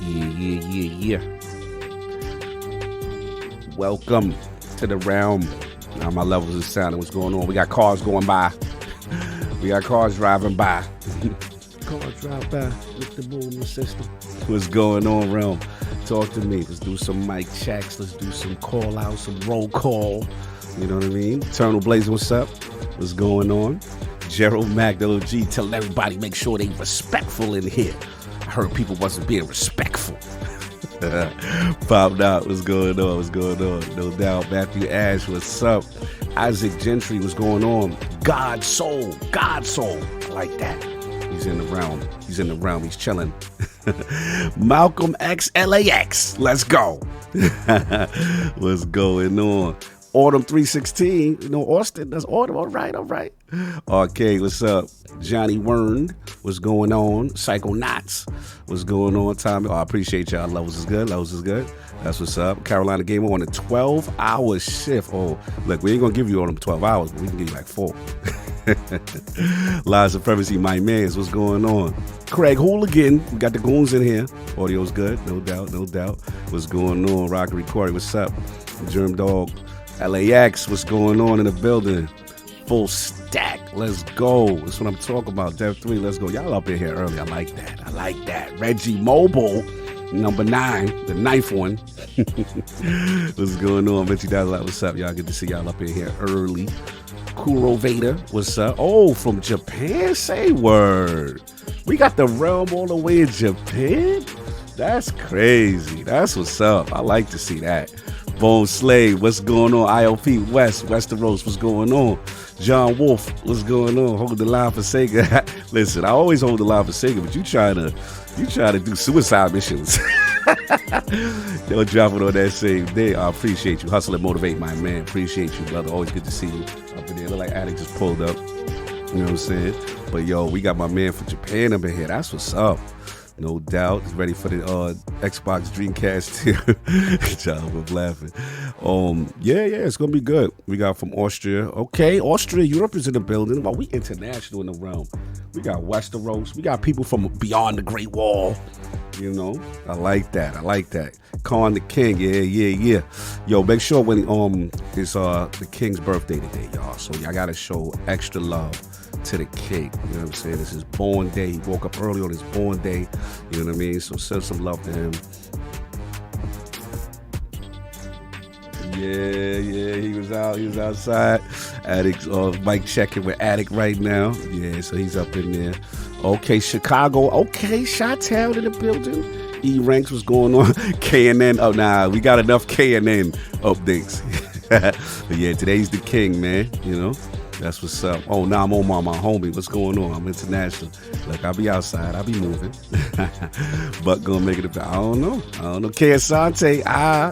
Yeah. Welcome to the realm. Now my levels of sound and what's going on. We got cars going by. We got cars driving by. Cars drive by with the movement system. What's going on, realm? Talk to me. Let's do some mic checks. Let's do some call out, some roll call. You know what I mean? Eternal Blaze, what's up? What's going on? Gerald Mac, the OG, telling everybody make sure they respectful in here. I heard people wasn't being respectful. Popped out. What's going on? What's going on? No doubt. Matthew Ash, what's up? Isaac Gentry, what's going on? God Soul. I like that. He's in the realm. He's chilling. Malcolm X LAX. Let's go. What's going on? Autumn 316. You know, Austin, that's Autumn. All right. Okay, what's up? Johnny Wern, what's going on? Psychonauts, what's going on? Tommy, I appreciate y'all. Levels is good. That's what's up. Carolina Gamer on a 12-hour shift. Oh, look, we ain't going to give you all them 12 hours, but we can give you like 4. Live Supremacy, my mans, what's going on? Craig Hooligan, we got the goons in here. Audio's good, no doubt. What's going on? Rockery Corey, what's up? Germ Dog, LAX, what's going on in the building? Full stack, let's go. That's what I'm talking about. Dev 3, let's go. Y'all up in here early. I like that. Reggie Mobile, number 9, the 9th one. What's going on? $50 what's up? Y'all get to see y'all up in here early. Kuro Vader, what's up? Oh, from Japan? Say word. We got the realm all the way in Japan? That's crazy. That's what's up. I like to see that. Bone Slave, what's going on? IOP West, Westeros, what's going on? John Wolf, what's going on? Hold the line for Sega. Listen, I always hold the line for Sega, but you trying to do suicide missions. Don't drop it on that same day. I appreciate you. Hustle and motivate, my man. Appreciate you, brother. Always good to see you up in there. Look like Addict just pulled up. You know what I'm saying? But yo, we got my man from Japan up in here. That's what's up. No doubt. He's ready for the Xbox Dreamcast too. Child was laughing. Yeah, it's gonna be good. We got from Austria. Okay, Austria, Europe is in the building. Well, we international in the realm. We got Westeros. We got people from beyond the Great Wall. You know, I like that. Khan the King, yeah. Yo, make sure when it's the King's birthday today, y'all. So y'all gotta show extra love to the king, you know what I'm saying? This is born day. He woke up early on his born day, you know what I mean? So send some love to him. Yeah, he was outside. Addict's mic checking with Addict right now. Yeah, so he's up in there. Okay, Chicago. Okay, Chi-Town in the building. E-Ranks, what's going on? K&N. Oh, nah, we got enough K&N updates. But yeah, today's the king, man, you know? That's what's up. Oh, now I'm on my homie. What's going on? I'm international. Look, I'll be outside. I'll be moving. But gonna make it. I don't know. K Asante.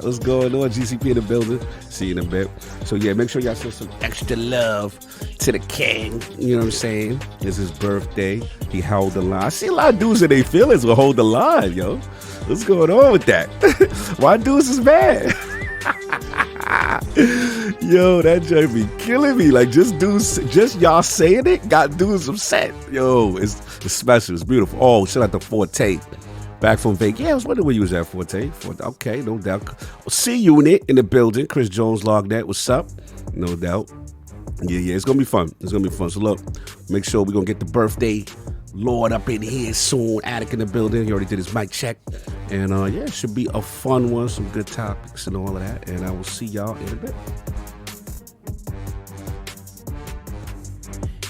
What's going on? GCP in the building. See you in a bit. So yeah, make sure y'all send some extra love to the king. You know what I'm saying? It's his birthday. He held the line. I see a lot of dudes in their feelings will hold the line, yo. What's going on with that? Why dudes is mad? Yo, that joke be killing me. Like, just y'all saying it got dudes upset. Yo, it's special. It's beautiful. Oh, shout out to Forte. Back from Vegas. Yeah, I was wondering where you was at, Forte. Okay, no doubt. C-Unit in the building. Chris Jones, LOGNET. What's up? No doubt. Yeah, it's going to be fun. So, look, make sure we're going to get the birthday Lord up in here soon. Attic in the building. He already did his mic check. And, yeah, it should be a fun one. Some good topics and all of that. And I will see y'all in a bit.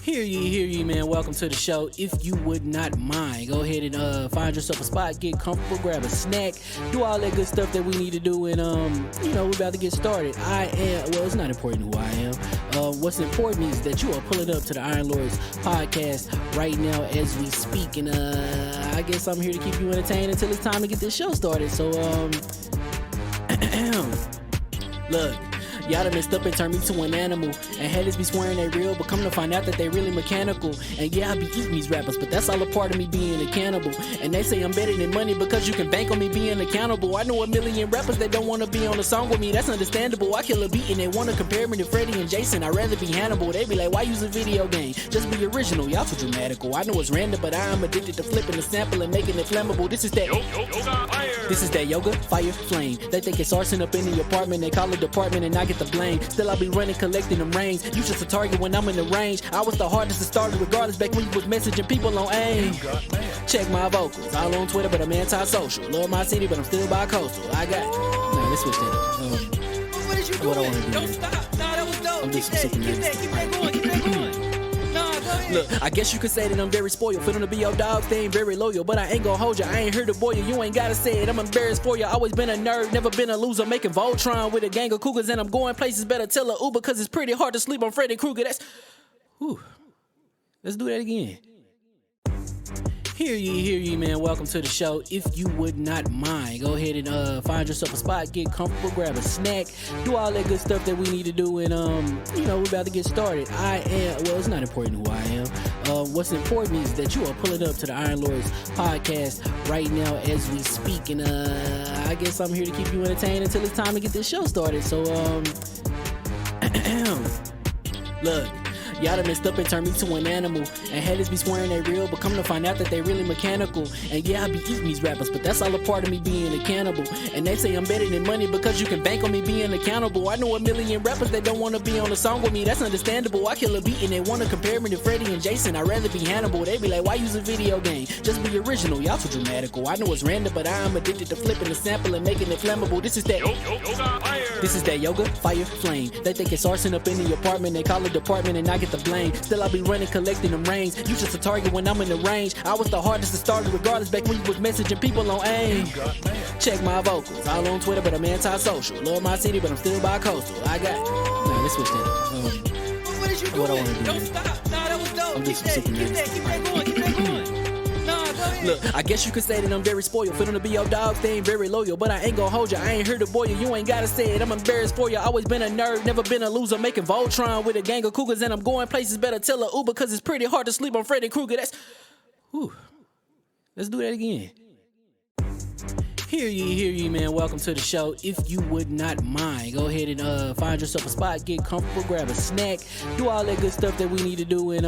Hear ye, man. Welcome to the show. If you would not mind, go ahead and find yourself a spot, get comfortable, grab a snack, do all that good stuff that we need to do, and we're about to get started. It's not important who I am. What's important is that you are pulling up to the Iron Lords podcast right now as we speak, and I guess I'm here to keep you entertained until it's time to get this show started. So look. Y'all done messed up and turned me to an animal. And haters be swearing they real, but come to find out that they really mechanical. And yeah, I be eating these rappers, but that's all a part of me being a cannibal. And they say I'm better than money because you can bank on me being accountable. I know a million rappers that don't want to be on a song with me, that's understandable. I kill a beat and they want to compare me to Freddie and Jason. I'd rather be Hannibal. They be like, why use a video game? Just be original, y'all too dramatical. I know it's random, but I am addicted to flipping the sample and making it flammable. This is that This is that yoga, fire, flame. They think it's arson up in the apartment. They call it department and I get the blame. Still I be running, collecting them rings. You just a target when I'm in the range. I was the hardest to start regardless back when you was messaging people on AIM. Check my vocals. All on Twitter, but I'm anti-social. Love my city, but I'm still bi-coastal. I got... Nah, let's switch that. What is you doing? What I wanna do? Don't stop. Nah, that was dope. I'm Keep just super that, keep that going, keep that going. Nah, go ahead. Look, I guess you could say that I'm very spoiled. Fit on to be your dog, they ain't very loyal. But I ain't gon' hold you, I ain't here to boil you. You ain't gotta say it, I'm embarrassed for you. Always been a nerd, never been a loser. Making Voltron with a gang of cougars. And I'm going places, better tell a Uber. Cause it's pretty hard to sleep on Freddy Krueger. That's... Whew. Let's do that again. Hear ye, man. Welcome to the show. If you would not mind, go ahead and find yourself a spot, get comfortable, grab a snack, do all that good stuff that we need to do, and we're about to get started. It's not important who I am. What's important is that you are pulling up to the Iron Lords podcast right now as we speak, and I guess I'm here to keep you entertained until it's time to get this show started. So look. Y'all done messed up and turned me to an animal. And haters be swearing they real, but come to find out that they really mechanical. And yeah, I be eating these rappers, but that's all a part of me being a cannibal. And they say I'm better than money because you can bank on me being accountable. I know a million rappers that don't wanna be on a song with me, that's understandable. I kill a beat and they wanna compare me to Freddie and Jason. I'd rather be Hannibal. They be like, why use a video game? Just be original, y'all too dramatical. I know it's random, but I'm addicted to flipping the sample and making it flammable. This is that yoga, fire, flame. They think it's arson up in the apartment. They call it department and I get the blame. Still I be running, collecting them rings. You just a target when I'm in the range. I was the hardest to start regardless back when you was messaging people on AIM. Check my vocals. All on Twitter, but I'm anti-social. Love my city, but I'm still bi-coastal. I got... Nah, let's switch that. What is you doing? What I wanna do? Don't stop. Nah, that was dope. I'm Keep just that, super keep that going, keep that going. Nah, go ahead. Look, I guess you could say that I'm very spoiled. Fit on to be your dog, they ain't very loyal. But I ain't gon' hold you, I ain't here to boil you. You ain't gotta say it, I'm embarrassed for you. Always been a nerd, never been a loser. Making Voltron with a gang of cougars. And I'm going places, better tell a Uber. Cause it's pretty hard to sleep on Freddy Krueger. That's... Whew. Let's do that again. Hear ye, man. Welcome to the show. If you would not mind, go ahead and find yourself a spot, get comfortable, grab a snack, do all that good stuff that we need to do, and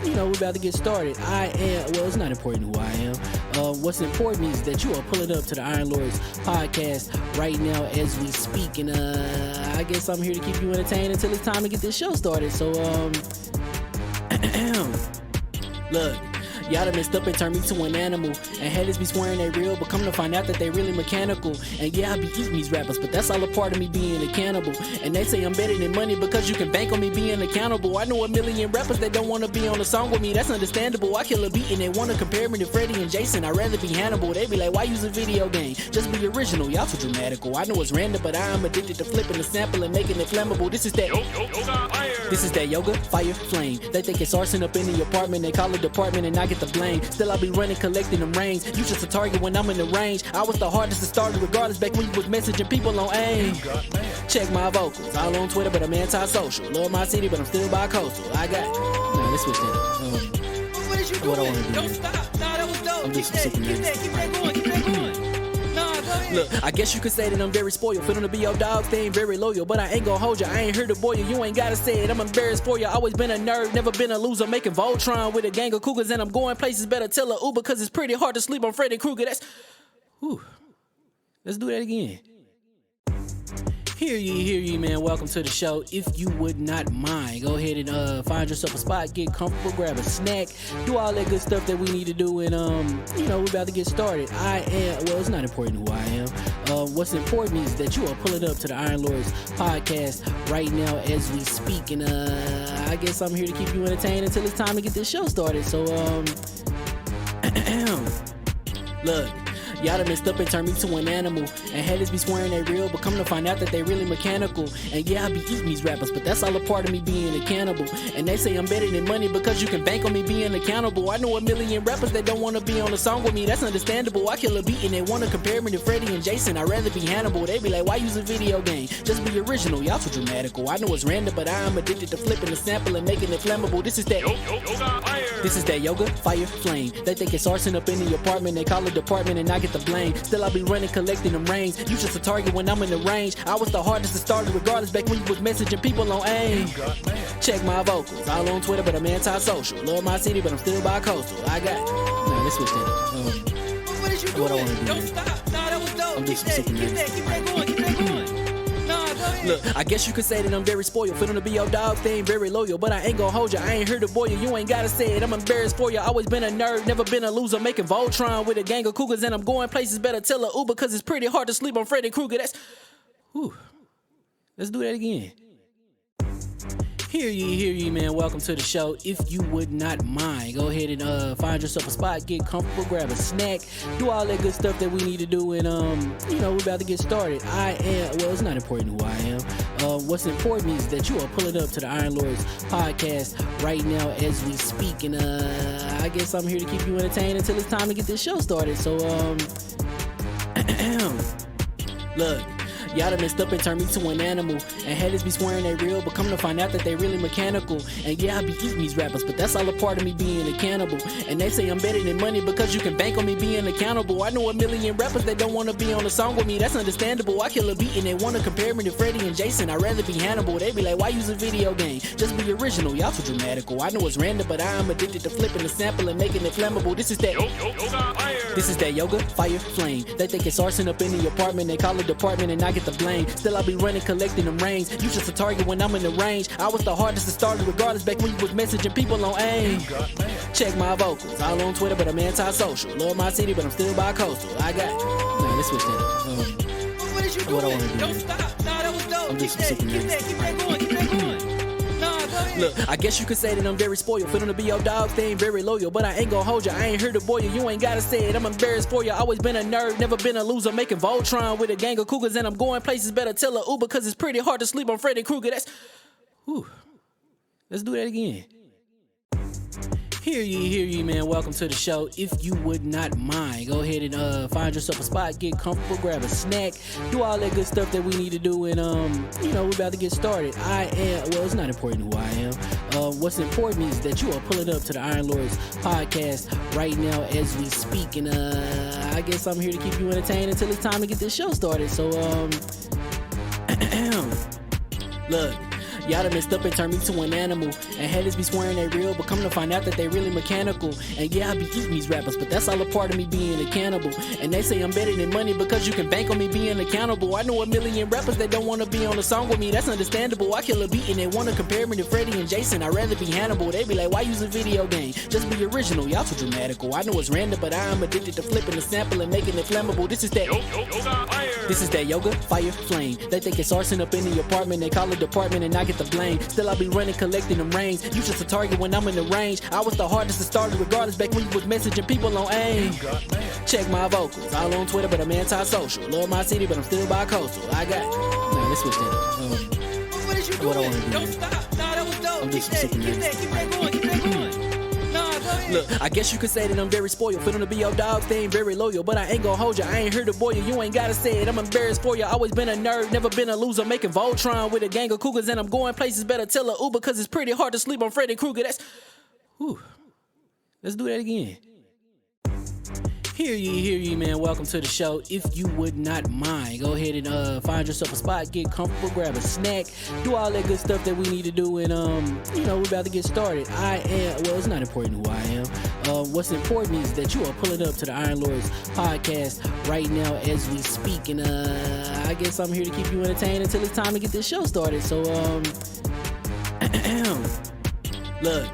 we're about to get started. It's not important who I am. What's important is that you are pulling up to the Iron Lords podcast right now as we speak, and I guess I'm here to keep you entertained until it's time to get this show started. So look. Y'all done messed up and turned me to an animal. And haters be swearing they real, but come to find out that they really mechanical. And yeah, I be eating these rappers, but that's all a part of me being a cannibal. And they say I'm better than money because you can bank on me being accountable. I know a million rappers that don't wanna be on a song with me, that's understandable. I kill a beat and they wanna compare me to Freddie and Jason. I'd rather be Hannibal. They be like, why use a video game? Just be original, y'all too dramatical. I know it's random, but I'm addicted to flipping the sample and making it flammable. This is that yoga, fire, flame. They think it's arson up in the apartment. They call it department and I get the blame. Still I be running, collecting them rings. You just a target when I'm in the range. I was the hardest to start regardless back when you was messaging people on AIM. Check my vocals. All on Twitter, but I'm anti-social. Love my city, but I'm still bi-coastal. I got... Nah, let's switch that. What is you doing? What I wanna do? Don't stop. Nah, that was dope. I'm Keep just that, super keep that going, keep that going. Nah, go ahead. Look, I guess you could say that I'm very spoiled. Fit on to be your dog, they ain't very loyal. But I ain't gon' hold you, I ain't here to boil you. You ain't gotta say it, I'm embarrassed for you. Always been a nerd, never been a loser. Making Voltron with a gang of cougars. And I'm going places, better tell a Uber. Cause it's pretty hard to sleep on Freddy Krueger. That's... Whew. Let's do that again. Hear ye, man. Welcome to the show. If you would not mind, go ahead and find yourself a spot, get comfortable, grab a snack, do all that good stuff that we need to do, and we're about to get started. It's not important who I am. What's important is that you are pulling up to the Iron Lords podcast right now as we speak, and I guess I'm here to keep you entertained until it's time to get this show started. So look. Y'all done messed up and turned me to an animal. And haters be swearing they real, but come to find out that they really mechanical. And yeah, I be eating these rappers, but that's all a part of me being a cannibal. And they say I'm better than money because you can bank on me being accountable. I know a million rappers that don't wanna be on a song with me, that's understandable. I kill a beat and they wanna compare me to Freddie and Jason. I'd rather be Hannibal. They be like, why use a video game? Just be original, y'all too dramatical. I know it's random, but I'm addicted to flipping the sample and making it flammable. This is that yoga, fire, flame. They think it's arson up in the apartment. They call it department and I get the blame. Still I be running, collecting them rings. You just a target when I'm in the range. I was the hardest to start regardless back when you was messaging people on AIM. Check my vocals. All on Twitter, but I'm anti-social. Love my city, but I'm still bi-coastal. I got... Nah, let's switch that. What is you doing? What I wanna do? Don't stop. Nah, that was dope. I'm just Keep super that going, keep that going. Nah, go ahead. Look, I guess you could say that I'm very spoiled. Feeling to be your dog thing, very loyal. But I ain't gonna hold you, I ain't here to boil you. You ain't gotta say it, I'm embarrassed for you. Always been a nerd, never been a loser. Making Voltron with a gang of cougars. And I'm going places, better tell a Uber. Cause it's pretty hard to sleep on Freddy Krueger. That's... Whew. Let's do that again. Hear ye, man. Welcome to the show. If you would not mind, go ahead and find yourself a spot, get comfortable, grab a snack, do all that good stuff that we need to do, and we're about to get started. It's not important who I am. What's important is that you are pulling up to the Iron Lords podcast right now as we speak, and I guess I'm here to keep you entertained until it's time to get this show started. So look. Y'all done messed up and turned me to an animal. And haters be swearing they real, but come to find out that they really mechanical. And yeah, I be eating these rappers, but that's all a part of me being a cannibal. And they say I'm better than money because you can bank on me being accountable. I know a million rappers that don't wanna be on a song with me, that's understandable. I kill a beat and they wanna compare me to Freddie and Jason. I'd rather be Hannibal. They be like, why use a video game? Just be original, y'all too dramatical. I know it's random, but I'm addicted to flipping the sample and making it flammable. This is that yoga, fire, flame. They think it's arson up in the apartment, they call it department and I get the blame. Still I be running, collecting them rings. You just a target when I'm in the range. I was the hardest to start regardless back when you was messaging people on AIM. Check my vocals, all on Twitter but I'm anti-social. Love my city but I'm still bi-coastal. I got... Nah, let's switch that up. What is you doing? What I wanna do. Don't stop. Nah, that was dope. I'm just Keep super that going, keep that going. Nah, go ahead. Look, I guess you could say that I'm very spoiled. Feeling to be your dog thing, very loyal. But I ain't gonna hold you, I ain't here to boil you. You ain't gotta say it, I'm embarrassed for you. Always been a nerd, never been a loser. Making Voltron with a gang of cougars. And I'm going places, better tell a Uber. Cause it's pretty hard to sleep on Freddy Krueger. That's... Whew. Let's do that again. Hear ye, man. Welcome to the show. If you would not mind, go ahead and find yourself a spot, get comfortable, grab a snack, do all that good stuff that we need to do, and we're about to get started. It's not important who I am. What's important is that you are pulling up to the Iron Lords podcast right now as we speak, and I guess I'm here to keep you entertained until it's time to get this show started. So look. Y'all done messed up and turned me to an animal. And haters be swearing they real, but come to find out that they really mechanical. And yeah, I be eating these rappers, but that's all a part of me being a cannibal. And they say I'm better than money because you can bank on me being accountable. I know a million rappers that don't wanna be on a song with me, that's understandable. I kill a beat and they wanna compare me to Freddie and Jason. I'd rather be Hannibal. They be like, why use a video game? Just be original, y'all too dramatical. I know it's random, but I'm addicted to flipping the sample and making it flammable. This is that yoga, fire, flame. They think it's arson up in the apartment, they call it department and I get the blame. Still I be running, collecting them rings. You just a target when I'm in the range. I was the hardest to start regardless back when you was messaging people on AIM. Check my vocals, all on Twitter but I'm anti-social. Love my city but I'm still bi-coastal. I got... Nah, let's switch that up. What is you What I doing? wanna do. Don't stop. Nah, that was dope. I'm just Keep super that going, keep that going. Nah, go ahead. Look, I guess you could say that I'm very spoiled. Feeling to be your dog thing, very loyal. But I ain't gonna hold you, I ain't here to boil you. You ain't gotta say it, I'm embarrassed for you. Always been a nerd, never been a loser. Making Voltron with a gang of cougars. And I'm going places, better tell a Uber. Cause it's pretty hard to sleep on Freddy Krueger. That's... Whew. Let's do that again. Hear ye, man. Welcome to the show. If you would not mind, go ahead and find yourself a spot, get comfortable, grab a snack, do all that good stuff that we need to do, and we're about to get started. It's not important who I am. What's important is that you are pulling up to the Iron Lords podcast right now as we speak, and I guess I'm here to keep you entertained until it's time to get this show started. So look.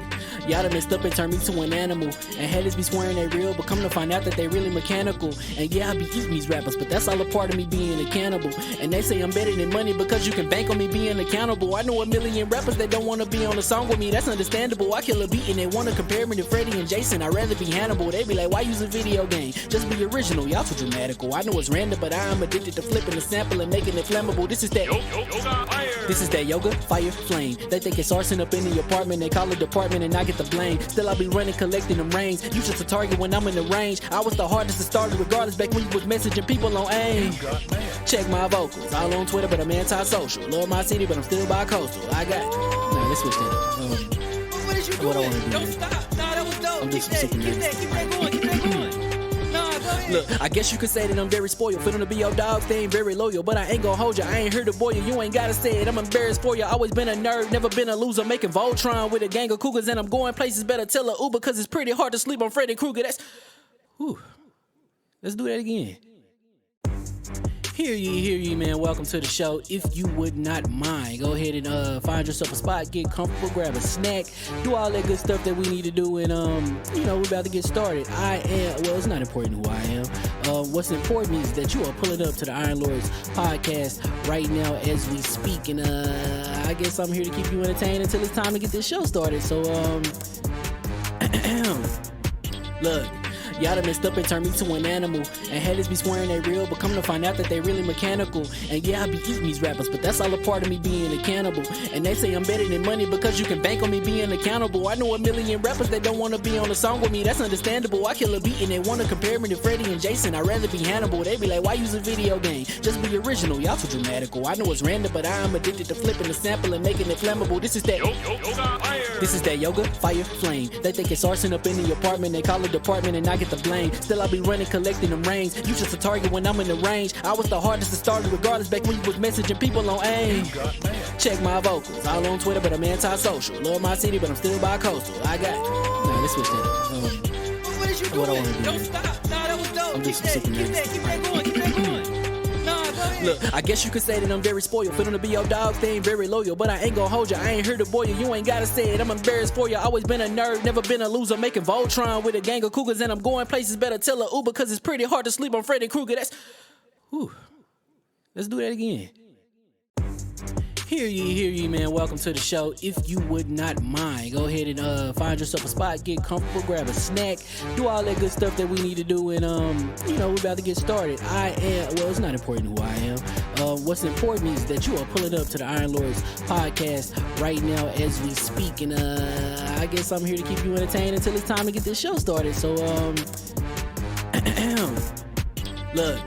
Y'all done messed up and turned me to an animal. And haters be swearing they real, but come to find out that they really mechanical. And yeah, I be eating these rappers, but that's all a part of me being a cannibal. And they say I'm better than money because you can bank on me being accountable. I know a million rappers that don't wanna be on a song with me, that's understandable. I kill a beat and they wanna compare me to Freddie and Jason. I'd rather be Hannibal. They be like, why use a video game? Just be original, y'all too dramatical. I know it's random, but I'm addicted to flipping the sample and making it flammable. This is that yoga, fire, flame. They think it's arson up in the apartment, they call it department and I get the blame. Still I be running, collecting them rings. You just a target when I'm in the range. I was the hardest to start regardless back when you was messaging people on AIM. Check my vocals, all on Twitter but I'm anti-social. Love my city but I'm still bi-coastal. I got... Nah, let's switch that up. What is you What I doing? wanna do. Don't stop. Nah, that was dope. I'm just Keep super that going, keep that going. Nah, go ahead. Look, I guess you could say that I'm very spoiled. Feeling to be your dog thing, very loyal. But I ain't gonna hold you, I ain't here to boil you. You ain't gotta say it, I'm embarrassed for you. Always been a nerd, never been a loser. Making Voltron with a gang of cougars. And I'm going places, better tell a Uber. Cause it's pretty hard to sleep on Freddy Krueger. That's... Whew. Let's do that again. Hear ye, man. Welcome to the show. If you would not mind, go ahead and find yourself a spot, get comfortable, grab a snack, do all that good stuff that we need to do, and we're about to get started. It's not important who I am. What's important is that you are pulling up to the Iron Lords podcast right now as we speak, and I guess I'm here to keep you entertained until it's time to get this show started. So look. Y'all done messed up and turned me to an animal. And haters be swearing they real, but come to find out that they really mechanical. And yeah, I be eating these rappers, but that's all a part of me being a cannibal. And they say I'm better than money because you can bank on me being accountable. I know a million rappers that don't wanna be on a song with me, that's understandable. I kill a beat and they wanna compare me to Freddie and Jason. I'd rather be Hannibal. They be like, why use a video game? Just be original, y'all too dramatical. I know it's random, but I am addicted to flipping the sample and making it flammable. This is that yoga, fire, flame. They think it's arson up in the apartment, they call it department and I get the blame. Still I be running, collecting them rains. You just a target when I'm in the range. I was the hardest to start regardless back when you was messaging people on AIM. Check my vocals, all on Twitter, but I'm anti-social. Love my city, but I'm still bi-coastal. I got let's switch that. What is you doing? What I wanna do? Don't stop. Nah, that was dope. I'm Keep just that super going. Keep that going. Nah, go ahead. Look, I guess you could say that I'm very spoiled. For them to be your dog, they ain't very loyal. But I ain't gon' hold you, I ain't here to boil you. You ain't gotta say it, I'm embarrassed for you. Always been a nerd, never been a loser. Making Voltron with a gang of cougars. And I'm going places, better tell a Uber. Cause it's pretty hard to sleep on Freddy Krueger. Let's do that again. Hear ye, man. Welcome to the show. If you would not mind, go ahead and find yourself a spot, get comfortable, grab a snack, do all that good stuff that we need to do, and we're about to get started. It's not important who I am. What's important is that you are pulling up to the Iron Lords podcast right now as we speak, and I guess I'm here to keep you entertained until it's time to get this show started. So look.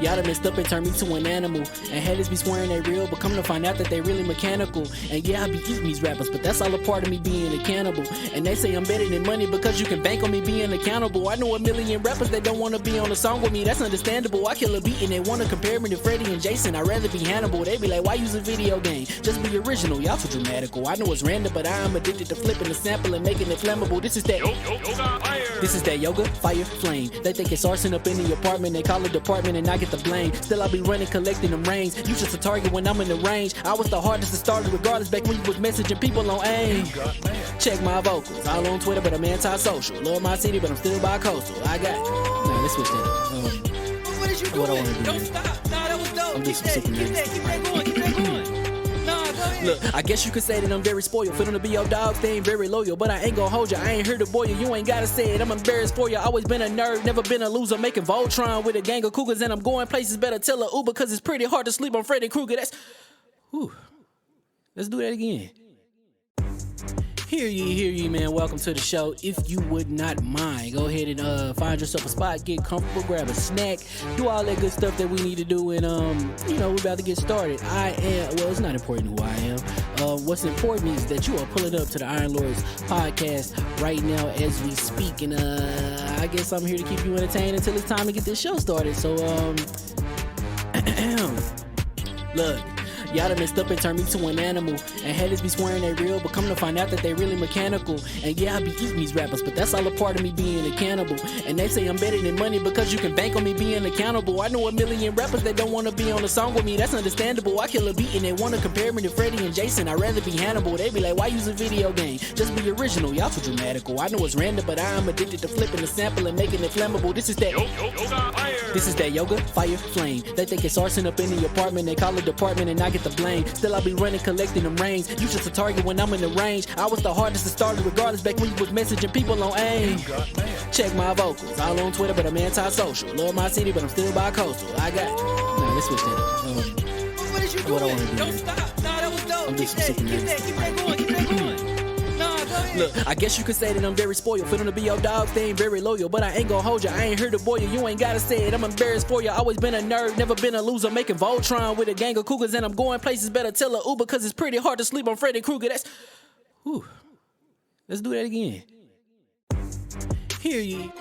Y'all done messed up and turned me to an animal. And haters be swearing they real, but come to find out that they really mechanical. And yeah, I be eating these rappers, but that's all a part of me being a cannibal. And they say I'm better than money because you can bank on me being accountable. I know a million rappers that don't wanna be on a song with me, that's understandable. I kill a beat and they wanna compare me to Freddie and Jason. I'd rather be Hannibal. They be like, why use a video game? Just be original, y'all too dramatical. I know it's random, but I am addicted to flipping the sample and making it flammable. This is that yoga, fire, flame. They think it's arson up in the apartment, they call it department and I get the blame. Still I be running, collecting them rains. You just a target when I'm in the range. I was the hardest to start regardless back when you was messaging people on AIM. Check my vocals, all on Twitter, but I'm anti-social. Love my city, but I'm still bi-coastal. I got let's switch that. What is you doing? What I wanna do? Don't stop. Nah, that was dope. I'm Keep just that super going. Keep that going. Nah, go ahead. Look, I guess you could say that I'm very spoiled. For them to be your dog, they ain't very loyal. But I ain't gon' hold you, I ain't here to boil you. You ain't gotta say it, I'm embarrassed for you. Always been a nerd, never been a loser. Making Voltron with a gang of cougars. And I'm going places, better tell a Uber. Cause it's pretty hard to sleep on Freddy Krueger. Let's do that again. Hear ye, man. Welcome to the show. If you would not mind, go ahead and find yourself a spot, get comfortable, grab a snack, do all that good stuff that we need to do, and we're about to get started. It's not important who I am. What's important is that you are pulling up to the Iron Lords podcast right now as we speak, and I guess I'm here to keep you entertained until it's time to get this show started. So look. Y'all done messed up and turned me to an animal. And haters be swearing they real, but come to find out that they really mechanical. And yeah, I be eating these rappers, but that's all a part of me being a cannibal. And they say I'm better than money because you can bank on me being accountable. I know a million rappers that don't wanna be on a song with me, that's understandable. I kill a beat and they wanna compare me to Freddie and Jason. I'd rather be Hannibal. They be like, why use a video game? Just be original, y'all too dramatical. I know it's random, but I am addicted to flipping the sample and making it flammable. This is that yoga, fire, flame. They think it's arson up in the apartment, they call it department and I get the blame. Still I be running, collecting them rains. You just a target when I'm in the range. I was the hardest to start regardless back when you was messaging people on AIM. Check my vocals, all on Twitter, but I'm anti-social. Love my city, but I'm still bi-coastal. I got let's switch that. What is you What I doing? wanna do? Don't stop. Nah, that was dope. I'm Keep just that super going. Nah, go ahead. Look, I guess you could say that I'm very spoiled. For them to be your dog, they ain't very loyal. But I ain't gon' hold you, I ain't here to boil you. You ain't gotta say it, I'm embarrassed for you. Always been a nerd, never been a loser. Making Voltron with a gang of cougars. And I'm going places, better tell a Uber. Cause it's pretty hard to sleep on Freddy Krueger. Let's do that again. Hear ye.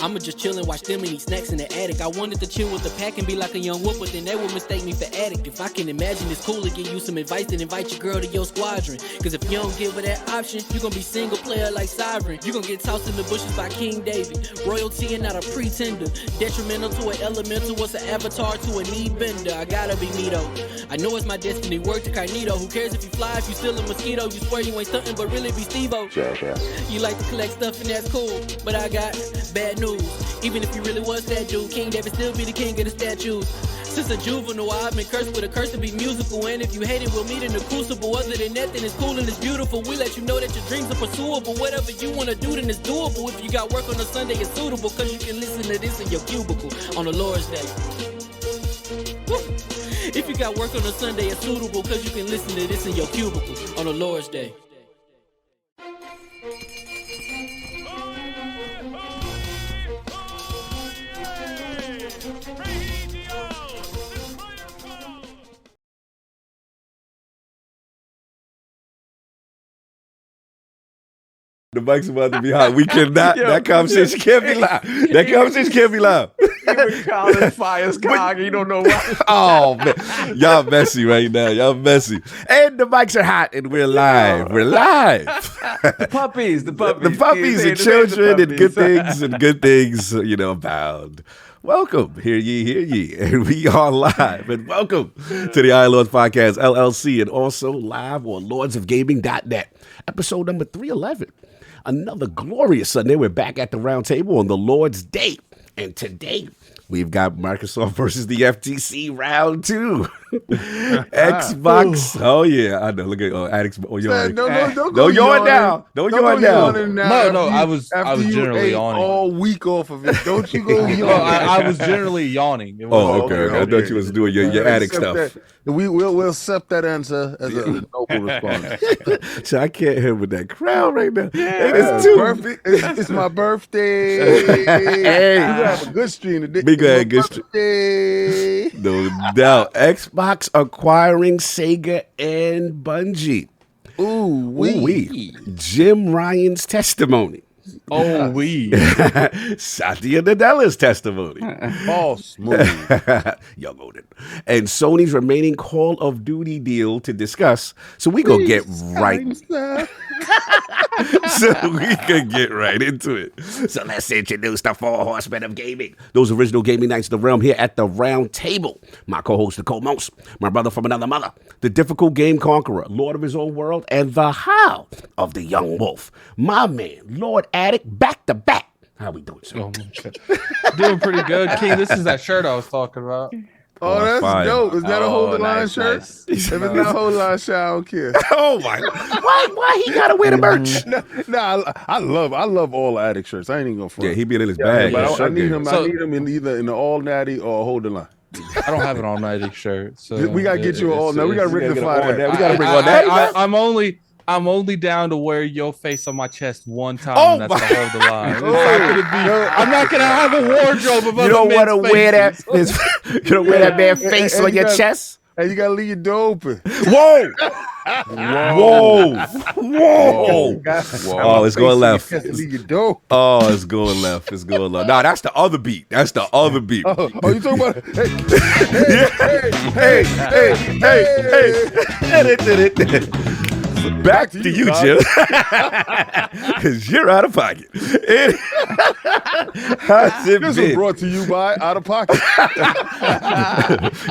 I'ma just chill and watch them and eat snacks in the attic. I wanted to chill with the pack and be like a young wolf, but then they would mistake me for addict. If I can imagine it's cool to give you some advice, then invite your girl to your squadron. Cause if you don't give her that option, you gon' be single player like Sovereign. You gon' get tossed in the bushes by King David. Royalty and not a pretender. Detrimental to an elemental, what's an avatar to a need bender. I gotta be me though. I know it's my destiny, word to Cognito. Who cares if you fly, if you still a mosquito? You swear you ain't stunting, but really be Steve-O. You like to collect stuff and that's cool, but I got bad news. Even if you really was that dude, King David still be the king of the statues. Since a juvenile, I've been cursed with a curse to be musical. And if you hate it, we'll meet in the crucible. Other than that, then it's cool and it's beautiful. We let you know that your dreams are pursuable. Whatever you wanna do, then it's doable. If you got work on a Sunday, it's suitable. Cause you can listen to this in your cubicle on the Lord's Day. Woo. If you got work on a Sunday, it's suitable. Cause you can listen to this in your cubicle on the Lord's Day. The mic's about to be hot. We cannot. That conversation can't be loud. That conversation can't be loud. Even Colin fires cog. You don't know why. Oh man, y'all messy right now. Y'all messy. And the mics are hot, and we're live. We're live. The puppies. The puppies and children and good things. Abound. Welcome, hear ye, and we are live, and welcome to the Iron Lords Podcast, LLC, and also live on lordsofgaming.net, episode number 311. Another glorious Sunday. We're back at the round table on the Lord's Day, and today we've got Microsoft versus the FTC round 2. Xbox. Oh yeah, I know. Look at addicts. Oh, don't yawn now. Don't yawn now. No. I was generally yawning all week off of it. Don't you go yawn? I was generally yawning. Okay. I thought you was doing your addict stuff. We'll accept that answer as a noble response. So I can't hear with that crowd right now. Yeah, it's my birthday. Hey, we're gonna have a good stream today. Big good stream. No doubt. Xbox acquiring Sega and Bungie. Ooh wee. JimRyan's testimony. Oh, we. Satya Nadella's testimony. All smooth. Y'all go then. And Sony's remaining Call of Duty deal to discuss. So we gonna get right. Into it. So let's introduce the 4 horsemen of gaming. Those original gaming knights of the realm here at the round table. My co-host, the co-most, my brother from another mother, the difficult game conqueror, lord of his own world, and the howl of the young wolf. My man, Lord Addict, back to back. How we doing, sir? Oh, doing pretty good. King, this is that shirt I was talking about. Oh, that's fire. dope. Is that a hold the line nice, shirt? nice. If it's not hold the line shirt, I don't care. Oh my! Why he gotta wear the merch? I love all addict shirts. I ain't even gonna front. Yeah, he be in his bag. But I need him. So- I need him in either in the all natty or hold the line. I don't have an all-nighty shirt. So We gotta get you all now. We gotta rectify that. We gotta bring on that. I'm only down to wear your face on my chest one time. Oh, and that's the hold the line. I'm not gonna have a wardrobe of You don't want to wear that. You don't wear that man face on your chest. Hey, you gotta leave your door open. Whoa! Whoa! Oh, it's going left. Leave your door. Oh, it's going left. It's going left. No, that's the other beat. That's the other beat. Oh, you talking about? Hey. Back to you, Jim. Because you're out of pocket. How's it This been? was brought to you by Out of Pocket.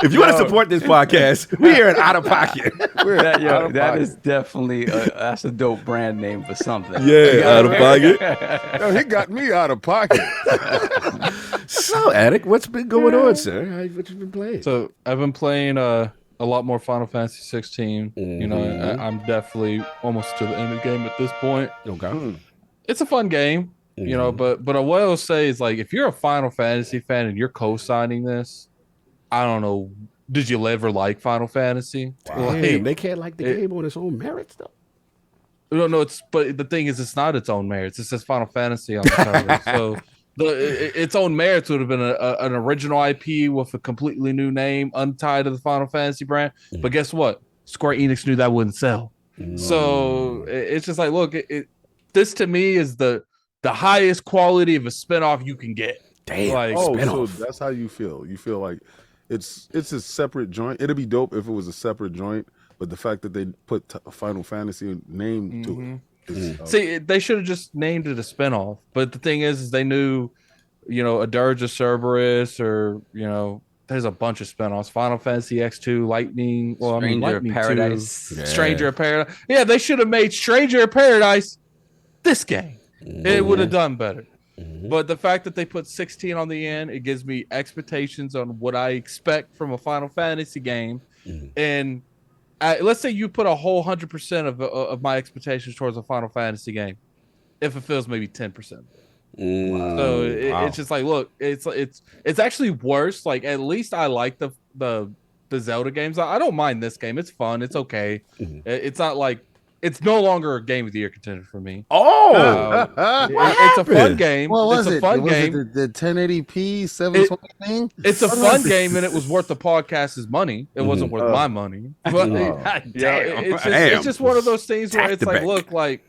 If you want to support this podcast, we are in Out of Pocket. That is definitely that's a dope brand name for something. Yeah, Out of Pocket. Yo, he got me out of pocket. So, Attic, what's been going on, sir? What you been playing? So I've been playing a lot more Final Fantasy 16. You know, I'm definitely almost to the end of the game at this point. Okay. It's a fun game, you know, but what I will say is, like, if you're a Final Fantasy fan and you're co-signing this, I don't know, did you ever like Final Fantasy? Damn, they can't like the game on its own merits, though. No, but the thing is, it's not its own merits. It says Final Fantasy on the cover. So its own merits would have been an original IP with a completely new name, untied to the Final Fantasy brand. But guess what? Square Enix knew that wouldn't sell. So it's just like, look, this to me is the the highest quality of a spinoff you can get. Damn. Like, Oh, so spinoff. that's how you feel. You feel like it's a separate joint. It'd be dope if it was a separate joint, but the fact that they put Final Fantasy name to it. Is, see, they should have just named it a spinoff. But the thing is they knew, a Dirge of Cerberus, or there's a bunch of spinoffs. Final Fantasy X2, Lightning, Stranger of Lightning Paradise. 2, Stranger of Paradise. Yeah, they should have made Stranger of Paradise this game. It would have done better. But the fact that they put 16 on the end, it gives me expectations on what I expect from a Final Fantasy game. And let's say you put a whole 100% of my expectations towards a Final Fantasy game. It fulfills maybe 10%. So it's just like, look, it's actually worse. Like, at least I like the Zelda games. I don't mind this game. It's fun. It's okay. It's not like, it's no longer a game of the year contender for me. It's a fun game. What was it's it? a fun was game. it the 1080p 720 thing? It's a fun game, and it was worth the podcast's money. It wasn't worth my money. But it's just one of those things where it's like, look, like,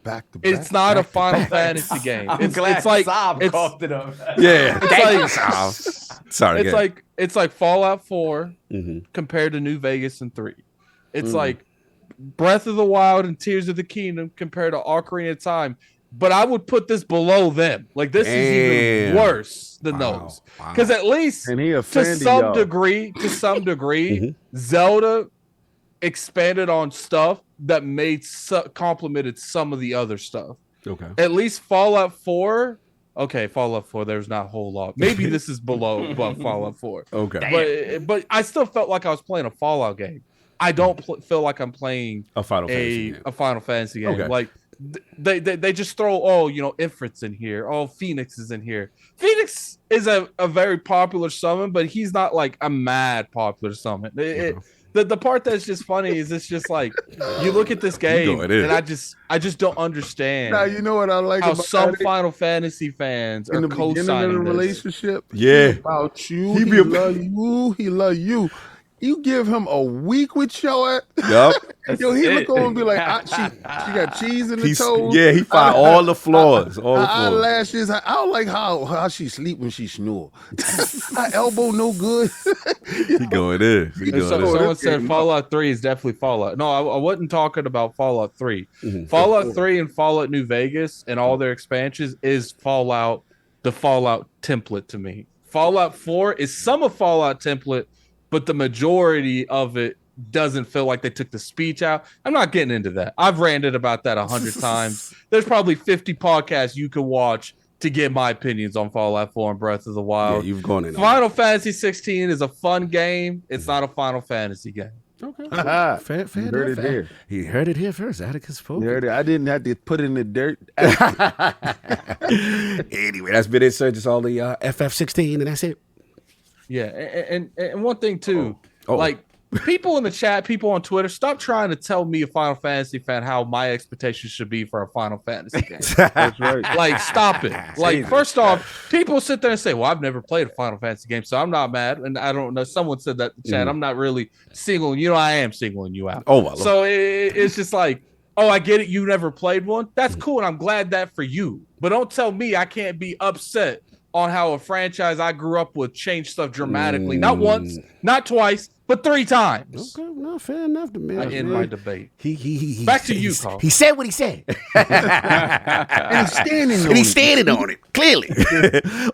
back to back. it's not a Final Fantasy game. I'm glad it's like Saab it's, coughed it up. Yeah. it's like, Sorry. it's like Fallout 4 compared to New Vegas and 3. It's like Breath of the Wild and Tears of the Kingdom compared to Ocarina of Time. But I would put this below them. Like, this is even worse than those. Because at least And he to offended some y'all. degree, Zelda expanded on stuff that complemented some of the other stuff. Okay. At least Fallout 4. Okay, Fallout 4, there's not a whole lot. Maybe this is below Fallout 4. Okay. But I still felt like I was playing a Fallout game. I don't feel like I'm playing A Final Fantasy game. a Final Fantasy game. Okay. Like, they just throw, Ifrit's in here. Oh, Phoenix is in here. Phoenix is a very popular summon, but he's not like a mad popular summon. The part that's just funny is it's just like, you look at this game and I just don't understand. Now, you know what I like how about some it? Final Fantasy fans In are the beginning of the co-signing this. relationship, Yeah. about you, He he, be a- love you, he love you. You give him a week with your Yup. yo, he look over and be like, she got cheese in the toes. Yeah, he find all the flaws. All the Her flaws. eyelashes. I don't like how she sleep when she snore. Her elbow no good. He going in. He going in. Someone said Fallout 3 is definitely Fallout. No, I wasn't talking about Fallout 3. Fallout 3 and Fallout New Vegas and all their expansions is Fallout, the Fallout template to me. Fallout 4 is some of Fallout template, but the majority of it doesn't feel like they took the speech out. I'm not getting into that. I've ranted about that 100 times. There's probably 50 podcasts you could watch to get my opinions on Fallout 4 and Breath of the Wild. Yeah, you've gone in. Final Fantasy 16 is a fun game. It's not a Final Fantasy game. Okay. Fair, Fair heard it enough. here. He heard it here first. Atticus spoke. You heard it. I didn't have to put it in the dirt. Anyway, that's been it, sir. Just all the FF16, and that's it. Yeah, and one thing too, Oh. like, people in the chat, people on Twitter, stop trying to tell me, a Final Fantasy fan, how my expectations should be for a Final Fantasy game. That's right. Like, stop it. Like, first off, people sit there and say, well, I've never played a Final Fantasy game, so I'm not mad. And I don't know, someone said that in the chat. I'm not really singling you. I am singling you out. Oh, my Lord. So it's just like, oh, I get it. You never played one. That's cool. And I'm glad that for you. But don't tell me I can't be upset on how a franchise I grew up with changed stuff dramatically. Not once, not twice, but 3 times. Okay, no, fair enough to me. I end my debate. He Back to you, Carl. He said what he said. And he's standing on And he's it. standing on it, clearly.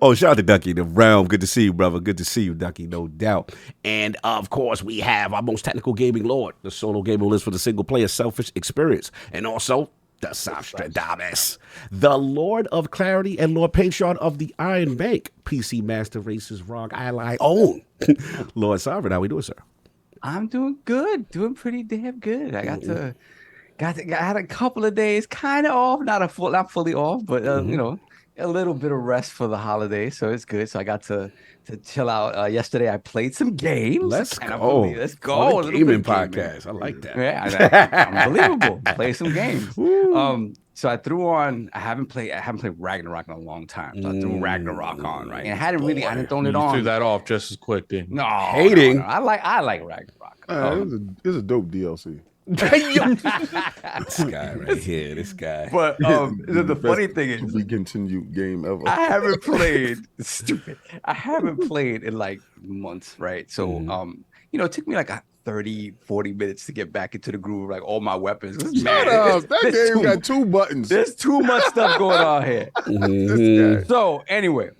Oh, shout out to Ducky, the realm. Good to see you, brother. Good to see you, Ducky, no doubt. And, of course, we have our most technical gaming lord, the solo gaming list for the single-player selfish experience. And also, the Nostradamus, the Lord of Clarity and Lord Patron of the Iron Bank, PC Master Races Rock Ally own. Lord Sovereign, how we doing, sir? I'm doing good, doing pretty damn good. I I had a couple of days kind of off, not fully off, but a little bit of rest for the holidays, so it's good. So I got to chill out. Yesterday I played some games. Let's And go. Let's go. On A the little gaming bit of gaming. podcast. I like that. Yeah, unbelievable. Play some games. So I threw on. I haven't played Ragnarok in a long time. So I threw Ragnarok on, right? And I hadn't thrown it You on. threw that off just as quick, didn't you? No, Hating. no. I like Ragnarok. It's a dope DLC. This guy right here. This guy. But the funny thing to is, be continued game ever. I haven't played. Stupid. I haven't played in like months, right? So, it took me like 30, 40 minutes to get back into the groove, like all my weapons. Shut up. That game got 2 buttons. There's too much stuff going on here. This guy. So anyway,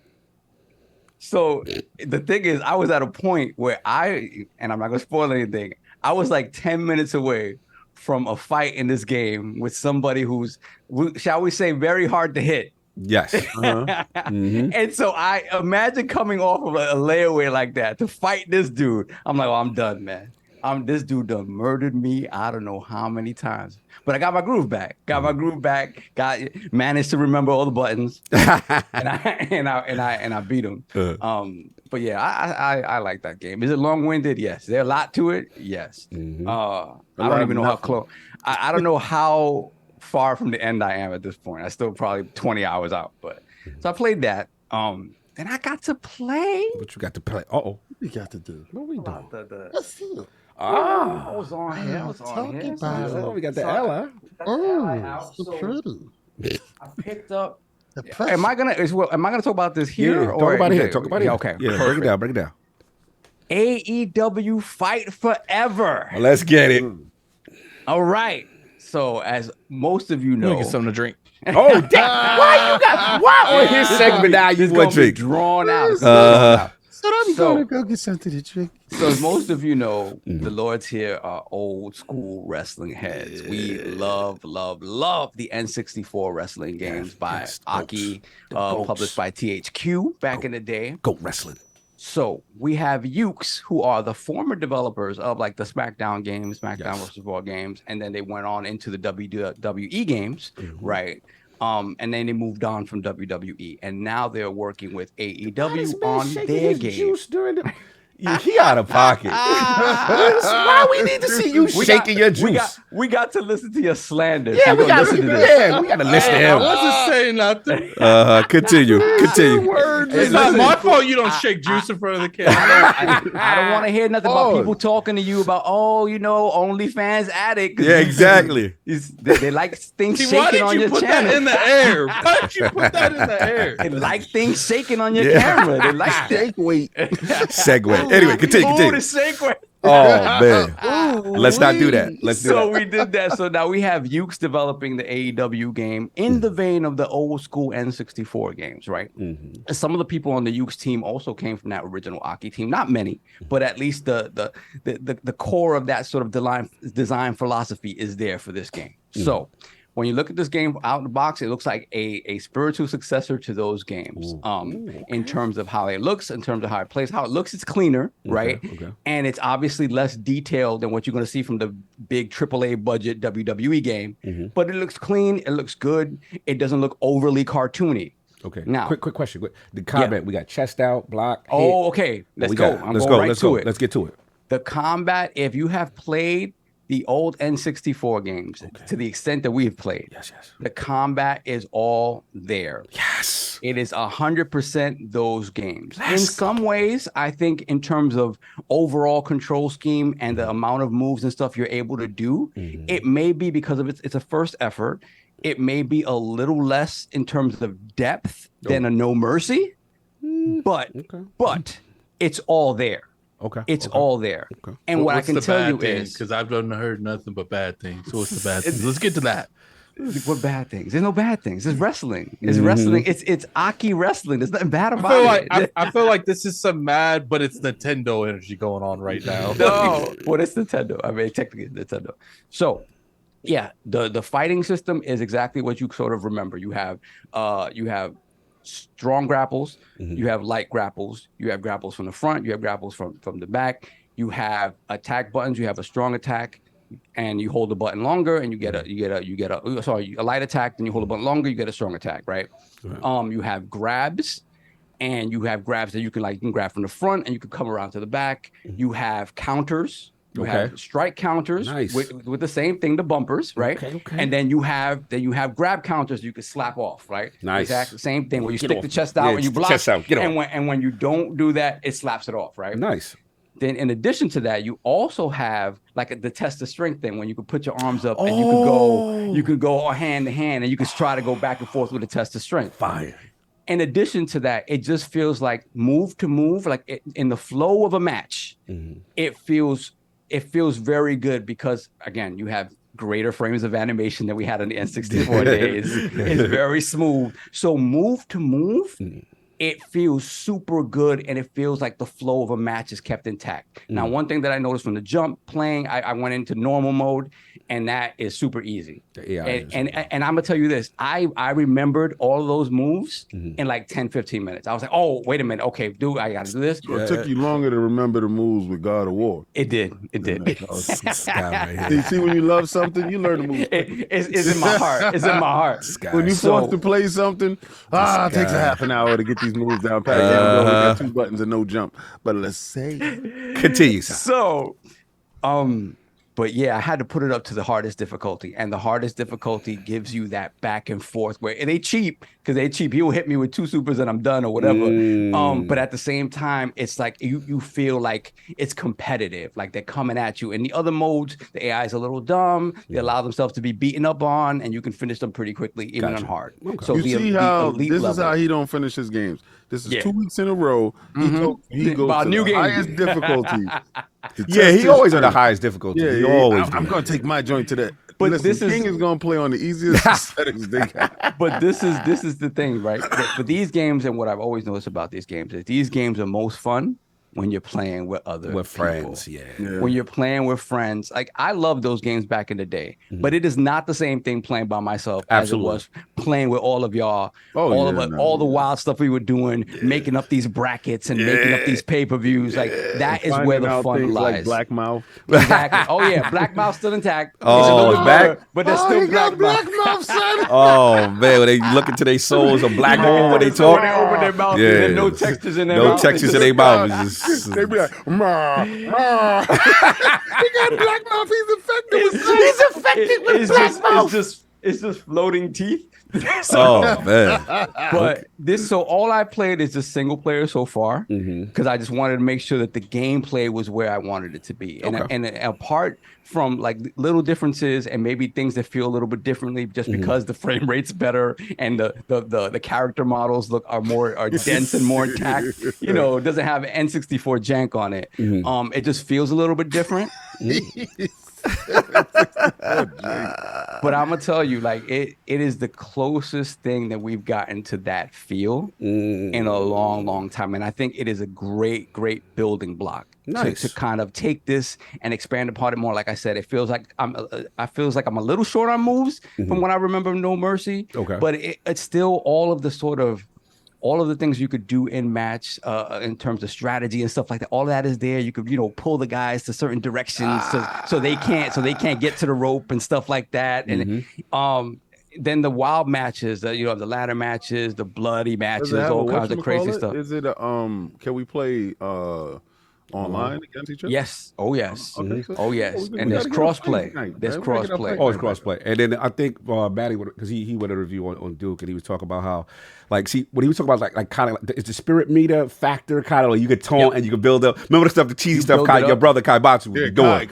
the thing is, I was at a point where and I'm not gonna spoil anything, I was like 10 minutes away from a fight in this game with somebody who's, shall we say, very hard to hit. Yes. And so I imagine coming off of a layaway like that to fight this dude. I'm like, I'm done, man. This dude done murdered me. I don't know how many times, but I got my groove back. Managed to remember all the buttons, and I beat him. But yeah, I like that game. Is it long-winded? Yes. Is there a lot to it? Yes. I don't even know how close. I don't know how far from the end I am at this point. I still probably 20 hours out. But so I played that. Then I got to play. What you got to play? What we got to do? What we doing? Let's see. I was on here. We got the Ella. Pretty. I picked up. Am I gonna talk about this here? Yeah, talk about it here. Talk about it. Okay. Yeah, break it down. AEW Fight Forever. Well, let's get it. All right. So, as most of you know, Get something to drink. Oh, damn. Why on his segment now you want to drink? Drawn out. So I'm gonna go get something to drink. So as most of you know, the Lords here are old school wrestling heads. We love the N64 wrestling games by Aki, published by THQ back in the day. Go wrestling. So we have Ukes, who are the former developers of like the SmackDown games, SmackDown versus Raw games, and then they went on into the WWE games, right? And then they moved on from WWE, and now they're working with AEW on their game. He out of pocket. Why we need to see you shaking your juice? We got to listen to your slander. Yeah, so we got to listen to him. I wasn't saying nothing. Continue. It's not my fault you don't shake juice in front of the camera. I don't want to hear nothing about people talking to you about, OnlyFans addict. Yeah, exactly. They like things shaking on your channel. Why did you put that in the air? Why did you put that in the air? They like things shaking on your camera. They like Segue. Anyway, continue. The segue. Oh man, let's not do that. So we did that. So now we have Ukes developing the AEW game in the vein of the old school N64 games, right? Some of the people on the Ukes team also came from that original Aki team. Not many, but at least the core of that sort of design philosophy is there for this game. So when you look at this game out of the box, it looks like a spiritual successor to those games. In terms of how it looks, in terms of how it plays, how it looks, it's cleaner, right? Okay. And it's obviously less detailed than what you're going to see from the big AAA budget WWE game. But it looks clean, it looks good, it doesn't look overly cartoony. Okay. Now, quick question. The combat, we got chest out, block. Hit. Okay. Let's go. Let's get to it. The combat, if you have played the old N64 games, to the extent that we've played, the combat is all there. Yes. It is 100% those games. In some ways, I think in terms of overall control scheme and the amount of moves and stuff you're able to do, it may be because of it's a first effort. It may be a little less in terms of depth than a No Mercy, but it's all there. It's all there. And what I can tell you is, because I've heard nothing but bad things. So what's the bad things? Let's get to that. What bad things? There's no bad things. It's wrestling. It's wrestling. It's Aki wrestling. There's nothing bad about it. I feel like this is some mad, but it's Nintendo energy going on right now. No, well, it's Nintendo. I mean, technically it's Nintendo. So, yeah, the fighting system is exactly what you sort of remember. You have strong grapples, you have light grapples, you have grapples from the front, you have grapples from the back, you have attack buttons, you have a strong attack, and you hold the button longer, and you get a light attack, then you hold the button longer, you get a strong attack, right? You have grabs, and you have grabs that you can grab from the front, and you can come around to the back. You have counters. You have strike counters with the same thing, the bumpers, right? And then you have grab counters you can slap off, right? Exactly same thing where you stick the chest out and you block. And when you don't do that, it slaps it off, right? Then in addition to that, you also have like the test of strength thing when you could put your arms up and you could go hand to hand and you could try to go back and forth with a test of strength. Fire. In addition to that, it just feels like move to move, like in the flow of a match, it feels very good because again, you have greater frames of animation than we had on the N64 days. It's very smooth. So move to move, it feels super good and it feels like the flow of a match is kept intact. Now, one thing that I noticed from the jump playing, I went into normal mode and that is super easy. And I'm gonna tell you this, I remembered all of those moves in like 10, 15 minutes. I was like, oh, wait a minute. Okay, I gotta do this. It took you longer to remember the moves with God of War. It did. See, when you love something, you learn to move. It's in my heart. It's in my heart. When you forced to play something, it takes a half an hour to get these moves down. Pat, we got 2 buttons and no jump. But let's say, continue. So, but yeah, I had to put it up to the hardest difficulty, and the hardest difficulty gives you that back and forth where they cheap because they cheap. He will hit me with 2 supers and I'm done or whatever. But at the same time, it's like you feel like it's competitive, like they're coming at you. In the other modes, the AI is a little dumb. They allow themselves to be beaten up on, and you can finish them pretty quickly, even on hard. Okay. So you see how this is how he don't finish his games. This is 2 weeks in a row. He goes to the highest difficulty. He always on the highest difficulty. I'm going to take my joint to that. But listen, King is going to play on the easiest settings they got. But this is the thing, right? For these games, and what I've always noticed about these games is these games are most fun when you're playing with friends. When you're playing with friends. Like I love those games back in the day, but it is not the same thing playing by myself as it was playing with all of y'all. All the wild stuff we were doing, making up these brackets and making up these pay-per-views. Like that is where the fun lies. Like Black Mouth. Exactly. Oh yeah, Black Mouth still intact. It's back, but there's still Black Mouth, son. Oh man, when they look into their souls, a black hole when they talk. They open their mouth. There's no textures in their mouth. No textures in their mouth. They be like, ma. He got Black Mouth. He's infected with Black Mouth. It's just floating teeth. Oh man! But so all I played is just single player so far because I just wanted to make sure that the gameplay was where I wanted it to be. And apart from like little differences and maybe things that feel a little bit differently, just because the frame rate's better and the character models are dense and more intact. You know, it doesn't have N64 jank on it. It just feels a little bit different. But I'm gonna tell you, like it is the closest thing that we've gotten to that feel in a long time, and I think it is a great building block to kind of take this and expand upon it more. Like I said, it feels like I'm a little short on moves from what I remember of No Mercy. But it's still all of the things you could do in match in terms of strategy and stuff like that. All of that is there. You could, pull the guys to certain directions so they can't get to the rope and stuff like that. And then the wild matches, the ladder matches, the bloody matches, all kinds of crazy stuff. Is it can we play online against each other? Yes. Oh yes. Oh yes. And there's crossplay. There's crossplay. Oh, it's crossplay. And then I think Matty, because he went a review on Duke, and he was talking about how, like, see, when he was talking about like kind of it's the spirit meter factor, kind of like you could taunt and you could build up. Remember the stuff, the cheesy stuff, your brother Kaibatsu was doing.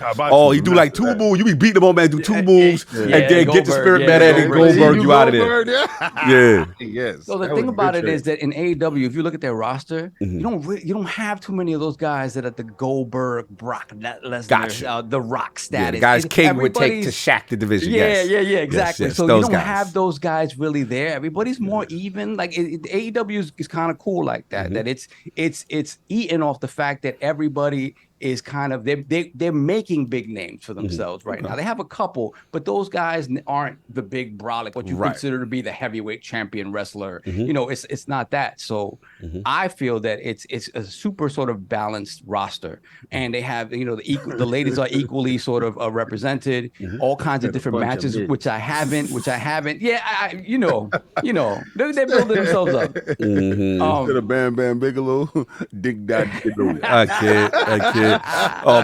He do like 2 moves. You be beating him on, man, do 2 meves, and then get the spirit meta and then Goldberg you out of there. Yes. So the thing about it is that in AEW, if you look at their roster, you don't have too many of those guys that are the Goldberg, Brock Lesnar, the Rock status. The guys King would take to Shaq the division. Yeah, exactly. So you don't have those guys really there. Everybody's more even. Like AEW is kind of cool like that. That it's eating off the fact that everybody is kind of they're making big names for themselves right now. They have a couple, but those guys aren't the big brolic, what you consider to be the heavyweight champion wrestler. It's not that. So I feel that it's a super sort of balanced roster, and they have the ladies are equally sort of represented. All kinds of different matches, which I haven't. Yeah, they're building themselves up. Instead of Bam Bam Bigelow, Dig Dot Bigelow. I kid.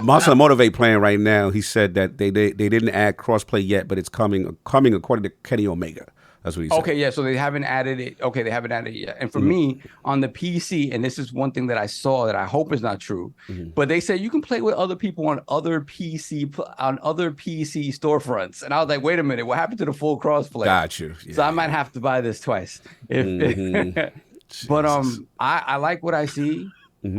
Monster Motivate playing right now. He said that they didn't add crossplay yet, but it's coming according to Kenny Omega. That's what he said. Okay, yeah. So they haven't added it. Okay, they haven't added it yet. And for me, on the PC, and this is one thing that I saw that I hope is not true, but they said you can play with other people on other PC storefronts. And I was like, wait a minute, what happened to the full crossplay? Got you. Yeah, So I might have to buy this twice. But I like what I see.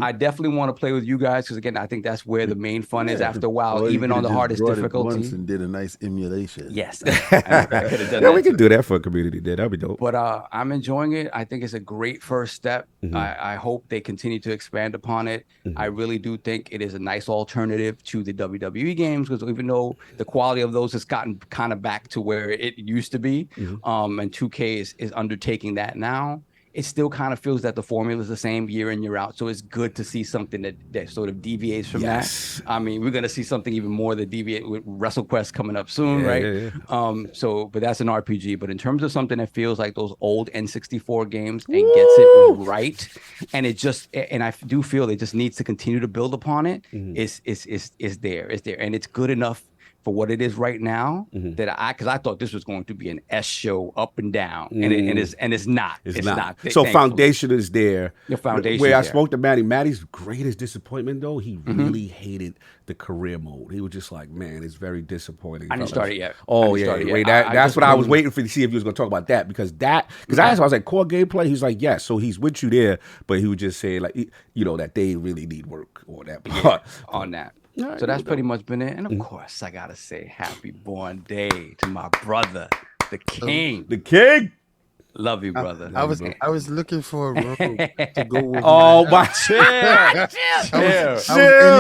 I definitely want to play with you guys because again, I think that's where the main fun is after a while, Or you even on could've the just hardest brought it difficulty. once and did a nice emulation. Yes, I could have done Yeah, that. we can do that for a community day. That'd be dope. But I'm enjoying it. I think it's a great first step. I hope they continue to expand upon it. I really do think it is a nice alternative to the WWE games because even though the quality of those has gotten kind of back to where it used to be, and 2K is undertaking that now, it still kind of feels that the formula is the same year in, year out. So it's good to see something that sort of deviates from that. I mean, we're going to see something even more that deviate with WrestleQuest coming up soon, right? But that's an RPG. But in terms of something that feels like those old N64 games and gets it right, and I do feel it just needs to continue to build upon it, is there. And it's good enough for what it is right now that because I thought this was going to be an S show up and down, and it's not. It's not. So foundation is there. The foundation. Where I spoke to Matty, Matty's greatest disappointment though, he really hated the career mode. He was just like, man, it's very disappointing. I didn't start it yet. Oh yeah, wait, that's what I was waiting for to see if he was going to talk about that because I asked him, I was like, core gameplay. He's like, yes. So he's with you there, but he was just saying like, that they really need work on that part on that. Right, so that's pretty much been it. And of course, I gotta say happy born day to my brother, the king. The king. Love you, brother. I was looking for a robe to go with. Oh my chill. And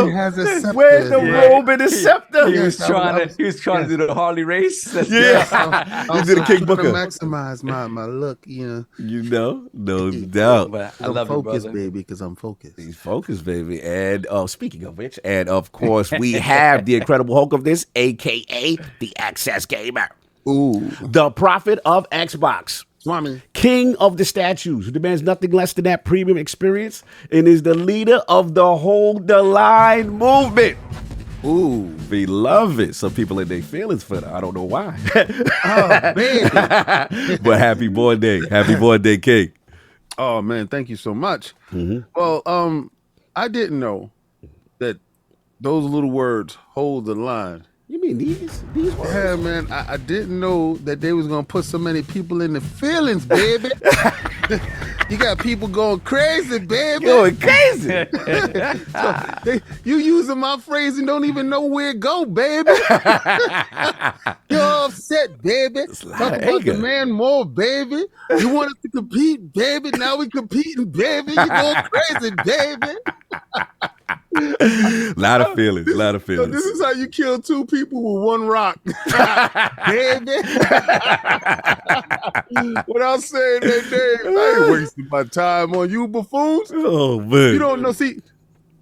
he has a scepter. Where's the robe and the scepter? He was trying to do the Harley race. You did the King Booker. To maximize my look, no doubt. But I I'm love focused, you, brother. baby, because I'm focused. He's focused, baby. And speaking of which, and of course, we have the Incredible Hulk of this, aka the Access Gamer. Ooh, The prophet of Xbox. Swami. King of the statues, who demands nothing less than that premium experience and is the leader of the Hold the Line movement. Ooh, beloved. Some people in their feelings for that. I don't know why. Oh, baby. But happy born day. Happy born day, King. Oh man, thank you so much. Well, I didn't know that those little words hold the line. You mean these words? Yeah, man, I didn't know that they was gonna put so many people in the feelings, baby. You got people going crazy, baby. Going crazy. You using my phrase and don't even know where it go, baby. You're upset, baby. Talk about the man more, baby. You want us to compete, baby. Now we competing, baby. You going crazy, baby. Lot of feelings. So this is how you kill two people with one rock, baby. Without saying their name, I ain't wasting my time on you buffoons. Oh man, you don't know. See,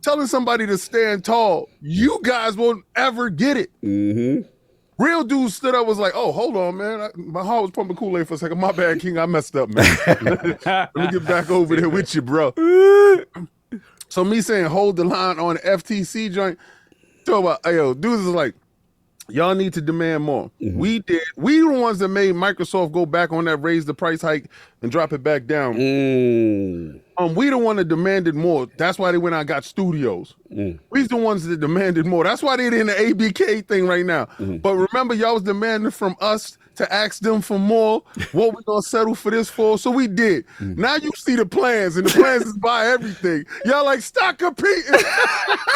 telling somebody to stand tall, you guys won't ever get it. Real dude stood up, was like, "Oh, hold on, man. My heart was pumping Kool-Aid for a second. My bad, King. I messed up, man. Let me get back over there with you, bro." So me saying hold the line on the FTC joint, talk about, dudes is like, y'all need to demand more. We the ones that made Microsoft go back on that, raise the price hike and drop it back down. We the one that demanded more. That's why they went out and got studios. We's the ones that demanded more. That's why they're in the ABK thing right now. But remember, y'all was demanding from us to ask them for more. What we gonna settle for this for? So we did. Now you see the plans, and the plans is buy everything. Y'all like, stop competing.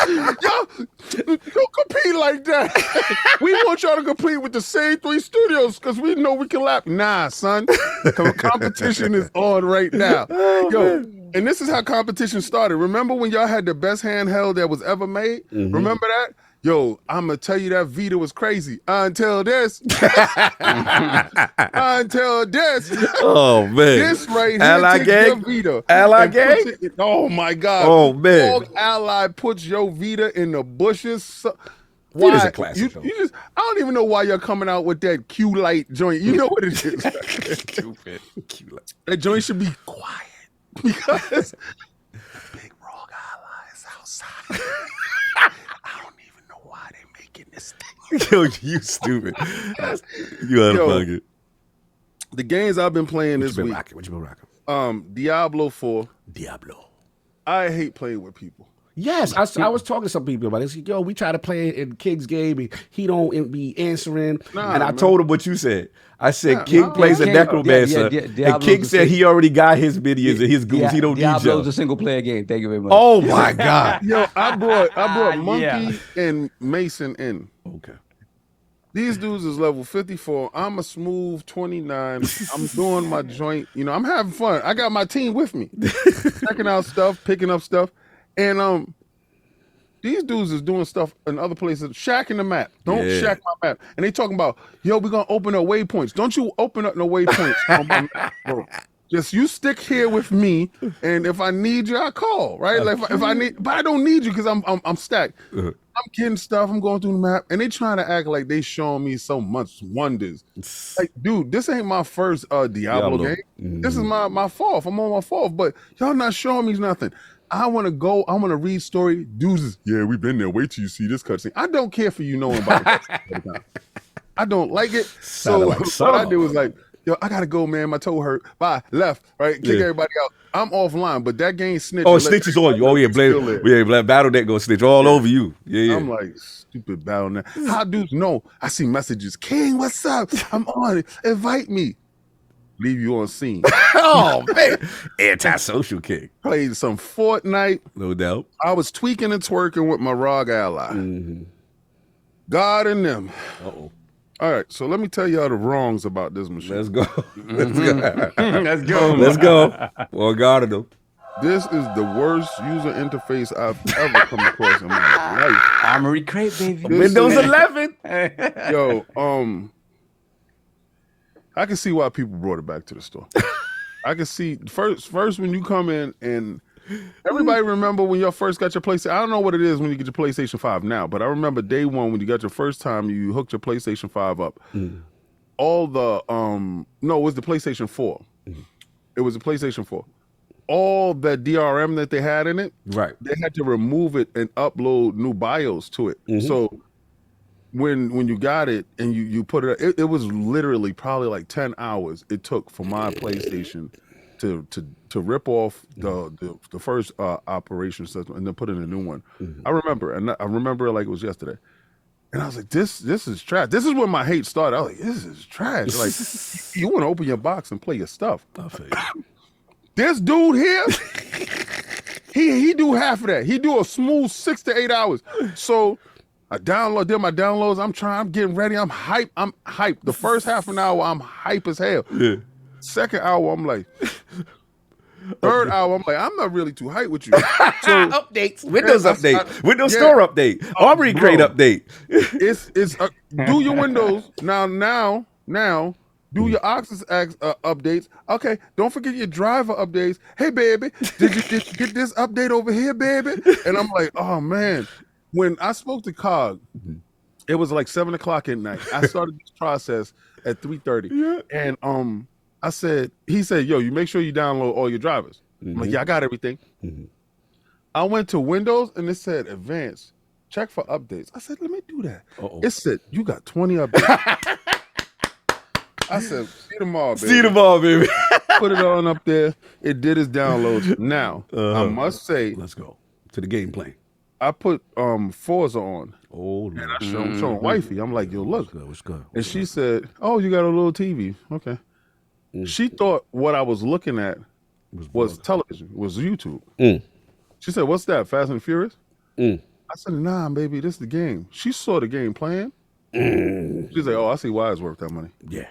Y'all don't compete like that. We want y'all to compete with the same 3 studios because we know we can lap. Nah, son. Competition is on right now. And this is how competition started. Remember when y'all had the best handheld that was ever made? Remember that? Yo, I'm going to tell you that Vita was crazy. Until this. Until this. Oh, man. This right here takes your Vita. Ally gang? Oh, my God. Oh, man. Dog Ally puts your Vita in the bushes. Why? It is a classic, I don't even know why you're coming out with that Q-Light joint. You know what it is. Stupid. Q-Light. That joint should be quiet. Because the big Rogue Ally is outside. I don't even know why they making this thing. Yo, you stupid. You out of pocket. The games I've been playing this week. What you been rocking? Diablo 4. Diablo. I hate playing with people. Yes, I was talking to some people about it. Like, yo, we try to play in King's game, and he don't be answering. And I told him what you said. I said, King plays a necromancer, and King said he already got his minions and his goons. He don't need you. Diablo's a single player game. Thank you very much. Oh my God. Yo, I brought Monkey and Mason in. Okay. These dudes is level 54. I'm a smooth 29. I'm doing my joint. You know, I'm having fun. I got my team with me, checking out stuff, picking up stuff. And these dudes is doing stuff in other places, shacking the map. Don't shack my map. And they talking about, yo, we're gonna open up waypoints. Don't you open up no waypoints on my map, bro. Just you stick here with me, and if I need you, I call. Right? Like if I need, but I don't need you because I'm stacked. I'm getting stuff. I'm going through the map, and they trying to act like they showing me so much wonders. Like, dude, this ain't my first Diablo game. This is my fourth. I'm on my fourth, but y'all not showing me nothing. I want to go. I want to read story. Dudes is, we've been there. Wait till you see this cutscene. I don't care for you knowing about it. I don't like it. So what I did was like, yo, I gotta go, man. My toe hurt. Bye. Left. Right. Kick everybody out. I'm offline, but that game snitch. Oh, snitches on you. Oh yeah, blame BattleNet go snitch all over you. Yeah. I'm like, stupid BattleNet. How dudes know? I see messages. King, what's up? I'm on it. Invite me. Leave you on scene. Oh man, antisocial King. Played some Fortnite. No doubt. I was tweaking and twerking with my ROG ally. God and them. Uh-oh. All right, so let me tell y'all the wrongs about this machine. Let's go. Let's go. Well, God of them. This is the worst user interface I've ever come across in my life. Armory crate, baby. Windows 11. Yo, I can see why people brought it back to the store. I can see first when you come in and everybody remember when you first got your PlayStation. I don't know what it is when you get your PlayStation 5 now, but I remember day one when you got your first time, you hooked your PlayStation 5 up. All the no, it was the PlayStation 4. It was the PlayStation 4. All that DRM that they had in it, right? They had to remove it and upload new BIOS to it. So when you got it and you put it, it was literally probably like 10 hours it took for my PlayStation to rip off the first operation system and then put in a new one. I remember it like it was yesterday. And I was like, this is trash. This is when my hate started. I was like, this is trash. Like, you want to open your box and play your stuff. This dude here, he do half of that. He do a smooth 6 to 8 hours. So I did my downloads. I'm getting ready. I'm hyped. The first half an hour, I'm hype as hell. Yeah. Second hour, I'm like, third hour, I'm like, I'm not really too hyped with you. So, updates, Windows update, Windows Store update, Armory Crate update. It's do your Windows now. Do your Oxys updates. Okay, don't forget your driver updates. Hey, baby, did you get this update over here, baby? And I'm like, oh man. When I spoke to COG, it was like 7 o'clock at night. I started this process at 3:30, and he said, yo, you make sure you download all your drivers. I'm like, yeah, I got everything. I went to Windows and it said advanced, check for updates. I said, let me do that. It said, you got 20 updates. I said, see them all, baby. See them all, baby. Put it on up there. It did its downloads. Now, I must say, let's go to the gameplay. I put Forza on. Oh, and I showed wifey. I'm like, yo, look. What's good? And she said, oh, you got a little TV. Okay. She thought what I was looking at was television, was YouTube. She said, what's that, Fast and Furious? I said, nah, baby, this is the game. She saw the game playing. She's like, oh, I see why it's worth that money. Yeah.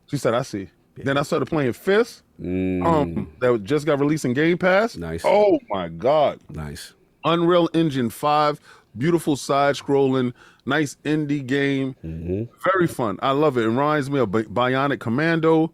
She said, I see. Yeah. Then I started playing Fist. That just got released in Game Pass. Nice. Oh, my God. Nice. Unreal Engine 5, beautiful side-scrolling, nice indie game, very fun. I love it. It reminds me of Bionic Commando.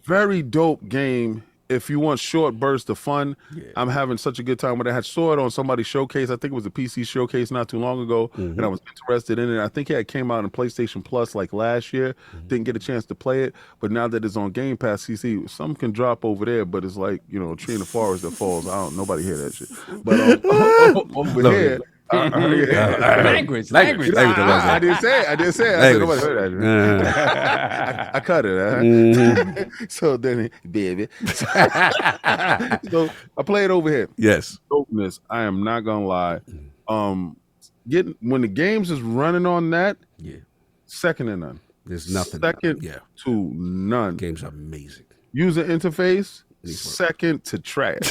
Very dope game. If you want short bursts of fun, I'm having such a good time. When I saw it on somebody's showcase, I think it was a PC showcase not too long ago, and I was interested in it. I think it came out in PlayStation Plus like last year. Didn't get a chance to play it, but now that it's on Game Pass, CC, some can drop over there, but it's like, a tree in the forest that falls. Nobody hear that shit. But over here, Language. I didn't say it. I said nobody heard that. I cut it. So then, baby. So I play it over here. Yes. Dopeness. I am not gonna lie. Getting when the games is running on that, second to none. There's nothing. Second to none. Game's amazing. User interface, second to trash.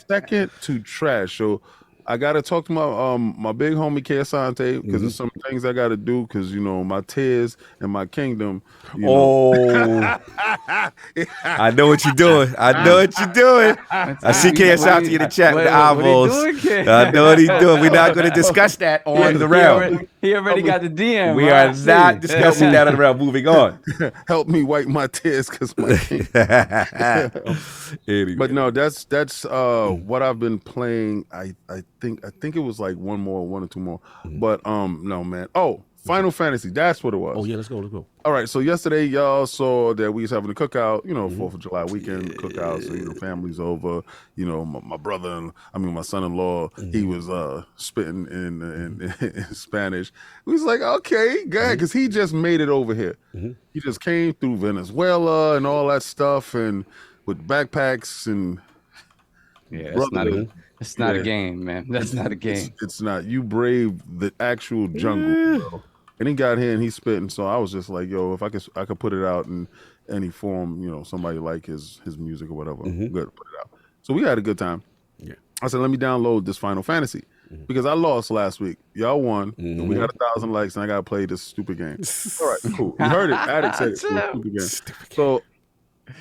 Second to trash. So I gotta talk to my big homie K Asante because there's some things I gotta do because my tears and my kingdom. I know what you're doing. I see K Asante in the chat with the eyeballs. I know what he's doing. We're not going to discuss that on the round. He already got the DM. We are not discussing that on the round. Moving on. Help me wipe my tears because my But no, that's what I've been playing. I think it was like one or two more. But no, man. Final Fantasy, that's what it was. Oh yeah, let's go. All right, so yesterday y'all saw that we was having a cookout, 4th of July weekend cookout. So family's over. My son-in-law, he was spitting in Spanish. We was like, okay, go ahead, because he just made it over here. He just came through Venezuela and all that stuff, and with backpacks and it's not a game, man. That's not a game. It's not. You brave the actual jungle, bro. And he got here and he's spitting. So I was just like, yo, if I could put it out in any form, somebody like his music or whatever, good, put it out. So we had a good time. Yeah. I said, let me download this Final Fantasy because I lost last week. Y'all won. And we got 1,000 likes and I got to play this stupid game. All right, cool. You heard it. Addict said it. Stupid game. So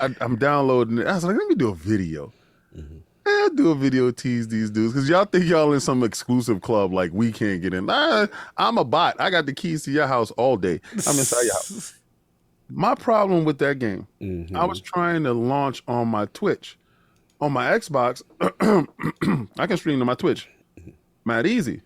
I'm downloading it. I was like, let me do a video. I'll do a video, tease these dudes because y'all think y'all in some exclusive club like we can't get in. I'm a bot. I got the keys to your house all day. I'm inside your house. My problem with that game, I was trying to launch on my Twitch. On my Xbox, I can stream to my Twitch. Mad easy.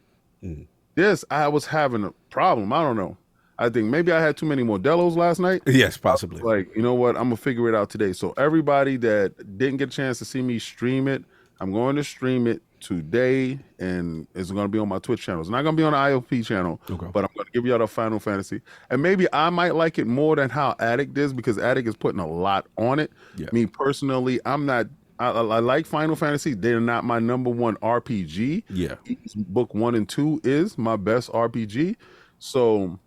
This, I was having a problem. I don't know. I think maybe I had too many Modelos last night. Yes, possibly. Like, you know what? I'm going to figure it out today. So everybody that didn't get a chance to see me stream it, I'm going to stream it today, and it's going to be on my Twitch channel. It's not going to be on the IOP channel, but I'm going to give y'all the Final Fantasy. And maybe I might like it more than how Addict is because Addict is putting a lot on it. Yeah. Me personally, I'm not. I like Final Fantasy. They're not my number one RPG. Yeah. Book 1 and 2 is my best RPG. So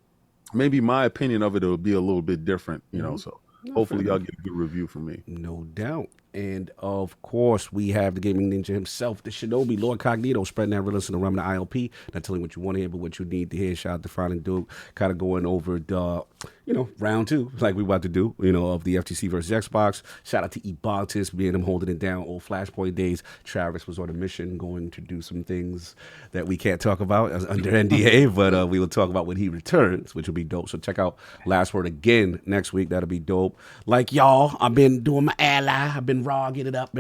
maybe my opinion of it will be a little bit different, so hopefully y'all get a good review from me. No doubt. And of course, we have the gaming ninja himself, the Shinobi, LordCognito, spreading that realness in the realm of the ILP. Not telling what you want to hear, but what you need to hear. Shout out to Fine and Duke, kind of going over the, round 2, like we about to do, of the FTC versus Xbox. Shout out to Ebontis, being him holding it down, old Flashpoint days. Travis was on a mission going to do some things that we can't talk about under NDA, but we will talk about when he returns, which will be dope. So check out Last Word again next week. That'll be dope. Like y'all, I've been doing my ally. I've been rogging it up.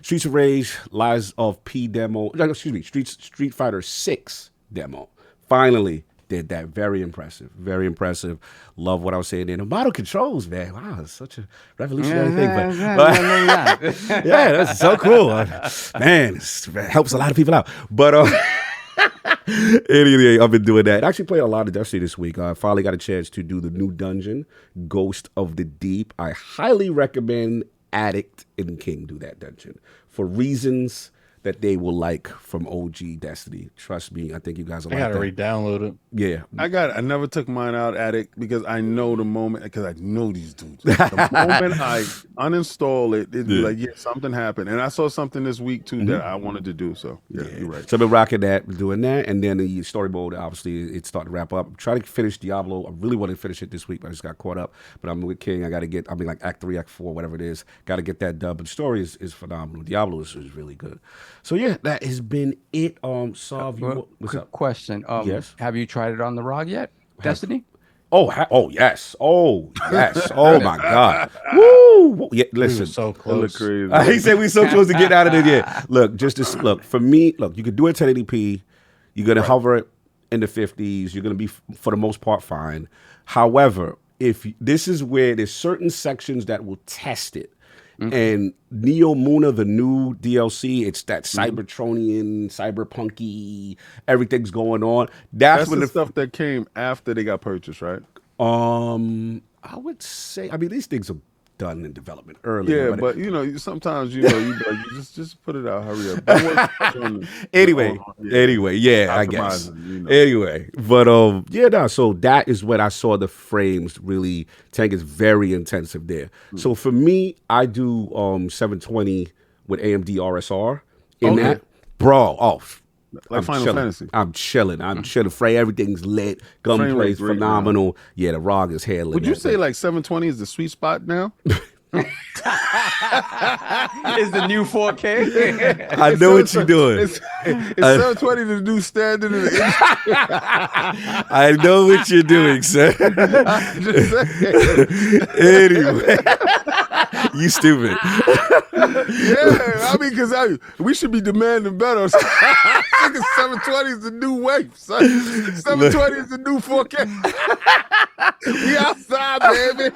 Streets of Rage, Lies of P demo. No, excuse me, Street Fighter 6 demo. Finally did that. Very impressive. Love what I was saying there. The model controls, man. Wow, it's such a revolutionary thing. But yeah, that's so cool. Man, it helps a lot of people out. But anyway, I've been doing that. Actually played a lot of Destiny this week. I finally got a chance to do the new dungeon, Ghost of the Deep. I highly recommend Addict and King do that dungeon for reasons that they will like from OG Destiny. Trust me, I think you guys will like that. I gotta re-download it. Yeah. I never took mine out, Addict, because I know the moment, because I know these dudes. The moment I uninstall it, it'd be like, something happened. And I saw something this week, too, that I wanted to do. So, you're right. So I've been rocking that, doing that. And then the story mode, obviously, it's starting to wrap up. I'm trying to finish Diablo. I really want to finish it this week, but I just got caught up. But I'm with King. I got to get, like Act 3, Act 4, whatever it is. Got to get that done. But the story is phenomenal. Diablo is really good. So yeah, that has been it. Sav, what's up? Question. Yes. Have you tried it on the ROG yet? Destiny? Oh yes. Oh my God. Woo! Yeah, listen. So close. He said we're so close to get out of it. Yeah. Look, for me, you can do it 1080p. You're gonna hover it in the 50s. You're gonna be for the most part fine. However, if this is where there's certain sections that will test it. And Neo Muna, the new DLC, it's that Cybertronian, cyberpunky, everything's going on. That's when the stuff that came after they got purchased, right? I would say, I mean, these things are done in development earlier. Yeah, but you know, sometimes you just put it out. Hurry up. Don't work on Anyway, yeah, I guess. You know. Anyway, but yeah, no. So that is when I saw the frames really. Tank is very intensive there. So for me, I do 720 with AMD RSR in that, bro. Oh. Like Final Fantasy. I'm chilling. Frey, everything's lit. Gunplay's phenomenal. Yeah, the ROG is handling. Would you say like 720 is the sweet spot now? Is the new 4K? I know what you're doing. Is 720 the new standard in the industry? I know what you're doing, sir. Anyway, you stupid. Yeah, I mean, because we should be demanding better. I think 720 is the new wave, son. 720 is the new 4K. We outside, baby.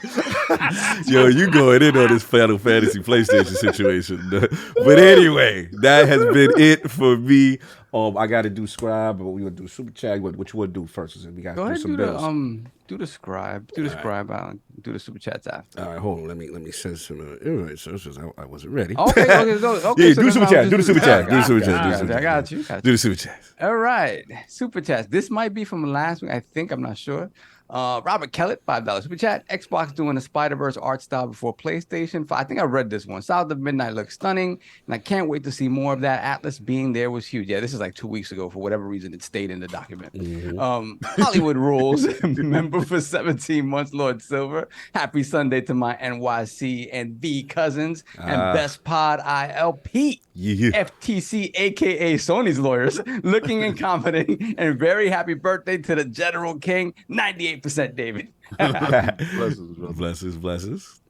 Yo, you going in on this Final Fantasy PlayStation situation. But anyway, that has been it for me. I got to do Scribe, but we going to do Super Chat. What you want to do first? We got to do some bills. Do the Scribe. Do the Scribe. I'll do the Super Chats after. All right, hold on. Let me send some. I wasn't ready. Okay. Yeah, so do Super Chat. Do the Super Chat. Do the Super Chat. I got you. Do the Super Chat. All right, Super Chats. This might be from last week. I think. I'm not sure. Robert Kellett, $5 Super Chat. Xbox doing the Spider-Verse art style before PlayStation. I think I read this one. South of Midnight looks stunning, and I can't wait to see more of that. Atlas being there was huge. Yeah, this is like 2 weeks ago. For whatever reason, it stayed in the document. Hollywood Rules, member for 17 months, Lord Silver. Happy Sunday to my NYC and V cousins, and Best Pod ILP. FTC, aka Sony's lawyers, looking incompetent, and very happy birthday to the General King, 98% David. Blessings.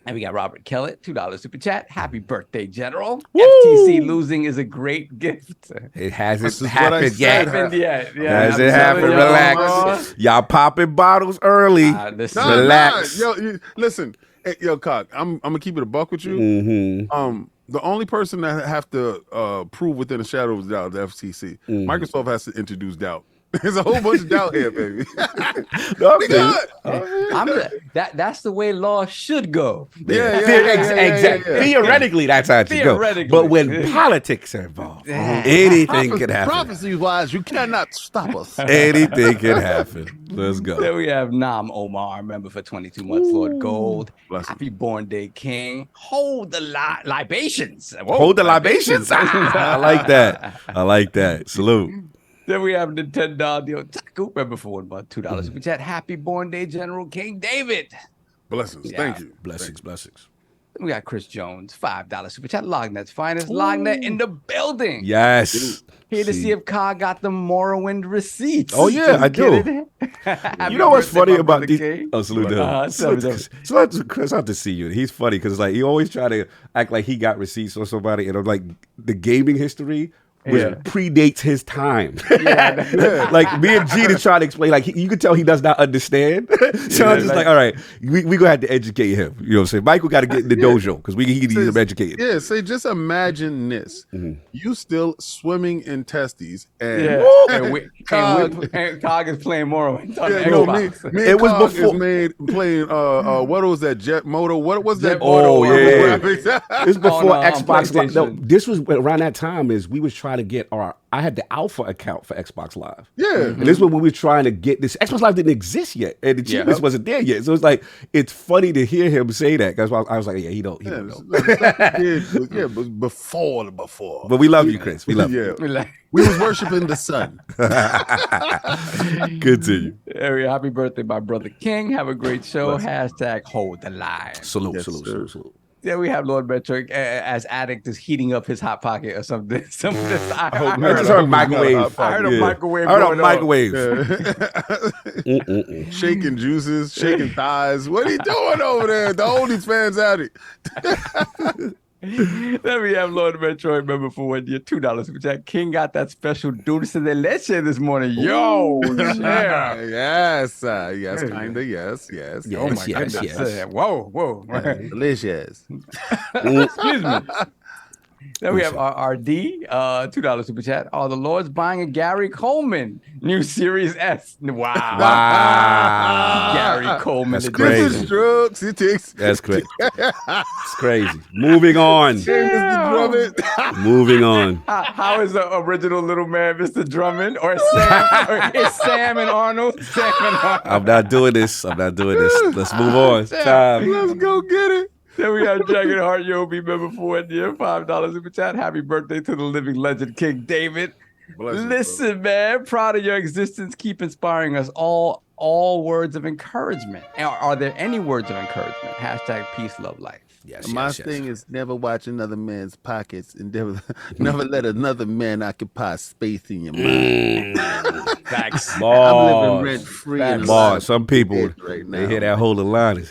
And we got Robert Kellett, $2 Super Chat. Happy birthday, General. FTC losing is a great gift. It hasn't happened yet. Hasn't happened. Relax. Y'all popping bottles early. Relax. Yo, listen. Hey, yo, Cock, I'm gonna keep it a buck with you. The only person that have to prove within a shadow of doubt is the FTC. Microsoft has to introduce doubt. There's a whole bunch of doubt here, baby. That's the way law should go. Exactly. Theoretically, that's how it should go. But when politics are involved, anything can happen. Prophecy-wise, you cannot stop us. Anything can happen. Let's go. There we have Nam Omar, member for 22 months, Lord Gold. Happy Born Day King. Hold the libations. Whoa, hold the libations. I like that. Salute. Then we have the $10 deal. Taku, member for about $2 Super Chat. Happy Born Day, General King David. Blessings. Thank you. Blessings. Then we got Chris Jones, $5 Super Chat. LOGNET's finest. LOGNET in the building. Yes. Here to see if Ka got the Morrowind receipts. Oh, yeah, I do. You know what's funny about these? Oh, salute to him. So Chris, I have to see you. He's funny because like he always try to act like he got receipts or somebody, and I'm like the gaming history which predates his time. Like me and Gene is trying to explain, like you can tell he does not understand. So I'm just like, all right, we gonna have to educate him. You know what I'm saying? Michael got to get in the dojo because he needs him educated. Yeah, say just imagine this. You still swimming in testes and Cog is playing Morrowind. Me it was before playing what was that Jet Moto? What was that? Oh yeah. This before Xbox Live. No, this was around that time is we was trying to get I had the alpha account for Xbox Live. Yeah. And this was when we were trying to get this. Xbox Live didn't exist yet. And the cheapness wasn't there yet. So it's like, it's funny to hear him say that. Because I was like, yeah, he don't know. But before. But we love you, Chris. We love you. We was worshiping the sun. Continue. Happy birthday, my brother King. Have a great show. Hashtag hold the line. Salute. Yeah, we have Lord Metric as Addict is heating up his hot pocket or something. I just heard microwave. I heard a microwave. Shaking juices, shaking thighs. What are you doing over there? The OnlyFans Addict. Then we have Lord Metroid member for 1 year, $2 super chat. King got that special dulce de leche this morning. Yo, yeah. Yes, kinda. Yes. Oh my yes, goodness. yes. Whoa. Delicious. Excuse me. Then we have RD, $2 super chat. Are the Lords buying a Gary Coleman new Series S? Wow. Gary Coleman. That's edition. crazy. This is drugs. He takes. That's crazy. It's crazy. Moving on. Moving on. How is the original little man, Mr. Drummond, or Sam? Or is Sam and Arnold? Sam and Arnold. I'm not doing this. Let's move on. Time. Let's go get it. Then we have Dragon Heart Yobi member for 1 year, $5 super chat. Happy birthday to the living legend, King David. Listen, man, proud of your existence. Keep inspiring us all. All words of encouragement. Are there any words of encouragement? Hashtag peace, love, life. Yes, My yes. thing is never watch another man's pockets and never let another man occupy space in your mind. Facts. I'm Bars. living rent free. Bars. Some people, right they now. hear that whole line.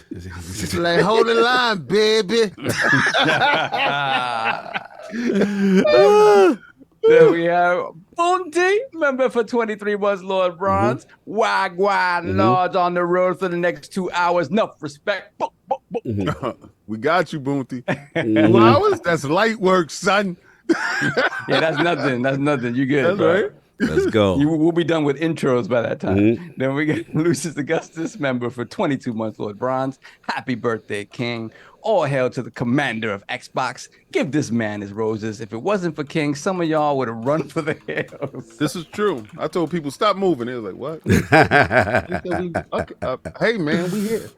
Like, hold the line, baby. Then we have Bungie, member for 23 months, Lord Bronze. Wagwan Lords on the road for the next 2 hours. Enough respect. We got you, Boonty. 2 hours? That's light work, son. Yeah, that's nothing. That's nothing. You good, That's bro. right. Let's go. We'll be done with intros by that time. Then we get Lucius Augustus, member for 22 months, Lord Bronze. Happy birthday, King. All hail to the commander of Xbox. Give this man his roses. If it wasn't for King, some of y'all would have run for the hills. This is true. I told people, stop moving. They was like, what? Okay, hey, man, we here.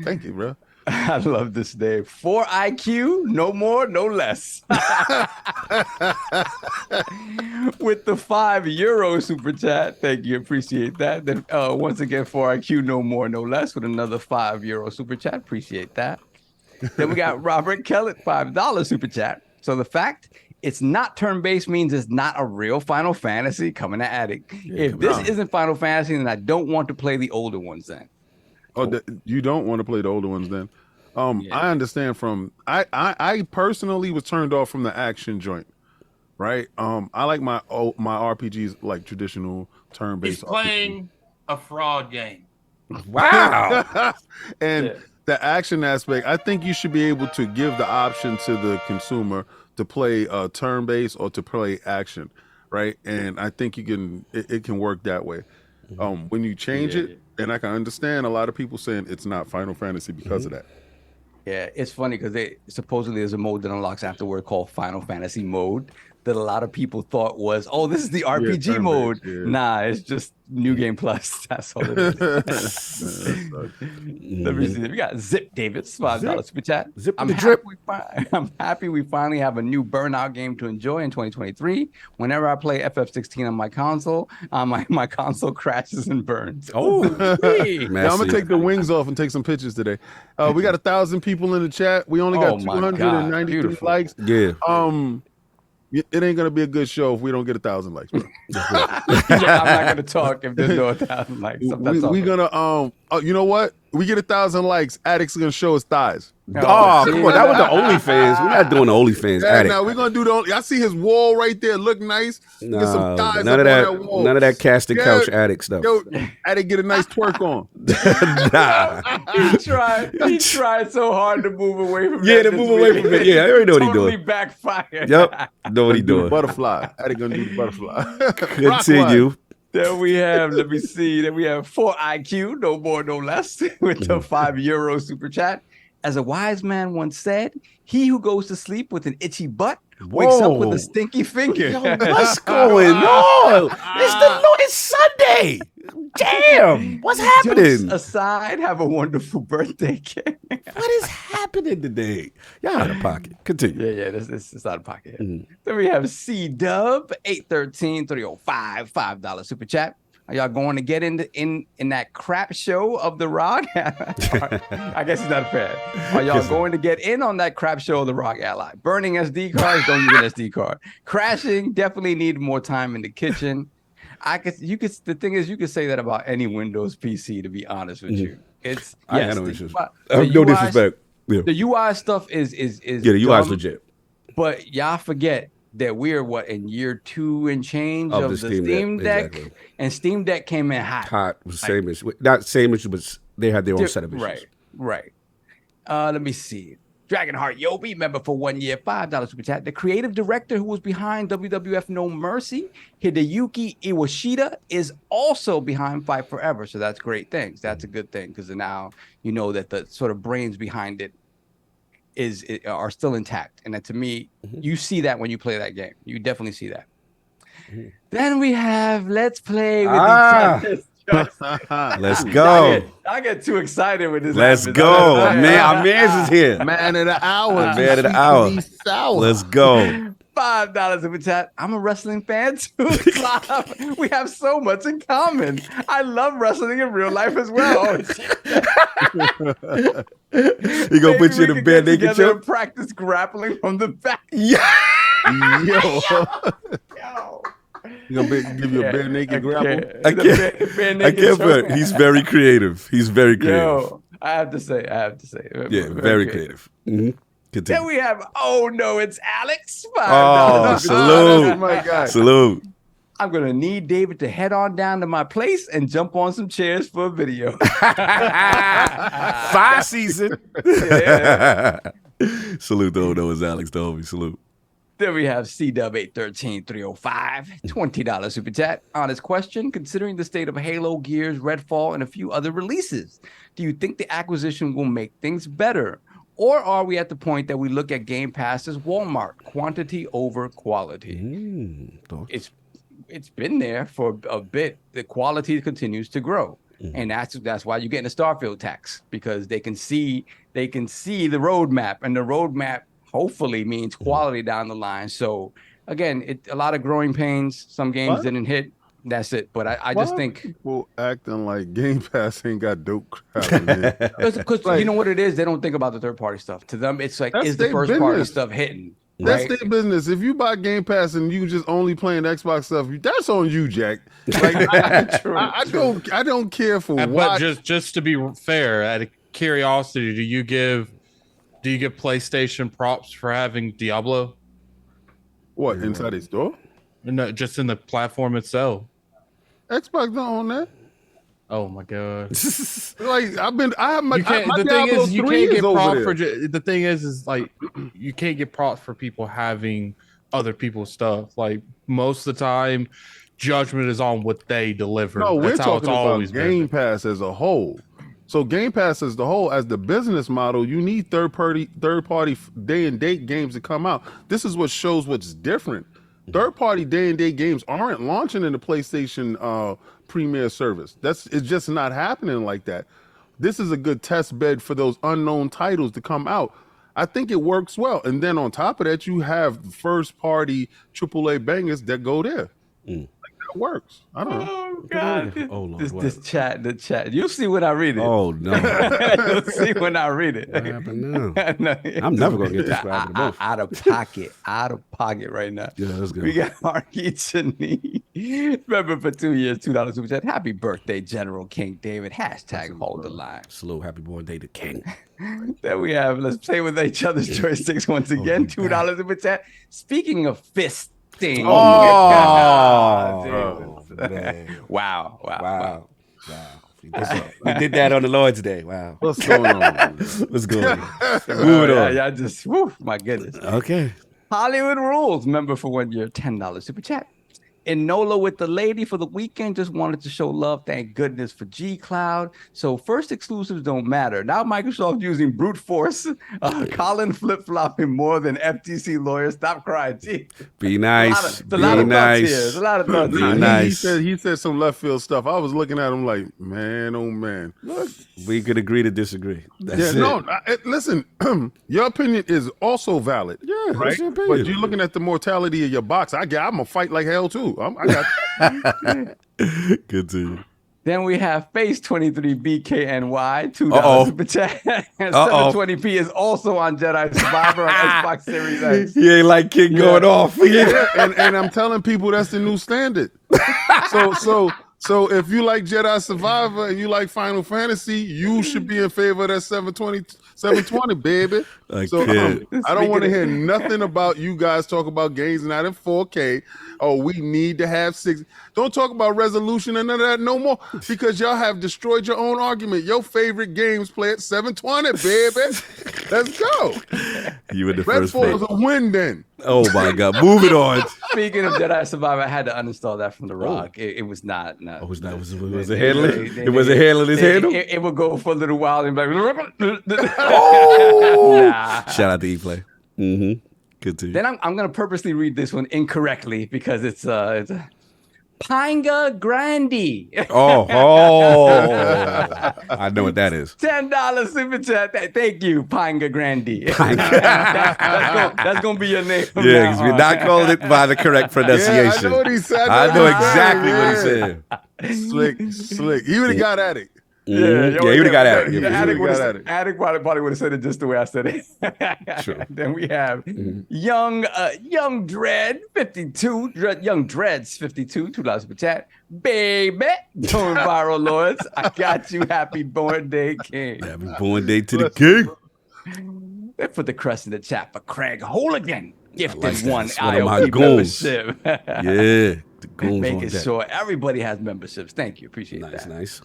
Thank you, bro. I love this name. 4 IQ, no more, no less. With the €5 super chat. Thank you. Appreciate that. Then once again, 4 IQ, no more, no less, with another €5 super chat. Appreciate that. Then we got Robert Kellett, $5 super chat. So the fact it's not turn-based means it's not a real Final Fantasy coming to Addict. If this isn't Final Fantasy, then I don't want to play the older ones then. Oh, you don't want to play the older ones then? I understand from I personally was turned off from the action joint, right? I like my RPGs like traditional turn-based. He's playing a fraud game. Wow. And the action aspect, I think you should be able to give the option to the consumer to play turn-based or to play action, right? And I think it can work that way. When you change it, and I can understand a lot of people saying it's not Final Fantasy because of that. Yeah, it's funny because supposedly there's a mode that unlocks afterward called Final Fantasy mode that a lot of people thought was, oh, this is the RPG mode. Nah, it's just New Game Plus. That's all it is. Let me see. We got Zip Davis, $5 super chat. I'm happy we finally have a new Burnout game to enjoy in 2023. Whenever I play FF16 on my console, my console crashes and burns. Oh, I'm gonna take the wings off and take some pictures today. We got 1,000 people in the chat. We only got 293 likes. Yeah. It ain't gonna be a good show if we don't get 1,000 likes, bro. I'm not gonna talk if there's no 1,000 likes. We're gonna you know what? We get 1,000 likes. Addict's gonna show his thighs. Oh, come on. That was the OnlyFans. We're not doing the OnlyFans. Addict. Now we're gonna do the. I see his wall right there. Look nice. No, Get some thighs none of up that. on that wall. None of that casting couch addict stuff. Yo, Addict, get a nice twerk on. Nah. He tried so hard to move away from Yeah, to move away from it. Yeah, I already know what he's doing. Totally backfired. Yep. Know what he's doing. Butterfly. Addict gonna do the butterfly. Continue. Then we have, let me see, then we have 4 IQ, no more, no less, with the €5 super chat. As a wise man once said, he who goes to sleep with an itchy butt wakes up with a stinky finger. Yo, what's going on? It's Sunday. Damn. What's happening? Jokes aside, have a wonderful birthday, King. What is happening today? Y'all out of pocket. Continue. Yeah, this is out of pocket. Then we have C-Dub, 813-305, $5 super chat. Are y'all going to get in that crap show of The Rock? I guess he's not a fan. Are y'all going to get in on that crap show of The Rock Ally? Burning SD cards, don't use an SD card. Crashing, definitely need more time in the kitchen. The thing is, you could say that about any Windows PC, to be honest with you. I got no issues. No disrespect. Yeah. The UI stuff is Yeah, the UI is dumb, legit. But y'all forget that we're in year 2 and change Of of the the Steam Steam Deck, Deck, exactly. and Steam Deck came in hot. Hot was same issue. Not same issue, but they had their own set of issues. Right. Let me see. Dragonheart Yobi, member for 1 year, $5 super chat. The creative director who was behind WWF No Mercy, Hideyuki Iwashita, is also behind Fight Forever. So that's great things. That's a good thing because now you know that the sort of brains behind it are still intact. And that, to me, you see that when you play that game. You definitely see that. Then we have Let's Play with each other. Let's go. I get too excited with this. Let's happens. go. Man, our man's is here. Man of the hour. Man of the hour. Let's go. $5 super chat. I'm a wrestling fan too. We have so much in common. I love wrestling in real life as well. You gonna put you in a bare naked choke? Practice grappling from the back. Yeah. Yo. Yo. You gonna give you a bare naked grapple? I can't put it. He's very creative. He's very creative. Yo, I have to say. Yeah, very creative. Mm-hmm. Then we have, oh no, it's Alex. Oh, salute. Oh my God. Salute. I'm going to need David to head on down to my place and jump on some chairs for a video. 5 season. Yeah. Salute though, it's Alex the homie. Salute. Then we have CW813305, $20 super chat. Honest question, considering the state of Halo, Gears, Redfall, and a few other releases, do you think the acquisition will make things better? Or are we at the point that we look at Game Pass as Walmart, quantity over quality? It's been there for a bit. The quality continues to grow. And that's why you're getting a Starfield tax, because they can see the roadmap, and the roadmap hopefully means quality down the line. So again, a lot of growing pains. Some games didn't hit. That's it. But I just think people acting like Game Pass ain't got dope crap in it. Because you know what it is, they don't think about the third party stuff. To them, it's like, is the first party stuff hitting? That's Right? their business. If you buy Game Pass and you just only playing Xbox stuff, that's on you, Jack. Like I don't care for But what. just to be fair, out of curiosity, do you give PlayStation props for having Diablo? What, inside a store? No, just in the platform itself. Xbox don't own that. Oh my god! Like I have my the Diablo thing is, you 3 can't get over props there. for. The thing is like you can't get props for people having other people's stuff. Like most of the time, judgment is on what they deliver. No, we're That's how it's talking about always Game been. Pass as a whole. So Game Pass as the whole, as the business model, you need third party day and date games to come out. This is what shows what's different. Third party day and date games aren't launching in the PlayStation Premier service. It's just not happening like that. This is a good test bed for those unknown titles to come out. I think it works well. And then on top of that, you have first party AAA bangers that go there. Like, that works. I don't know. Oh God! Oh, Lord, the chat. You'll see when I read it. Oh no! You'll see when I read it. What happened now? No, I'm never gonna get this right. out of pocket right now. Yeah, that's good. We got Arky Chani. Remember for 2 years, $2 super chat. Happy birthday, General King David. #hold the line. Slow happy birthday to King. Then we have Let's Play with each other's joysticks once again. $2 super chat. Speaking of fisting. Man. Wow. We did that on the Lord's Day. Wow. What's going on? What's going on? Move it on. Yeah, just, my goodness. Okay. Hollywood Rules, member for 1 year, $10 super chat. Enola with the lady for the weekend, just wanted to show love. Thank goodness for G Cloud. So first exclusives don't matter. Now Microsoft using brute force. Colin flip flopping more than FTC lawyers. Stop crying. Gee. Be nice. There's a lot of thoughts here. There's a lot of thoughts Be here. nice. He said some left field stuff. I was looking at him like, man, oh man. We could agree to disagree. That's it. Listen, your opinion is also valid. Yeah, right. that's your opinion. But you're looking at the mortality of your box. I'm gonna fight like hell too. I got Good to you. Then we have Face 23 BKNY, $2 super chat. 720p is also on Jedi Survivor on Xbox Series X. He ain't like King going off. and I'm telling people that's the new standard. So So if you like Jedi Survivor and you like Final Fantasy, you should be in favor of that 720, baby. I So can't. I don't want to hear nothing about you guys talk about games not in 4K. Oh, we need to have 6. Don't talk about resolution and none of that no more because y'all have destroyed your own argument. Your favorite games play at 720, baby. Let's go. You in the Red first Bull's place. a win then. Oh my God. Moving on. Speaking of Jedi Survivor, I had to uninstall that from the Rock. It was not. Oh, was it handling? It wasn't handling his handle? It would go for a little while and be like, Nah. Shout out to E-Play. Mm-hmm. Good to you. Then I'm gonna purposely read this one incorrectly because it's a Pinga Grande. Oh, I know what that is. $10 super chat. Thank you, Pinga Grande. That's gonna be your name. From Yeah, now because we're on. not calling it by the correct pronunciation. I know what he said. I know exactly what he said. Slick. He would have got at it. Yeah, he would have got at it. The Yeah, Attic probably would have said it just the way I said it. True. Then we have Young Dread 52, Young Dreads 52, $2 per chat. Baby, going viral lords. I got you. Happy born day, King. Happy born day to the king. They put the crest in the chat for Craig Hooligan. Gifted like that. one It's one of my IOP goons. membership. Yeah, the goons on Making deck. sure everybody has memberships. Thank you. Appreciate Nice, that. nice.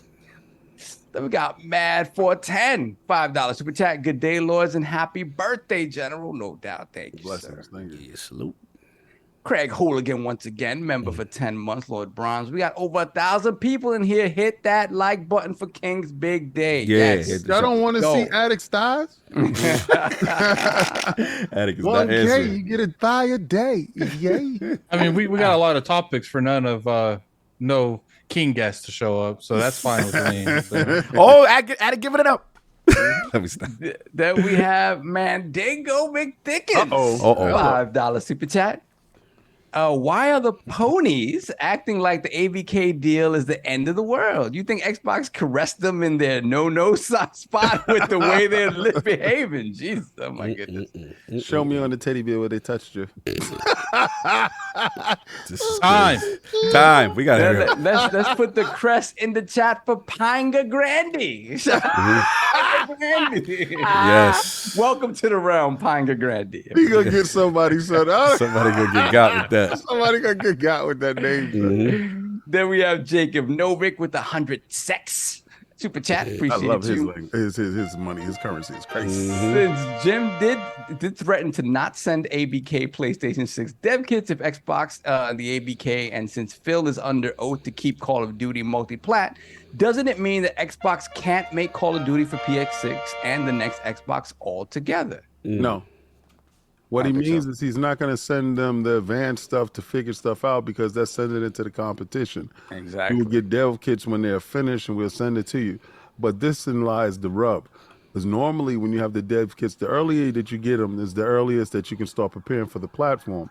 Then we got Mad 410, $5 super chat. Good day, lords, and happy birthday, General. No doubt. Thank you, Blessings. sir. Thank you. Yeah, salute. Craig Hooligan once again, member for 10 months, Lord Bronze. We got over 1,000 people in here. Hit that like button for King's big day. Yeah, Yes. hit Y'all don't want to Go. see Addict's thighs? Attic is not 1K, answering. you get a thigh a day. Yay. I mean, we got a lot of topics for none of no King guests to show up, so that's fine with me. So. Oh, Attic giving it up. Let me stop. Then we have Mandingo McDickens. Uh-oh. $5 super chat. Why are the ponies acting like the ABK deal is the end of the world? You think Xbox caressed them in their no spot with the way they're behaving? Jeez, oh my goodness. Show me on the teddy bear where they touched you. Time. We got to Let's put the crest in the chat for Pinga Grande. Pinga Grande. Yes. Welcome to the realm, Pinga Grande. He gonna get somebody, son. Somebody gonna get got with that. Somebody gonna get got with that name. Son. Then we have Jacob Novick with 100 sex. Super chat. I Appreciate love his you. language. His money, his currency is crazy. Since Jim did threaten to not send ABK PlayStation 6 dev kits if Xbox the ABK, and since Phil is under oath to keep Call of Duty multi-plat, doesn't it mean that Xbox can't make Call of Duty for PX6 and the next Xbox altogether? No. What he means is he's not going to send them the advanced stuff to figure stuff out because that's sending it to the competition. Exactly. You will get dev kits when they're finished and we'll send it to you. But this in lies the rub. Because normally when you have the dev kits, the earlier that you get them is the earliest that you can start preparing for the platform.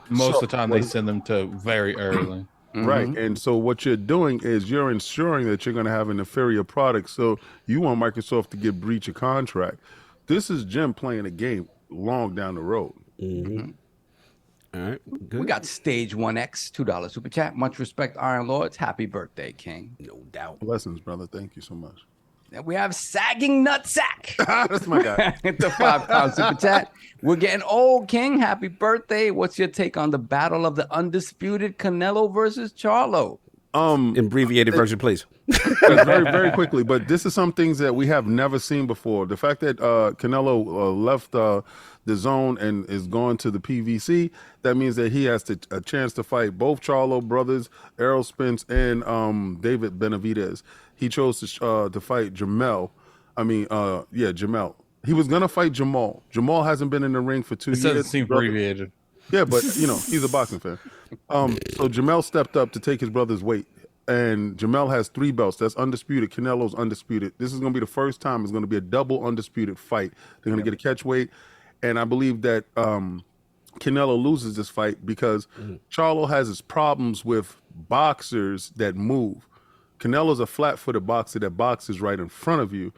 Most of the time, they send them to very early. Right. And so what you're doing is you're ensuring that you're going to have an inferior product. So you want Microsoft to get breach of contract. This is Jim playing a game long down the road. All right. Good. We got Stage 1X, $2 super chat. Much respect, Iron Lords. Happy birthday, King. No doubt. Blessings, brother. Thank you so much. Then we have Sagging Nutsack. That's my guy. The £5 super chat. We're getting old, King. Happy birthday. What's your take on the battle of the undisputed Canelo versus Charlo? Abbreviated version, please. Very, very quickly. But this is some things that we have never seen before. The fact that Canelo left the zone and is going to the PVC, that means that he has a chance to fight both Charlo brothers, Errol Spence, and David Benavidez. He chose to fight Jamel. Jamel. He was going to fight Jamal. Jamal hasn't been in the ring for 2 It years. doesn't seem abbreviated. Yeah, but he's a boxing fan. So Jamel stepped up to take his brother's weight, and Jamel has 3 belts. That's undisputed. Canelo's undisputed. This is going to be the first time it's going to be a double undisputed fight. They're going to get a catch weight, and I believe that Canelo loses this fight because Charlo has his problems with boxers that move. Canelo's a flat-footed boxer that boxes right in front of you.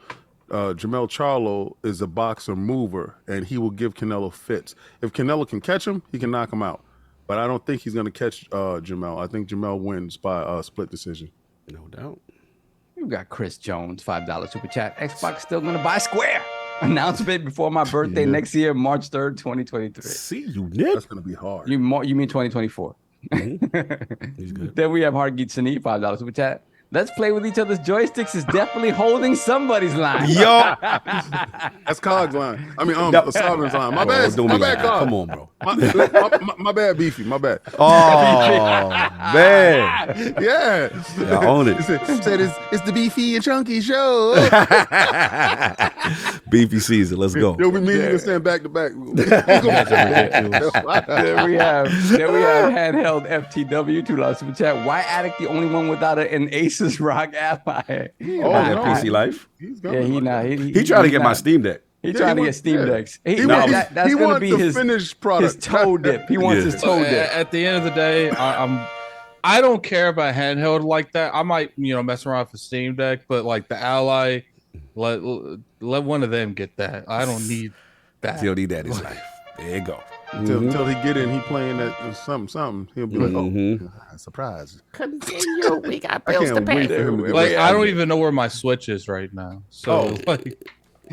Jamel Charlo is a boxer mover, and he will give Canelo fits. If Canelo can catch him, he can knock him out. But I don't think he's going to catch Jamel. I think Jamel wins by split decision. No doubt. You got Chris Jones, $5 super chat. Xbox still gonna buy Square. Announcement before my birthday next year, March 3rd, 2023. See you, Nick. That's gonna be hard. You mean 2024? He's good. Then we have Hargeet Sani, $5 super chat. Let's play with each other's joysticks is definitely holding somebody's line. Yo, That's COG's line. I mean, Sovereign's line. My bro, bad. don't My be bad, like that. COG. Come on, bro. My bad, Beefy. My bad. Oh man, Yeah. I own it. Said it's the Beefy and Chunky show. Beefy season. Let's go. They'll be meeting and stand back to back. Then we have handheld FTW, $2 super chat. Why Addict the only one without an Asus ROG app? Oh, PC Life. He's Yeah, He tried to get my Steam Deck. He trying to get Steam yeah. Decks. He That's wanted gonna be the his finished product. his toe dip. He wants his toe dip. At the end of the day, I don't care about handheld like that. I might mess around with a Steam Deck, but like the Ally, let one of them get that. I don't need that. He'll need that in his life. There you go. Until he get in, he playing that something. He'll be like, oh, surprise. Continue. We got I bills to can't wait pay. for him to get Like back. I don't even know where my Switch is right now. So like,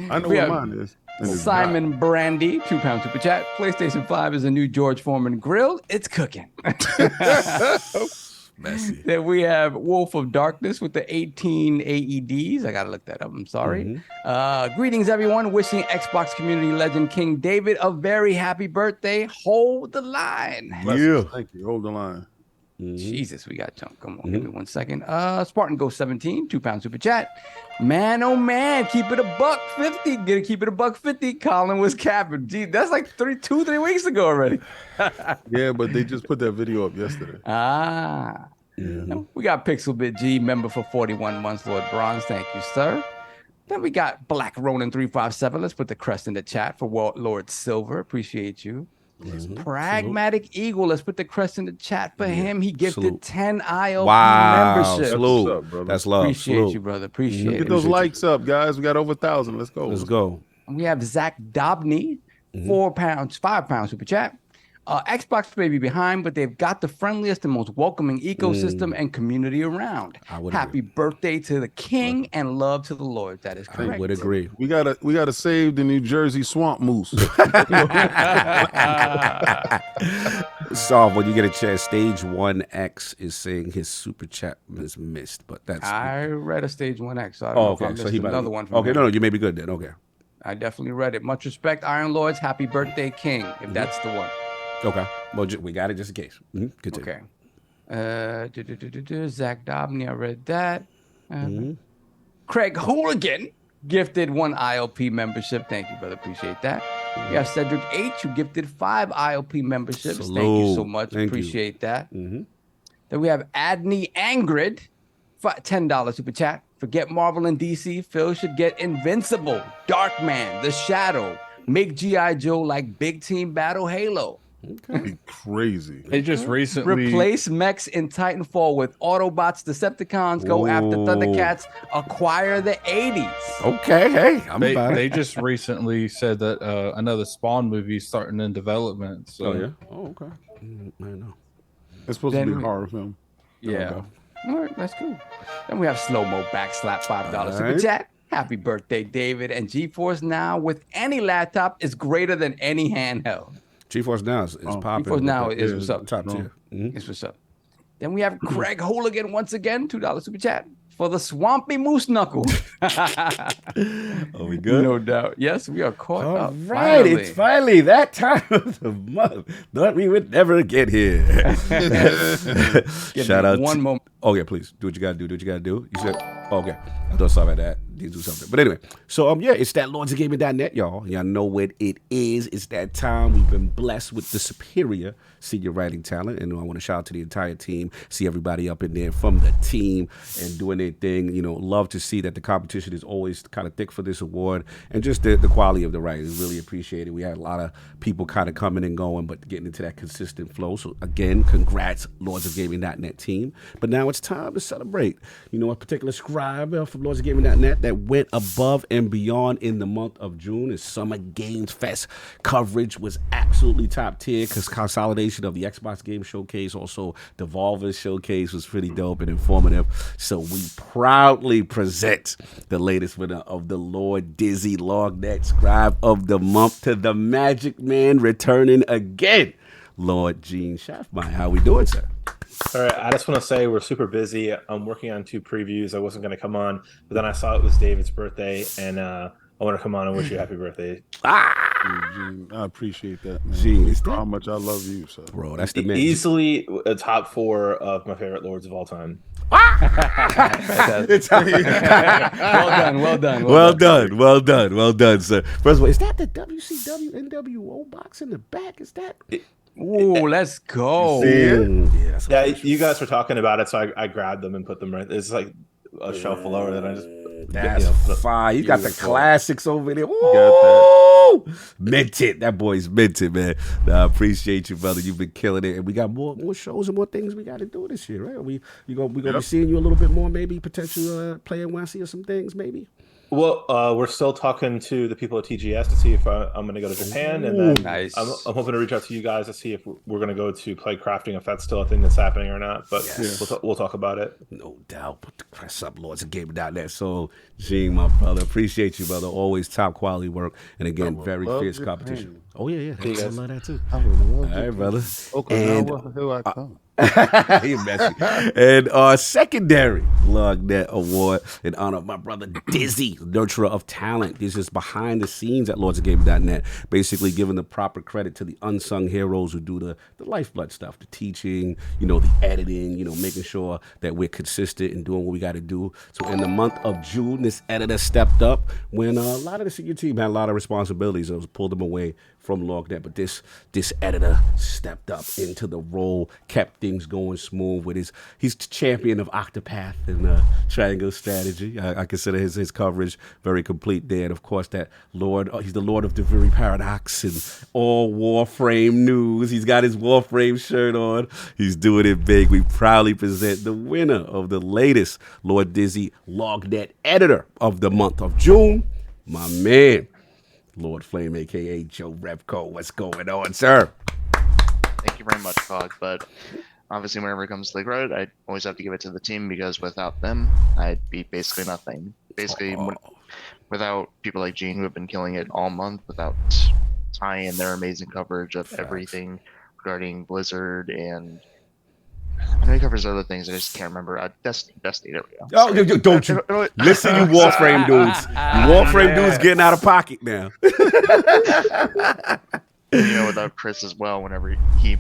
I know We where have mine is. And it's Simon Brandy, £2 super chat. PlayStation 5 is a new George Foreman grill. It's cooking. Messy. Then we have Wolf of Darkness with the 18 AEDs. I gotta look that up. I'm sorry. Greetings, everyone. Wishing Xbox community legend King David a very happy birthday. Hold the line. blessings. Thank you. Hold the line. Jesus, we got junk. Come on, give me 1 second. Spartan Ghost 17, £2 super chat. Man, oh man, keep it $150. Get to keep it $150. Colin was capping. Gee, that's like 3 weeks ago already. Yeah, but they just put that video up yesterday. We got Pixelbit G, member for 41 months, Lord Bronze. Thank you, sir. Then we got Black Ronin 357. Let's put the crest in the chat for Lord Silver. Appreciate you. Pragmatic Eagle. Let's put the crest in the chat for him. He gifted Salute. 10 ILP Wow. memberships. Salute. What's up, brother? That's love. Appreciate Salute. you, brother. Appreciate Get it. those likes up, guys. We got over 1,000. Let's go. Let's go. We have Zach Dobney, £5 super chat. Xbox may be behind, but they've got the friendliest and most welcoming ecosystem and community around. Happy birthday to the king and love to the Lord. That is correct. I would agree. We gotta save the New Jersey swamp moose. Solve when you get a chance. Stage 1X is saying his super chat is missed, but that's. I read a Stage 1X, so I don't know if I missed another one from Okay, him. no, you may be good then. Okay. I definitely read it. Much respect, Iron Lords. Happy birthday, King, if that's the one. Okay. Well, we got it just in case. Continue. Okay. Zach Dobney, I read that. Craig Hooligan gifted 1 ILP membership. Thank you, brother. Appreciate that. We have Cedric H, who gifted 5 ILP memberships. Salute. Thank you so much. Thank you. Appreciate that. Then we have Adney Angrid, $10 super chat. Forget Marvel and DC. Phil should get Invincible, Darkman, The Shadow. Make G.I. Joe like Big Team Battle Halo. Be crazy. they just recently Replace mechs in Titanfall with Autobots, Decepticons, go after Thundercats, acquire the 80s. Okay, hey, I'm They, about they it. just recently said that another Spawn movie is starting in development. So Oh, yeah? Oh, okay. I know. It's supposed to Then be a we- horror film. Yeah. All right, that's cool. Then we have Slow Mo Backslap, $5 super Alright. chat. Happy birthday, David. And GeForce Now with any laptop is greater than any handheld. GeForce Now is popping. GeForce Now is what's up. Top tier. That's what's up. Then we have Craig Hooligan once again, $2 super chat for the Swampy Moose Knuckle. Are we good? No doubt. Yes, we are caught All up. right, Finally. it's finally that time of the month. Thought we would never get here. Give Shout me out. one moment. Oh yeah, please do what you gotta do. Do what you gotta do. You said, oh, okay. I thought sorry about that. Did do something, but anyway. So yeah, it's that LordsOfGaming.net, y'all. Y'all know what it is. It's that time. We've been blessed with the superior senior writing talent, and I want to shout out to the entire team. See everybody up in there from the team and doing their thing. You know, love to see that the competition is always kind of thick for this award, and just the quality of the writing is really appreciated. We had a lot of people kind of coming and going, but getting into that consistent flow. So again, congrats, LordsOfGaming.net team. But now it's time to celebrate. You know, a particular Scribe from LordsOfGaming.net that that went above and beyond in the month of June. Is Summer Games Fest coverage was absolutely top tier because consolidation of the Xbox Game Showcase, also the Devolver Showcase was pretty dope and informative. So we proudly present the latest winner of the Lord Dizzy LOGNET Scribe of the Month to the Magic Man returning again, Lord Gene Chefmine. How we doing, sir? All right, I just want to say we're super busy. I'm working on 2 previews. I wasn't going to come on, but then I saw it was David's birthday, and I want to come on and wish you happy birthday. Gene, I appreciate that, man. Gene, You know how much I love you, so. Bro, that's the man. Easily a top 4 of my favorite lords of all time. Well done, sir. First of all, is that the WCW NWO box in the back? Is that? Ooh, let's go. Yeah, you guys were talking about it, so I grabbed them and put them right. It's like a shelf below that I just. That's fire. You got the classics over there. Ooh, minted. That boy's minted, man. I appreciate you, brother. You've been killing it, and we got more shows and more things we got to do this year, right? We gonna be seeing you a little bit more, maybe potential playing when I see some things, maybe. Well, we're still talking to the people at TGS to see if I'm going to go to Japan, and then nice. I'm hoping to reach out to you guys to see if we're going to go to play crafting, if that's still a thing that's happening or not. But we'll talk about it. No doubt. Put the press up, Lords of Gaming.net. So, Gene, my brother, appreciate you, brother. Always top quality work, and again, very fierce competition. Oh yeah. I love that too. All right, brother. Okinawa, here I come. You're messy. And our secondary LOGNET award in honor of my brother Dizzy, nurturer of talent. This is behind the scenes at LordsofGaming.net, basically giving the proper credit to the unsung heroes who do the lifeblood stuff, the teaching, the editing, making sure that we're consistent and doing what we got to do. So in the month of June, this editor stepped up when a lot of the senior team had a lot of responsibilities. It was pulled them away from LOGNET, but this editor stepped up into the role, kept things going smooth with he's the champion of Octopath and Triangle Strategy. I consider his coverage very complete there. And of course, that Lord, he's the Lord of the Very Paradox and all Warframe news. He's got his Warframe shirt on. He's doing it big. We proudly present the winner of the latest Lord Dizzy LOGNET editor of the month of June, my man, Lord Flame, a.k.a. Joe Repco. What's going on, sir? Thank you very much, Cog. But obviously, whenever it comes to the credit, I always have to give it to the team because without them, I'd be basically nothing. Basically, without people like Gene who have been killing it all month, without tying in their amazing coverage of everything regarding Blizzard and I know he covers other things. I just can't remember. Destiny. There we go. Oh, don't you listen, you Warframe dudes. You Warframe dudes getting out of pocket now. Without Chris as well. Whenever he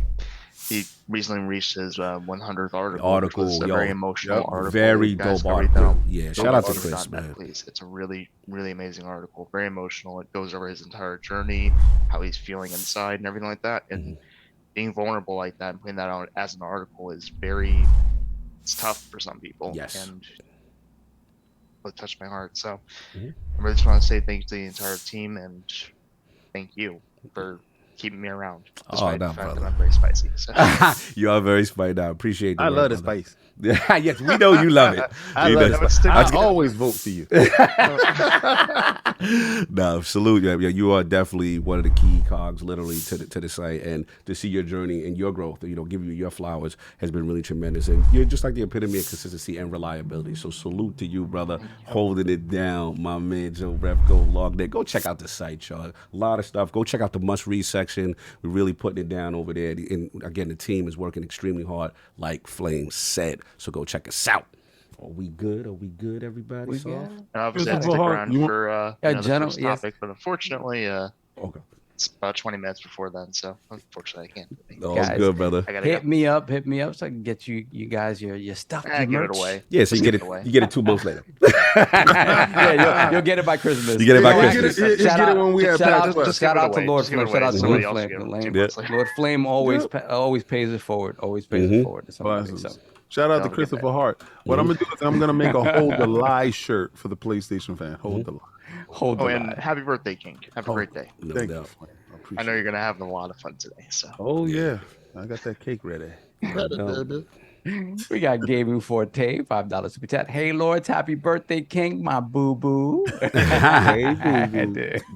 recently reached his 100th article. Which was a very emotional article. Very dope article. Yeah, shout out to Chris, man. Please, it's a really, really amazing article. Very emotional. It goes over his entire journey, how he's feeling inside, and everything like that. And being vulnerable like that and putting that out as an article is it's tough for some people. Yes. And it touched my heart. So I really just want to say thank you to the entire team and thank you for keeping me around. Despite the fact that I'm very spicy. So. You are very spicy. I apprite I love the spice. Yes, we know you love it. I love it. I always vote for you. No, salute you. You are definitely one of the key cogs, literally, to the site, and to see your journey and your growth, give you your flowers has been really tremendous. And you're just like the epitome of consistency and reliability. So salute to you, brother, holding it down, my man Joe Repco, LOGNET. Go check out the site, y'all. A lot of stuff. Go check out the must-read section. We're really putting it down over there. And again, the team is working extremely hard, like Flame said. So go check us out. Are we good? Everybody? Obviously, I stick around for the first topic, but unfortunately, it's about 20 minutes before then, so unfortunately, I can't. Oh, guys, good, brother. Hit me up, so I can get you guys your stuff. I give it away. Yeah, so you get it 2 months later. Yeah, you'll get it by Christmas. You get it by Christmas. You get it when we have shout out to Lord Flame. Shout out to Lord Flame. Lord Flame always pays it forward. Always pays it forward. Shout out to Christopher Hart. What I'm gonna do is I'm gonna make a Hold the Lie shirt for the PlayStation fan. Hold the lie. And happy birthday, King. Have a great day. Thank you. I know you're gonna have a lot of fun today. So. Oh yeah, I got that cake ready. We got Gaming Forte, $5 super chat. Hey, Lords, happy birthday, King, my boo-boo. Hey,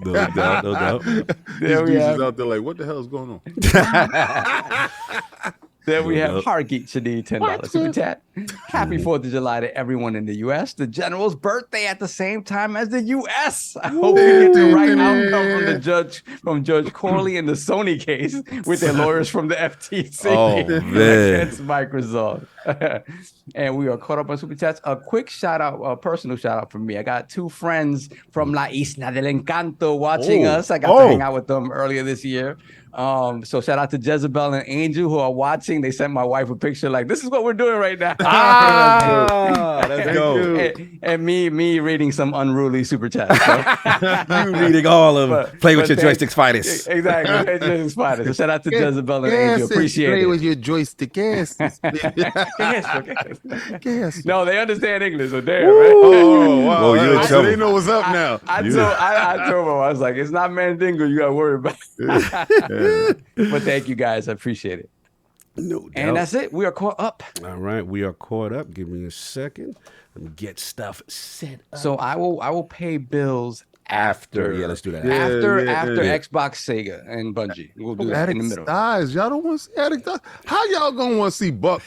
boo-boo. No doubt, no doubt. These There we dudes have- is out there like, what the hell is going on? Then we No have doubt. Hargeet Shadi, $10 super chat. Happy 4th of July to everyone in the U.S. The general's birthday at the same time as the U.S. I hope you get the right outcome from Judge Corley in the Sony case with their lawyers from the FTC Oh, man. against Microsoft. And we are caught up on super chats. A quick shout out, a personal shout out from me. I got 2 friends from La Isla del Encanto watching us. I got to hang out with them earlier this year. So shout out to Jezebel and Angel who are watching. They sent my wife a picture like, this is what we're doing right now. Let's go. And me reading some unruly super chats. So. You reading all of them. Play with your thanks- joysticks finest. Exactly. Joysticks finest. So shout out to Jezebel and Angel. Appreciate Play it. with your joystick ass. Yes. No, they understand English, so damn, right? Oh, wow. Whoa, you're in So trouble. they know what's up now. I told him, I was like, it's not Mandingo you got to worry about. But thank you guys. I appreciate it. No doubt. And that's it. We are caught up. All right, we are caught up. Give me a second. Let me get stuff set up. So I will pay bills after. Yeah, let's do that. After Yeah. Xbox, Sega, and Bungie. We'll do that in the Addicts middle. dies. Y'all don't want to see addicts die. How y'all gonna want to see Buck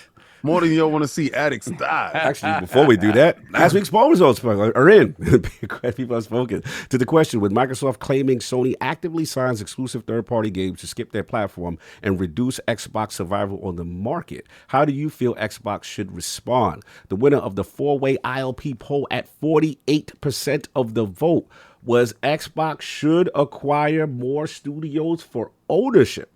more than y'all want to see addicts die? Actually, before we do that, last week's poll results are in. People have spoken to the question: with Microsoft claiming Sony actively signs exclusive third-party games to skip their platform and reduce Xbox survival on the market, how do you feel Xbox should respond? The winner of the 4-way ILP poll at 48% of the vote was Xbox should acquire more studios for ownership.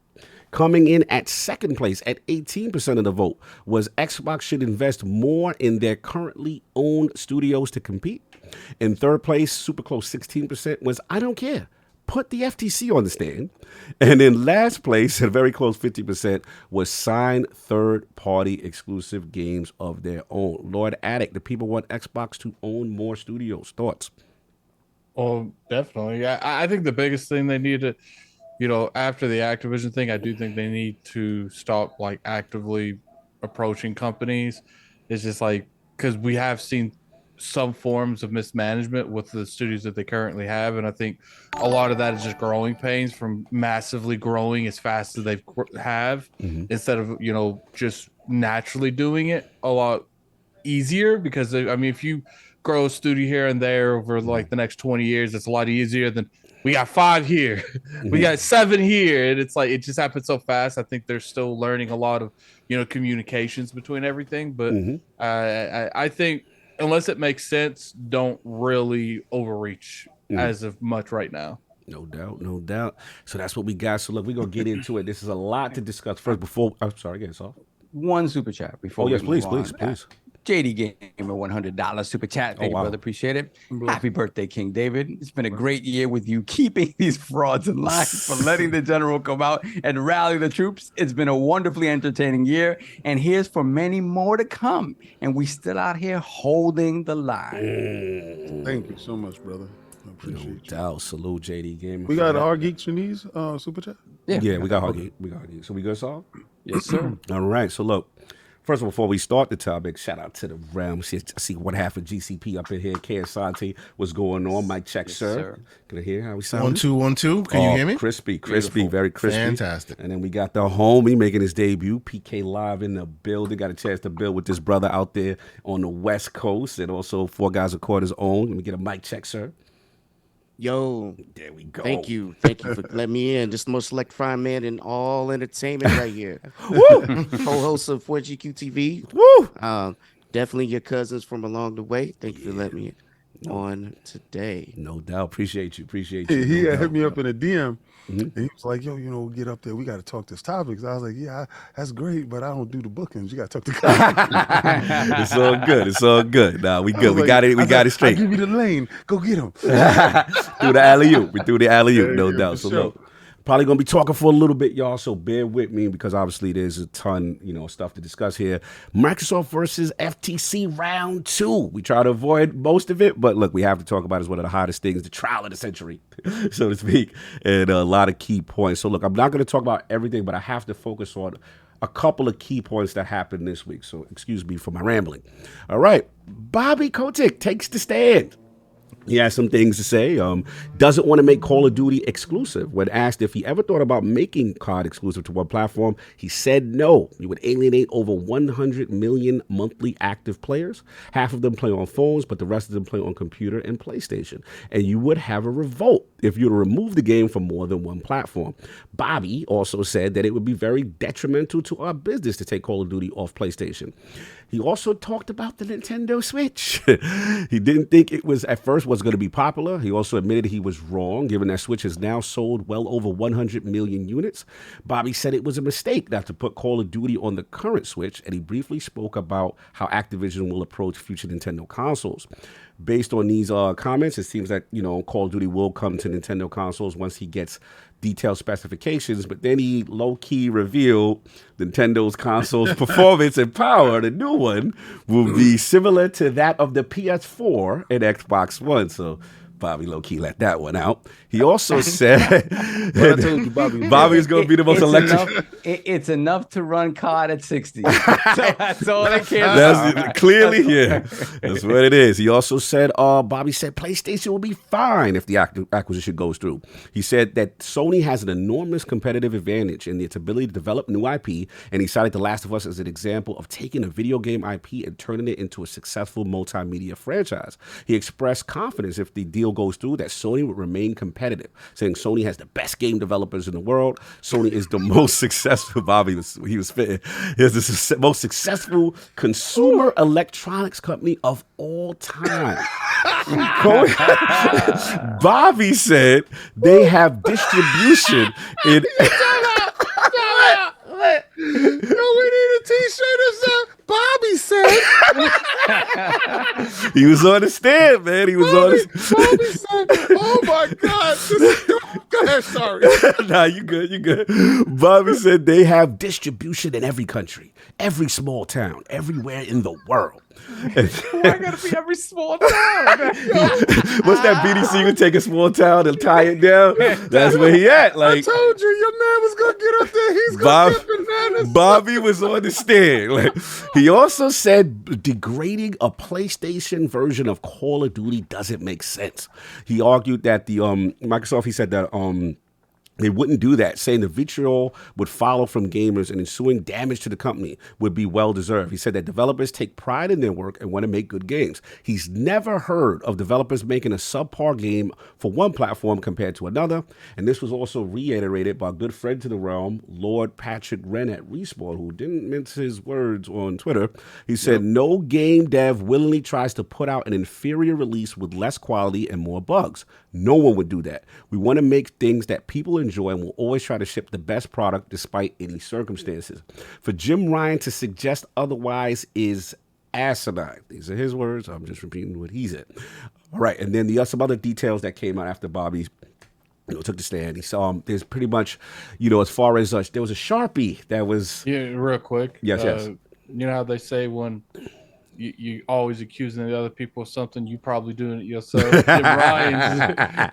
Coming in at second place at 18% of the vote was Xbox should invest more in their currently owned studios to compete. In third place, super close 16%, was I don't care. Put the FTC on the stand. And in last place, at a very close 50%, was sign third-party exclusive games of their own. Lord Attic, the people want Xbox to own more studios. Thoughts? Oh, definitely. I think the biggest thing they need to, after the Activision thing, I do think they need to stop like actively approaching companies. It's just like, because we have seen some forms of mismanagement with the studios that they currently have. And I think a lot of that is just growing pains from massively growing as fast as they have instead of, just naturally doing it a lot easier. Because I mean, if you grow a studio here and there over like the next 20 years, it's a lot easier than we got 5 here, we got 7 here, and it's like it just happens so fast. I think they're still learning a lot of communications between everything, but I think unless it makes sense, don't really overreach as of much right now. No doubt, no doubt. So that's what we got. So look, we're gonna get into it. This is a lot to discuss. First, before I'm sorry, get us off. One super chat before. Oh yes, we please, move on. please. JD Gamer, $100 super chat. Thank you, brother. Appreciate it. Happy birthday, King David. It's been a great year with you keeping these frauds in line, for letting the general come out and rally the troops. It's been a wonderfully entertaining year, and here's for many more to come. And we still out here holding the line. Thank you so much, brother. I appreciate you. Doubt. Salute JD Gamer. We got our Geek Chinese super chat. Yeah, we got Huggy. We got Huggy. So we good, Saul? Yes, sir. All right. So look, first of all, before we start the topic, shout out to the realm. I see one half of GCP up in here. K Asante, what's going on? Mic check, sir. Can I hear how we sound? 1 2 1 2. Can you hear me? Crispy, Beautiful. very crispy. Fantastic. And then we got the homie making his debut, PK Live in the building. Got a chance to build with this brother out there on the West Coast, and also 4 Guys Recorders own. Let me get a mic check, sir. Yo, There we go. thank you for letting me in. This is the most electrifying man in all entertainment right here. Co-host of 4GQ TV. Woo! Definitely your cousins from along the way. Thank you for letting me on today. No doubt. Appreciate you. He No had hit doubt. me up in a DM. And he was like, yo, get up there. We got to talk this topics. I was like, yeah, that's great, but I don't do the bookings. You got to talk to guys. It's all good. It's all good. Nah, we I good. was We like- got it. We I got it said, straight. I give you the lane. Go get him. Through the alley-oop. We threw the alley-oop, no Yeah, doubt. for So sure. look, probably gonna be talking for a little bit, y'all. So bear with me because obviously there's a ton, stuff to discuss here. Microsoft versus FTC round 2. We try to avoid most of it, but look, we have to talk about it as one of the hottest things, the trial of the century, so to speak, and a lot of key points. So look, I'm not gonna talk about everything, but I have to focus on a couple of key points that happened this week. So excuse me for my rambling. All right. Bobby Kotick takes the stand. He has some things to say. Doesn't want to make Call of Duty exclusive. When asked if he ever thought about making COD exclusive to one platform, he said no. He would alienate over 100 million monthly active players. Half of them play on phones, but the rest of them play on computer and PlayStation. And you would have a revolt if you were to remove the game from more than one platform. Bobby also said that it would be very detrimental to our business to take Call of Duty off PlayStation. He also talked about the Nintendo Switch. He didn't think it was at first was going to be popular. He also admitted he was wrong, given that Switch has now sold well over 100 million units. Bobby said it was a mistake not to put Call of Duty on the current Switch, and he briefly spoke about how Activision will approach future Nintendo consoles. Based on these comments, it seems that, Call of Duty will come to Nintendo consoles once he gets detailed specifications, but then he low-key revealed Nintendo's console's performance and power. The new one will be similar to that of the PS4 and Xbox One. So Bobby low-key let that one out. He also said Bobby's going to be the most electric. It's enough to run COD at 60. That's all they care about. Clearly, yeah. That's what it is. He also said, Bobby said PlayStation will be fine if the acquisition goes through. He said that Sony has an enormous competitive advantage in its ability to develop new IP, and he cited The Last of Us as an example of taking a video game IP and turning it into a successful multimedia franchise. He expressed confidence if the deal goes through that Sony would remain competitive, saying Sony has the best game developers in the world. Sony is the most successful. Bobby was fitting. Is the most successful consumer electronics company of all time. Bobby said they have distribution in. We need a T-shirt that said Bobby said. He was on the stand, man. He was Bobby said, oh my God. Go ahead, sorry. Nah, you good. Bobby said they have distribution in every country, every small town, everywhere in the world. Why gotta be every small town? What's that BDC would take a small town and tie it down? That's where he at. I told you, your man was gonna get up there. He's gonna get bananas. Bobby was on the stand. He also said degrading a PlayStation version of Call of Duty doesn't make sense. He argued that the Microsoft. He said that they wouldn't do that, saying the vitriol would follow from gamers and ensuing damage to the company would be well-deserved. He said that developers take pride in their work and want to make good games. He's never heard of developers making a subpar game for one platform compared to another. And this was also reiterated by a good friend to the realm, Lord Patrick Wren at Respawn, who didn't mince his words on Twitter. He said, no game dev willingly tries to put out an inferior release with less quality and more bugs. No one would do that. We want to make things that people enjoy and will always try to ship the best product despite any circumstances. For JimRyan to suggest otherwise is asinine. These are his words. I'm just repeating what he said. All right, and then some other details that came out after Bobby took the stand. He saw there's pretty much, as far as there was a Sharpie that was... Yeah, real quick. Yes. You know how they say when... You always accusing the other people of something, you probably doing it yourself.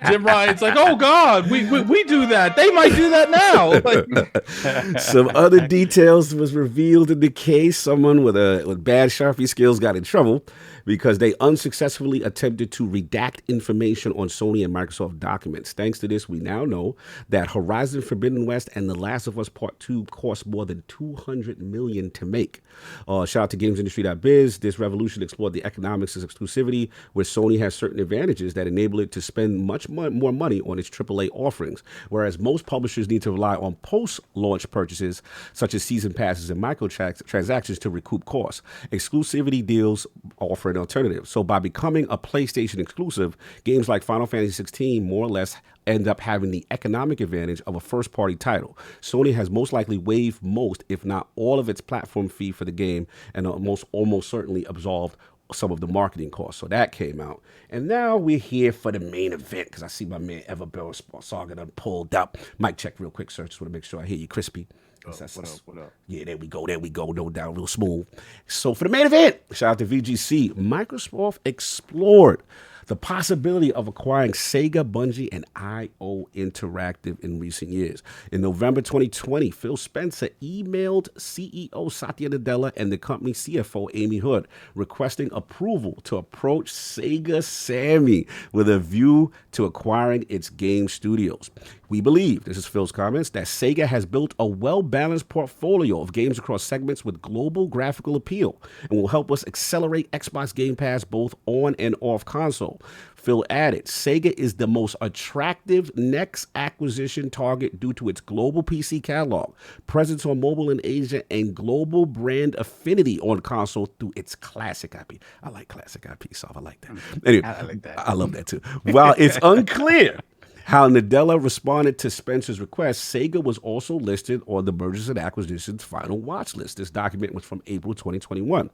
Jim Ryan's like, oh God, we do that. They might do that now. Some other details was revealed in the case. Someone with bad Sharpie skills got in trouble because they unsuccessfully attempted to redact information on Sony and Microsoft documents. Thanks to this, we now know that Horizon Forbidden West and The Last of Us Part 2 cost more than $200 million to make. Shout out to GamesIndustry.biz. This revolution explored the economics of exclusivity, where Sony has certain advantages that enable it to spend much more money on its AAA offerings, whereas most publishers need to rely on post-launch purchases, such as season passes and microtransactions to recoup costs. Exclusivity deals offer an alternative. So by becoming a PlayStation exclusive, games like Final Fantasy XVI more or less end up having the economic advantage of a first-party title. Sony has most likely waived most, if not all, of its platform fee for the game, and almost certainly absorbed some of the marketing costs. So that came out. And now we're here for the main event, because I see my man Everbill Saga done pulled up. Mic check real quick, sir. Just want to make sure I hear you crispy. What up? Yeah, there we go, no doubt, real smooth. So for the main event, shout out to VGC. Microsoft explored the possibility of acquiring Sega, Bungie, and IO Interactive in recent years. In November 2020, Phil Spencer emailed CEO Satya Nadella and the company CFO Amy Hood requesting approval to approach Sega Sammy with a view to acquiring its game studios. We believe, this is Phil's comments, that Sega has built a well-balanced portfolio of games across segments with global graphical appeal and will help us accelerate Xbox Game Pass both on and off console. Phil added, Sega is the most attractive next acquisition target due to its global PC catalog, presence on mobile in Asia, and global brand affinity on console through its classic IP. I like classic IP, so I like that. Anyway, I like that. I love that too. While it's unclear how Nadella responded to Spencer's request, Sega was also listed on the Mergers and Acquisitions final watch list. This document was from April 2021.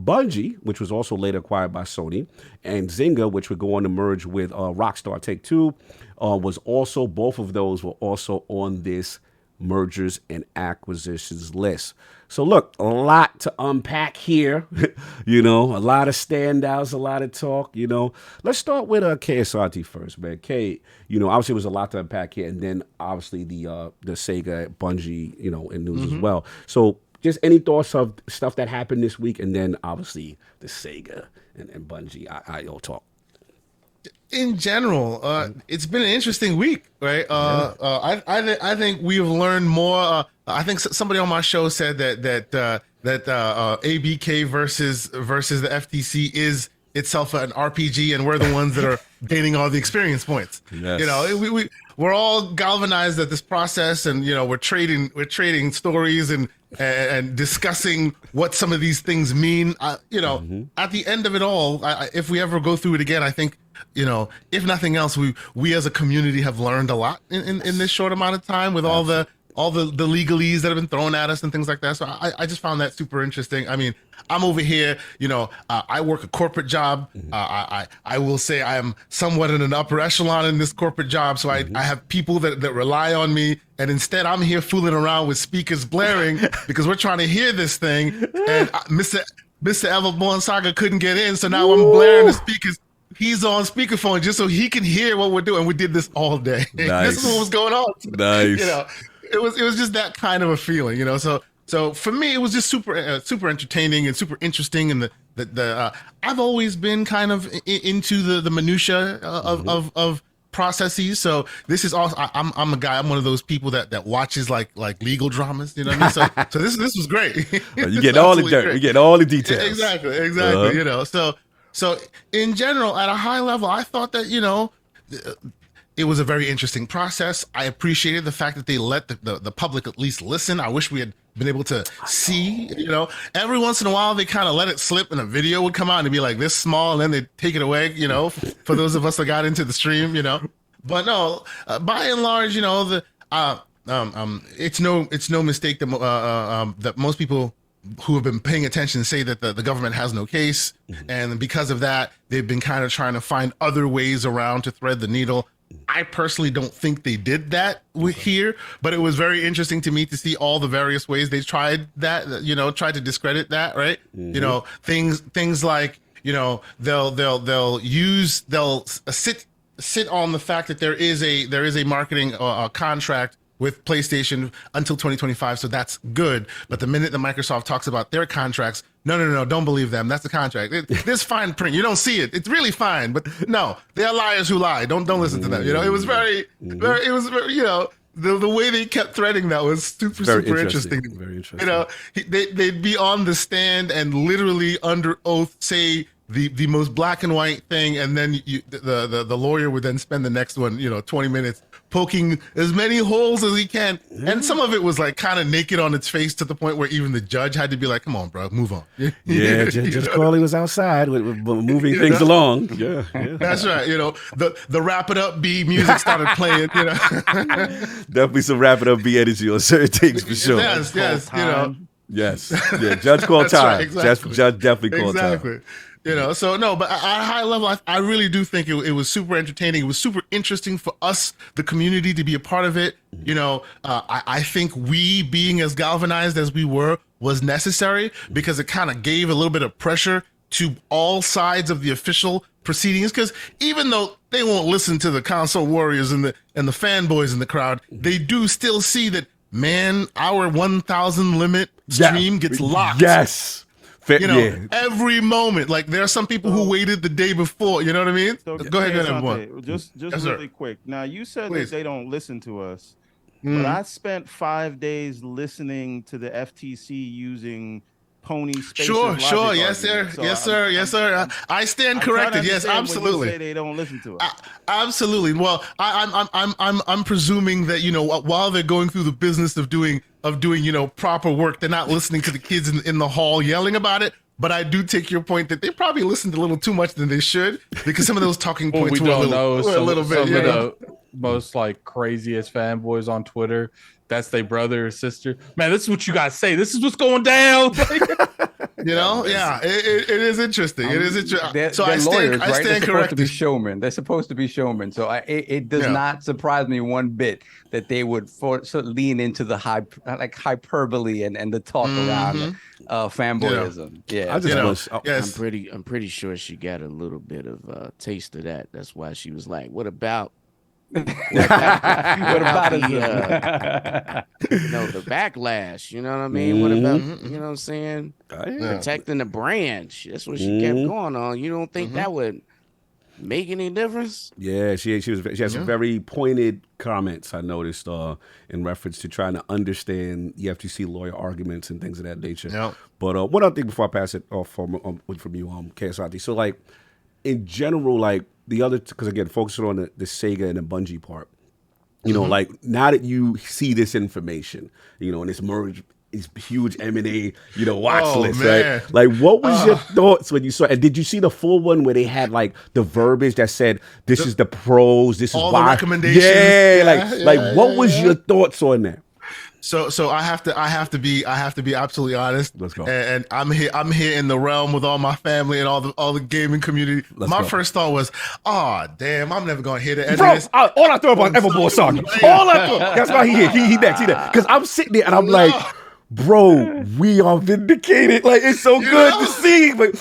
Bungie, which was also later acquired by Sony, and Zynga, which would go on to merge with Rockstar Take-Two, both of those were also on this Mergers and Acquisitions list. So look, a lot to unpack here, a lot of standouts, a lot of talk, Let's start with KSRT first, man. K, obviously it was a lot to unpack here, and then obviously the Sega, Bungie, in news as well. So just any thoughts of stuff that happened this week, and then obviously the Sega and Bungie IO talk. In general, it's been an interesting week, right? I think we've learned more. I think somebody on my show said that ABK versus the FTC is itself an RPG, and we're the ones that are gaining all the experience points. Yes. We're all galvanized at this process, and we're trading stories and discussing what some of these things mean. At the end of it all, if we ever go through it again, I think, if nothing else, we as a community have learned a lot in this short amount of time with all the legalese that have been thrown at us and things like that. So I just found that super interesting. I mean, I'm over here, I work a corporate job. I will say I am somewhat in an upper echelon in this corporate job. So I have people that rely on me. And instead, I'm here fooling around with speakers blaring because we're trying to hear this thing. And Mr. Everborn Saga couldn't get in. So now I'm blaring the speakers. He's on speakerphone just so he can hear what we're doing. We did this all day. Nice. This is what was going on. Nice. It was just that kind of a feeling, So for me, it was just super entertaining and super interesting. And I've always been kind of into the minutia of processes. So this is also I'm a guy. I'm one of those people that watches like legal dramas. You know what I mean? So this was great. You get all the dirt. Great. You get all the details. Exactly. So in general, at a high level, I thought that it was a very interesting process. I appreciated the fact that they let the public at least listen. I wish we had been able to see, every once in a while they kind of let it slip and a video would come out and it'd be like this small and then they'd take it away, for those of us that got into the stream, But no, by and large, it's no mistake that most people who have been paying attention say that the government has no case. And because of that, they've been kind of trying to find other ways around to thread the needle. I personally don't think they did that here, but it was very interesting to me to see all the various ways they tried that, tried to discredit that, right? Things like, they'll sit on the fact that there is a marketing contract with PlayStation until 2025, so that's good. But the minute that Microsoft talks about their contracts, no, don't believe them. That's the contract. There's fine print. You don't see it. It's really fine, but no, they're liars who lie. Don't listen to them. It was very, it was very, the way they kept threading that was super interesting. Very interesting. They'd be on the stand and literally under oath say the most black and white thing, and then the lawyer would then spend the next one, 20 minutes poking as many holes as he can. And some of it was like kind of naked on its face to the point where even the judge had to be like, come on, bro, move on. Yeah, Judge Crawley was outside with moving things along. Yeah. That's right. The Wrap It Up B music started playing, Definitely some Wrap It Up B energy on certain things for sure. Yes, Yes. Yeah, Judge called time. Right, exactly. Judge definitely called time. So no, but at a high level, I really do think it was super entertaining. It was super interesting for us, the community, to be a part of it. I think we being as galvanized as we were was necessary because it kind of gave a little bit of pressure to all sides of the official proceedings, because even though they won't listen to the console warriors and the fanboys in the crowd, they do still see that, man, our 1,000 limit stream gets locked. Yes. You know, every moment. Like, there are some people who waited the day before. You know what I mean? So, go ahead, everyone. Just Yes, really quick. Now, you said Please. that they don't listen to us, but I spent 5 days listening to the FTC using Pony Spaces Sure. logic Yes, sir. argument. So Yes, sir. I stand corrected. Yes, absolutely. When you say they don't listen to us. Absolutely. Well, I'm presuming that, you know, while they're going through the business of doing you know, proper work, they're not listening to the kids in the hall yelling about it. But I do take your point that they probably listened a little too much than they should, because some of those talking points were a little bit. Some of the most like craziest fanboys on Twitter, that's their brother or sister. Man, this is what you guys say. This is what's going down. You know, it is interesting. It is interesting. So they're lawyers, I right? stand They're corrected. supposed to be showmen. They're supposed to be showmen. So it does not surprise me one bit that they would lean into the hyperbole and the talk around fanboyism. I'm pretty sure she got a little bit of a taste of that. That's why she was like, "What about?" what about the backlash? You know what I mean? What about, you know what I'm saying? Protecting the brand. That's what she kept going on. You don't think that would make any difference? Yeah, she has some very pointed comments, I noticed, in reference to trying to understand the FTC lawyer arguments and things of that nature. Yep. But one other thing before I pass it off from you, KSRT. So, like, in general, like, the other, because again, focusing on the Sega and the Bungie part, you know, like, now that you see this information, you know, and this merge, this huge M&A, you know, watch list, right? Like, what was your thoughts when you saw it? And did you see the full one where they had, like, the verbiage that said, this is the pros, this is all why? the recommendations. What was your thoughts on that? So I have to be absolutely honest. Let's go. And I'm here in the realm with all my family and all the gaming community. My first thought was, oh damn, I'm never gonna hear the end of this. All I thought about Everboard Saga. All I thought. That's why he next. Because I'm sitting there and I'm like, bro, we are vindicated. Like, it's so good to see. But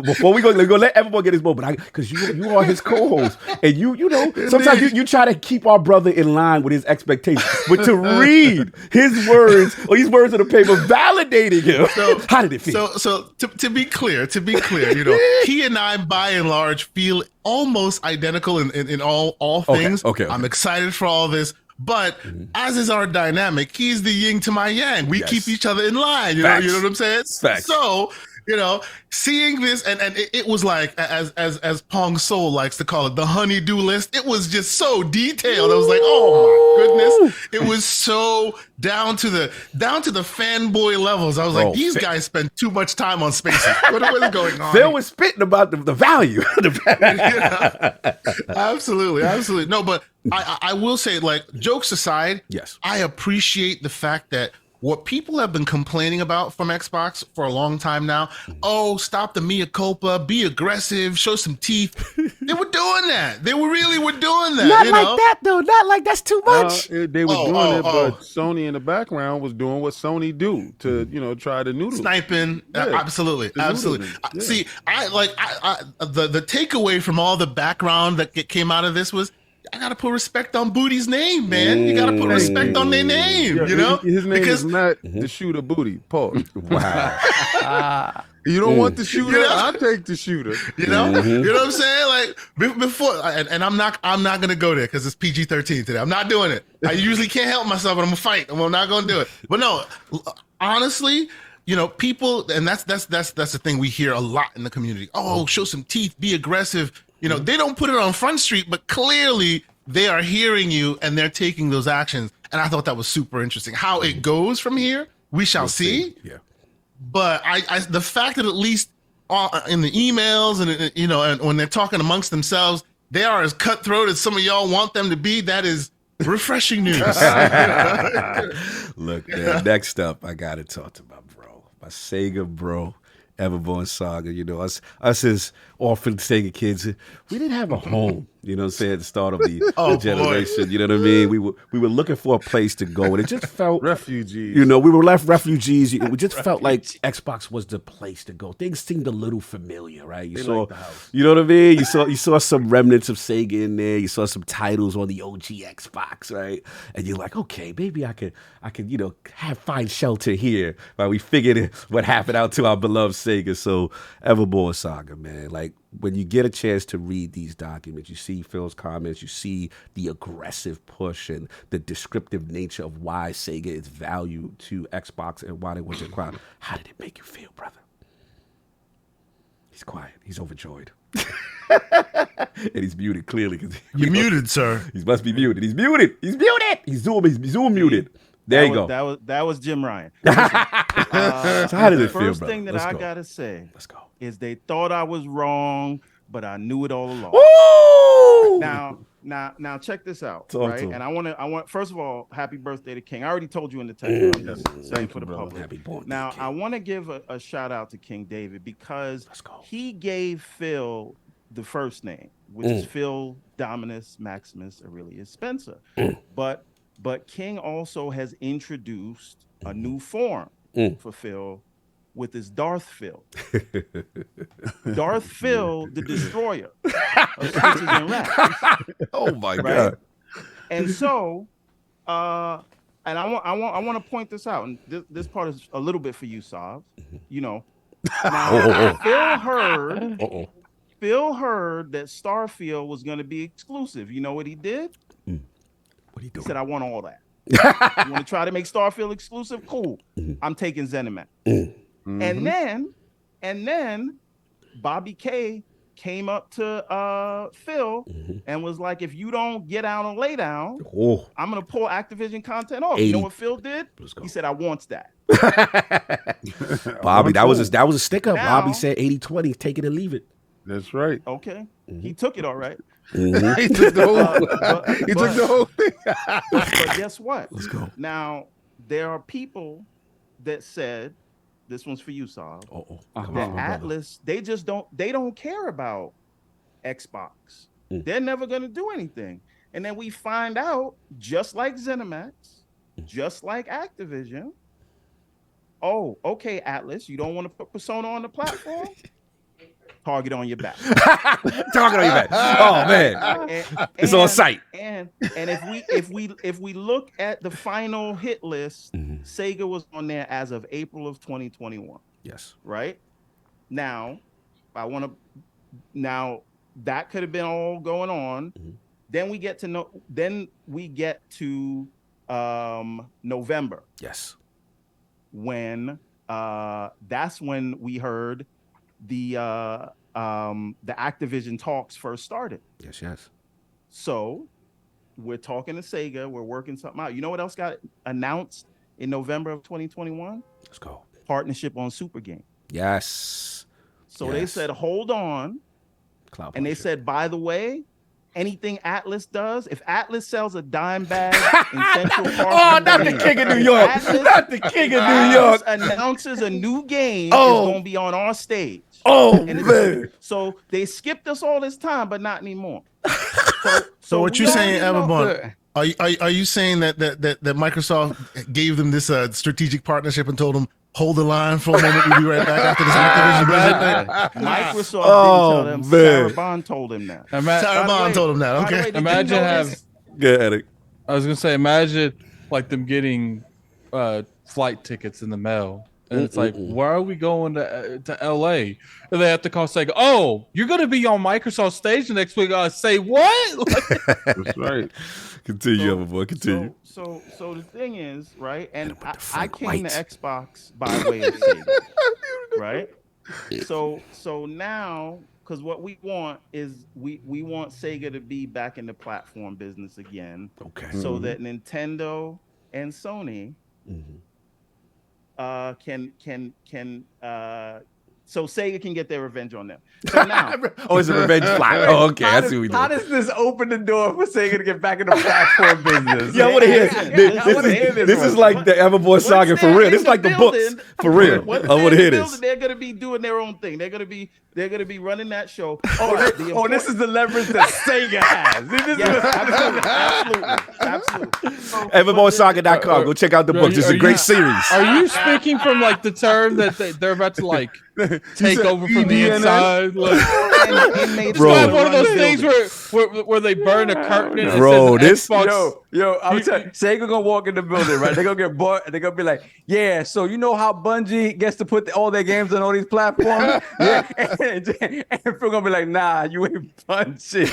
before we go let everyone get his moment. Because you are his co-host. And you know, sometimes you try to keep our brother in line with his expectations. But to read his words, or these words on the paper, validating him. So, how did it feel? So to be clear, you know, he and I, by and large, feel almost identical in all things. Okay. I'm excited for all this. But as is our dynamic, he's the yin to my yang. We keep each other in line. You know what I'm saying? Facts. So, you know, seeing this and it was like, as Pong Soul likes to call it, the honey-do list. It was just so detailed. I was like, oh my goodness. It was so down to the fanboy levels. I was like, these guys spend too much time on Spaces. What is going on? Phil was spitting about the value. Absolutely. No, but I will say, like, jokes aside, yes, I appreciate the fact that what people have been complaining about from Xbox for a long time now, stop the mea culpa, be aggressive, show some teeth. They were doing that. They really were doing that. Not like that, though. Not like that's too much. They were doing it, but Sony in the background was doing what Sony do to, you know, try to noodle. Sniping. Absolutely. Yeah. See, the takeaway from all the background that came out of this was, I gotta put respect on Booty's name, man. You gotta put respect on their name, you know? His name is not the shooter Booty. Pause. Wow. You don't want the shooter? I'll take the shooter. You know? You know what I'm saying? Like, before, and I'm not gonna go there because it's PG-13 today. I'm not doing it. I usually can't help myself, but I'm gonna fight. I'm not gonna do it. But no, honestly, you know, people, and that's the thing we hear a lot in the community. Oh, show some teeth, be aggressive. You know, they don't put it on Front Street, but clearly they are hearing you and they're taking those actions. And I thought that was super interesting. How it goes from here, we shall see. Yeah. But the fact that at least in the emails and, you know, and when they're talking amongst themselves, they are as cutthroat as some of y'all want them to be. That is refreshing news. Look, man, next up, I got to talk to my bro, my Sega bro. Everborn Saga, you know, us as orphan Sega kids, we didn't have a home. You know what I'm saying? At the start of the Oh, generation. You know what I mean? We were looking for a place to go, and it just felt Refugees. You know, we were left refugees. We just felt like Xbox was the place to go. Things seemed a little familiar, right? They like the house. You know what I mean? You saw some remnants of Sega in there. You saw some titles on the OG Xbox, right? And you're like, okay, maybe I could, find shelter here. Right? We figured what happened out to our beloved Sega. So Evermore Saga, man. Like, when you get a chance to read these documents, you see Phil's comments, you see the aggressive push and the descriptive nature of why Sega is valued to Xbox and why they want your crowd. How did it make you feel, brother? He's quiet. He's overjoyed. And he's muted, clearly. You're muted, sir. He must be muted. He's muted. He's muted. He's Zoom muted. There you go. That was JimRyan. So how did it feel, First brother? thing that Let's I go. gotta say Let's go. is they thought I was wrong, but I knew it all along. Woo! Now check this out, Talk right? to him. And I want first of all, happy birthday to King. I already told you in the text. I'm just saying for the public. Happy birthday, Now King. I want to give a shout out to King David because Let's go. he gave Phil the first name, which is Phil Dominus Maximus Aurelius Spencer. But King also has introduced a new form for Phil with his Darth Phil. Darth Phil, the destroyer of switches and racks. Oh my Right? God. And so, and I want to point this out, and this part is a little bit for you, Sav. You know, now, Phil heard that Starfield was going to be exclusive. You know what he did? What are you doing? He said, "I want all that. You want to try to make Starfield exclusive? Cool. I'm taking ZeniMax." And then Bobby K came up to Phil and was like, "If you don't get out and lay down, I'm gonna pull Activision content off." You know what Phil did? He said, "I want that." Bobby, that was a stick up. Now- Bobby said 80-20, take it or leave it. That's right. Okay, he took it all right. He took the whole thing. But guess what? Let's go. Now there are people that said, this one's for you, Saul. That Atlas, they don't care about Xbox. They're never gonna do anything. And then we find out, just like ZeniMax, just like Activision. Oh, okay, Atlas, you don't want to put Persona on the platform? Target on your back. Target on your back. Oh man, it's on site. And if we look at the final hit list, Sega was on there as of April of 2021. Yes. Right now, that could have been all going on. Then we get to November. Yes. When that's when we heard the Activision talks first started. Yes. So we're talking to Sega. We're working something out. You know what else got announced in November of 2021? Let's go. Partnership on Super Game. Yes. So they said, hold on. Cloud and they said, by the way, anything Atlas does, if Atlas sells a dime bag in Central Park, not the King of New York. Not the King of New York. Announces a new game is going to be on our stage. Oh, man. So they skipped us all this time, but not anymore. So what you saying, Evermore? Are you saying that Microsoft gave them this strategic partnership and told them, hold the line for a moment, we'll be right back after this Activision thing? Microsoft didn't tell them. Sarah Bond told him that. Sarah Bond told him that. Okay. Imagine I was gonna say, imagine like them getting flight tickets in the mail, and it's like, why are we going to LA? And they have to call Sega. Oh, you're gonna be on Microsoft stage next week. Say what? That's right. Continue, boy. Continue. So the thing is, right? And I came to Xbox by way of Sega, right? So now, because what we want is we want Sega to be back in the platform business again. Okay. So that Nintendo and Sony can so Sega can get their revenge on them. So now, it's a revenge plot. Oh, okay, I see what we How do. does this open the door for Sega to get back in the platform business? Yeah, I want to hear. This is like the Everboy saga for real. This is like the books for real. I want to hear this. They're gonna be doing their own thing. They're gonna be running that show. This is the leverage that Sega has. Absolutely. Everboysaga.com. Go check out the books. It's a great series. Are you speaking from like the term that they're about to like take over from the inside? Like, it's not one of those things where they burn a curtain and bro, it says this Xbox. I'm telling you, Sega gonna walk in the building, right? They're gonna get bored and they're gonna be like, yeah, so you know how Bungie gets to put all their games on all these platforms? Yeah. And Phil gonna be like, nah, you ain't Bungie.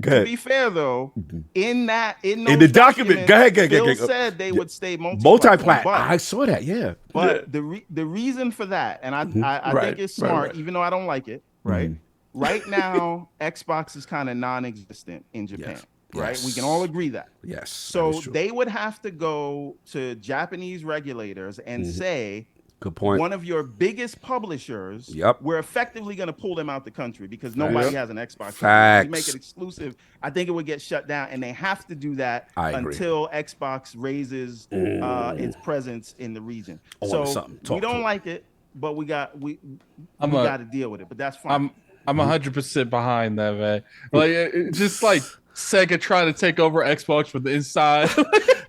To be fair though, in the document, go ahead. Phil said they would stay multi-plat. I saw that, yeah. But the reason for that, and I think it's smart, even though I don't like it, right? Right now, Xbox is kind of non-existent in Japan, right? Yes. We can all agree that. Yes. So they would have to go to Japanese regulators and say, good point. One of your biggest publishers, we're effectively going to pull them out the country because nobody has an Xbox. Facts. If we make it exclusive, I think it would get shut down, and they have to do that until Xbox raises its presence in the region. So we don't like it, but we got to deal with it. But that's fine. I'm 100% behind that, man. Like it's just like Sega trying to take over Xbox from the inside.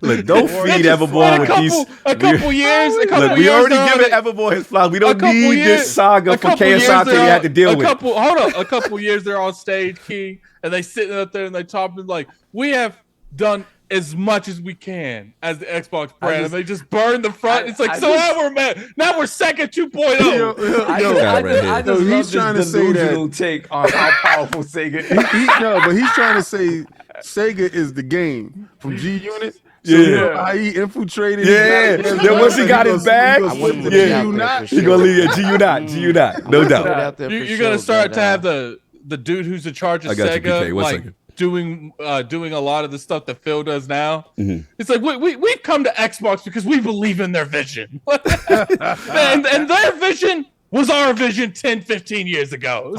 Look, don't feed Everboy with these. A couple years. We already given Everboy his flowers. We don't need this saga for KSI they had to deal with. A couple years they're on stage, King, and they sitting up there and they talking like, we have done as much as we can as the Xbox brand, and they just burn the front. It's like, now we're Sega 2.0. I just he's trying to say that take on how powerful Sega is. But he's trying to say Sega is the game from G Unit. So how he infiltrated. Then once he got his bag, he gonna leave at GU not. No doubt. You're gonna start to have the dude who's in charge of Sega like doing a lot of the stuff that Phil does now. It's like we've come to Xbox because we believe in their vision. and their vision was our vision 10, 15 years ago.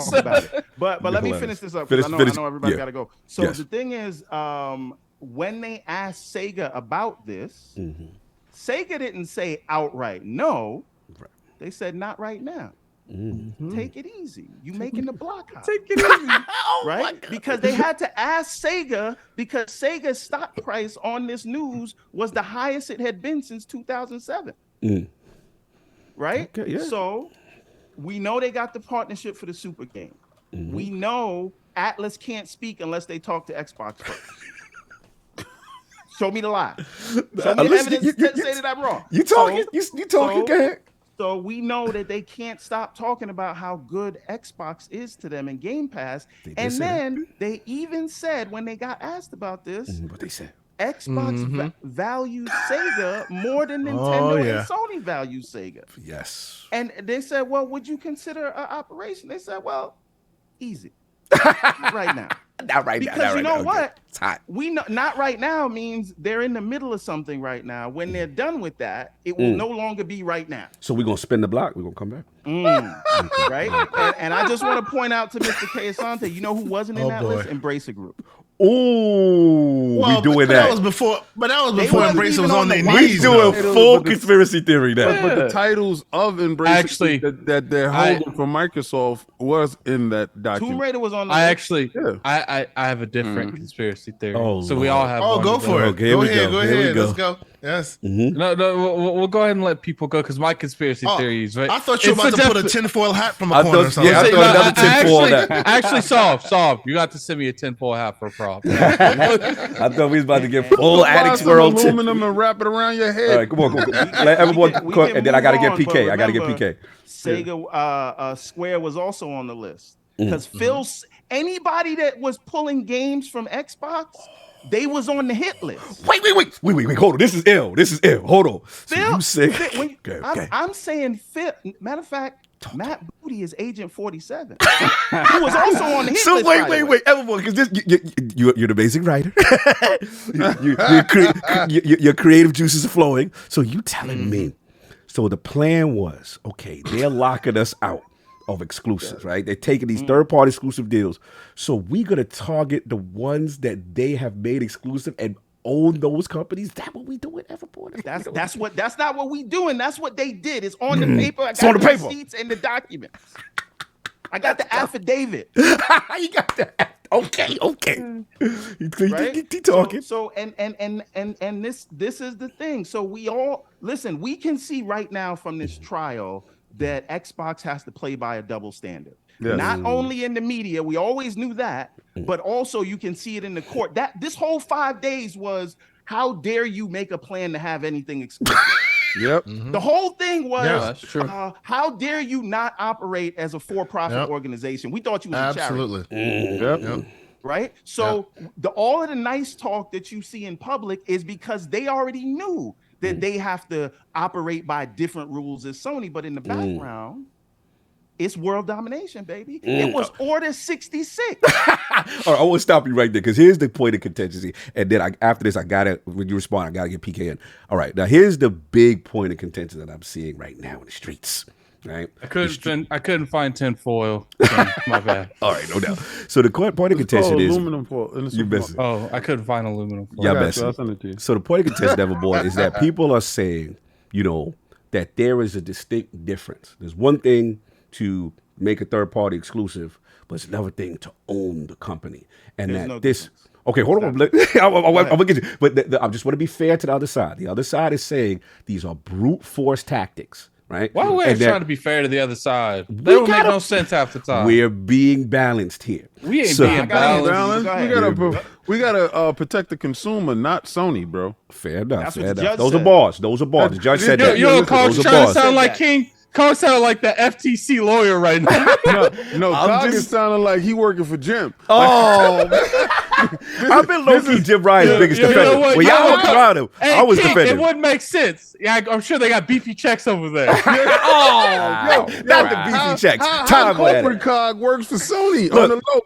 But let me finish this up because I know everybody got to go. So the thing is, when they asked Sega about this, Sega didn't say outright no. They said not right now. Take it easy. You making the block hot. Take it easy. Right? Because they had to ask Sega because Sega's stock price on this news was the highest it had been since 2007. Right? Okay, yeah. So we know they got the partnership for the Super game. We know Atlas can't speak unless they talk to Xbox first. Show me the lie. Show me the evidence to say that I'm wrong. You talking? You talking? Go ahead. So we know that they can't stop talking about how good Xbox is to them in Game Pass. And then they even said when they got asked about this, what they said, Xbox values Sega more than Nintendo and Sony values Sega. Yes. And they said, well, would you consider an operation? They said, well, easy. Right now. Not right because now. Because you know what? It's hot. We know not right now means they're in the middle of something right now. When they're done with that, it will no longer be right now. So we're gonna spin the block. We're gonna come back. Right? And I just want to point out to Mr. K. Asante, you know who wasn't in that list? Embracer Group. Ooh, we doing that. That was before Embracer was on their knees. We doing full conspiracy theory now. But the titles of Embracer actually that they're holding from Microsoft was in that document. Tomb Raider was on the list. I have a different conspiracy theory. So we all have one. Go for it. Okay, go ahead. Let's go. Yes. No, we'll go ahead and let people go because my conspiracy theories. Right? I thought you were about to put a tinfoil hat from a corner or something. Yeah, I thought another tinfoil hat. Actually, solve. You got to send me a tinfoil hat for a problem. I thought we was about to get full Addicts World aluminum and wrap it around your head. All right, come on. Let everyone cook, and then I got to get PK. I got to get PK. Sega Square was also on the list because anybody that was pulling games from Xbox, they was on the hit list. Wait. Hold on. This is ill. Hold on. Phil, so you say okay. I'm saying Phil. Matter of fact, Matt Booty is Agent 47, who was also on the hit list. So wait, everyone, because you're the basic writer. your creative juices are flowing. So you telling me? So the plan was, okay, they're locking us out of exclusives, right? They're taking these third-party exclusive deals. So we're going to target the ones that they have made exclusive and own those companies. That's what we doing, Everborn. That's not what we doing. That's what they did. It's on the paper. I got on the the paper. receipts and the documents. I got the affidavit. You got that. Okay. Right? He talking. So and this is the thing. So we all listen, we can see right now from this trial that Xbox has to play by a double standard. Yes. Not only in the media, we always knew that, but also you can see it in the court. That this whole 5 days was, how dare you make a plan to have anything exclusive? Yep. The whole thing was, that's true. How dare you not operate as a for-profit organization? We thought you was a charity. Yep. Right? So all of the nice talk that you see in public is because they already knew that they have to operate by different rules as Sony, but in the background, it's world domination, baby. It was Order 66. All right, I want to stop you right there because here's the point of contingency. And then after this, when you respond, I got to get PK in. All right, now here's the big point of contention that I'm seeing right now in the streets. Right? I couldn't find tinfoil. My bad. All right, no doubt. So the point of contention is aluminum foil. You missed it. Oh, I couldn't find aluminum foil. Yeah, I missed it. So the point of contention, Everborn, is that people are saying, that there is a distinct difference. There's one thing to make a third party exclusive, but it's another thing to own the company. And There's that no this difference. Okay, hold on. I'm gonna get you. But I just want to be fair to the other side. The other side is saying these are brute force tactics, right? Why are we trying to be fair to the other side? They don't make no sense half the time. We're being balanced here. We ain't being balanced. We gotta protect the consumer, not Sony, bro. Fair enough. That's what the judge Those said. are bars. Those are bars. The judge said that. Coach trying to sound like King. Coach sound like the FTC lawyer right now. No, Cog is sounding like he working for Jim. Oh, I've been low-key JimRyan's biggest defender. When y'all were around him, I was defending. It wouldn't make sense. Yeah, I'm sure they got beefy checks over there. Not the beefy checks. How corporate Cog works for Sony. Look, on the low.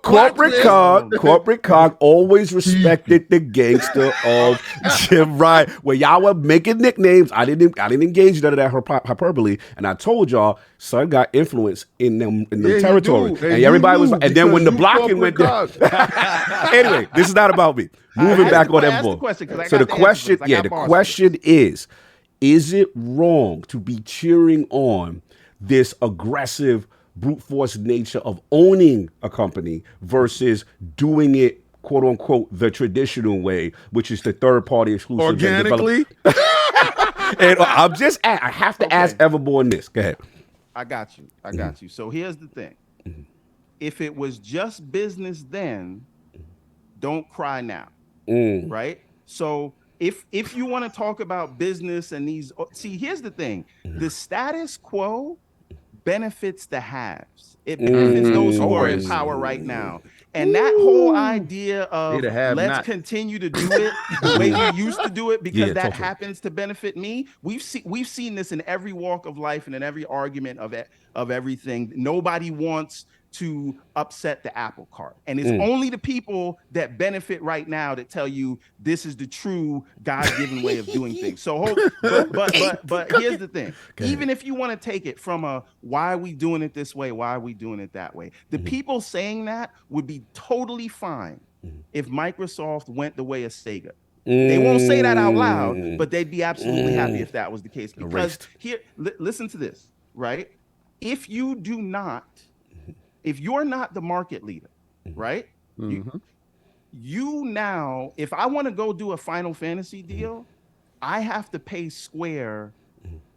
Corporate Cog always respected the gangster of JimRyan. When y'all were making nicknames, I didn't engage none of that hyperbole, and I told y'all, son got influence in them territory, and everybody was. And then when the blocking went down. Anyway, this is not about me. Moving back on Everborn. So the question is it wrong to be cheering on this aggressive brute force nature of owning a company versus doing it, quote unquote, the traditional way, which is the third party exclusive organically? And I have to ask Everborn this. Go ahead. I got you. So here's the thing. If it was just business then, don't cry now. Right? So if you want to talk about business and here's the thing. The status quo benefits the haves. It benefits those who are in power right now. And that whole idea of let's continue to do it the way we used to do it because that happens to benefit me. We've seen this in every walk of life and in every argument of everything. Nobody wants to upset the apple cart. And it's only the people that benefit right now that tell you this is the true God-given way of doing things. So, but here's the thing. Even if you want to take it from a why are we doing it this way? Why are we doing it that way? The people saying that would be totally fine if Microsoft went the way of Sega. They won't say that out loud, but they'd be absolutely happy if that was the case. Because listen to this, right? If you're not the market leader, right? You now, if I want to go do a Final Fantasy deal, I have to pay Square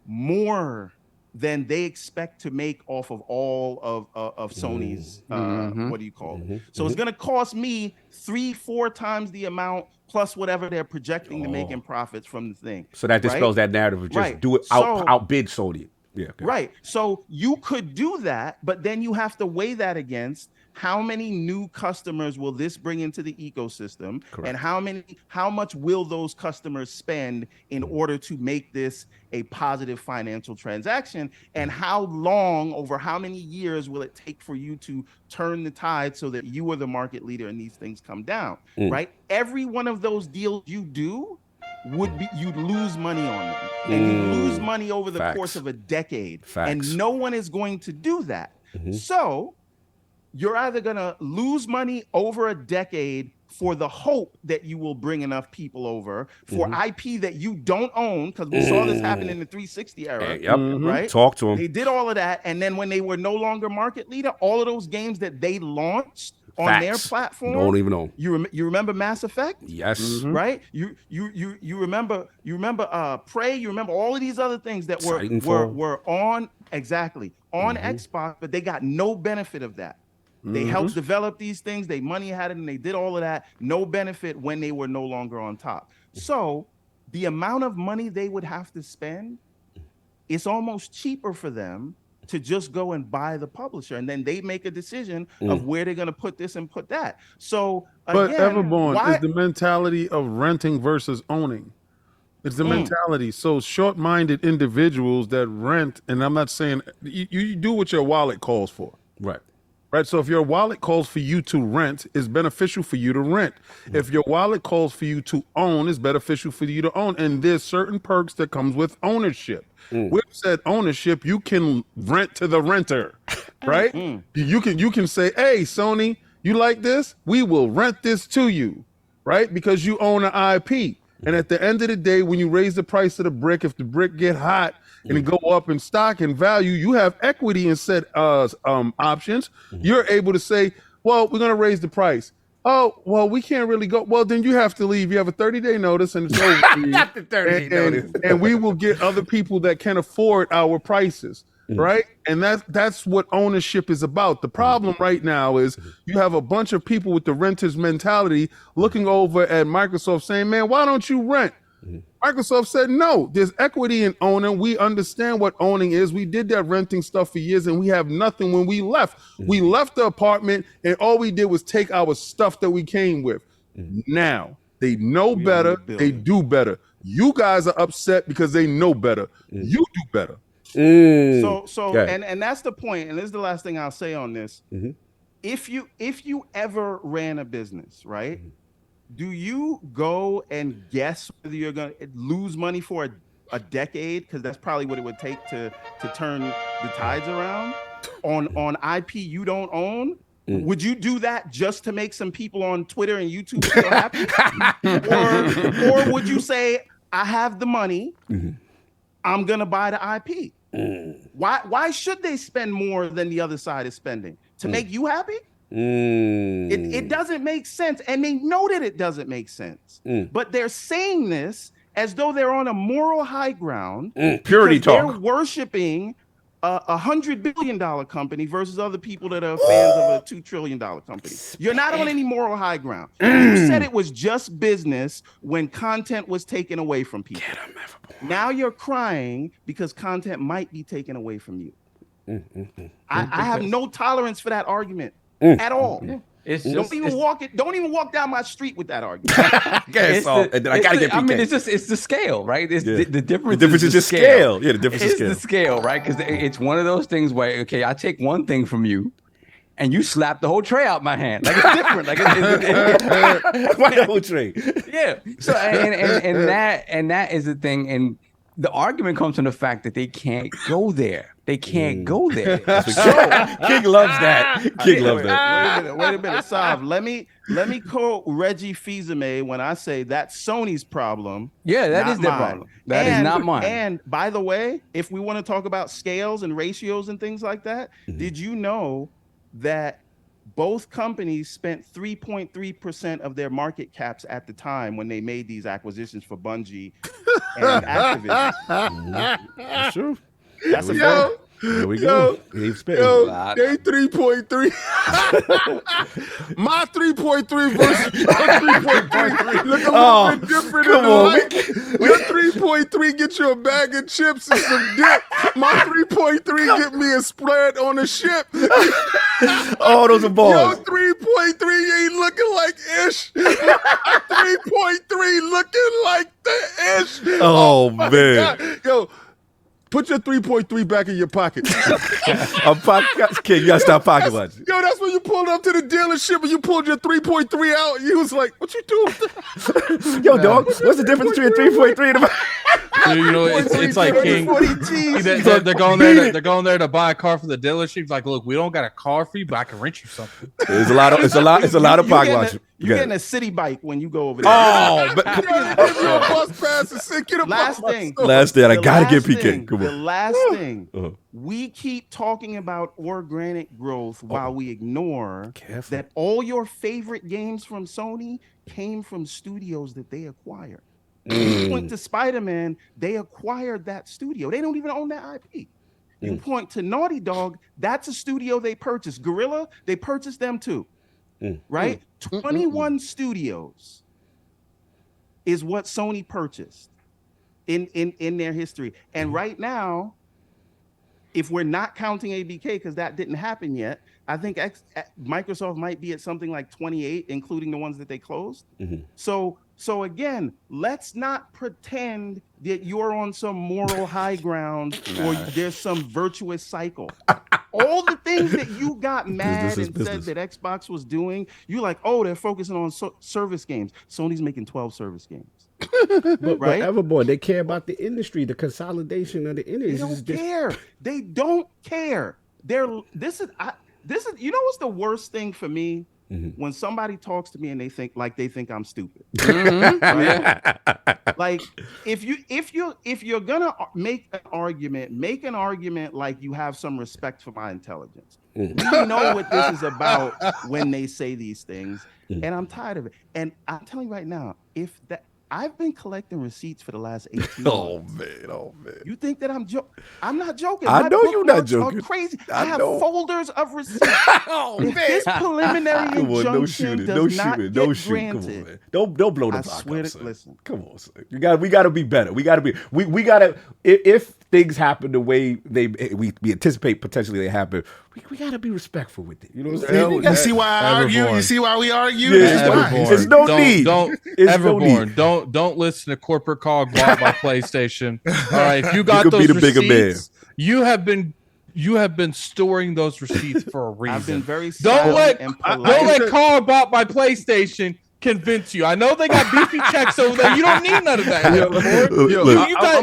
more than they expect to make off of all of Sony's, what do you call it? So it's going to cost me 3-4 times the amount plus whatever they're projecting to make in profits from the thing. So that dispels that narrative of just do it, outbid Sony. Yeah. Okay. Right. So you could do that, but then you have to weigh that against how many new customers will this bring into the ecosystem, and how much will those customers spend in order to make this a positive financial transaction, and how long, over how many years will it take for you to turn the tide so that you are the market leader and these things come down, right? Every one of those deals you do you'd lose money on them, and you lose money over the Facts. course of a decade, Facts. and no one is going to do that. So you're either going to lose money over a decade for the hope that you will bring enough people over for IP that you don't own, because we saw this happen in the 360 era. Right? Talk to them. They did all of that, and then when they were no longer market leader, all of those games that they launched on their platform, don't even know. You remember Mass Effect? Yes. Right? You remember Prey. You remember all of these other things that were on Xbox, but they got no benefit of that. They helped develop these things. They money had it, and they did all of that. No benefit when they were no longer on top. So the amount of money they would have to spend, it's almost cheaper for them to just go and buy the publisher, and then they make a decision of where they're going to put this and put that. So, but again, Everborn is the mentality of renting versus owning. It's the mentality. So short-minded individuals that rent, and I'm not saying you do what your wallet calls for. Right. Right. So if your wallet calls for you to rent, it's beneficial for you to rent. If your wallet calls for you to own, it's beneficial for you to own. And there's certain perks that comes with ownership. With said ownership, you can rent to the renter, right? You can say, hey, Sony, you like this? We will rent this to you, right? Because you own an IP. And at the end of the day, when you raise the price of the brick, if the brick get hot and it go up in stock and value, you have equity in said options. You're able to say, well, we're going to raise the price. Oh, well, we can't really go. Well, then you have to leave. You have a 30-day notice, and it's over. Not the 30-day notice. And we will get other people that can afford our prices, right? And that's what ownership is about. The problem right now is you have a bunch of people with the renter's mentality looking over at Microsoft saying, man, why don't you rent? Microsoft said, no, there's equity in owning. We understand what owning is. We did that renting stuff for years, and we have nothing when we left. We left the apartment, and all we did was take our stuff that we came with. Now, they know better. They do better. You guys are upset because they know better. You do better. And that's the point, and this is the last thing I'll say on this. If you ever ran a business, right? Do you go and guess whether you're going to lose money for a decade? Because that's probably what it would take to turn the tides around on IP you don't own. Would you do that just to make some people on Twitter and YouTube feel happy? or would you say, I have the money, I'm going to buy the IP? Why should they spend more than the other side is spending? To make you happy? It doesn't make sense, and they know that it doesn't make sense. But they're saying this as though they're on a moral high ground. Purity talk. They're worshiping $100 billion company versus other people that are fans of a $2 trillion company. You're not on any moral high ground. You said it was just business when content was taken away from people. Now you're crying because content might be taken away from you. I have no tolerance for that argument at all. It's don't just, even walk down my street with that argument. It's the scale, right? It's the difference. The difference is just scale. Yeah, the difference is scale. It's the scale, right? Because it's one of those things where, okay, I take one thing from you, and you slap the whole tray out my hand. Like, it's different. Like, why the whole tray? Yeah. So and that is the thing. And the argument comes from the fact that they can't go there. They can't go there. King loves that. King loves that. Wait a minute, Sav. Let me quote Reggie Fils-Aimé when I say that's Sony's problem. Yeah, that is their problem. That is not mine. And by the way, if we want to talk about scales and ratios and things like that, did you know that both companies spent 3.3% of their market caps at the time when they made these acquisitions for Bungie and Activision? That's true. That's a fact. There we go. They 3.3. My 3.3 versus your 3.3 look a little bit different. Come on. Your 3.3 get you a bag of chips and some dip. My 3.3 get me a spread on a ship. Oh, those are balls. Your 3.3 ain't looking like ish. 3.3 looking like the ish. Oh man. God. Yo, Put your 3.3 back in your pocket. I'm kid, you gotta stop pocket watching. Yo, that's when you pulled up to the dealership and you pulled your 3.3 out. And you was like, "What you doing?" Yo, dog, what's the difference between 3.3 and Dude, you know, it's like King. They're going there. They're going there to buy a car for the dealership. He's like, look, we don't got a car for you, but I can rent you something. It's a lot of pocket watching. You're getting a city bike when you go over there. Oh, but bus pass and sit, get a last thing. Last thing, I gotta get PK. Come The on. last thing. We keep talking about organic growth while we ignore that all your favorite games from Sony came from studios that they acquired. You point to Spider-Man, they acquired that studio. They don't even own that IP. You point to Naughty Dog, that's a studio they purchased. Guerrilla, they purchased them too. Right? 21 studios is what Sony purchased in their history. And right now, if we're not counting ABK, because that didn't happen yet, I think Microsoft might be at something like 28, including the ones that they closed. So again, let's not pretend that you're on some moral high ground or there's some virtuous cycle. All the things that you got mad and said that Xbox was doing, you're like, oh, they're focusing on service games. Sony's making 12 service games. But Everboy, they care about the industry, the consolidation of the industry. They don't care. They don't care. This is you know what's the worst thing for me? When somebody talks to me and they think I'm stupid. Right? Like if you're gonna make an argument like you have some respect for my intelligence. We know what this is about when they say these things, and I'm tired of it. And I'm telling you right now, I've been collecting receipts for the last 18 months. Oh man. You think that I'm joking? I'm not joking. I know you're not joking. Crazy. I have folders of receipts. If this preliminary injunction does not get granted, don't blow the block swear up, to listen. Come on, son. We gotta be better. We gotta if things happen the way we anticipate potentially they happen, we gotta be respectful with it. You know what I'm saying? You see why I argue? You see why we argue? There's no need. Don't listen to corporate cog bought by PlayStation. All right, if you got those be the bigger receipts, you have been storing those receipts for a reason. I've been very don't let cog bought by PlayStation convince you. I know they got beefy checks over there. You don't need none of that. I'm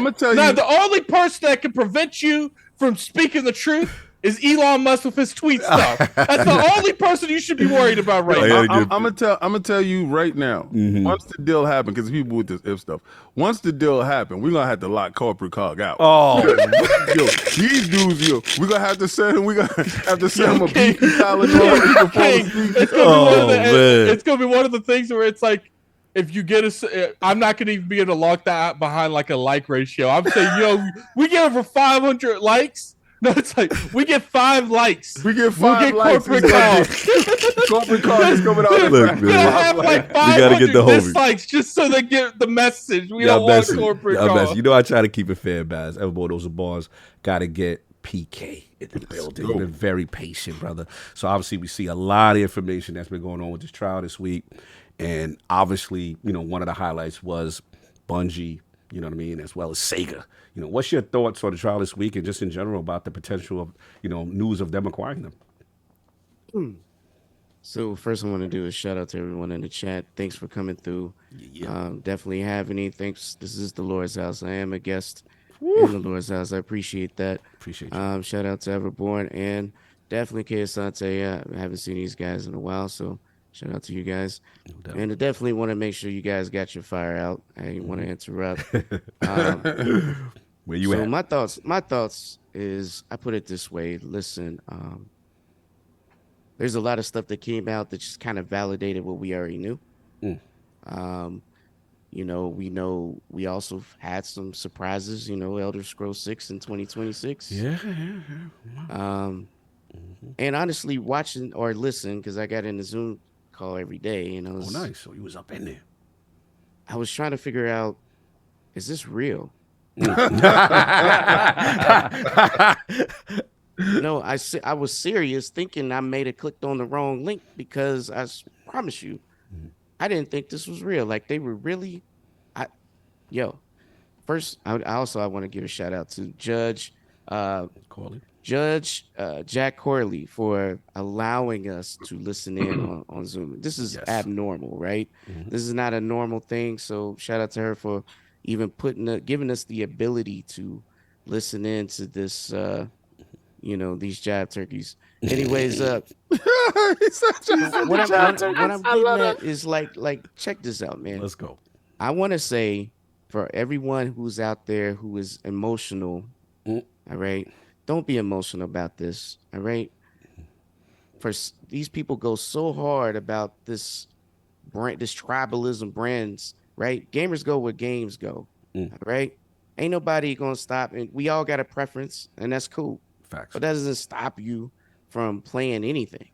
gonna tell you. The only person that can prevent you from speaking the truth is Elon Musk with his tweet stuff. That's the only person you should be worried about right now. I'm gonna tell you right now. Once the deal happened, because people with this if stuff. Once the deal happened, we're gonna have to lock corporate cog out. Oh, yo, these dudes, we're gonna have to send him. We gonna have to send him a beefy Tylenol. It's gonna be one of the things where it's like, if you get I'm not gonna even be able to lock that behind like a like ratio. I'm saying, we get over 500 likes. No, it's like we get 5 likes. We get 5 likes. Corporate call. Corporate call is coming out. Look, man, have like 500 dislikes just so they get the message. We don't want corporate call. You know, I try to keep it fair, Baz. Everybody, those are bars. Got to get PK in the building. You've been very patient, brother. So obviously, we see a lot of information that's been going on with this trial this week, and obviously, one of the highlights was Bungie. You know what I mean, as well as Sega. What's your thoughts on the trial this week and just in general about the potential of, news of them acquiring them? So first I want to do a shout out to everyone in the chat. Thanks for coming through. Definitely have any. Thanks. This is the Lord's house. I am a guest in the Lord's house. I appreciate that. Appreciate you. Shout out to Everborn and definitely Satya. I haven't seen these guys in a while, so shout out to you guys. No, and I definitely want to make sure you guys got your fire out. I didn't want to interrupt. Where you at? My thoughts is, I put it this way. Listen, there's a lot of stuff that came out that just kind of validated what we already knew. We also had some surprises, Elder Scrolls 6 in 2026. And honestly, watching or listen, because I got in the Zoom call every day, nice. So you was up in there. I was trying to figure out, is this real? I was serious, thinking I may have clicked on the wrong link, because I promise you, I didn't think this was real. Like, they were really, first, I want to give a shout out to Judge Corley. Judge Jack Corley for allowing us to listen in on Zoom. This is abnormal, right? This is not a normal thing. So shout out to her for even giving us the ability to listen in to this, these jive turkeys. Anyways, what I'm getting at is like, check this out, man. Let's go. I want to say for everyone who's out there who is emotional, all right, don't be emotional about this, all right? For these people go so hard about this brand, this tribalism brands, right? Gamers go where games go, all right? Ain't nobody gonna stop, and we all got a preference, and that's cool. Facts. But that doesn't stop you from playing anything,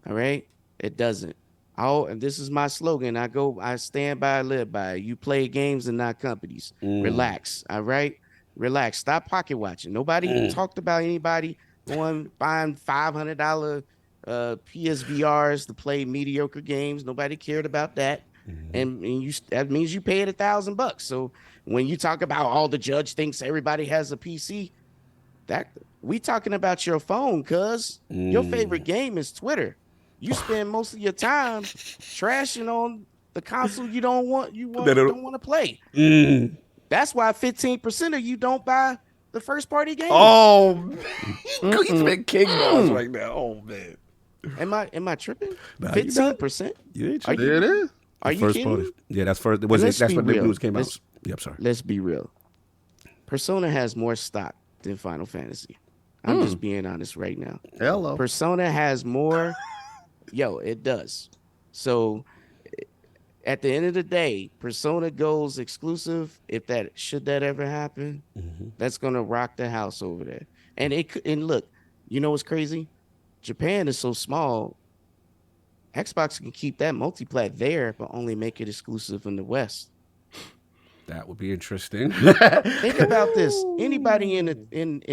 all right? It doesn't. And this is my slogan. I stand by, I live by. You play games and not companies. Relax, all right? Relax. Stop pocket watching. Nobody talked about anybody buying $500 PSVRs to play mediocre games. Nobody cared about that. And that means you paid $1,000. So when you talk about all the judge thinks everybody has a PC, we talking about your phone, cuz your favorite game is Twitter. You spend most of your time trashing on the console you don't want to play. That's why 15% of you don't buy the first party game. Oh, he's been king balls right now. Oh man, am I tripping? 15%? You ain't tripping. It is. Are you kidding me? Yeah, that's first. That's when the news came out. Yep, sorry. Let's be real. Persona has more stock than Final Fantasy. I'm just being honest right now. Hello. Persona has more. It does. So at the end of the day, Persona goes exclusive. Should that ever happen, that's gonna rock the house over there. And look, you know what's crazy? Japan is so small. Xbox can keep that multiplat there, but only make it exclusive in the West. That would be interesting. Think about this. Anybody in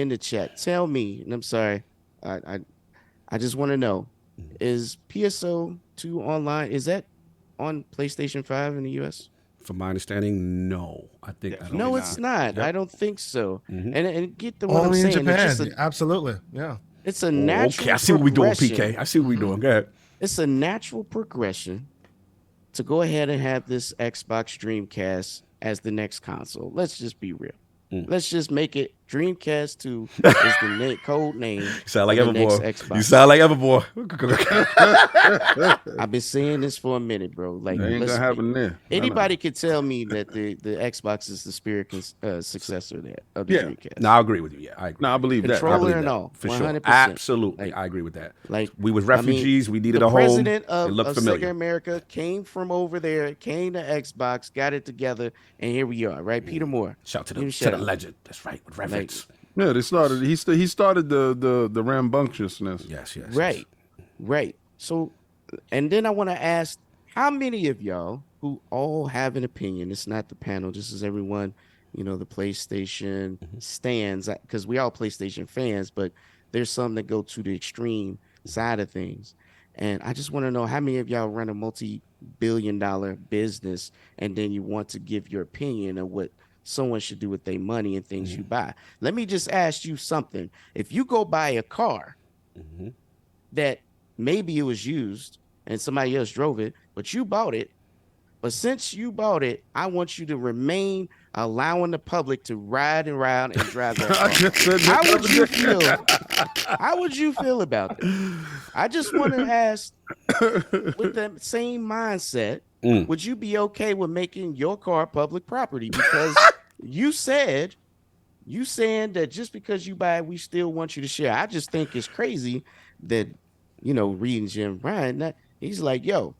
the chat, tell me. And I'm sorry, I just want to know. Is PSO2 online? Is that on PlayStation 5 in the US? From my understanding, no. It's not. Yep. I don't think so. And get the what only I'm saying. In Japan. Absolutely. Yeah. It's a natural. Okay, I see what we're doing, PK. I see what we're doing. Go ahead. It's a natural progression to go ahead and have this Xbox Dreamcast as the next console. Let's just be real. Let's just make it Dreamcast 2 is the code name. You sound like Everboy. You sound like Everboy. I've been saying this for a minute, bro. Like, that ain't gonna happen there. Anybody could tell me that the Xbox is the spirit successor there of the Dreamcast. No, I agree with you. Yeah, I agree. No, I believe that. Controller and all, for 100%. sure. Absolutely, I agree with that. Like, we was refugees. We needed a home. The president of familiar. Sega America came from over there, came to Xbox, got it together, and here we are. Right, Peter Moore. Shout to the legend. That's right. With reference. Yeah, they started. He started the rambunctiousness. Yes. Right. So, and then I want to ask, how many of y'all who all have an opinion? It's not the panel. This is everyone. The PlayStation stands, because we all PlayStation fans, but there's some that go to the extreme side of things. And I just want to know how many of y'all run a multi-billion-dollar business, and then you want to give your opinion of what someone should do with their money and things you buy. Let me just ask you something. If you go buy a car that maybe it was used and somebody else drove it, but you bought it, but since you bought it, I want you to remain allowing the public to ride around and drive that car. How would you feel? How would you feel about that? I just want to ask, with that same mindset, would you be okay with making your car public property? Because you saying that just because you buy it, we still want you to share. I just think it's crazy that, reading JimRyan, he's like, yo,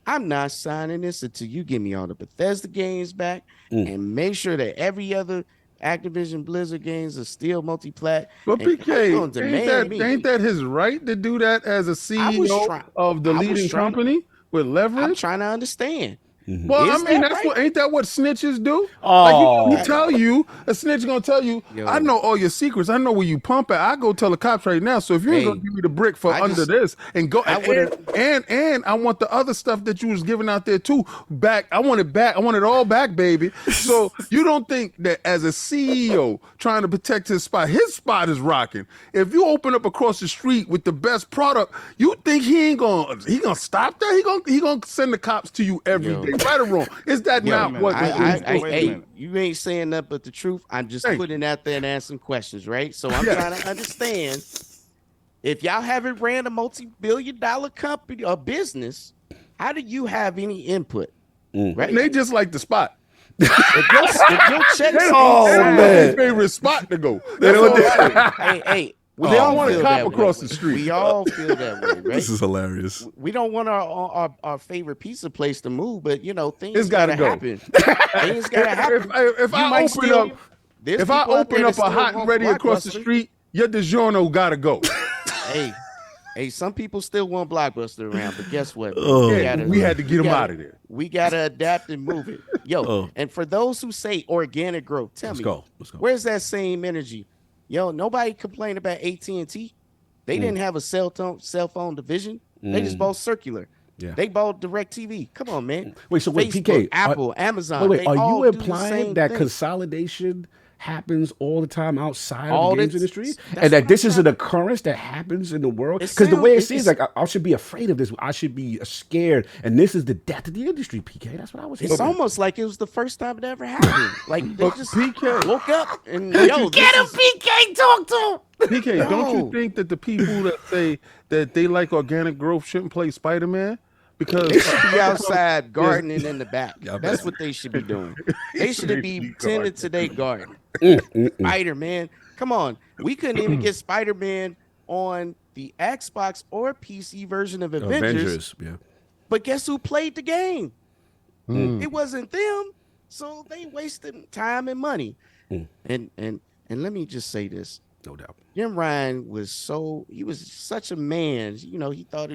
I'm not signing this until you give me all the Bethesda games back and make sure that every other Activision Blizzard games are still multi-plat. But PK, ain't that his right to do that as a CEO of the leading company with leverage? I'm trying to understand. Well, Is I mean, that that's right? ain't that what snitches do? Oh. Like he tell you, a snitch gonna tell you, Yo. I know all your secrets. I know where you pump at. I go tell the cops right now. So if you ain't gonna Hey, give me the brick for I under just- this and go I would've- and I want the other stuff that you was giving out there too back. I want it back. I want it all back, baby. So you don't think that as a CEO trying to protect his spot is rocking. If you open up across the street with the best product, you think he gonna stop that? He gonna send the cops to you every Yo. day, right or wrong? Is that Yo, not what? Wait a hey, minute. you ain't saying nothing but the truth. I'm just Hey. putting it out there and asking questions, right? So I'm Yeah. trying to understand if y'all haven't ran a multi-billion-dollar company or business, how do you have any input? Right? And they just like the spot. if your checks They ain't don't signed- want their favorite spot to go. That's all right. hey, we They don't all want a feel cop that across way. the street. We all feel that way, right? This is hilarious. We don't want our favorite pizza place to move, but you know things It's gotta gotta go. happen. Things gotta happen. If You I might open still- up, there's if I people out there open that up a still hot and want ready across the Blockbuster. street, your DiGiorno gotta go. Hey, some people still want Blockbuster around, but guess what? Oh. Yeah, we had to get them out of there. We gotta adapt and move it. Yo, Oh. and for those who say organic growth, tell Let's me, go. Let's go. where's that same energy? Yo, nobody complained about AT&T. They didn't have a cell phone division. They just bought Circular. Yeah. They bought DirecTV. Come on, man. Wait, so wait, Facebook, PK, Apple, Amazon. Wait, they are all you do the implying same that thing. consolidation happens all the time outside All of the games this- industry, that's and that what this I'm is an trying- occurrence that happens in the world? It Because the way it sounds- seems like I should be afraid of this. I should be scared, and this is the death of the industry. PK, that's what I was. It's hearing. almost like it was the first time it ever happened. Like they But just PK, woke up and yo, Get him, PK. Talk to him. PK, don't Yo. you think that the people that say that they like organic growth shouldn't play Spider-Man? Because they should be outside gardening in the back. Yeah, I That's bet. what they should be doing. They should be tending to their garden. Mm. Spider-Man, come on. We couldn't even get Spider-Man on the Xbox or PC version of Avengers. Yeah. But guess who played the game? Mm. It wasn't them. So they wasted time and money. Mm. And let me just say this. No doubt. JimRyan was such a man. You know, he thought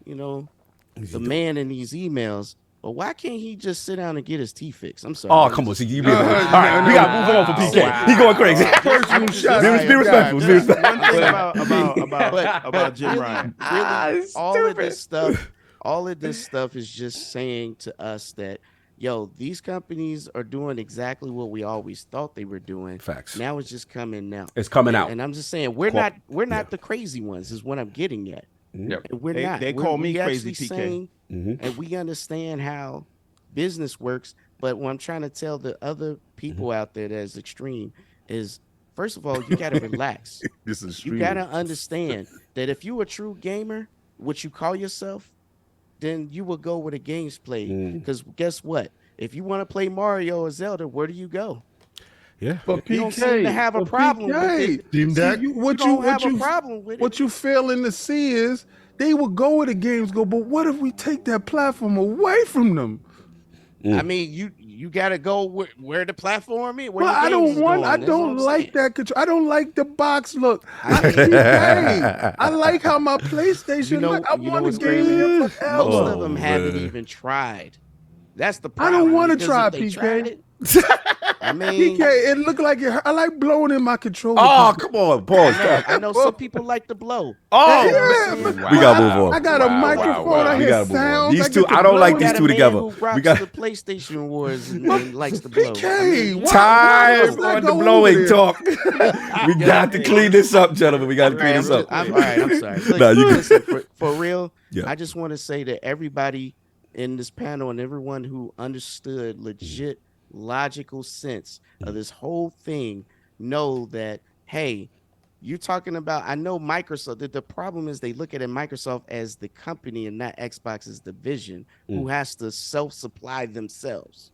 the man in these emails. But why can't he just sit down and get his teeth fixed? I'm sorry. Oh, come on. See, you being all right. We got to move on for PK. Wow. He going crazy. Personal shot. Be respectful. Be respectful. One thing about Jim Ryan. Really, all of this stuff is just saying to us that, yo, these companies are doing exactly what we always thought they were doing. Facts. Now it's just coming out. It's coming out. And I'm just saying we're not the crazy ones. Is what I'm getting at. Yep. And we're They- not. they We're- call me we crazy, actually PK. saying- Mm-hmm. and we understand how business works. But what I'm trying to tell the other people out there that is extreme is, first of all, you got to relax. This is You got to understand that if you're a true gamer, what you call yourself, then you will go where the game's played. Because guess what? If you want to play Mario or Zelda, where do you go? Yeah. But You don't seem to have a problem with it. See, what don't have a problem with what it. you failing to see is they will go where the games go, but what if we take that platform away from them? I mean, you got to go where the platform is. Where Well, the I games don't is want. going. I That's what don't I'm like saying. that control. I don't like the box look. I like how my PlayStation You know, look. I you know want what's the game crazy? here Most forever. of them haven't even tried. That's the I problem. don't want to because try, if they PK. tried it, I mean, PK, it looked like it hurt. I like blowing in my controller. Oh, come on. Pause. I know some people like to blow. Oh, Yeah, we got to move on. I got a microphone. I We hear gotta move on. sounds. These I two, get to I don't like blow these in. two together. Who rocks We got the PlayStation Wars and likes to blow. PK, why time does that on the go over blowing there? talk. We got to clean this up, gentlemen. We got to clean this up. All right, I'm sorry. Look, Nah, you good. listen, for real, Yeah. I just want to say that everybody in this panel and everyone who understood legit logical sense of this whole thing know that, hey, you're talking about, I know Microsoft, that the problem is they look at Microsoft as the company and not Xbox as the division who has to self-supply themselves.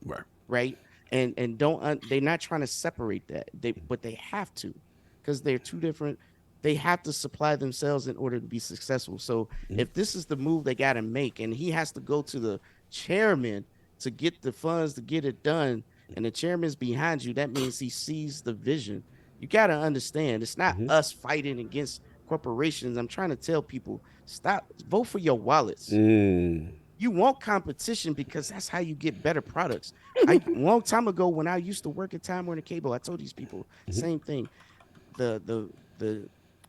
Right. And they're not trying to separate that. But they have to, because they're two different. They have to supply themselves in order to be successful. So if this is the move they got to make, and he has to go to the chairman to get the funds to get it done, and the chairman's behind you, that means he sees the vision. You got to understand, it's not us fighting against corporations. I'm trying to tell people, stop, vote for your wallets. You You want competition because that's how you get better products. A long time ago, when I used to work at Time Warner Cable, I told these people same thing. The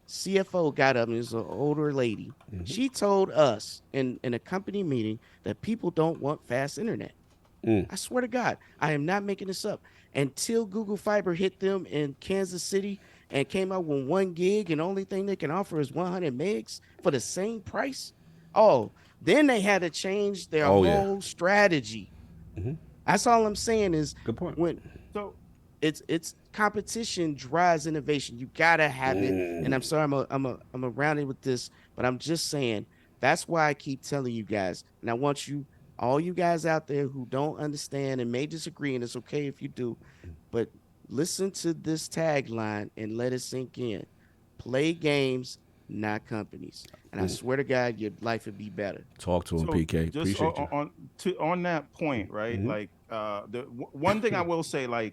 CFO got up, and it was an older lady. She told us in a company meeting that people don't want fast internet. I swear to God, I am not making this up. Until Google Fiber hit them in Kansas City and came out with 1 gig, and the only thing they can offer is 100 megs for the same price. Oh, then they had to change their whole strategy. That's all I'm saying is good point. So it's competition drives innovation. You gotta have it. And I'm sorry, I'm around it with this, but I'm just saying that's why I keep telling you guys. And I want you, all you guys out there who don't understand and may disagree, and it's okay if you do, but listen to this tagline and let it sink in. Play games, not companies. And I swear to God, your life would be better. Talk to him, PK. Just Appreciate you. on that point, right? Like the one thing I will say, like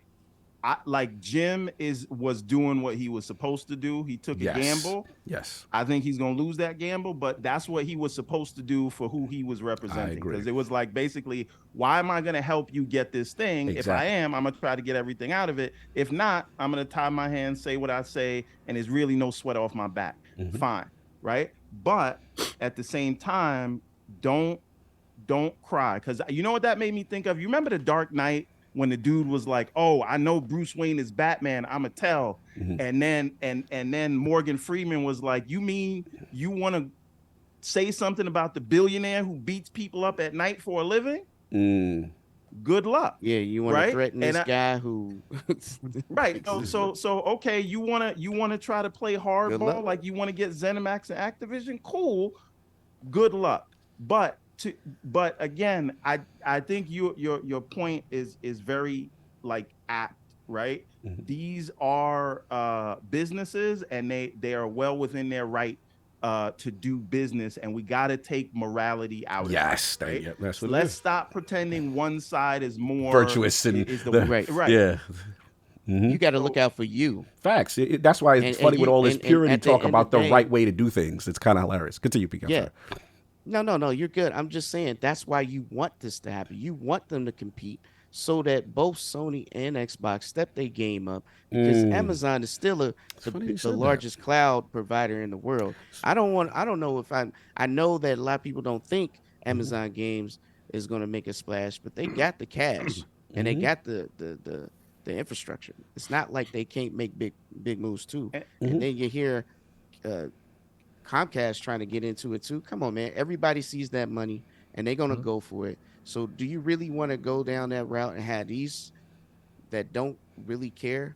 Jim was doing what he was supposed to do. He took a gamble. Yes. I think he's gonna lose that gamble, but that's what he was supposed to do for who he was representing. Because it was like basically, why am I gonna help you get this thing? If I am, I'm gonna try to get everything out of it. If not, I'm gonna tie my hands, say what I say, and there's really no sweat off my back. Fine, right? But at the same time, don't cry, because you know what that made me think of? You remember The Dark Knight? When the dude was like, "Oh, I know Bruce Wayne is Batman, I'ma tell," and then Morgan Freeman was like, "You mean you want to say something about the billionaire who beats people up at night for a living? Good luck." Yeah, you want to threaten this guy who, right? So okay, you wanna try to play hardball, like you want to get ZeniMax and Activision? Cool, good luck, but again, I think your point is very like apt, right? These are businesses, and they are well within their right to do business, and we got to take morality out of it. Yes, right? That's what Let's stop pretending one side is more virtuous and right. Yeah. You got to look out for you. Facts. That's why it's funny with all this purity talk about the right way to do things. It's kind of hilarious. Continue, PK. Yeah. No, you're good. I'm just saying that's why you want this to happen. You want them to compete so that both Sony and Xbox step their game up, because Amazon is still the largest cloud provider in the world. I know that a lot of people don't think Amazon Games is going to make a splash, but they got the cash and they got the infrastructure. It's not like they can't make big moves too. And then you hear Comcast trying to get into it too. Come on, man. Everybody sees that money and they're going to go for it. So do you really want to go down that route and have these that don't really care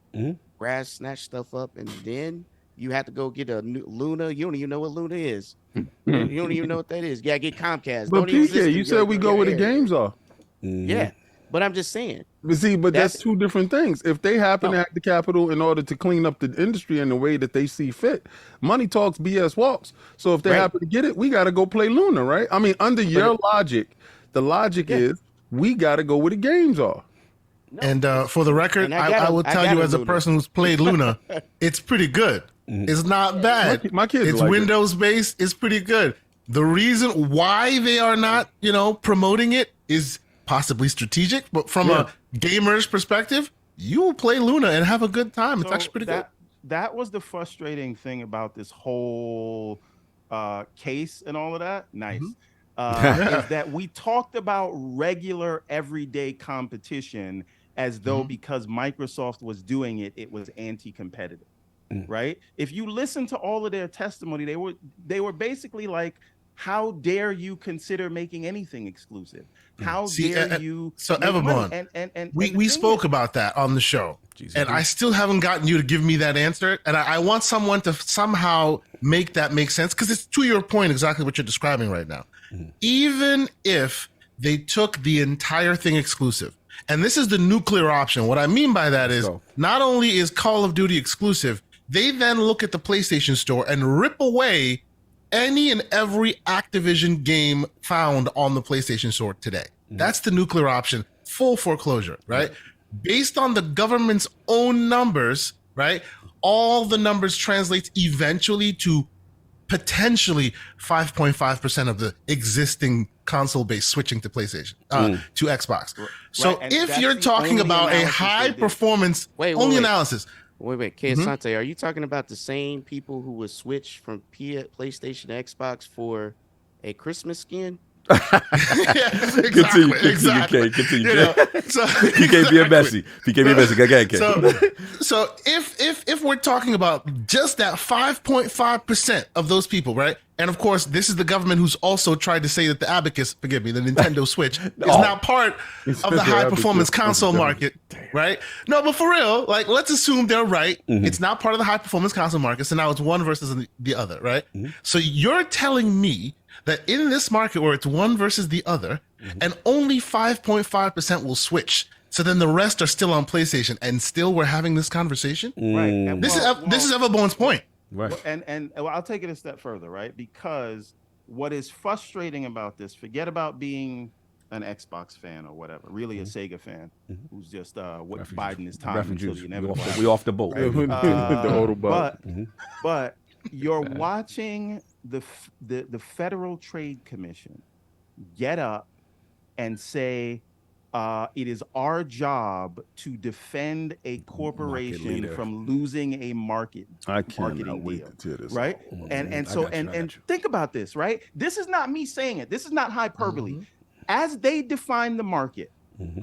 grass snatch stuff up, and then you have to go get a new Luna? You don't even know what Luna is. You don't even know what that is. You got to get Comcast. But PK, you said we go where the games are. Yeah, but I'm just saying. But see, that's two different things. If they happen to have the capital in order to clean up the industry in the way that they see fit, money talks, BS walks. So if they happen to get it, we got to go play Luna, right? I mean, under your logic, the logic is we got to go where the games are. And for the record, I will tell you as a person who's played Luna, it's pretty good. It's not bad. My kids it's like Windows based. It's pretty good. The reason why they are not, promoting it is possibly strategic, but from a gamer's perspective, you will play Luna and have a good time. It's actually pretty good. That was the frustrating thing about this whole case and all of that. Nice. Is that we talked about regular everyday competition as though because Microsoft was doing it, it was anti-competitive, right? If you listen to all of their testimony, they were basically like, how dare you consider making anything exclusive? How dare you? So Everborn, and we spoke about that on the show, and I still haven't gotten you to give me that answer. And I want someone to somehow make that make sense, because it's to your point exactly what you're describing right now. Even if they took the entire thing exclusive, and this is the nuclear option. What I mean by that is not only is Call of Duty exclusive, they then look at the PlayStation Store and rip away any and every Activision game found on the PlayStation Store today. That's the nuclear option, full foreclosure, right? Based on the government's own numbers, right? All the numbers translates eventually to potentially 5.5% of the existing console base switching to PlayStation, to Xbox. So and if that's you're the talking only about a analysis they high did. performance, only analysis. Wait, Sante, are you talking about the same people who would switch from PlayStation to Xbox for a Christmas skin? Exactly. Continue. You know, so PK being messy. PK being messy. Go ahead, K. So if we're talking about just that 5.5% of those people, right? And of course, this is the government who's also tried to say that the Nintendo Switch is not part of the high performance console market, right? No, but for real, like, let's assume they're right. It's not part of the high performance console market. So now it's one versus the other, right? So you're telling me that in this market where it's one versus the other, and only 5.5% will switch. So then the rest are still on PlayStation, and still we're having this conversation. Right. And This is Everbone's point. Right. And I'll take it a step further, right? Because what is frustrating about this, forget about being an Xbox fan or whatever, really a Sega fan who's just biding his time until the inevitable. We off the boat. Right? But you're watching the Federal Trade Commission get up and say it is our job to defend a corporation from losing a marketing deal, right? And think about this, right? This is not me saying it. This is not hyperbole. As they define the market,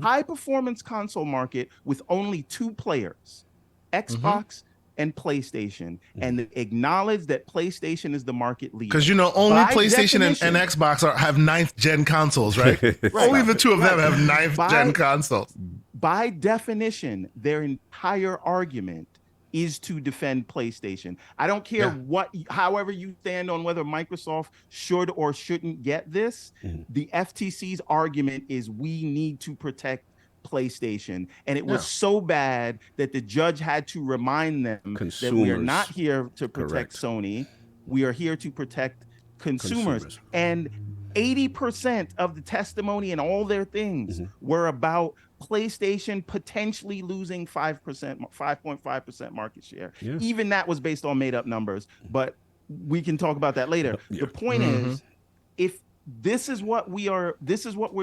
high performance console market with only two players, Xbox and PlayStation, and they acknowledge that PlayStation is the market leader. Because only PlayStation and Xbox have 9th gen consoles, right? Only the two of them have 9th gen consoles. By definition, their entire argument is to defend PlayStation. I don't care however you stand on whether Microsoft should or shouldn't get this. The FTC's argument is we need to protect PlayStation, and it was so bad that the judge had to remind them that we are not here to protect Sony. We are here to protect consumers. And 80% of the testimony and all their things were about PlayStation potentially losing 5.5% market share. Even that was based on made up numbers, but we can talk about that later. The point is, if this is what we're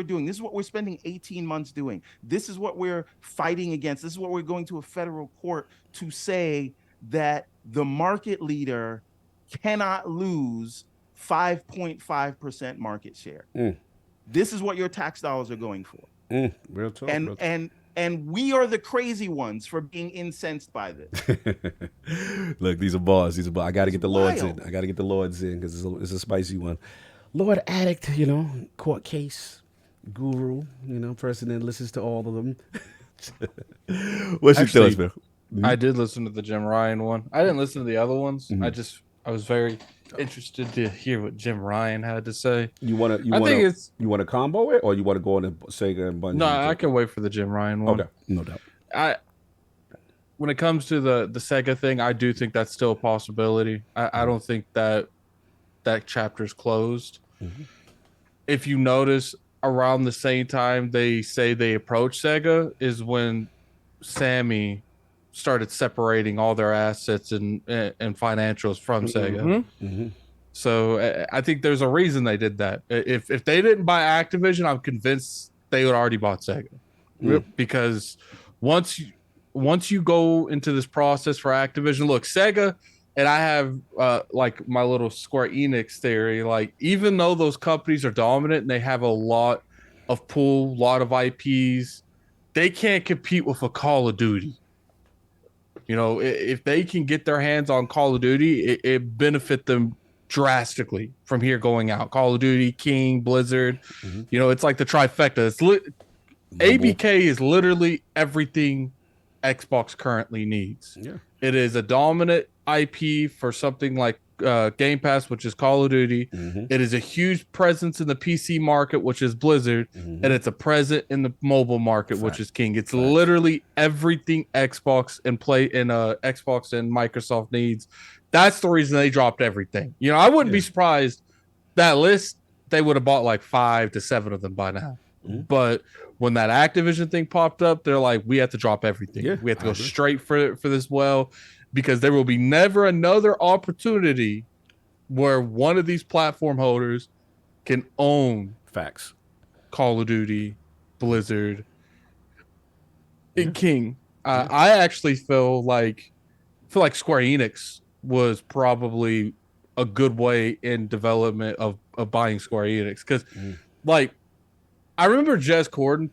doing. This is what we're spending 18 months doing. This is what we're fighting against. This is what we're going to a federal court to say that the market leader cannot lose 5.5% market share. This is what your tax dollars are going for. Real talk. And we are the crazy ones for being incensed by this. Look, these are bars. I got to get the Lords in. Because it's a spicy one. Lord Addict, court case, guru, person that listens to all of them. What's your thoughts, man? I did listen to the JimRyan one. I didn't listen to the other ones. I was very interested to hear what JimRyan had to say. You want to combo it, or you want to go on to Sega and Bungie? No, I can wait for the JimRyan one. Okay, no doubt. When it comes to the Sega thing, I do think that's still a possibility. I don't think that chapter's closed. If you notice, around the same time they say they approached Sega is when Sammy started separating all their assets and financials from Sega. So I think there's a reason they did that. If they didn't buy Activision, I'm convinced they would already bought Sega. Because once you go into this process for Activision, look, Sega. And I have like my little Square Enix theory. Like, even though those companies are dominant and they have a lot of pool, lot of IPs, they can't compete with a Call of Duty. If they can get their hands on Call of Duty, it benefit them drastically from here going out. Call of Duty, King, Blizzard. It's like the trifecta. ABK is literally everything Xbox currently needs. It is a dominant IP for something like Game Pass, which is Call of Duty. It is a huge presence in the PC market, which is Blizzard, and it's a present in the mobile market, which is King. It's literally everything Xbox and Xbox and Microsoft needs. That's the reason they dropped everything. I wouldn't be surprised that list. They would have bought like 5 to 7 of them by now. But when that Activision thing popped up, they're like, we have to drop everything. We have to go straight for this well. Because there will be never another opportunity where one of these platform holders can own Facts. Call of Duty, Blizzard, and King. I actually feel like Square Enix was probably a good way in development of buying Square Enix, because like I remember Jez Corden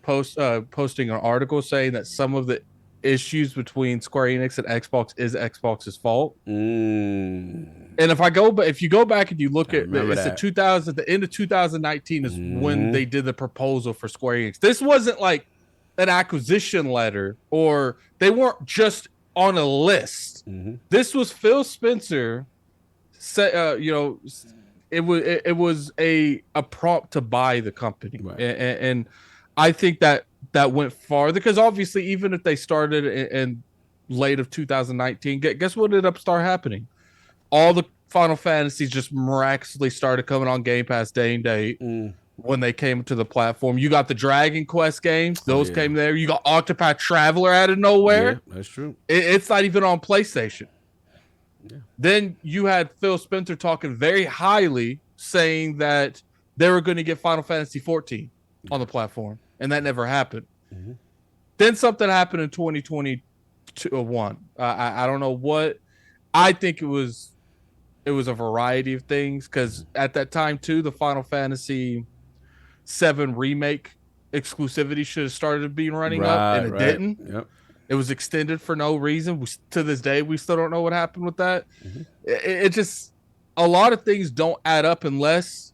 posting an article saying that some of the issues between Square Enix and Xbox is Xbox's fault. And if you go back and you look at the end of 2019 is when they did the proposal for Square Enix. This wasn't like an acquisition letter, or they weren't just on a list. This was Phil Spencer. It was a prompt to buy the company, and I think that went farther, because obviously even if they started in late of 2019, guess what ended up happening? All the Final Fantasies just miraculously started coming on Game Pass day and date. When they came to the platform, you got the Dragon Quest games; those came there. You got Octopath Traveler out of nowhere. Yeah, that's true. It's not even on PlayStation. Yeah. Then you had Phil Spencer talking very highly, saying that they were going to get Final Fantasy 14 on the platform, and that never happened. Then something happened in 2021. I don't know what. I think it was a variety of things, because at that time too, the Final Fantasy 7 remake exclusivity should have started being running up, and it didn't. Yep. It was extended for no reason. To this day, we still don't know what happened with that. It just, a lot of things don't add up unless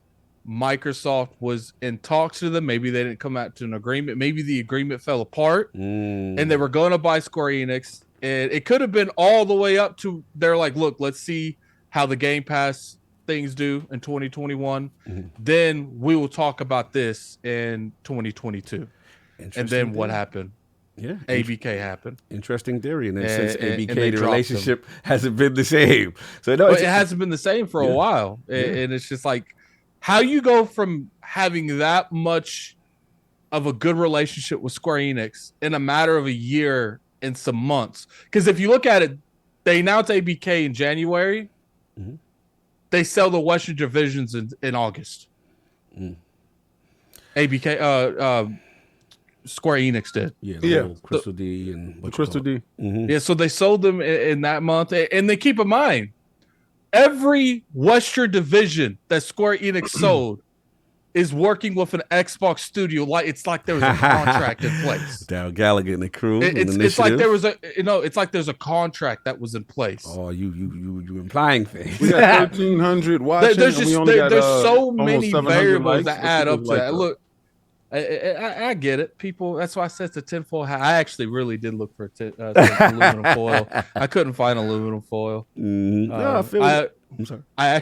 Microsoft was in talks to them. Maybe they didn't come out to an agreement. Maybe the agreement fell apart, and they were going to buy Square Enix. And it could have been all the way up to, they're like, look, let's see how the Game Pass things do in 2021. Then we will talk about this in 2022. And then what happened? Yeah, ABK happened. Interesting theory, and then since ABK, the relationship hasn't been the same. So no, it hasn't been the same for a while, and it's just like, how you go from having that much of a good relationship with Square Enix in a matter of a year and some months. Because if you look at it, they announced ABK in January. They sell the Western divisions in August. ABK, Square Enix did. Crystal D and Crystal D. Yeah, so they sold them in that month. And they keep in mind, every Western division that Square Enix sold is working with an Xbox studio. It's like there was a contract in place. Down Gallagher and the crew. It's like there was it's like there's a contract that was in place. Oh, you implying things. We got 1,300 watching. There's so many almost variables likes. that add up to that. Look, I get it. People, that's why I said it's a tinfoil hat. I actually really did look for aluminum foil. I couldn't find aluminum foil. I feel it. I'm sorry. I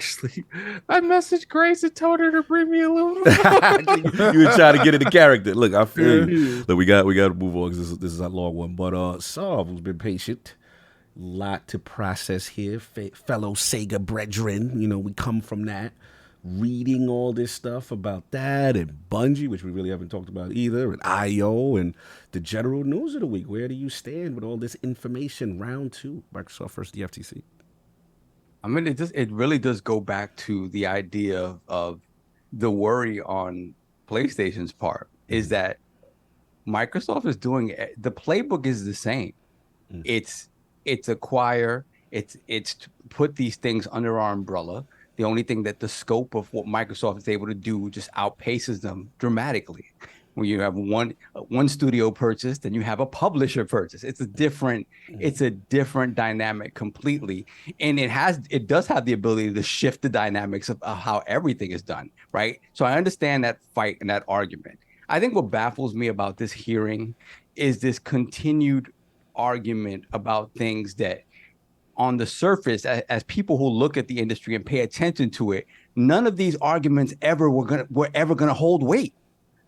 messaged Grace and told her to bring me aluminum foil. You were trying to get into character. Look, I feel you. Look, we got to move on, because this is a long one. But Sav has been patient. Lot to process here, fellow Sega brethren. We come from that. Reading all this stuff about that, and Bungie, which we really haven't talked about either, and IO, and the general news of the week. Where do you stand with all this information? Round 2, Microsoft versus the FTC. I mean, it really does go back to the idea of the worry on PlayStation's part, is that Microsoft is doing the playbook is the same. It's acquire, it's to put these things under our umbrella. The only thing that the scope of what Microsoft is able to do just outpaces them dramatically. When you have one studio purchase, then you have a publisher purchase. It's a different dynamic completely, and it does have the ability to shift the dynamics of how everything is done, right? So I understand that fight and that argument. I think what baffles me about this hearing is this continued argument about things that, on the surface, as people who look at the industry and pay attention to it, none of these arguments were ever gonna hold weight.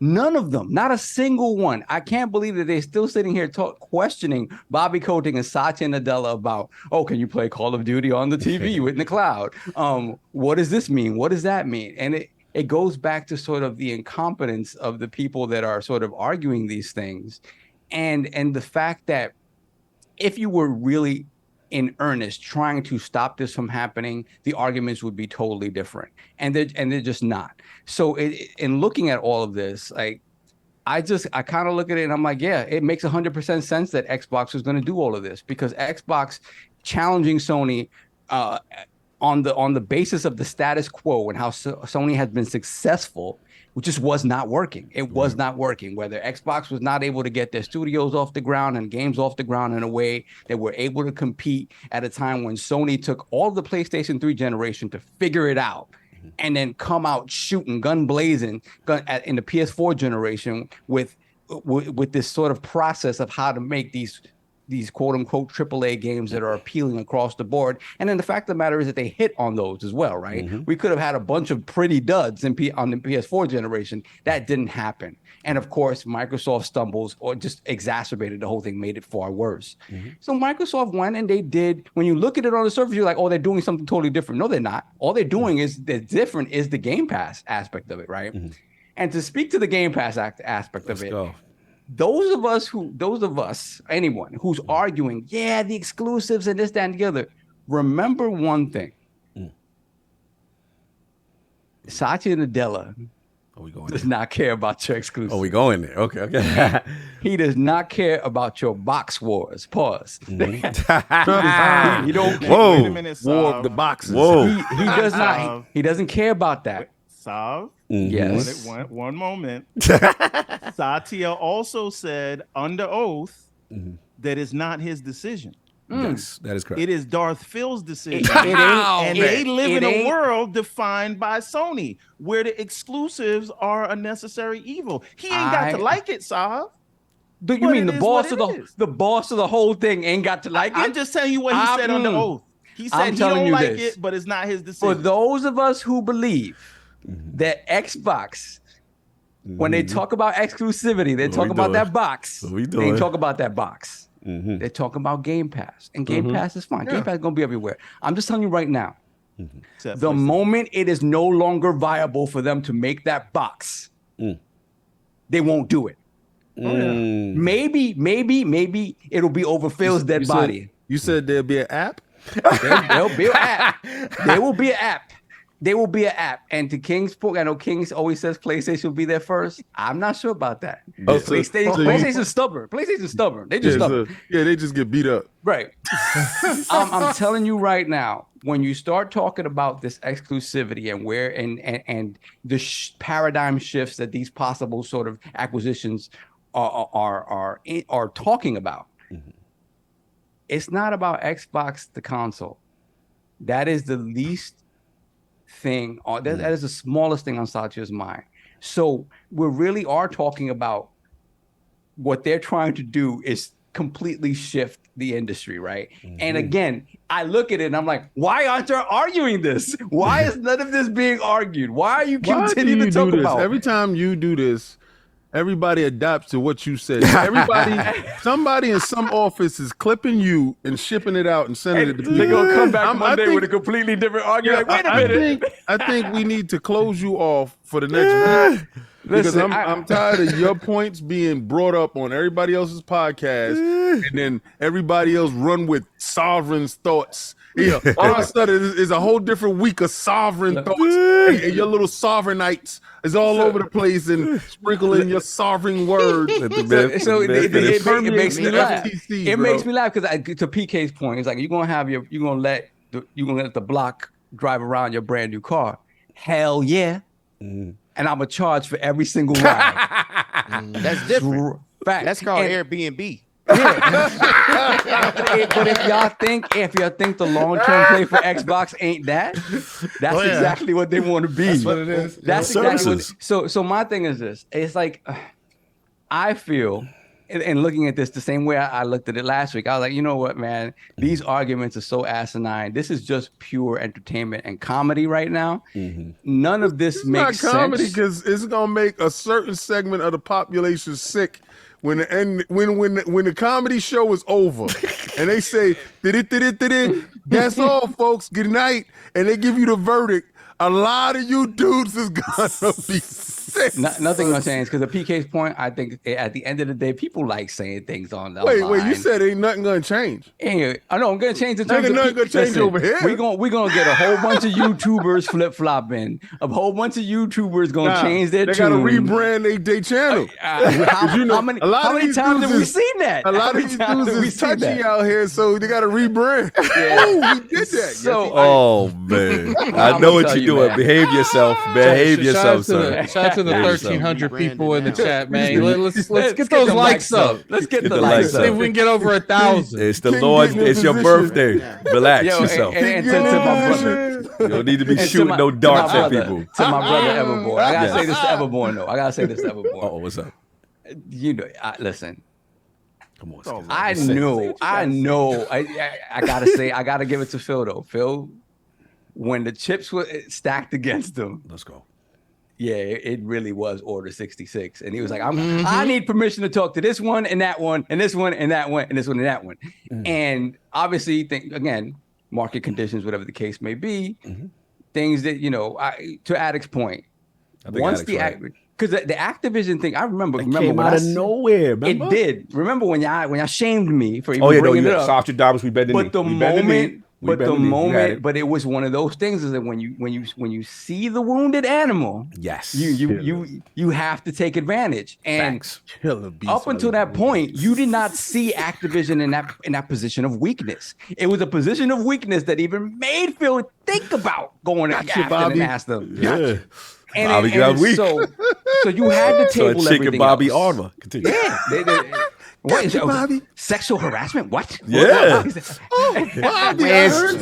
None of them, not a single one. I can't believe that they're still sitting here questioning Bobby Kotick and Satya Nadella about, can you play Call of Duty on the TV in the cloud? What does this mean? What does that mean? And it goes back to sort of the incompetence of the people that are sort of arguing these things, and the fact that if you were really in earnest trying to stop this from happening, the arguments would be totally different, and they're just not. So in looking at all of this, like I kind of look at it and I'm like, yeah, it makes 100% sense that Xbox was going to do all of this, because Xbox challenging Sony on the basis of the status quo and how Sony has been successful, which just was not working. It was not working. Whether Xbox was not able to get their studios off the ground and games off the ground in a way that were able to compete at a time when Sony took all of the PlayStation 3 generation to figure it out, and then come out shooting, gun blazing in the PS4 generation with this sort of process of how to make these quote unquote AAA games that are appealing across the board. And then the fact of the matter is that they hit on those as well, right? We could have had a bunch of pretty duds on the PS4 generation. That didn't happen. And of course, Microsoft stumbles or just exacerbated the whole thing, made it far worse. So Microsoft went and they did, when you look at it on the surface, you're like, oh, they're doing something totally different. No, they're not. All they're doing is the different is the Game Pass aspect of it, right? And to speak to the Game Pass aspect of it, those of us, anyone who's arguing, yeah, the exclusives and this, that, and the other, remember one thing. Satya Nadella does not care about your exclusives. Oh, we going there. Okay. He does not care about your box wars. Pause. He don't care. Whoa. Wait a minute, War Sav. of the boxes. Whoa. He does not. He doesn't care about that. Sav, Yes. one moment. Satya also said under oath that it's not his decision. Yes, that is correct. It is Darth Phil's decision. They live in a world defined by Sony, where the exclusives are a necessary evil. He ain't got to like it, Sav. Do you mean the boss of the whole thing ain't got to like it? I'm just telling you what he said under oath. He said he don't like it, but it's not his decision. For those of us who believe that Xbox, when they talk about exclusivity, they talk about that box. They ain't talk about that box. They're talking about Game Pass, and Game Pass is fine. Game Pass is gonna be everywhere. I'm just telling you right now, the moment it is no longer viable for them to make that box, they won't do it. Maybe it'll be over Phil's dead body. You said there'll be an app? There'll be an app. There will be an app. There will be an app. And to King's point, I know King's always says PlayStation will be there first. I'm not sure about that. PlayStation's stubborn. PlayStation's stubborn. They just stubborn. They just get beat up. Right. I'm telling you right now, when you start talking about this exclusivity and where and the paradigm shifts that these possible sort of acquisitions are talking about, it's not about Xbox the console. That is the least thing, that is the smallest thing on Satya's mind. So we really are talking about what they're trying to do is completely shift the industry, right? And again, I look at it and I'm like, why aren't you arguing this? Why is none of this being argued? Why are you continuing to talk about it? Every time you do this, everybody adapts to what you said. Somebody in some office is clipping you and shipping it out and sending it to people. They're gonna come back Monday with a completely different argument. Wait a minute. I think we need to close you off for the next week. Because I'm tired of your points being brought up on everybody else's podcast, and then everybody else run with sovereign thoughts. All of a sudden, it's a whole different week of sovereign thoughts, and your little sovereignites is all over the place and sprinkling your sovereign words. It makes me laugh. It makes me laugh because to PK's point, it's like you're gonna let the block drive around your brand new car. Hell yeah. And I'm a charge for every single ride. That's different. That's called Airbnb. Yeah. But if y'all think the long-term play for Xbox ain't that's exactly what they want to be. That's what it is. That's exactly so my thing is this. It's like I feel, and looking at this the same way I looked at it last week, I was like, you know what, man? These arguments are so asinine. This is just pure entertainment and comedy right now. None of this makes sense. It's not comedy because it's gonna make a certain segment of the population sick when the comedy show is over and they say, that's all, folks. Good night, and they give you the verdict. A lot of you dudes is gonna be sick. Nothing gonna change because the PK's point. I think at the end of the day, people like saying things on the Wait, line. you said ain't nothing gonna change. Anyway, I know I'm gonna change in terms of nothing gonna change over here. We gonna get a whole bunch of YouTubers flip flopping. A whole bunch of YouTubers gonna change their tune. They gotta rebrand their channel. How many times have we seen that? A lot of these dudes is touchy out here, so they gotta rebrand. Yeah. Oh, we did that. So, oh man, I know what you're doing. Man. Behave yourself. Behave yourself, sir. Shout out to the 1,300 people in the chat, man. Let's get those likes up. Let's get the likes up. See if we can get over 1,000. It's the Lord. It's your birthday. Relax yourself. And to my brother. You don't need to be shooting no darts at people. To my brother Everborn. I gotta say this to Everborn though. Oh, what's up? You know, listen. Come on. I know. I gotta say, I gotta give it to Phil though. Phil, when the chips were stacked against him, let's go. Yeah, it really was Order 66, and he was like, "I need permission to talk to this one and that one and this one and that one and this one and that one," and obviously, again, market conditions, whatever the case may be, things that to Addict's point, once because the Activision thing, I remember came out of nowhere. Remember? It did. Remember when y'all shamed me for even bringing it up? Soft dollars, we better but the moment, but it was one of those things is that when you see the wounded animal, yes, you have to take advantage. And up until that point, you did not see Activision in that position of weakness. It was a position of weakness that even made Phil think about going after them and ask them. Yeah. And so you had to table everything Bobby else. Armor. Continue. Yeah. What is Bobby? Sexual harassment? What? Yeah. Bobby,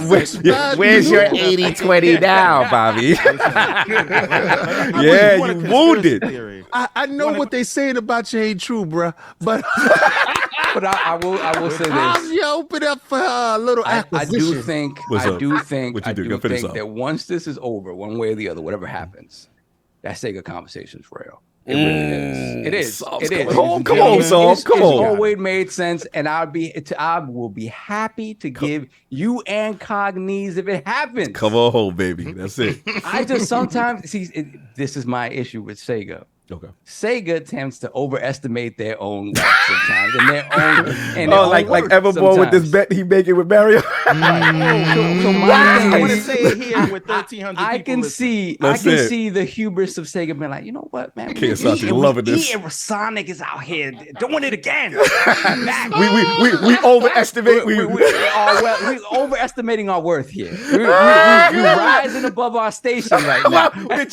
where's your 80-20 now, Bobby? Yeah, you wounded. I know what they saying about you ain't true, bro. But I will say this. You open up for a little acquisition. I do think that once this is over, one way or the other, whatever happens, that Sega conversation is real. It really is. It is. Come on, Saul. Come on. It's always made sense, and I will be happy to give you and Cognies if it happens. Come on home, baby. That's it. I just sometimes see. This is my issue with Sega. Okay. Sega tends to overestimate their own work sometimes, and their own. Like Everborn with this bet he making with Mario. So my thing I want to say it here with 1,300 I can see the hubris of Sega being like, you know what, man? Loving this. Sonic is out here doing it again. we overestimate. We're overestimating our worth here. We're rising above our station right now. I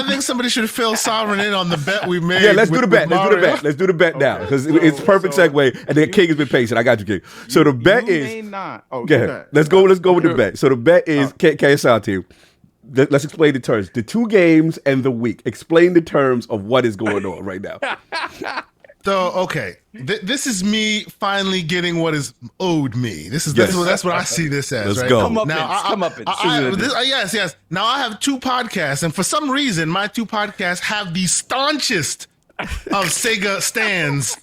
think somebody should fill Sovereign in on the bet we made. Yeah, let's do the bet. Let's do the bet now because it's perfect segue. And then King has been patient. I got you, King. So the bet is. Go ahead. Let's go with the bet. So the bet is KSRT. Let's explain the terms. The 2 games and the week. Explain the terms of what is going on right now. So okay, this is me finally getting what is owed me. That's what I see this as. Let's right? go. Come up. Yes. Now I have 2 podcasts, and for some reason, my 2 podcasts have the staunchest of Sega stands.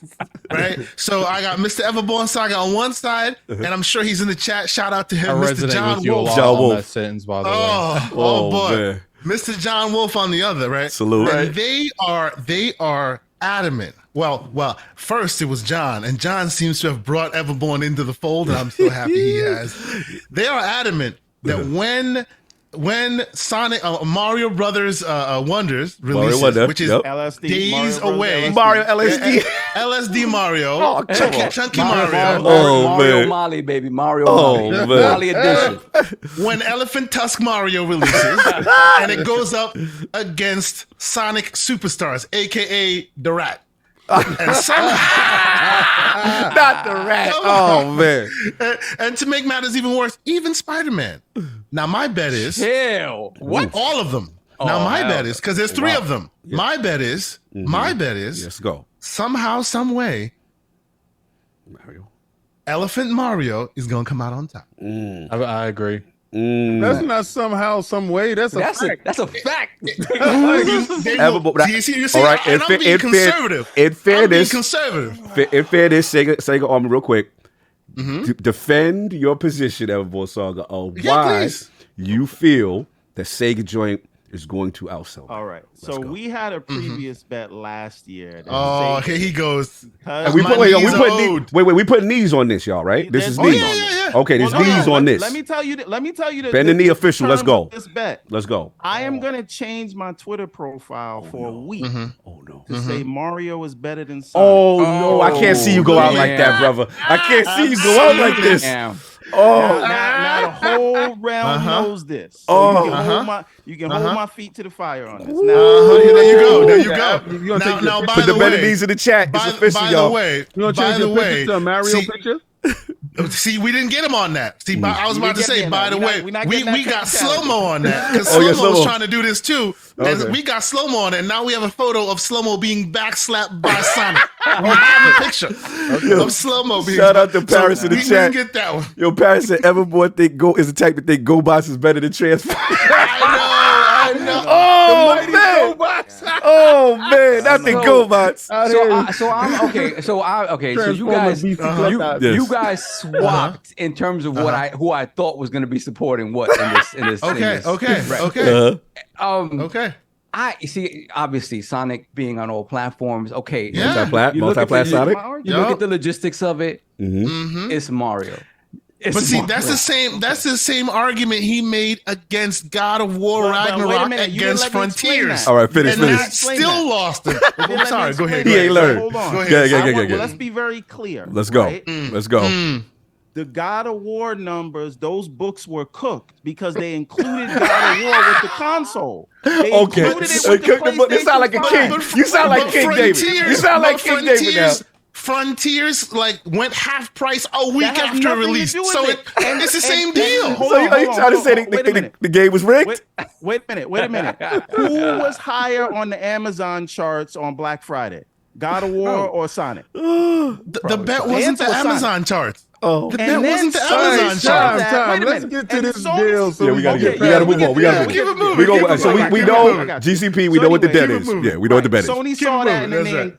Right. So I got Mr. Everborn Saga on one side, and I'm sure he's in the chat. Shout out to him, Mr. John Wolf. That sentence, by the way. Oh boy, man. Mr. John Wolf on the other. Right. Salute. And they are adamant. Well, first it was John, and John seems to have brought Everborn into the fold, and I'm so happy he has. They are adamant that when Sonic Mario Brothers Wonders releases, which is LSD, days away, Mario LSD, LSD Mario, Chunky Mario, Mario Molly, baby, Mario Molly edition. When Elephant Tusk Mario releases, and it goes up against Sonic Superstars, aka the Rat. And somehow, not the Rat. Oh man! And to make matters even worse, even Spider-Man. Now my bet is what? All of them. Now my bet is because there's 3 of them. Yeah. My bet is let's go. Somehow, some way, Elephant Mario is gonna come out on top. I agree. That's not somehow, some way. That's a fact. That's a fact. You see, all right. I'm being conservative. In fairness, Sega Army, real quick. Defend your position, Everborn Saga, of why you feel that Sega joint is going to outsell. All right. So we had a previous bet last year. Oh, here he goes. And we putting knees on this, y'all, right? This is knees. Okay, there's knees on this. Let me tell you. Ben the knee official. Let's go. This bet. Let's go. I am gonna change my Twitter profile for a week. To say Mario is better than Sonic. Oh no, I can't see you go out like that, brother. I can't see you go out like this. Now the whole realm knows this. So you can hold my feet to the fire on this. Now, there you go. Now, put the better knees in the chat. It's official, y'all. You want to change your picture to a Mario picture? See, we didn't get him on that. See, I was about to say, by the way, we got slow-mo on that because slow-mo was trying to do this too. And we got slow-mo on it. And now we have a photo of slow-mo being backslapped by Sonic. We have a picture of slow-mo being. Shout out to Paris in the chat. We didn't get that one. Yo, Paris said Evermore think Go is the type that think GoBots is better than Transformers. I know. Oh man! Oh man! Not the GoBots. So you guys swapped in terms of who I thought was going to be supporting what in this. Okay. I see. Obviously, Sonic being on all platforms. Okay. Multi-plat Sonic. You look at the logistics of it. It's Mario. But see, that's the same argument he made against God of War Ragnarok against Frontiers. All right, finish. Still lost it. I'm sorry. Go ahead. He ain't learned. Hold on. Go ahead. Let's be very clear. Let's go. Right? Let's go. The God of War numbers, those books were cooked because they included God of War with the console. They included it with the You sound like a king. You sound like King David. You sound like King David now. Frontiers went half price a week after release, so it's the same deal. So are you trying to say the game was rigged? Wait a minute. Who was higher on the Amazon charts on Black Friday? God of War or Sonic? The bet wasn't the Amazon charts. Oh, the bet wasn't the Amazon charts. Time. Let's get to this deal. So we gotta move on. We gotta move. We know GCP. We know what the bet is. Yeah, we know what the bet is. Sony saw that,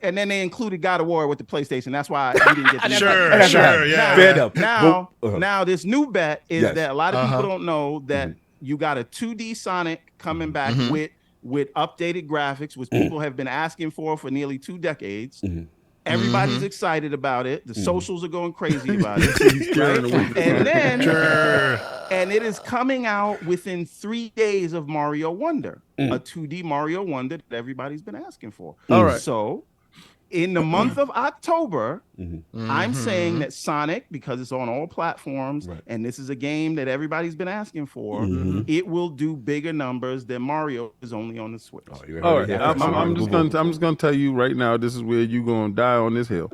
and then they included God of War with the PlayStation. That's why we didn't get the Sure, yeah. Fair enough. Now this new bet is that a lot of people don't know that you got a 2D Sonic coming back with updated graphics, which people have been asking for nearly 2 decades. Everybody's excited about it. The socials are going crazy about it. Right? And then, and it is coming out within 3 days of Mario Wonder, a 2D Mario Wonder that everybody's been asking for. All right. So, in the month of October, I'm saying that Sonic, because it's on all platforms, and this is a game that everybody's been asking for, it will do bigger numbers than Mario is only on the Switch. All right, I'm just gonna tell you right now. This is where you gonna die on this hill.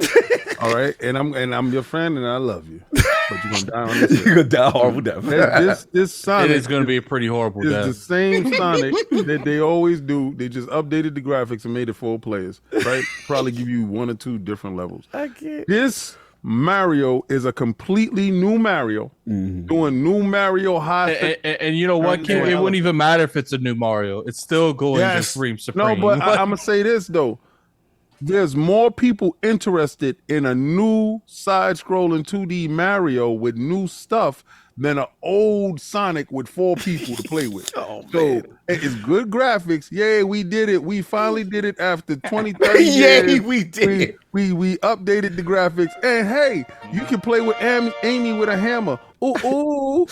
All right, and I'm your friend, and I love you, but you're gonna die on this hill. You're gonna die horrible death. This Sonic, it is gonna be a pretty horrible death. It's the same Sonic that they always do. They just updated the graphics and made it 4 players. Right? Probably give you 1 or 2 different levels. I can't. This Mario is a completely new Mario, doing new Mario high. And you know what, Kim? It wouldn't even matter if it's a new Mario. It's still going to scream supreme. No, but I'm gonna say this though. There's more people interested in a new side-scrolling 2D Mario with new stuff than an old Sonic with 4 people to play with. So it's good graphics. Yay, we did it. We finally did it after 20, 30 years. Yay, we did it. We updated the graphics. And hey, you can play with Amy with a hammer. Or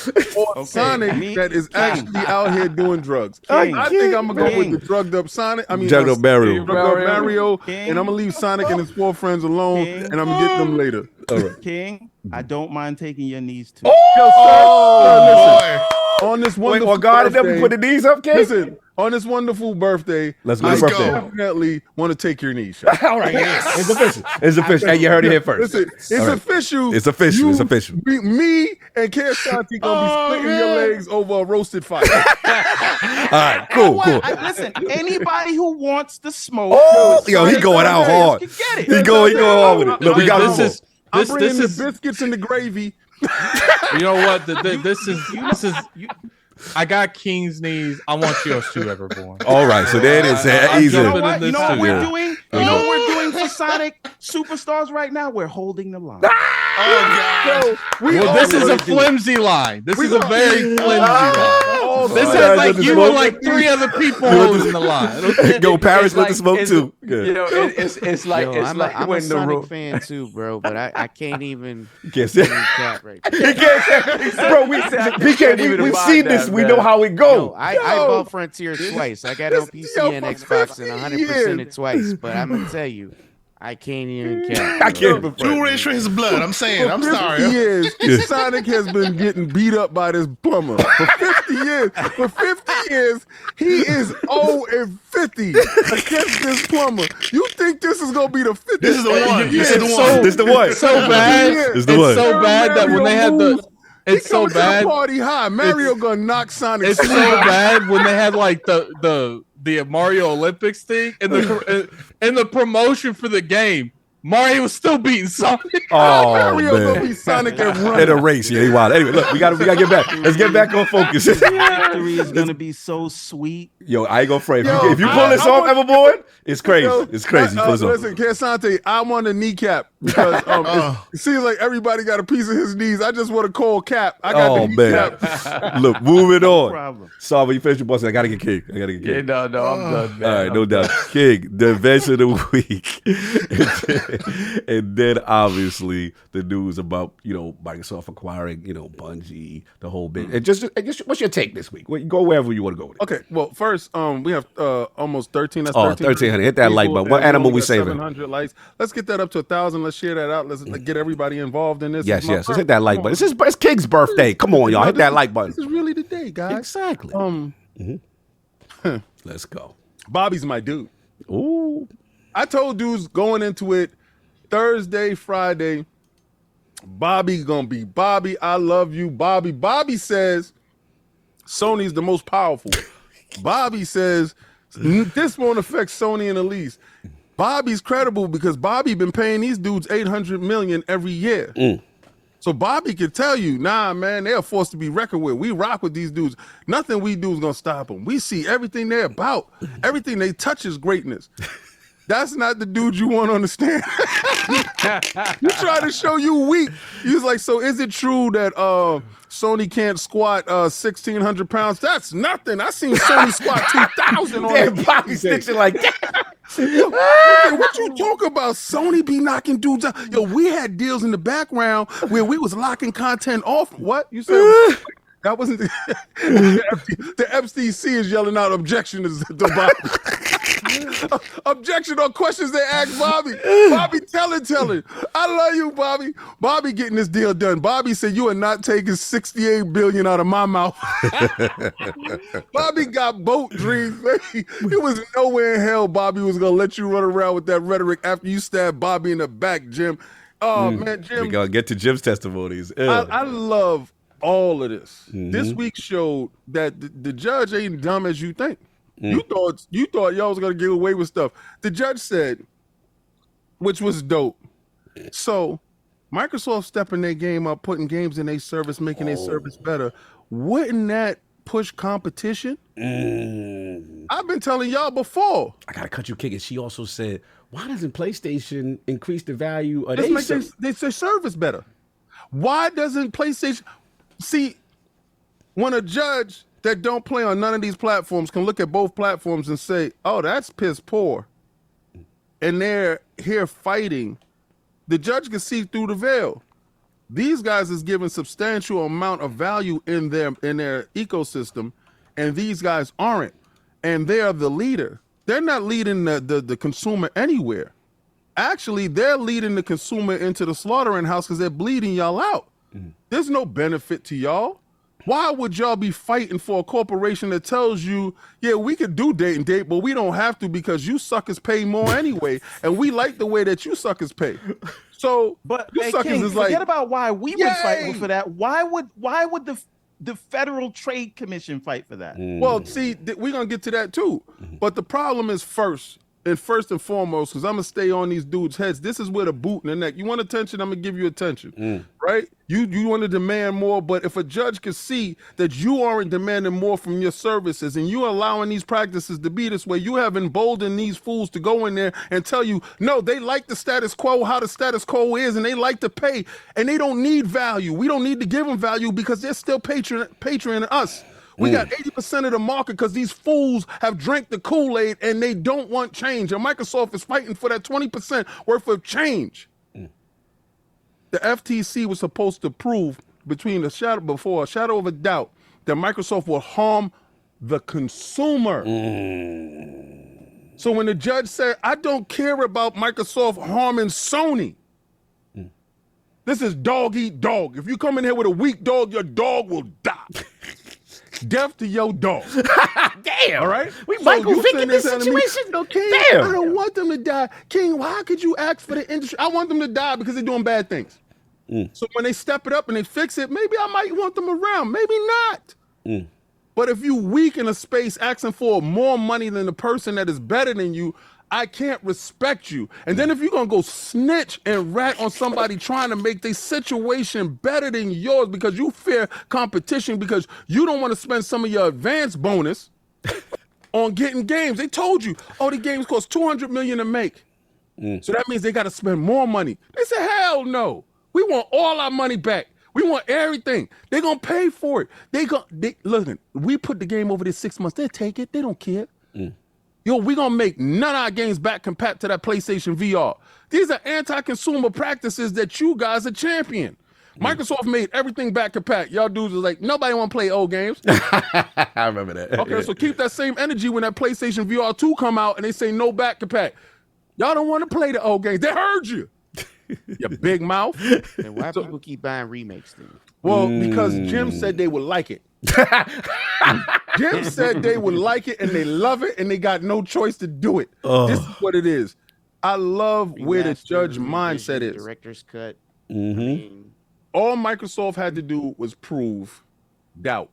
Sonic that is actually out here doing drugs. I think I'm gonna go with the drugged up Sonic. Drugged up Mario. And I'm gonna leave Sonic and his 4 friends alone, and I'm gonna get them later. All right. King, I don't mind taking your knees too. Listen, on this wonderful birthday, put the knees up, King? Listen, on this wonderful birthday, let's go. Definitely want to take your knees. All right, it's official. It's official. Hey, you heard it here first. Listen, it's official. It's official. It's official. Me and Kershanti gonna be splitting your legs over a roasted fire. All right, cool. Listen, anybody who wants the smoke, he going out hard. He going hard with it. Look, we got this. I'm bringing the biscuits and the gravy. You know what? This is. I got King's knees. I want yours too, Everborn. All right, so there it is. Easy. You know what we're doing? You know what we're doing for Sonic Superstars right now? We're holding the line. Oh God! This is a flimsy line. This is a very flimsy line. Oh, This Paris has like with the you smoke. and like 3 other people holding the line. Okay? Go Paris with It's like- the smoke it's- too. Good. You know, it's like Yo, it's I'm like a when the Sonic fan too, bro. But I can't even. Can't say- cap right now. He can't say- Bro, we've seen this. We know how it Yo, go. I bought Frontier twice. I got it on PC and Xbox and 100% it twice. But I'm gonna tell you, I can't even cap. I can't. Two race for his blood. I'm saying. I'm For 50 sorry. years, Sonic has been getting beat up by this plumber. For 50 years, he is 0-50 against this plumber. You think this is gonna be the 50th? This is the one. Yeah, This is the This one. is the one. So bad. It's It's the one. so bad that when they had the. It's so coming to the bad. party high. Mario gonna knock Sonic. It's so bad when they had like the Mario Olympics thing and the promotion for the game. Mario was still beating Sonic. Oh, Mario gonna man. be Sonic and In run. a race, yeah, he wild. Anyway, look, we gotta get back. Let's get back on focus. Victory is gonna be so sweet. Yo, I ain't gonna frame. Yo, If you pull this I off, want- Everboard, it's crazy. Yo, It's crazy. Pull this off. Listen, Cansante, I want a kneecap because it seems like everybody got a piece of his knees. I just want a cold cap. I got Oh the man. kneecap. Look, moving on. problem. Sorry, when you finish your boss, I gotta get King. I gotta get King. Yeah, no, I'm done, man. All right, no doubt. King, the events of the week. and then obviously the news about, Microsoft acquiring, Bungie, the whole bit. And just what's your take this week? Go wherever you want to go with it. Okay, well, first, we have almost 13. That's Oh, 1300. 1300. Hit that like people, button. What and animal only we got saving? 700 likes. Let's get that up to 1,000. Let's share that out. Let's get everybody involved in this. Yes, It's my yes. Let's hit that like birthday. button. It's King's birthday. Come on, y'all. Hit that like button. This is really the day, guys. Exactly. Let's go. Bobby's my dude. Ooh. I told dudes going into it Thursday, Friday, Bobby gonna be Bobby. I love you, Bobby. Bobby says Sony's the most powerful. Bobby says this won't affect Sony in the least. Bobby's credible because Bobby been paying these dudes $800 million every year. So Bobby can tell you, nah, man, they're forced to be reckoned with. We rock with these dudes. Nothing we do is gonna stop them. We see everything they're about. Everything they touch is greatness. That's not the dude you want to understand. You try to show you weak. He was like, so is it true that Sony can't squat 1,600 pounds? That's nothing. I seen Sony squat 2,000 on Damn, that. Bobby stitching like that. What you talk about? Sony be knocking dudes out. Yo, we had deals in the background where we was locking content off. What? You said that wasn't the FTC is yelling out objection to Bobby. Objection on questions they ask Bobby. Bobby, tell it. I love you, Bobby. Bobby getting this deal done. Bobby said you are not taking $68 billion out of my mouth. Bobby got boat dreams. Baby. It was nowhere in hell Bobby was gonna let you run around with that rhetoric after you stabbed Bobby in the back, Jim. Oh man, Jim. We gotta get to Jim's testimonies. I love all of this. This week showed that the judge ain't dumb as you think. You thought y'all was gonna get away with stuff. The judge said, which was dope. So Microsoft stepping their game up, putting games in their service, making their service better. Wouldn't that push competition? I've been telling y'all before. I gotta cut you, King. And she also said, why doesn't PlayStation increase the value of Let's make their service better. Why doesn't PlayStation see when a judge that don't play on none of these platforms can look at both platforms and say, oh, that's piss poor, and they're here fighting, the judge can see through the veil. These guys is given substantial amount of value in their ecosystem, and these guys aren't, and they are the leader. They're not leading the consumer anywhere. Actually, they're leading the consumer into the slaughtering house because they're bleeding y'all out. There's no benefit to y'all. Why would y'all be fighting for a corporation that tells you, yeah, we could do date and date, but we don't have to because you suckers pay more anyway, and we like the way that you suckers pay. So, But you hey, suckers King, is forget like, about why we would fight for that. Why would the Federal Trade Commission fight for that? well, see, we're gonna get to that too. But the problem is first and foremost, because I'm gonna stay on these dudes' heads. This is where the boot in the neck. You want attention? I'm gonna give you attention, right? You want to demand more, but if a judge can see that you aren't demanding more from your services and you allowing these practices to be this way, you have emboldened these fools to go in there and tell you, no, they like the status quo, how the status quo is, and they like to pay, and they don't need value. We don't need to give them value because they're still patroning us. We got 80% of the market because these fools have drank the Kool-Aid and they don't want change. And Microsoft is fighting for that 20% worth of change. The FTC was supposed to prove before a shadow of a doubt that Microsoft will harm the consumer. So when the judge said, I don't care about Microsoft harming Sony, this is dog eat dog. If you come in here with a weak dog, your dog will die. Death to your dog. Damn. All right? We Michael Vick in this situation? No, King, Damn. I don't want them to die. King, why could you ask for the industry? I want them to die because they're doing bad things. So when they step it up and they fix it, maybe I might want them around. Maybe not. But if you weak in a space asking for more money than the person that is better than you, I can't respect you. And then if you're going to go snitch and rat on somebody trying to make their situation better than yours because you fear competition, because you don't want to spend some of your advance bonus on getting games. They told you, oh, the games cost $200 million to make. So that means they got to spend more money. They said, hell no. We want all our money back. We want everything. They're going to pay for it. Listen, we put the game over there 6 months. They'll take it. They don't care. Yo, we're going to make none of our games back compat to that PlayStation VR. These are anti-consumer practices that you guys are championing. Microsoft made everything back compat. Y'all dudes are like, nobody want to play old games. I remember that. Okay, so keep that same energy when that PlayStation VR 2 come out and they say no back compat. Y'all don't want to play the old games. They heard you. You big mouth. And why people keep buying remakes then? Well, because Jim said they would like it. Jim said they would like it and they love it and they got no choice to do it. This is what it is. I love where the judge mindset is. Director's cut. All Microsoft had to do was prove doubt.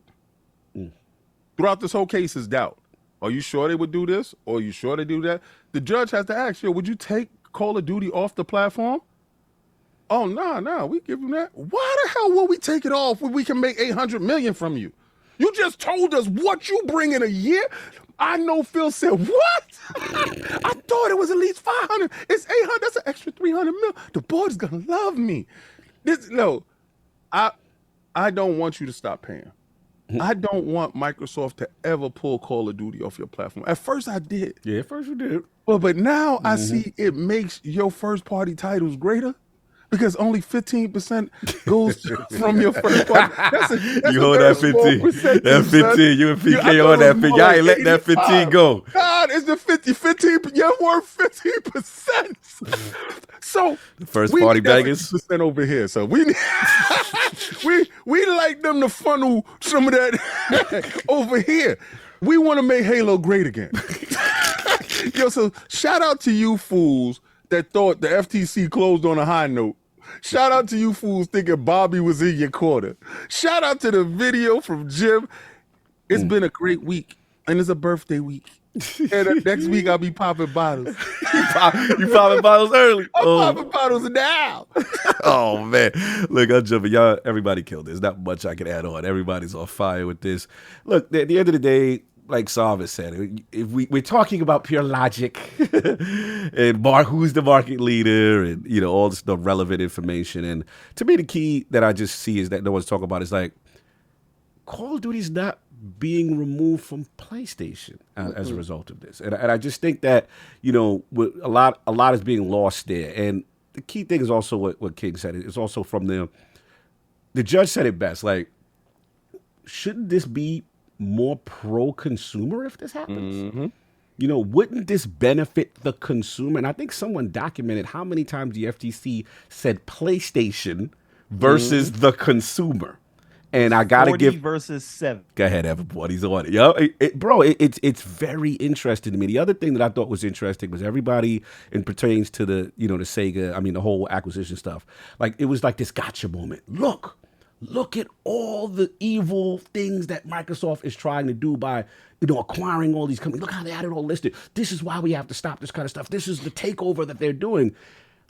Throughout this whole case is doubt. Are you sure they would do this? Or are you sure they do that? The judge has to ask, would you take Call of Duty off the platform? Oh, no, we give them that. Why the hell will we take it off when we can make $800 million from you? You just told us what you bring in a year. I know Phil said, what? I thought it was at least 500. It's 800. That's an extra 300 mil. The board's going to love me. I don't want you to stop paying. I don't want Microsoft to ever pull Call of Duty off your platform. At first I did. Yeah, at first you did. But now I see it makes your first party titles greater because only 15% goes from your first party. That's you hold that 15. That 15. You and PK on that 15. Y'all ain't letting that 15 go. God, it's the 15. You're worth 15%. So the first party bangers percent over here. So we like them to funnel some of that over here. We want to make Halo great again. Yo, so shout out to you fools that thought the FTC closed on a high note. Shout out to you fools thinking Bobby was in your corner. Shout out to the video from Jim. It's been a great week, and it's a birthday week. And next week I'll be popping bottles. You popping bottles early? I'm popping bottles now. Oh man, look, I'm jumping. Y'all, everybody killed this. Not much I can add on. Everybody's on fire with this. Look, at the end of the day, like Salva said, if we're talking about pure logic and who's the market leader and all this the relevant information. And to me, the key that I just see is that no one's talking about is like Call of Duty's not being removed from PlayStation as a result of this. And I just think that, a lot is being lost there. And the key thing is also what King said. It's also from the judge said it best. Like, shouldn't this be more pro-consumer if this happens? Wouldn't this benefit the consumer? And I think someone documented how many times the FTC said PlayStation versus the consumer. And I gotta give versus 7. Go ahead, everybody's on it. Yo, it's very interesting to me. The other thing that I thought was interesting was everybody, and pertains to the the Sega, the whole acquisition stuff. Like it was like this gotcha moment. Look at all the evil things that Microsoft is trying to do by acquiring all these companies. Look how they had it all listed. This is why we have to stop this kind of stuff. This is the takeover that they're doing.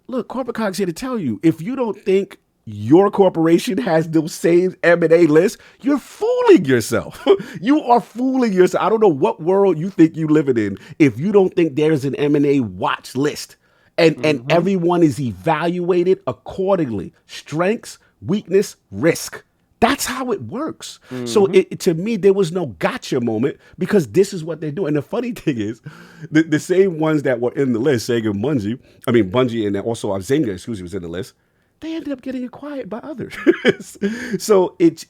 Look, Corporate Cog's here to tell you, if you don't think your corporation has the same M&A list, you're fooling yourself. You are fooling yourself. I don't know what world you think you living in if you don't think there's an M&A watch list and everyone is evaluated accordingly. Strengths, weakness, risk. That's how it works. So to me, there was no gotcha moment because this is what they do. And the funny thing is, the same ones that were in the list, Sega and Bungie, and also Zynga, was in the list. They ended up getting acquired by others. So it's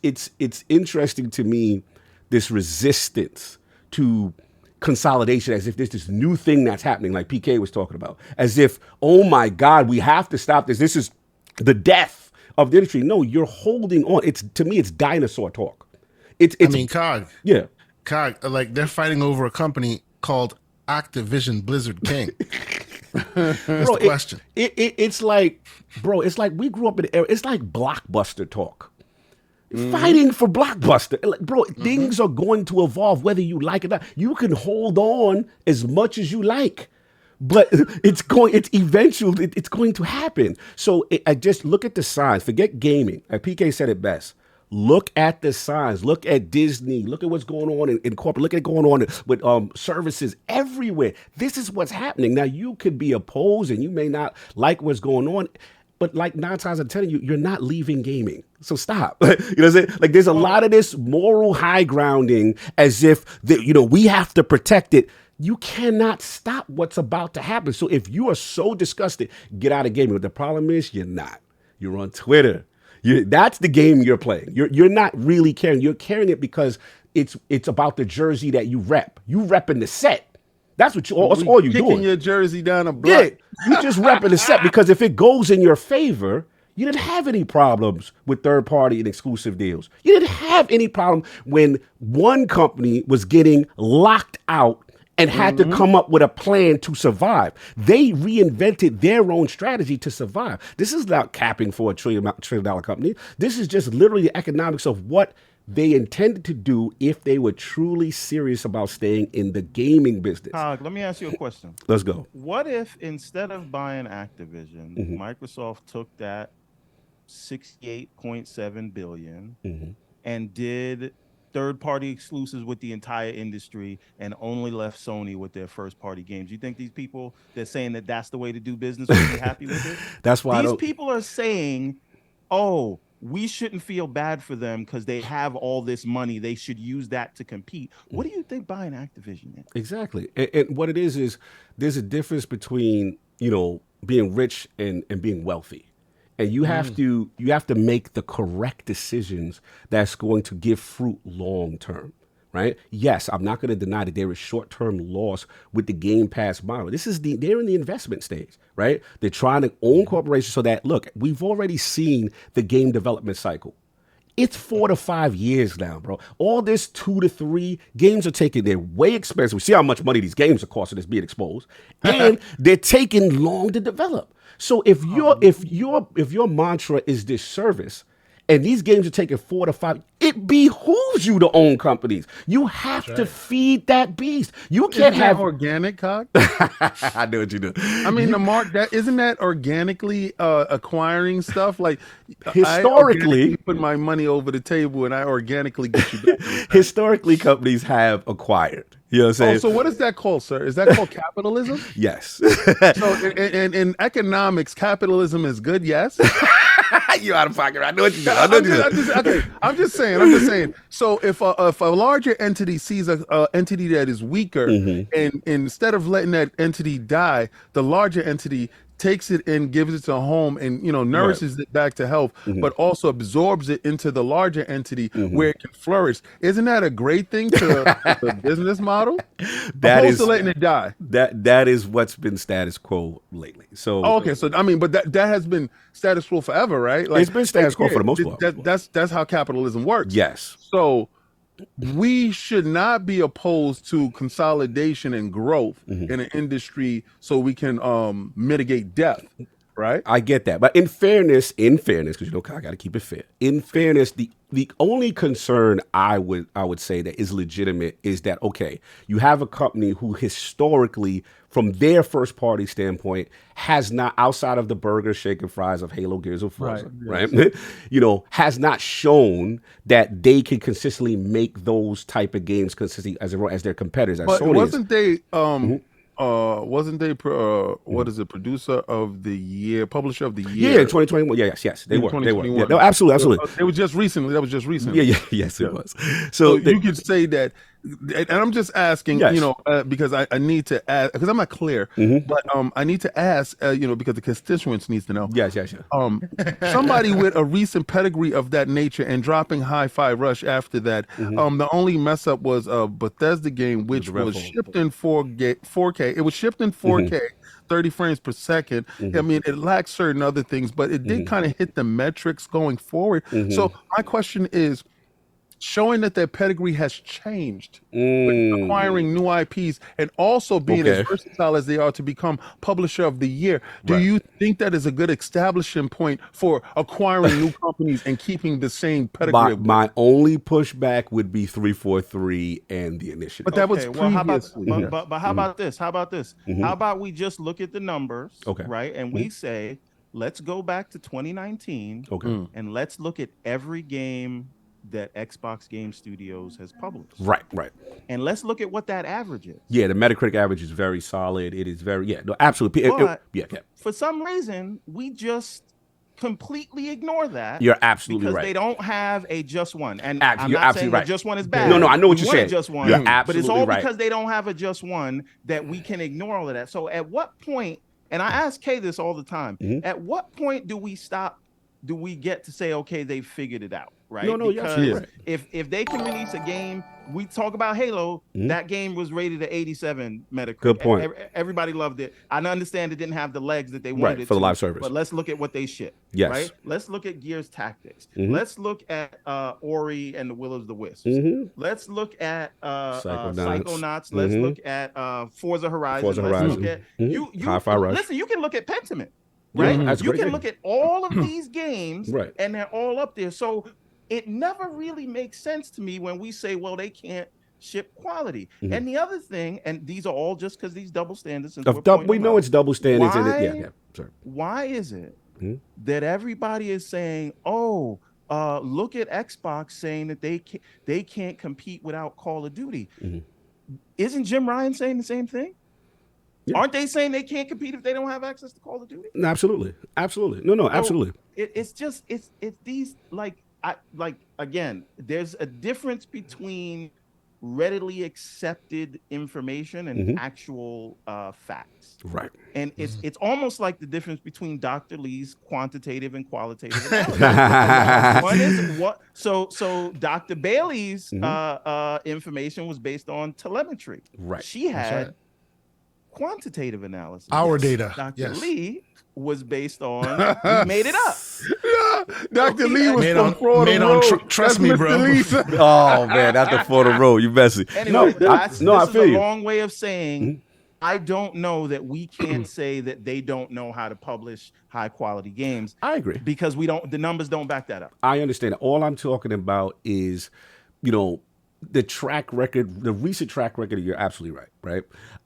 interesting to me, this resistance to consolidation, as if there's this new thing that's happening, like PK was talking about, as if, oh my God, we have to stop this. This is the death of the industry. No, you're holding on. To me, it's dinosaur talk. It's COG. Yeah. COG, like they're fighting over a company called Activision Blizzard King. That's the question. It's like, bro, it's like we grew up in the era. It's like Blockbuster talk. Fighting for Blockbuster. Like, bro, things are going to evolve whether you like it or not. You can hold on as much as you like, but it's going to happen. So I just look at the signs. Forget gaming. PK said it best. Look at the signs. Look at Disney. Look at what's going on in corporate. Look at what's going on with services everywhere. This is what's happening. Now, you could be opposed and you may not like what's going on, but like 9 times out of 10, you're not leaving gaming. So stop. You know what I'm saying? Like there's a lot of this moral high grounding as if we have to protect it. You cannot stop what's about to happen. So if you are so disgusted, get out of gaming. But the problem is you're not. You're on Twitter. That's the game you're playing. You're not really caring. You're carrying it because it's about the jersey that you rep. You repping the set. That's what that's all you're doing. Kicking your jersey down a block. Yeah, you just repping the set because if it goes in your favor, you didn't have any problems with third-party and exclusive deals. You didn't have any problem when one company was getting locked out and had to come up with a plan to survive. They reinvented their own strategy to survive. This is not capping for a $1 trillion company. This is just literally the economics of what they intended to do if they were truly serious about staying in the gaming business. Let me ask you a question. Let's go. What if instead of buying Activision, Microsoft took that $68.7 billion and did third-party exclusives with the entire industry and only left Sony with their first-party games? You think these people that's saying that that's the way to do business would be happy with it? That's why these people are saying, oh, we shouldn't feel bad for them because they have all this money. They should use that to compete. What do you think buying Activision is? Exactly. And what it is there's a difference between, being rich and being wealthy. And you have to make the correct decisions that's going to give fruit long term, right? Yes, I'm not going to deny that there is short-term loss with the Game Pass model. They're in the investment stage, right? They're trying to own corporations so that, look, we've already seen the game development cycle. It's 4 to 5 years now, bro. All this 2 to 3 games are they're way expensive. We see how much money these games are costing us being exposed, and they're taking long to develop. So if your mantra is this service, and these games are taking 4 to 5, it behooves you to own companies. You have to feed that beast. You can't have organic, COG. I know what you do. I mean, isn't that organically acquiring stuff? Like historically, I put my money over the table and I organically get you back. Historically, companies have acquired. You know what I'm saying? So what is that called, sir? Is that called capitalism? Yes. So in economics, capitalism is good, yes? You out of pocket. I know what you do. I'm just saying. So if a larger entity sees an entity that is weaker, and instead of letting that entity die, the larger entity takes it and gives it a home and nourishes it back to health, but also absorbs it into the larger entity where it can flourish. Isn't that a great thing to the business model? Opposed to letting it die. That is what's been status quo lately. So okay, so I mean, but that has been status quo forever, right? Like, it's been status quo for the most part. That's how capitalism works. Yes. So we should not be opposed to consolidation and growth in an industry so we can mitigate death, right? I get that. But in fairness, because I got to keep it fair. In fairness, the only concern I would say that is legitimate is that, okay, you have a company who historically, from their first party standpoint, has not, outside of the burger, shake, and fries of Halo, Gears of Forza, right? Has not shown that they can consistently make those type of games consistently as their competitors. But Sony wasn't they wasn't they what is it, producer of the year, publisher of the Yeah, year? 2021. Yes, they In were. They were. 2021. Yeah, no, absolutely. It was just recently. That was just recently. Yeah, yes, it was. So you could say that, and I'm just asking, Yes. because I need to ask, because I'm not clear, but I need to ask, because the constituents needs to know. Yes. Somebody with a recent pedigree of that nature and dropping Hi-Fi Rush after that, the only mess up was a Bethesda game which was shipped in 4K. It was shipped in 4K. 30 frames per second. I mean, it lacks certain other things, but it did kind of hit the metrics going forward. So my question is, showing that their pedigree has changed with acquiring new IPs and also being as versatile as they are to become publisher of the year. Do you think that is a good establishing point for acquiring new companies and keeping the same pedigree? My only pushback would be 343 and the initiative. But that was previously. But how about this? How about this? How about we just look at the numbers, right? And we say, let's go back to 2019 and let's look at every game that Xbox Game Studios has published. Right. And let's look at what that average is. Yeah, the Metacritic average is very solid. It is very, absolutely. For some reason, we just completely ignore that. You're absolutely because right. they don't have a just one. And I'm not absolutely saying right. a just one is bad. No, I know what you're saying. Just one, you're absolutely but it's all right. because they don't have a just one that we can ignore all of that. So at what point, and I ask Kay this all the time, at what point do we get to say, okay, they've figured it out? Right? No, because if they can release a game, we talk about Halo, that game was rated at 87 Metacritic. Good point. Everybody loved it. I understand it didn't have the legs that they wanted it for to, the live service. but let's look at what they shipped. Yes. Right? Let's look at Gears Tactics. Let's look at Ori and the Will of the Wisps. Let's look at Psychonauts. Let's look at Forza Horizon. Let's look at Hi-Fi Rush. Listen, you can look at Pentiment. Right? You can great. look at all of these games and they're all up there. So it never really makes sense to me when we say, well, they can't ship quality. And the other thing, and these are all just because these double standards. We know it's double standards. Why is it that everybody is saying, look at Xbox saying that they can't compete without Call of Duty? Isn't JimRyan saying the same thing? Yeah. Aren't they saying they can't compete if they don't have access to Call of Duty? Absolutely. No, absolutely. It's these again, there's a difference between readily accepted information and actual facts. Right. And it's almost like the difference between Dr. Lee's quantitative and qualitative analysis. One is what so Dr. Bailey's information was based on telemetry. Right. She had quantitative analysis. Our data. Dr. Lee was based on we made it up. Dr. Lee was made from on, Florida made Road. on trust me, bro. Oh man, that's the Florida Road. You messy. Anyway, I feel is a you. long way of saying I don't know that we can't say that they don't know how to publish high quality games. I agree. Because the numbers don't back that up. I understand. All I'm talking about is, the track record, the recent track record. You're absolutely right.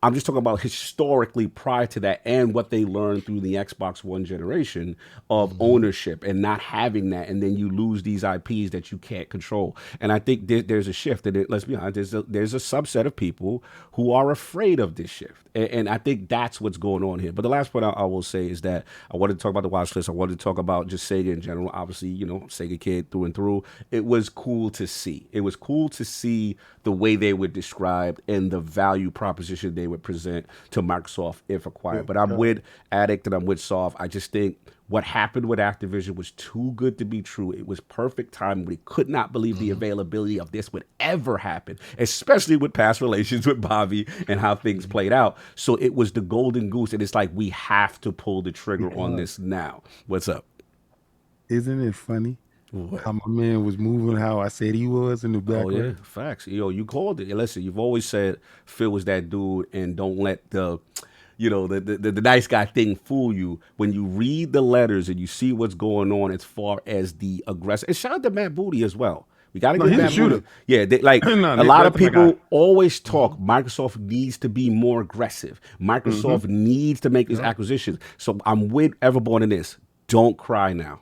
I'm just talking about historically prior to that and what they learned through the Xbox One generation of ownership and not having that, and then you lose these IPs that you can't control. And I think there's a shift, and let's be honest, there's a subset of people who are afraid of this shift, and I think that's what's going on here. But the last point I will say is that I wanted to talk about the watch list. I wanted to talk about just Sega in general. Obviously, Sega kid through and through. It was cool to see. It was cool to see the way they were described and the value proposition they would present to Microsoft if acquired. But I'm with Addict and I'm with Soft. I just think what happened with Activision was too good to be true. It was perfect time. We could not believe the availability of this would ever happen, especially with past relations with Bobby and how things played out. So it was the golden goose, and it's like we have to pull the trigger on this now. What's up? Isn't it funny? How my man was moving, how I said he was in the background. Oh yeah, facts. You called it. Listen, you've always said Phil was that dude, and don't let the nice guy thing fool you. When you read the letters and you see what's going on as far as the aggressive, and shout out to Matt Booty as well. We got to get Matt Booty. Yeah, a lot of people always talk. Microsoft needs to be more aggressive. Microsoft needs to make these acquisitions. So I'm with Everborn in this. Don't cry now.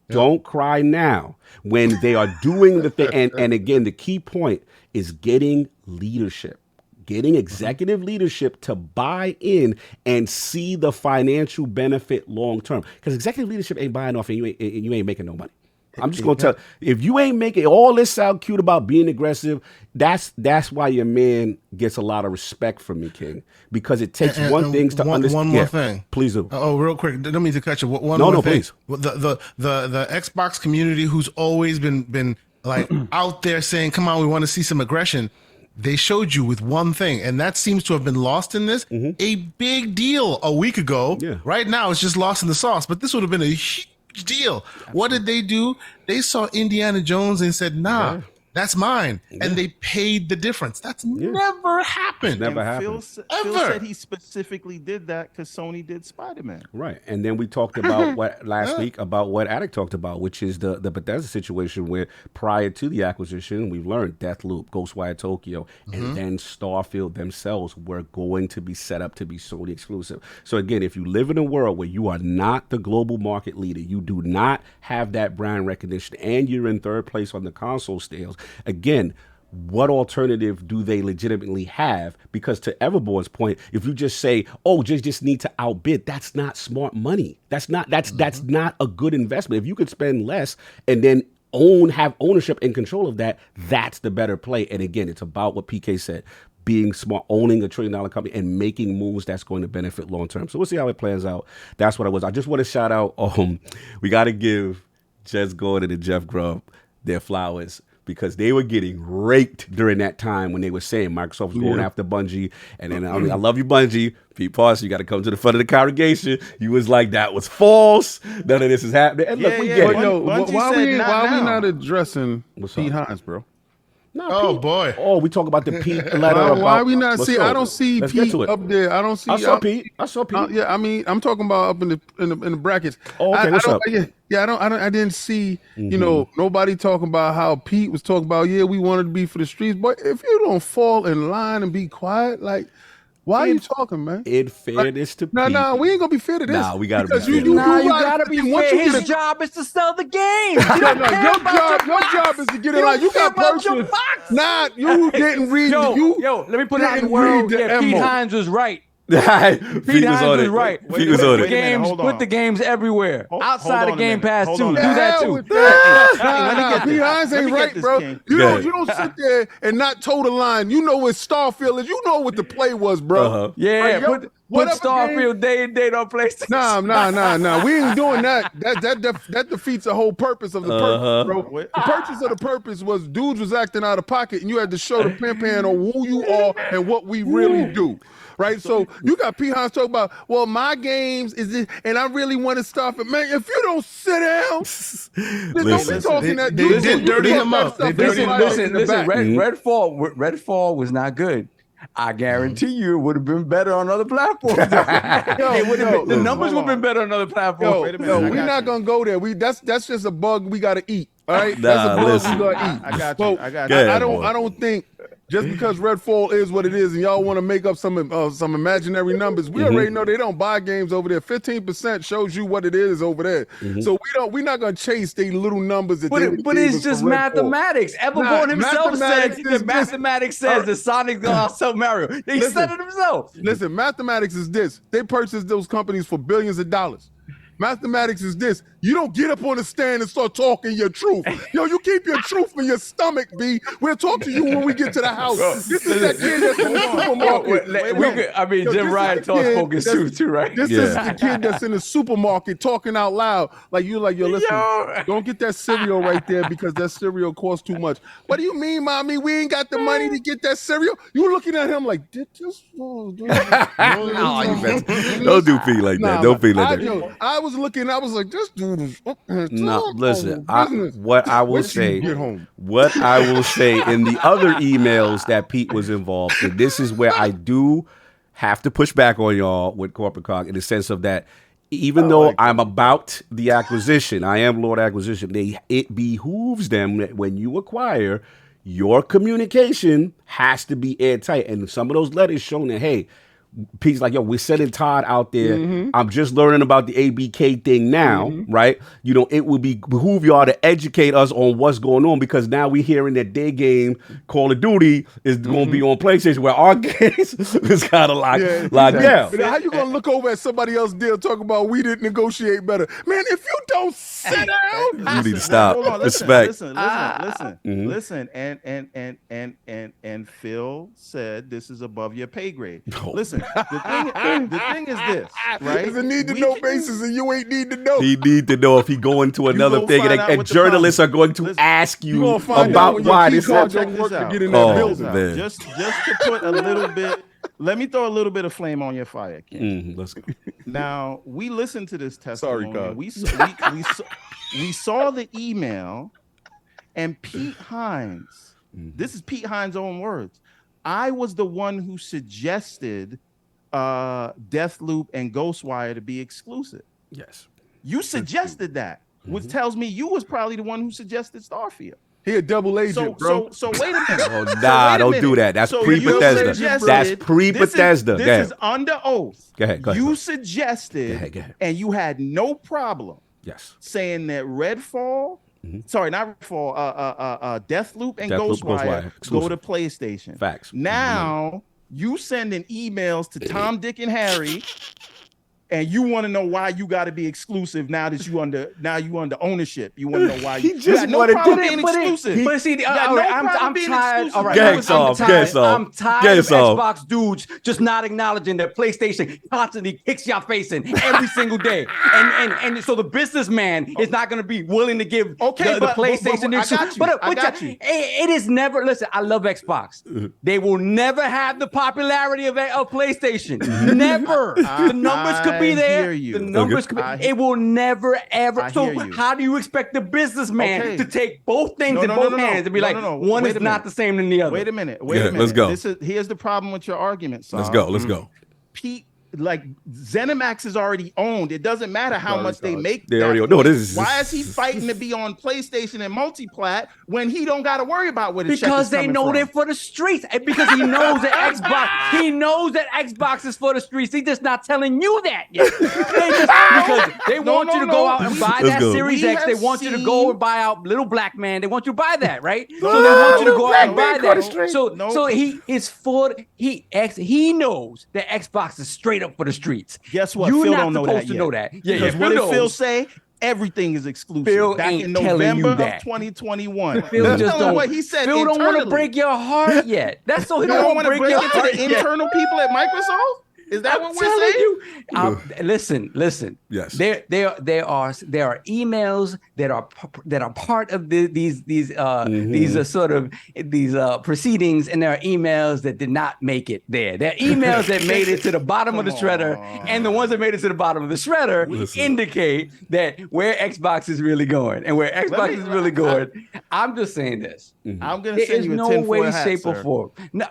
Don't cry now when they are doing the thing. And again, the key point is getting leadership. getting executive leadership to buy in and see the financial benefit long term. Because executive leadership ain't buying off and you ain't making no money. I'm just gonna tell if you ain't making all this sound cute about being aggressive, that's why your man gets a lot of respect from me, King. Because it takes one thing to understand. One more thing, please do. Oh, real quick, don't mean to cut you. One no, more no, thing. please. The Xbox community, who's always been like out there saying, "Come on, we want to see some aggression." They showed you with one thing, and that seems to have been lost in this. A big deal a week ago. Yeah. Right now, it's just lost in the sauce. But this would have been a huge deal. Absolutely. What did they do? They saw Indiana Jones and said, "Nah, that's mine," and they paid the difference. That's never happened. Never happened. Phil said he specifically did that because Sony did Spider-Man. Right, and then we talked about what last week about what Attic talked about, which is the Bethesda situation where prior to the acquisition, we've learned Deathloop, Ghostwire Tokyo, and then Starfield themselves were going to be set up to be Sony exclusive. So again, if you live in a world where you are not the global market leader, you do not have that brand recognition, and you're in third place on the console sales, again, what alternative do they legitimately have? Because to Everboard's point, if you just say, "Oh, just need to outbid," that's not smart money. That's not a good investment. If you could spend less and then have ownership and control of that, that's the better play. And again, it's about what PK said. Being smart, owning $1 trillion company and making moves that's going to benefit long term. So we'll see how it plans out. That's what I was. I just want to shout out. We got to give Jez Gordon and Jeff Grubb their flowers, because they were getting raked during that time when they were saying Microsoft was going after Bungie. And then I love you, Bungie. Pete Parson, you got to come to the front of the congregation. You was like, that was false. None of this is happening. And look, we get it. Why we not addressing Pete Hines, bro? No, Pete. Boy. Oh, we talk about the Pete letter. Why we not see? I don't see Pete up there. I don't see. I saw Pete. Yeah, I mean, I'm talking about up in the brackets. Oh, okay. What's up? I didn't see. You know, nobody talking about how Pete was talking about. Yeah, we wanted to be for the streets, but if you don't fall in line and be quiet, like. Why are you talking, man? In fairness to Pete. No, we ain't gonna be fair to this. Nah, we gotta be fair. You gotta be fair. His job is to sell the game. Your job is to get it out. You got purchase. Nah, you didn't read. Yo, let me put it out in the world. Yeah, Pete Hines was right. Pete was right. Pete was on it. Put the games everywhere. Outside of Game Pass too. Do that too. Pete Hines ain't right, bro. You don't sit there and not toe the line. You know what Starfield is. You know what the play was, bro. Yeah, put Starfield day and date on PlayStation. Nah. We ain't doing that. That defeats the whole purpose of the purpose, bro. The purpose of the purpose was dudes was acting out of pocket, and you had to show the pan on who you are and what we really do. Right, so you got Pete Hines talking about, well, my games is this, and I really want to stop it, man. If you don't sit down, don't be talking that. They did dirty him up. Listen. Redfall was not good. I guarantee you it would have been better on other platforms. The numbers would have been better on other platforms. We're not gonna go there. That's just a bug we gotta eat. All right, that's a bug we gotta eat. I got you. I don't think. Just because Redfall is what it is, and y'all want to make up some imaginary numbers, we already know they don't buy games over there. 15% shows you what it is over there. So we're not gonna chase these little numbers. But it's just mathematics. Everborn himself said that mathematics says that Sonic's gonna sell Mario. They said it themselves. Listen, mathematics is this. They purchased those companies for billions of dollars. Mathematics is this. You don't get up on the stand and start talking your truth. Yo, you keep your truth in your stomach, B. We'll talk to you when we get to the house. This is that kid that's in the supermarket. JimRyan talks focus too, right? This is the kid that's in the supermarket talking out loud. Like, listen, don't get that cereal right there because that cereal costs too much. What do you mean, mommy? We ain't got the money to get that cereal? You looking at him like, did this? Don't do Pete like that. Don't be like that. I was like, this dude is. No, listen. What I will say in the other emails that Pete was involved in, this is where I do have to push back on y'all with Corporate Cog in the sense of that. Even though I'm about the acquisition, I am Lord Acquisition. It behooves them that when you acquire, your communication has to be airtight. And some of those letters showing that, hey, Pete's like, yo, we're sending Todd out there. I'm just learning about the ABK thing now, right? You know, it would behoove y'all to educate us on what's going on, because now we're hearing that their game, Call of Duty, is going to be on PlayStation, where our games is kind of locked down. How you gonna look over at somebody else's deal talking about we didn't negotiate better? Man, if you don't sit down, You need to stop. Hold on, Respect. listen. And Phil said this is above your pay grade. Listen, the thing is this, right? It's a need to know basis, and you ain't need to know. He need to know if he go into another thing, and journalists are going to ask you about why this happened. Just to put a little bit. Let me throw a little bit of flame on your fire, Ken. Let's go. Now, we listened to this testimony. God. We saw the email, and Pete Hines, this is Pete Hines' own words. I was the one who suggested Deathloop and Ghostwire to be exclusive. Yes. You suggested that, which tells me you was probably the one who suggested Starfield. He a double agent, bro. So wait a minute. Oh, nah, don't do that. That's pre-Bethesda. That's pre-Bethesda. This is under oath. Go ahead. You suggested, and you had no problem. Yes. Saying that Redfall, sorry, not Redfall, Deathloop and Ghostwire go to PlayStation. Facts. Now you sending emails to Tom, Dick, and Harry, and you want to know why you got to be exclusive now that you under ownership. You want to know why you got no problem being exclusive. But see, I'm tired. All right, I'm tired of Xbox dudes just not acknowledging that PlayStation constantly kicks your face in every single day, and so the businessman is not going to be willing to give the PlayStation. I got you. It is never. Listen, I love Xbox. They will never have the popularity of PlayStation. Never. The numbers could be there. The numbers could be. It will never ever. So how do you expect the businessman to take both things in both hands and be like, one is not the same than the other? Wait a minute. Let's go. Here's the problem with your argument, Saul. Let's go. Pete, like ZeniMax is already owned. It doesn't matter how much they make. They already no. This is why is he fighting to be on PlayStation and multiplat when he don't got to worry about what his check because is they know they're for the streets. Because he knows that Xbox. He knows that Xbox is for the streets. He's just not telling you that yet. Because they want you to go out and buy that Series X. They want you to go and buy out Little Black Man. They want you to buy that, right? So they want you to go out and buy that. So he is for he knows that Xbox is straight up for the streets. Guess what? You're Phil not don't know supposed that to know that. Because what did Phil say? Everything is exclusive. Phil back ain't in telling you November that. of 2021. Phil just don't. What he said. Phil don't want to break your heart yet. That's all he don't want want to break your it heart to the internal people at Microsoft. Is that what we're saying? Listen. Yes. There are emails that are part of these proceedings, and there are emails that did not make it there. There are emails that made it to the bottom of the shredder, and the ones that made it to the bottom of the shredder indicate that where Xbox is really going and where Xbox is really going. I'm just saying this. I'm gonna send you a tinfoil way, hat, shape, or form. No,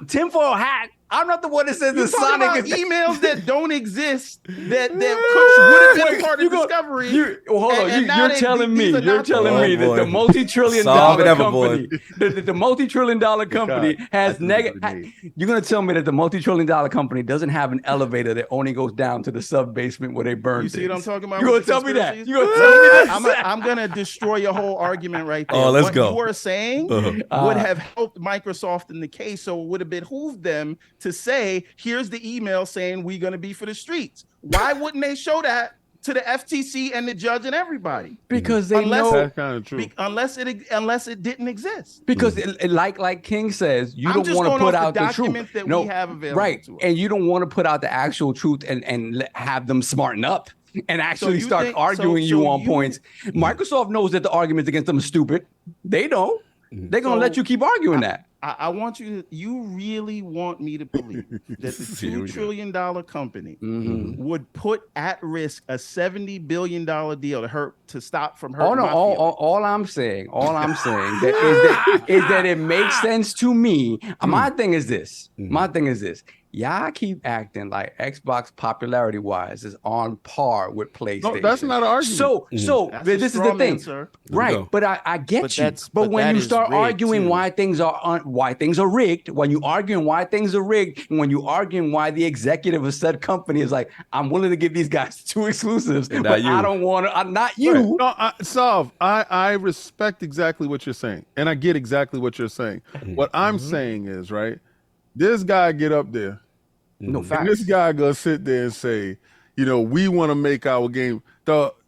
tinfoil hat. I'm not the one that says the Sonic is emails that don't exist that would have been a part of Discovery. Hold on, you're telling me that the multi-trillion-dollar company, the multi-trillion-dollar company has negative. You're gonna tell me that the multi-trillion-dollar company doesn't have an elevator that only goes down to the sub-basement where they burn. You see what I'm talking about? You're gonna tell me that? You're gonna tell me that? I'm gonna destroy your whole argument right there. Oh, let's go. What you were saying would have helped Microsoft in the case, so it would have behooved them to say, here's the email saying we're going to be for the streets. Why wouldn't they show that to the FTC and the judge and everybody? Because they know that's kind of true. Unless it didn't exist. Because like King says, you don't want to put out the truth. That we have available right, to us. and you don't want to put out the actual truth and have them smarten up and actually start arguing you on points. Microsoft knows that the arguments against them are stupid. They don't. They're gonna let you keep arguing that. I want you really want me to believe that the $2 trillion company would put at risk a $70 billion deal to stop from hurting my feelings? All I'm saying is that it makes sense to me. My thing is this. y'all keep acting like Xbox popularity wise is on par with PlayStation. No, that's not an argument. So That's this a is the straw man, thing, sir. right? But I get But you. that's- But but when that you is start rigged, arguing too. why things are rigged, when you arguing why things are rigged, and when you arguing why the executive of said company is like, I'm willing to give these guys 2 exclusives, And but not you. I don't want to. Not you. Right. No, Sav, I respect exactly what you're saying, and I get exactly what you're saying. What I'm saying is, right, this guy get up there, No and facts. this guy gonna sit there and say, we want to make our game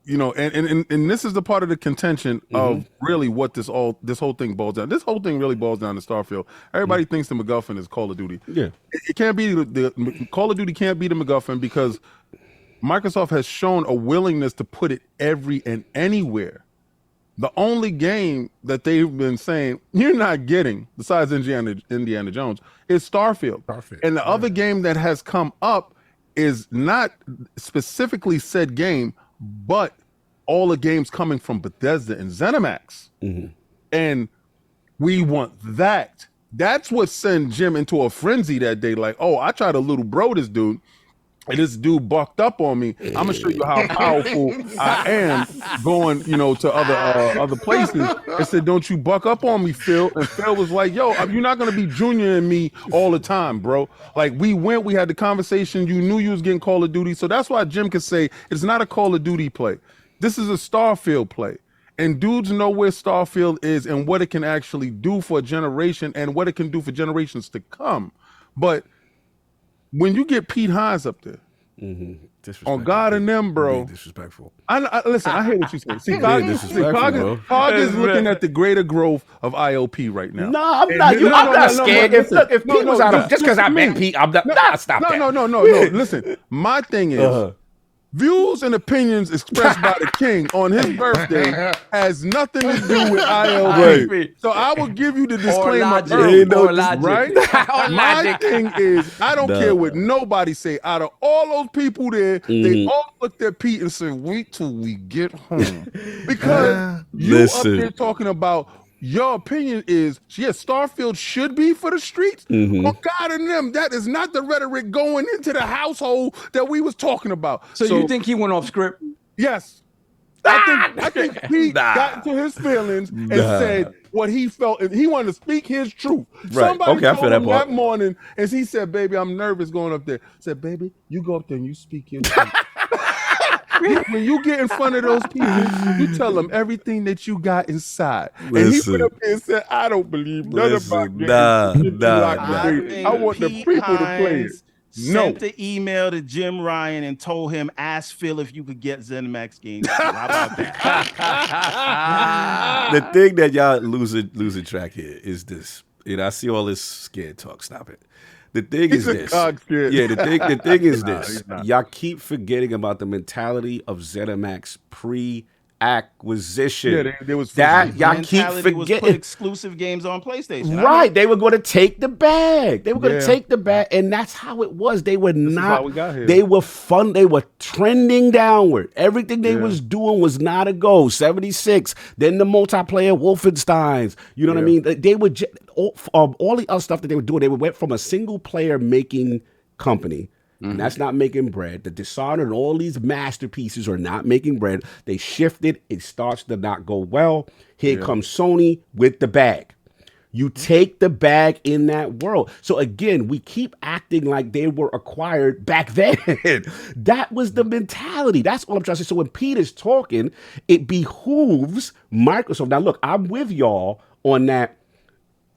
and this is the part of the contention of really what this whole thing boils down. This whole thing really boils down to Starfield. Everybody thinks the MacGuffin is Call of Duty. Yeah. It can't be the Call of Duty can't be the MacGuffin because Microsoft has shown a willingness to put it every and anywhere. The only game that they've been saying you're not getting, besides Indiana Jones, is Starfield. And the other game that has come up is not specifically said game, but all the games coming from Bethesda and ZeniMax. And we want that. That's what sent Jim into a frenzy that day. Like, oh, I tried to little bro this dude, and this dude bucked up on me. I'm gonna show you how powerful I am going, to other places. And said, don't you buck up on me, Phil. And Phil was like, yo, you're not gonna be Junior and me all the time, bro. Like we had the conversation. You knew you was getting Call of Duty. So that's why Jim could say it's not a Call of Duty play. This is a Starfield play. And dudes know where Starfield is and what it can actually do for a generation and what it can do for generations to come. But when you get Pete Hines up there, on God and them, bro. Disrespectful. Listen, I hear what you're saying. See, disrespectful, Cog is looking at the greater growth of IOP right now. No, I'm not. I'm not scared. If Pete was out of just because I met Pete, I'm not. Nah, stop that. No. Listen, my thing is. Views and opinions expressed by the king on his birthday has nothing to do with IOP. Right. So I will give you the disclaimer logic. early, Or logic. right? My thing is, I don't care what nobody say. Out of all those people there, they all looked at Pete and said, wait till we get home. Because you up there talking about your opinion is, yes, Starfield should be for the streets. But God and them, that is not the rhetoric going into the household that we was talking about. So you think he went off script? Yes. I think he got into his feelings and said what he felt, and he wanted to speak his truth. Right. Somebody Okay, I told feel that him part. that morning, and he said, baby, I'm nervous going up there. I said, baby, you go up there and you speak your truth. When you get in front of those people, you tell them everything that you got inside. And he went up there and said, I don't believe none about games. I want the people to play it. Sent the email to JimRyan and told him, ask Phil if you could get ZeniMax games. How about that? The thing that y'all losing track here is this. I see all this scared talk. Stop it. The thing is this. Yeah, the thing is this. Y'all keep forgetting about the mentality of ZeniMax pre-acquisition. Yeah, there was that y'all keep Was forgetting. put exclusive games on PlayStation. Right, they were going to take the bag. And that's how it was. They were not. how we got here. They were fun. They were trending downward. Everything they was doing was not a go. 76. Then the multiplayer Wolfensteins. You know what I mean? They were all the other stuff that they were doing. They went from a single player making company. And that's not making bread. The Dishonored and all these masterpieces are not making bread. They shifted. It starts to not go well. Here comes Sony with the bag. You take the bag in that world. So again, we keep acting like they were acquired back then. That was the mentality. That's all I'm trying to say. So when Pete is talking, it behooves Microsoft. Now look, I'm with y'all on that.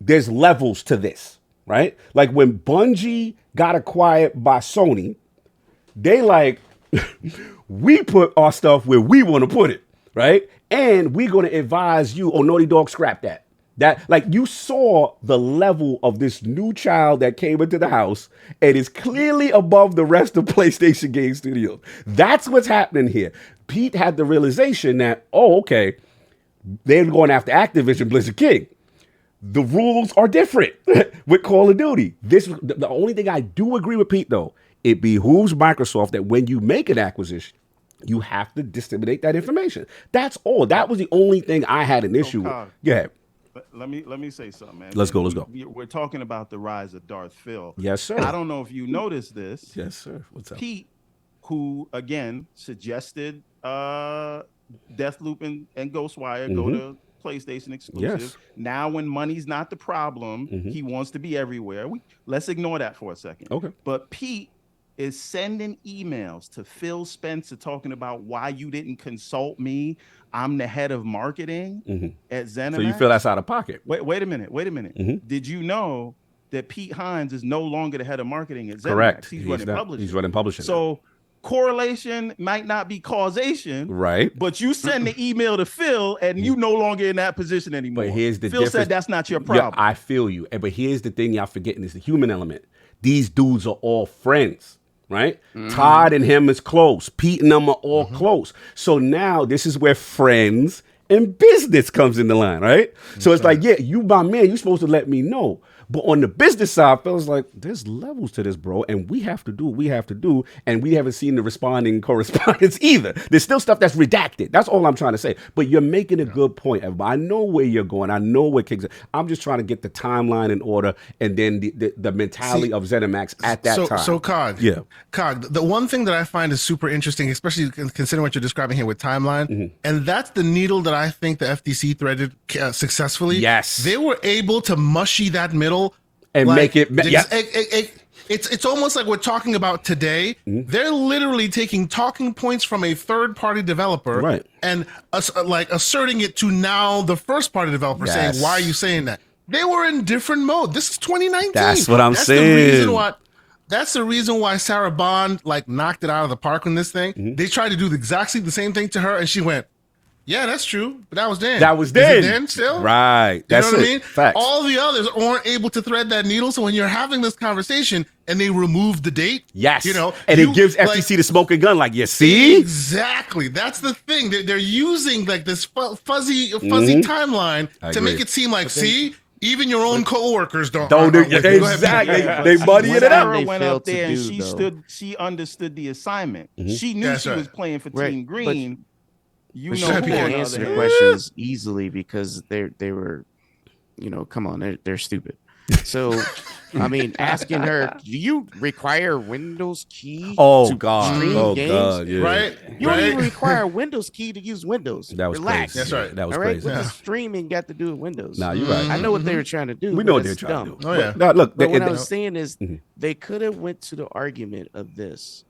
There's levels to this, right? Like when Bungie got acquired by Sony, they like, we put our stuff where we want to put it, right? And we're going to advise you, Naughty Dog, scrap that. That, like, you saw the level of this new child that came into the house and is clearly above the rest of PlayStation Game Studios. That's what's happening here. Pete had the realization that, okay, they're going after Activision Blizzard King. The rules are different with Call of Duty. The only thing I do agree with Pete, though, it behooves Microsoft that when you make an acquisition, you have to disseminate that information. That's all. That was the only thing I had an issue with. Go ahead. Let me say something, man. Let's go. We're talking about the rise of Darth Phil. Yes, sir. I don't know if you noticed this. Yes, sir. What's up? Pete, who again suggested Deathloop and Ghostwire go to PlayStation exclusive. Yes. Now, when money's not the problem, he wants to be everywhere. Let's ignore that for a second. Okay. But Pete is sending emails to Phil Spencer talking about why you didn't consult me. I'm the head of marketing at ZeniMax. So you feel that's out of pocket? Wait a minute. Did you know that Pete Hines is no longer the head of marketing at ZeniMax? Correct. He's running publishing. He's running publishing. So correlation might not be causation, right? But you send the email to Phil, and you no longer in that position anymore. But here's the Phil difference. said that's not your problem. Yeah, I feel you. But here's the thing y'all forgetting is the human element. These dudes are all friends. Right? Todd and him is close. Pete and them are all close. So now this is where friends and business comes in the line, right? So it's like, yeah, you my man, you're supposed to let me know. But on the business side, fellas, like, there's levels to this, bro. And we have to do what we have to do. And we haven't seen the responding correspondence either. There's still stuff that's redacted. That's all I'm trying to say. But you're making a good point, everybody. I know where you're going. I know where kicks. I'm just trying to get the timeline in order and then the mentality of ZeniMax at that time. So, Cog. Yeah. Cog, the one thing that I find is super interesting, especially considering what you're describing here with timeline, and that's the needle that I think the FTC threaded successfully. Yes. They were able to mushy that middle and make it it's almost like we're talking about today. They're literally taking talking points from a third-party developer, right, and asserting it to now the first-party developer, saying, "Why are you saying that?" They were in different mode. This is 2019. That's what I'm saying. That's the reason why Sarah Bond knocked it out of the park on this thing. They tried to do exactly the same thing to her, and she went, "Yeah, that's true, but that was then. That was then. Is it then still? Right. That's you know what I mean? Facts. All the others aren't able to thread that needle. So when you're having this conversation and they remove the date, yes, and it gives FTC the smoking gun. Like, you see, exactly. That's the thing. They're using this fuzzy timeline to make it seem like, see. Even your own coworkers don't do exactly. They muddy it up. Sarah went up there and she understood the assignment. She knew she was playing for Team Green. You know, people can answer the questions easily because they were, come on, they're stupid. So, I mean, asking her, do you require Windows key to stream games? Yeah. Right? You don't even require a Windows key to use Windows. That was Relax. crazy. That's right. That was all right? crazy. What does streaming got to do with Windows? Nah, you're right. I know what they were trying to do. We know what they're trying to do. Oh, yeah. Now, look, but what I was saying is they could have went to the argument of this.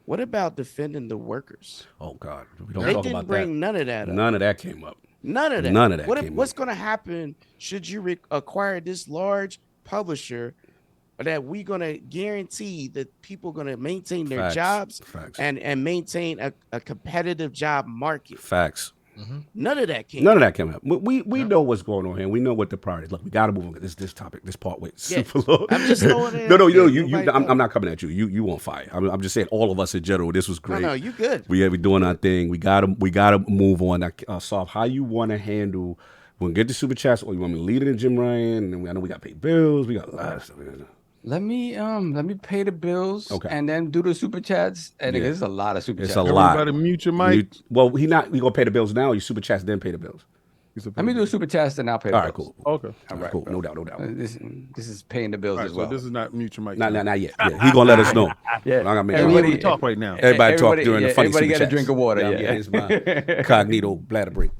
What about defending the workers? Oh God, we don't they talk didn't about bring that. none of that up. None of that came up. None of that. None of that. What's going to happen should you acquire this large publisher that we're going to guarantee that people are going to maintain their jobs and maintain a competitive job market? Facts. None of that came. None of that came up. We know what's going on here. We know what the priorities. Look, we got to move on. This topic, this part, super low. I'm just throwing it. No. I'm not coming at you. You on fire. I'm just saying all of us in general. This was great. No, you good. We doing our thing. We gotta move on. Soft, how you want to handle? We'll get the super chats, or you want me to lead it in JimRyan? And I know we got to pay bills. We got a lot of stuff. Let me pay the bills, and then do the super chats. And there's a lot of super chats. It's a lot. Everybody mute your mic. Well, we gonna pay the bills now. You super chats, then pay the bills. Let me do a super chats, and I'll pay the All bills. right, cool. Okay. All right, cool. No doubt. This is paying the bills as well. So this is not mute your mic. Not yet. Yeah, he gonna let us know. Everybody talk right now. Everybody talk during the funny super Everybody got a chats. drink of water. Yeah, it's my cognito bladder break.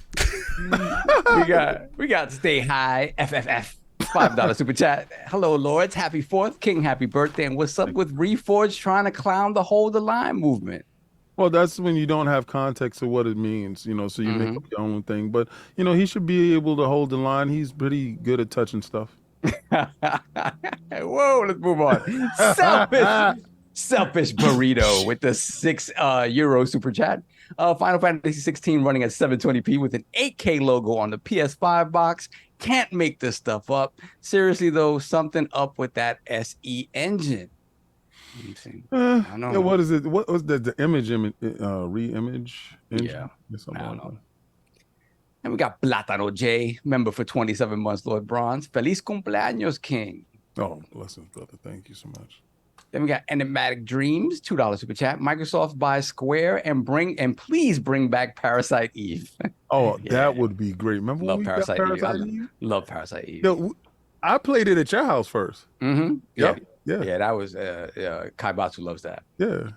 we got Stay High FFF. $5 super chat. Hello, Lords. Happy 4th. King, happy birthday. And what's up with Reforged trying to clown the Hold the Line movement? Well, that's when you don't have context of what it means, so you make up your own thing. But, he should be able to hold the line. He's pretty good at touching stuff. Whoa, let's move on. Selfish Burrito with the €6 super chat. Final Fantasy 16 running at 720p with an 8K logo on the PS5 box. Can't make this stuff up. Seriously, though, something up with that SE engine. I don't know. What is it? What was the image re-image engine? Yeah. I don't know. And we got Platano J, member for 27 months, Lord Bronze. Feliz cumpleaños, King. Oh, blessings, brother. Thank you so much. Then we got Enigmatic Dreams, $2 super chat. Microsoft buys Square and please bring back Parasite Eve. Oh, that would be great. Remember when we got Parasite Eve? Love Parasite Eve. Yo, I played it at your house first. Mm-hmm. Yep. Yeah, that was Kaibatsu loves that. Yeah.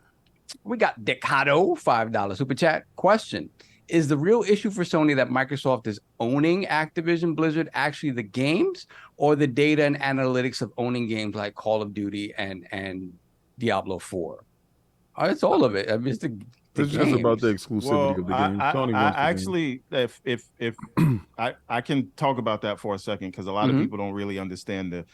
We got Decado, $5 super chat. Question: is the real issue for Sony that Microsoft is owning Activision Blizzard actually the games, or the data and analytics of owning games like Call of Duty and Diablo 4? It's all of it. I mean, it's just about the exclusivity of the game. Sony wants actually, if I can talk about that for a second, because a lot of people don't really understand the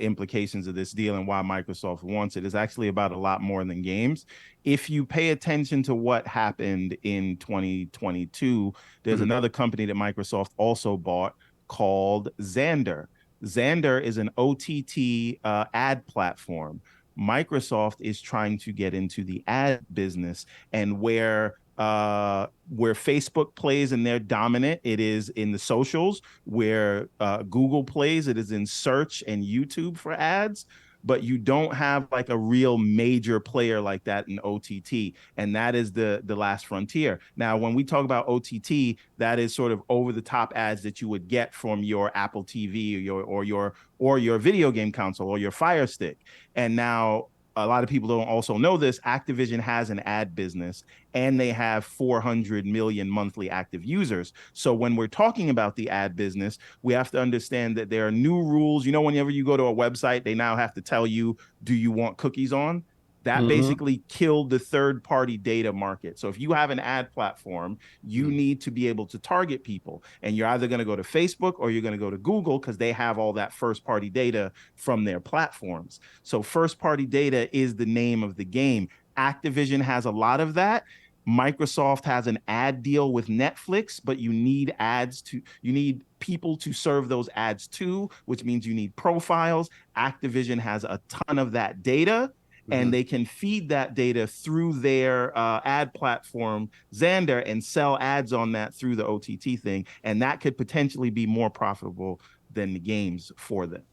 implications of this deal and why Microsoft wants it. Is actually about a lot more than games. If you pay attention to what happened in 2022, there's another company that Microsoft also bought called Xandr. Xandr is an OTT ad platform. Microsoft is trying to get into the ad business, and where Facebook plays and they're dominant, it is in the socials. Where Google plays, it is in search and YouTube for ads. But you don't have like a real major player like that in OTT, and that is the last frontier. Now, when we talk about OTT, that is sort of over the top ads that you would get from your Apple TV or your video game console or your Fire Stick. And now, a lot of people don't also know this, Activision has an ad business, and they have 400 million monthly active users. So when we're talking about the ad business, we have to understand that there are new rules. You know, whenever you go to a website, they now have to tell you, do you want cookies on? That basically killed the third-party data market. So if you have an ad platform, you need to be able to target people. And you're either going to go to Facebook or you're going to go to Google, because they have all that first-party data from their platforms. So first-party data is the name of the game. Activision has a lot of that. Microsoft has an ad deal with Netflix, but you need people to serve those ads to, which means you need profiles. Activision has a ton of that data. And they can feed that data through their ad platform, Xandr, and sell ads on that through the OTT thing. And that could potentially be more profitable than the games for them.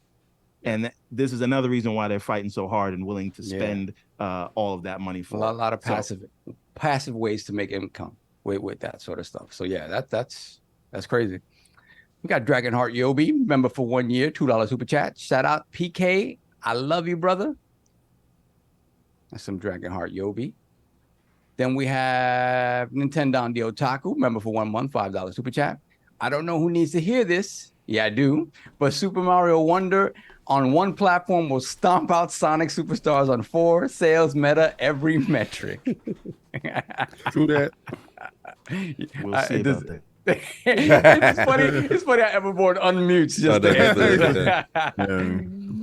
And this is another reason why they're fighting so hard and willing to spend all of that money for a lot of passive ways to make income with that sort of stuff. So yeah, that's crazy. We got Dragonheart Yobi, member for 1 year, $2 super chat. Shout out PK, I love you, brother. That's some Dragonheart Yobi. Then we have Nintendo the Otaku, member for 1 month, $5 super chat. I don't know who needs to hear this. Yeah, I do. But Super Mario Wonder on one platform will stomp out Sonic Superstars on 4, sales, meta, every metric. True that. We'll see about that. It's funny how Everboard unmutes just to answer.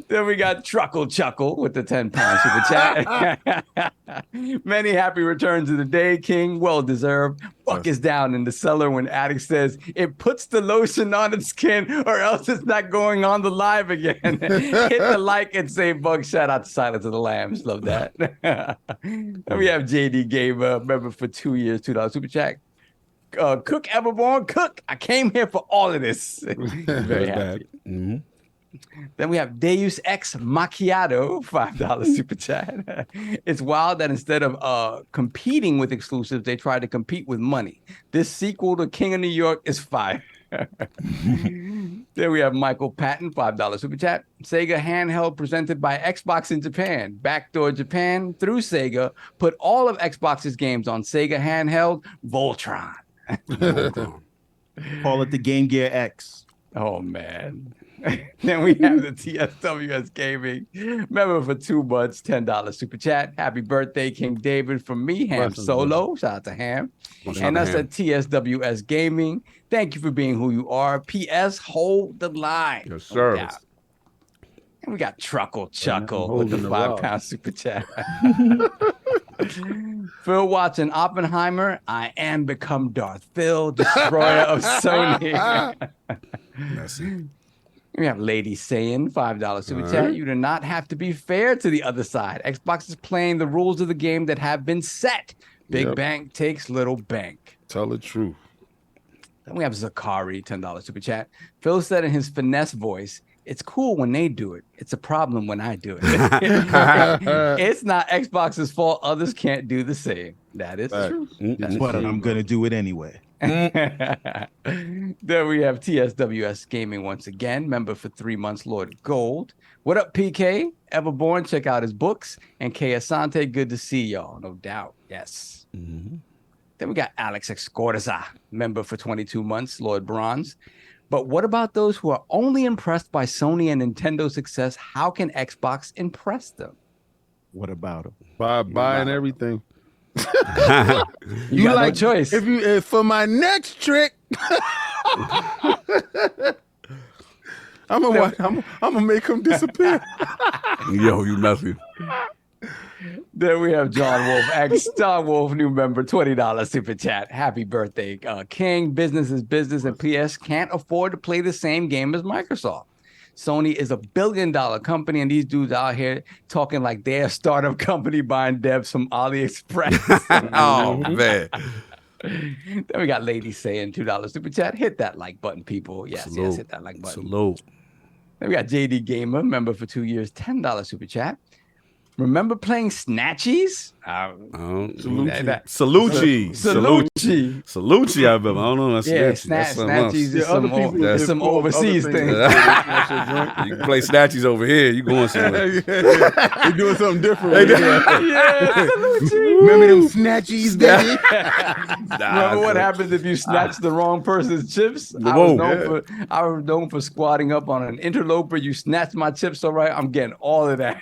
Then we got Truckle Chuckle with the 10-pound super chat. Many happy returns of the day, King. Well deserved. Buck is down in the cellar when Addict says it puts the lotion on its skin or else it's not going on the live again. Hit the like and say Buck. Shout out to Silence of the Lambs. Love that. And we have JD Gamer, member for 2 years, $2 super chat. Cook Everborn, Cook. I came here for all of this. Very happy. Then we have Deus Ex Macchiato, $5 super chat. It's wild that instead of competing with exclusives, they try to compete with money. This sequel to King of New York is fire. Then we have Michael Patton, $5 super chat. Sega handheld presented by Xbox in Japan. Backdoor Japan through Sega. Put all of Xbox's games on Sega handheld. Voltron. Call it the Game Gear X. Oh, man. Then we have the TSWS Gaming member for 2 months, $10 super chat. Happy birthday, King David, from me, Ham Solo. Shout out to Ham. And that's at TSWS Gaming. Thank you for being who you are. P.S. Hold the line. Yes, sir. And we got Truckle Chuckle with the 5-pound super chat. Phil Watson, Oppenheimer. I am become Darth Phil, destroyer of Sony. We have Lady Saiyan, $5 super chat. You do not have to be fair to the other side. Xbox is playing the rules of the game that have been set. Big bank takes little bank. Tell the truth. Then we have Zakari, $10 super chat. Phil said in his finesse voice, It's cool when they do it. It's a problem when I do it. It's not Xbox's fault. Others can't do the same. That is true. But I'm going to do it anyway. There we have TSWS Gaming once again, member for 3 months, Lord Gold. What up, PK? Everborn, check out his books. And K. Asante, good to see y'all, no doubt. Yes. Then we got Alex Escorza, member for 22 months, Lord Bronze. But what about those who are only impressed by Sony and Nintendo's success? How can Xbox impress them? What about them? By buying everything. You got no choice. If for my next trick, I'm gonna make him disappear. Yo, you messy. Then we have John Wolf, John Wolf, new member, $20 super chat. Happy birthday, King. Business is business, and PS can't afford to play the same game as Microsoft. Sony is $1 billion company, and these dudes out here talking like they're a startup company buying devs from AliExpress. Oh, man. Then we got Lady saying $2 super chat. Hit that like button, people. Yes, Salute. yes, hit that like button. Salute. Then we got JD Gamer, member for 2 years, $10 super chat. Remember playing Snatchies? Salucci. Salucci, I remember. I don't know. That's Yeah, Snatchies is some overseas thing. You can play Snatchies over here. You going somewhere. You're doing something different. Salucci. Remember them Snatchies, baby? Remember what happens if you snatch the wrong person's chips? I was known for squatting up on an interloper. You snatch my chips, all right? I'm getting all of that.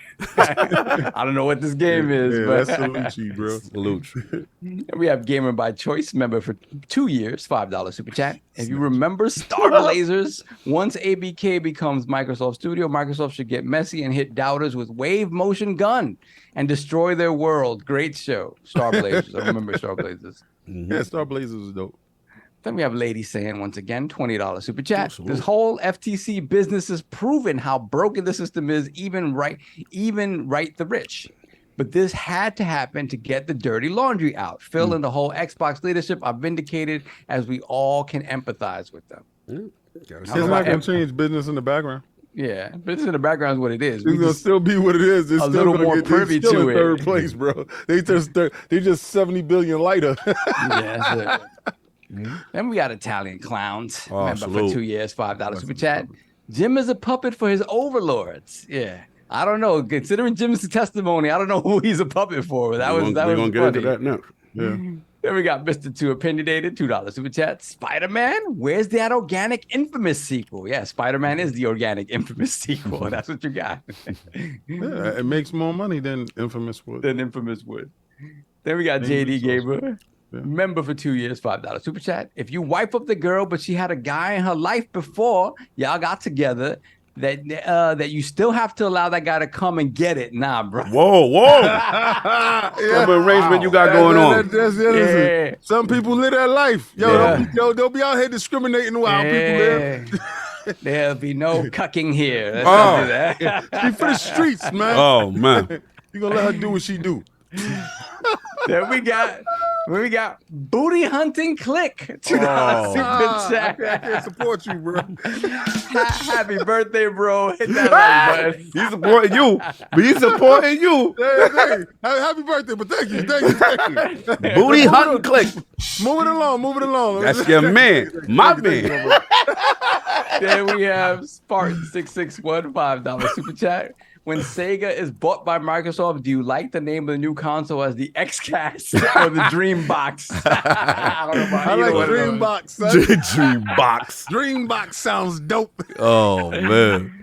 I don't know what this game is, but that's Salucci, bro. Salucci. We have Gamer by Choice, member for 2 years, $5 super chat. If you remember Star Blazers, once ABK becomes Microsoft Studio, Microsoft should get messy and hit doubters with wave motion gun and destroy their world. Great show. Star Blazers. I remember Star Blazers. Yeah, Star Blazers was dope. Then we have Lady saying once again, $20 super chat. This whole FTC business has proven how broken the system is, even right the rich. But this had to happen to get the dirty laundry out. Phil and the whole Xbox leadership are vindicated, as we all can empathize with them. It's not going to change business in the background. Yeah, business in the background is what it is. It's going to still be what it is. It's a little more privy to it. Third place, bro. They just 70 billion lighter. Yeah, that's it. Then we got Italian Clowns, member for 2 years, $5 super chat. Jim is a puppet for his overlords. Yeah, I don't know. Considering Jim's testimony, I don't know who he's a puppet for. That was we're gonna get into that now. Yeah. Then we got Mr. 2 Opinionated, $2 super chat. Spider-Man, where's that organic Infamous sequel? Yeah, Spider-Man is the organic Infamous sequel. That's what you got. Yeah, it makes more money than Infamous would. Then we got JD Gamer. Member for 2 years, $5 super chat. If you wipe up the girl, but she had a guy in her life before y'all got together, that you still have to allow that guy to come and get it. Nah, bro. Whoa. What arrangement you got going on? Yeah. Some people live that life. Don't be out here discriminating while people live. There'll be no cucking here. Let's not do that. She for the streets, man. Oh, man. You gonna let her do what she do. Then we got Booty Hunting Click. I can't support you, bro. Happy birthday, bro. Hit that like button. He's supporting you. He's supporting you. Hey, happy birthday, but thank you. Booty Hunting Click. Move it along. That's your man. My man. Then we have Spartan661, $5 super chat. When Sega is bought by Microsoft, do you like the name of the new console as the Xcast or the Dreambox? I like Dreambox. Dreambox. Dreambox sounds dope. Oh, man.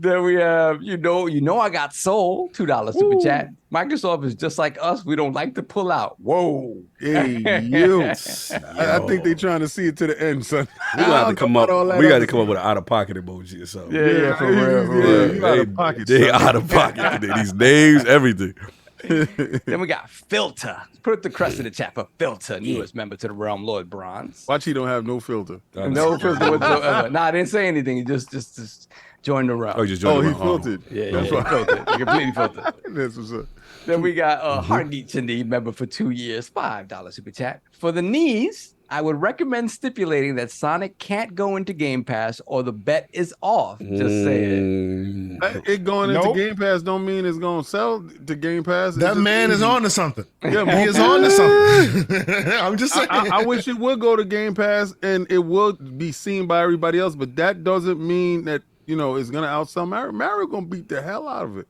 Then we have, I got Soul, $2 super chat. Microsoft is just like us. We don't like to pull out. Whoa. Hey, you. I think they're trying to see it to the end, son. We got to come up with an out-of-pocket emoji or something. Yeah, for real. Out of pocket. They out of pocket. These names, everything. Then we got Filter. Put the crest in the chat for Filter, newest member to the realm, Lord Bronze. Watch, he don't have no filter. No filter whatsoever. Nah, I didn't say anything. He just joined the realm. Oh, he filtered. Yeah, filtered. He completely filtered. That's what's up. Then we got Heartbeat Chindi, member for 2 years, $5 super chat. For the knees, I would recommend stipulating that Sonic can't go into Game Pass or the bet is off. Just saying. It going into Game Pass don't mean it's going to sell to Game Pass. That man is on to something. Yeah, he is on to something. I'm just saying. I wish it would go to Game Pass and it will be seen by everybody else, but that doesn't mean that, it's going to outsell Mario. Mario going to beat the hell out of it.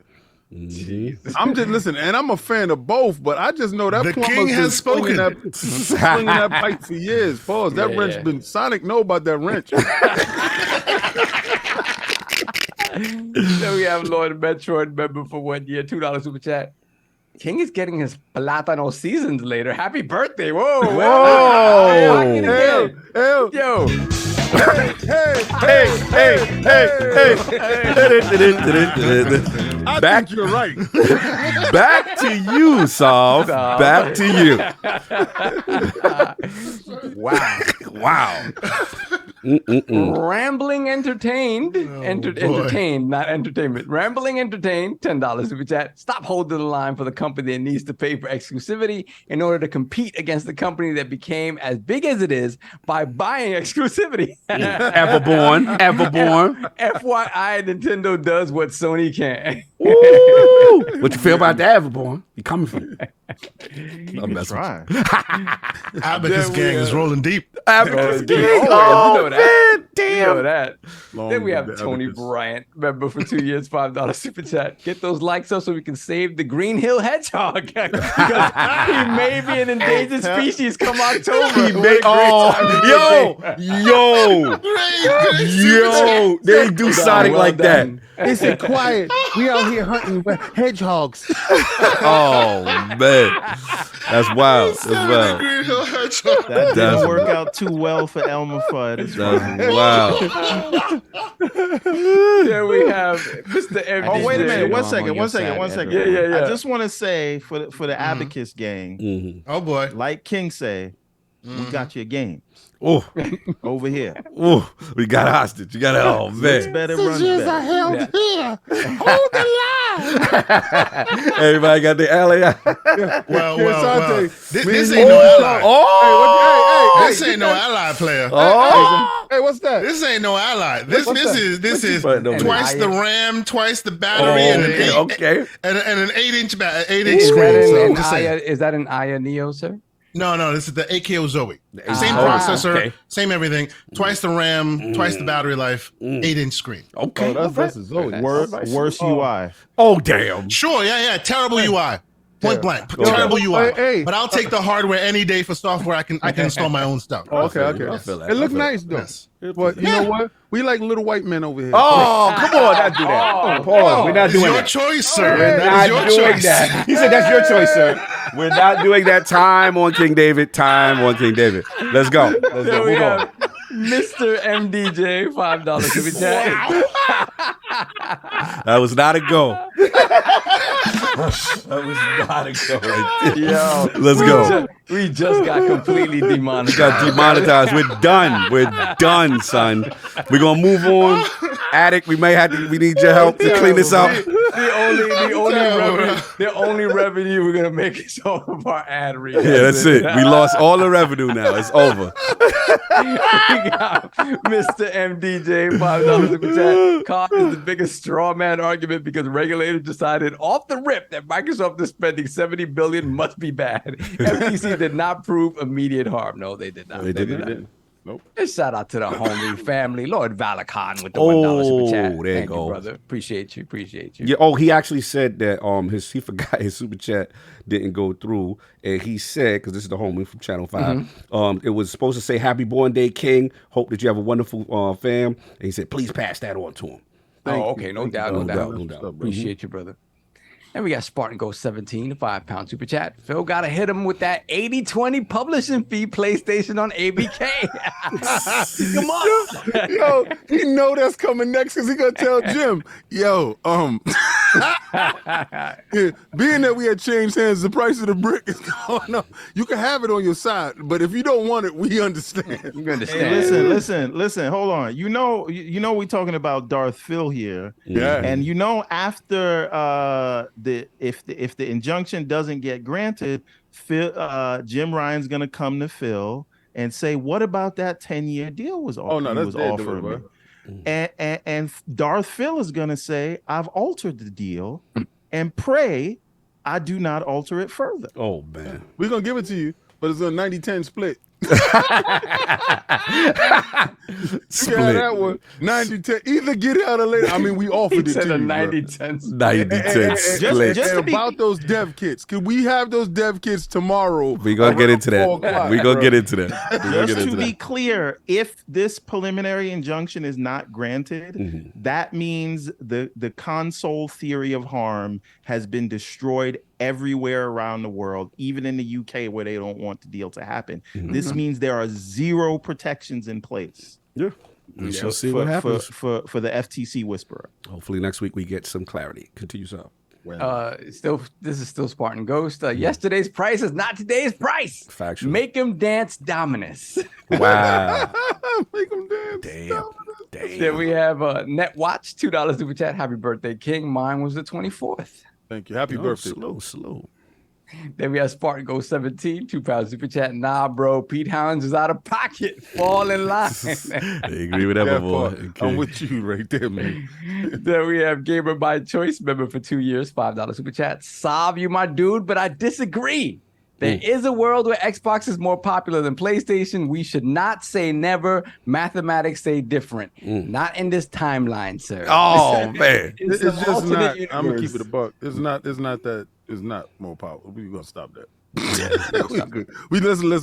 I'm just listening, and I'm a fan of both, but I just know that the plumber's king been has spoken. Swinging that pipe for years. Pause. That wrench been Sonic know about that wrench. Then we have Lord Metroid member for 1 year, $2 super chat. King is getting his Platano seasons later. Happy birthday! Whoa! Yo! I think you're right. Back to you, Saul. Back to you. Wow. Rambling entertained, entertained, not entertainment. Rambling entertained, $10 super chat. Stop holding the line for the company that needs to pay for exclusivity in order to compete against the company that became as big as it is by buying exclusivity. Everborn. FYI, Nintendo does what Sony can. Ooh, what you feel about that, Everborn? You coming from? I'm messing with you. Abacus gang is rolling deep. Abacus gang. You know that. Damn. You know that. Then we have Tony Bryant, member for 2 years, $5 super chat. Get those likes up so we can save the Green Hill Hedgehog because he may be an endangered species come October. He may. Yo, they do Sonic like that. They say quiet. We out here hunting hedgehogs. Oh man, that's wild. That's wild. That didn't work out too well for Elmer Fudd. That's wild. There we have Mr. MD. Oh, wait a minute. One second. Yeah. I just want to say for the Abacus gang, oh boy, like King say, we got your games. Oh, over here. Oh, we got hostage. You got it. Oh man, looks better, runs better. I held here. Hold the line. Everybody got the alley. Well. This ain't no ally. Oh, this ain't no ally player. Oh, hey, what's that? This ain't no ally. This is twice the RAM, twice the battery, and an 8-inch screen. Is that an Aya Neo, sir? No, this is the AKO Zoe. Same processor, same everything. Twice the RAM, twice the battery life, 8-inch screen. Okay. That's a Zoe. Worse UI. Oh, damn. Sure, yeah. Terrible UI. Point blank. Terrible UI. Hey. But I'll take the hardware any day for software. I can install my own stuff. Okay. It looks nice, though. But you know what? We like little white men over here. Oh, come on. Not do that. Pause. We're not doing that. It's your choice, sir. We're not doing that. He said that's your choice, sir. We're not doing that. Time on King David. Let's go. Move on. Mr. MDJ, $5 super chat. That was not a go. That was not a go right there. Yo, let's go. We just got completely demonetized. Got demonetized. We're done, son. We're gonna move on. Addict, we need your help to clean this up. The only revenue we're gonna make is off of our ad read. Yeah, that's it. We lost all the revenue now. It's over. We got Mr. MDJ, $5 super chat. COD is the biggest straw man argument because regulators decided off the rip that Microsoft is spending $70 billion must be bad. FTC did not prove immediate harm. No, they did not. They didn't. Nope. Just shout out to the homie family, Lord Valakon with the $1 super chat. There Thank you go, brother. Appreciate you. Yeah. He actually said that he forgot his super chat didn't go through, and he said, because this is the homie from Channel 5, it was supposed to say Happy Born Day King. Hope that you have a wonderful fam. And he said, please pass that on to him. Okay, no doubt. Appreciate you, brother. And we got Spartan Go 17, £5 super chat. Phil got to hit him with that 80/20 publishing fee PlayStation on ABK. Come on. Yo, he know that's coming next because he gonna tell Jim, being that we had changed hands, the price of the brick is going up. You can have it on your side, but if you don't want it, we understand. You understand. Hey, listen, hold on. You know we're talking about Darth Phil here. Yeah. And after if the injunction doesn't get granted, Phil, Jim Ryan's gonna come to Phil and say, what about that 10-year deal was Oh no, he that's was dead, offering me? bro. And Darth Phil is going to say, I've altered the deal and pray I do not alter it further. Oh, man. We're going to give it to you, but it's a 90-10 split. You can have that one 90-10. Either get it out or later. I mean, we offered it to you. 90-10 90-10 split. Just to be- about those dev kits. Can we have those dev kits tomorrow? We're going to get into that. We're going to get into that. Just to be clear, if this preliminary injunction is not granted, that means the console theory of harm has been destroyed everywhere around the world, even in the UK where they don't want the deal to happen. This means there are zero protections in place. Yeah. We shall see what happens. For the FTC whisperer. Hopefully next week we get some clarity. Continue, so. This is still Spartan Ghost. Yesterday's price is not today's price. Factual. Make him dance Dominus. Wow. Make them dance. Damn. Then we have Netwatch, $2 super chat. Happy birthday, King. Mine was the 24th. Thank you. Happy birthday. Slow. Then we have Spartan Go 17, £2 super chat. Nah, bro, Pete Hounds is out of pocket. Fall in line. I agree with that, my boy. Okay. I'm with you right there, man. Then we have Gamer by Choice, member for 2 years, $5 super chat. Sav, you my dude, but I disagree. There is a world where Xbox is more popular than PlayStation. We should not say never. Mathematics say different. Not in this timeline, sir. Oh, man. It's just not. Universe. I'm gonna keep it a buck. It's not that. It's not more powerful. We're gonna stop that.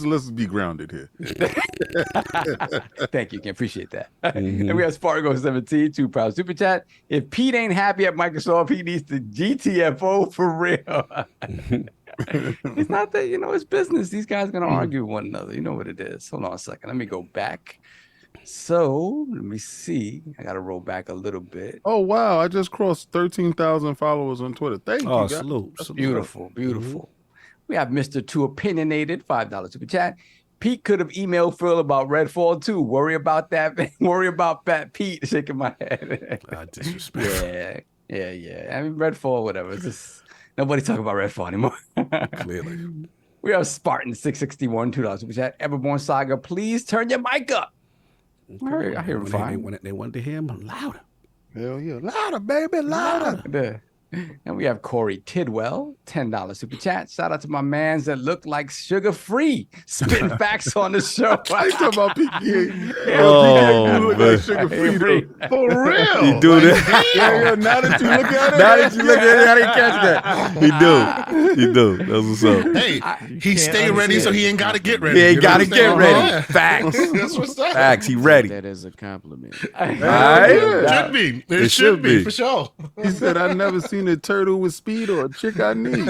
Let's be grounded here. Thank you, Ken. Appreciate that. And we have Spargo 17, $2 super chat. If Pete ain't happy at Microsoft, he needs the GTFO for real. It's not that, it's business. These guys are going to argue with one another. You know what it is. Hold on a second. Let me go back. So let me see. I got to roll back a little bit. Oh, wow. I just crossed 13,000 followers on Twitter. Thank you. Oh, guys. salute. Beautiful. We have Mr. Too Opinionated, $5 super chat. Pete could have emailed Phil about Redfall too. Worry about that. Worry about Fat Pete. Shaking my head. Disrespect. Yeah. I mean, Redfall, whatever. It's just nobody talking about Redfall anymore. Clearly. We have Spartan 661, $2 super chat. Everborn Saga, please turn your mic up. I hear him fine. They wanted to hear him louder. Hell yeah. Louder, baby. Louder. And we have Corey Tidwell, $10 super chat. Shout out to my mans that look like sugar-free. Spitting facts on the show. I talking about PK. Oh, look like sugar-free. For real. He do that. Yeah, now that you look at it. Now that you look at it, I didn't catch that. He do. That's what's up. Hey, he stay ready so he ain't got to get ready. He ain't got to get ready. Facts. That's what's up. Facts. He ready. That is a compliment. Should be. It should be, for sure. He said, I never seen a turtle with speed or a chick I need.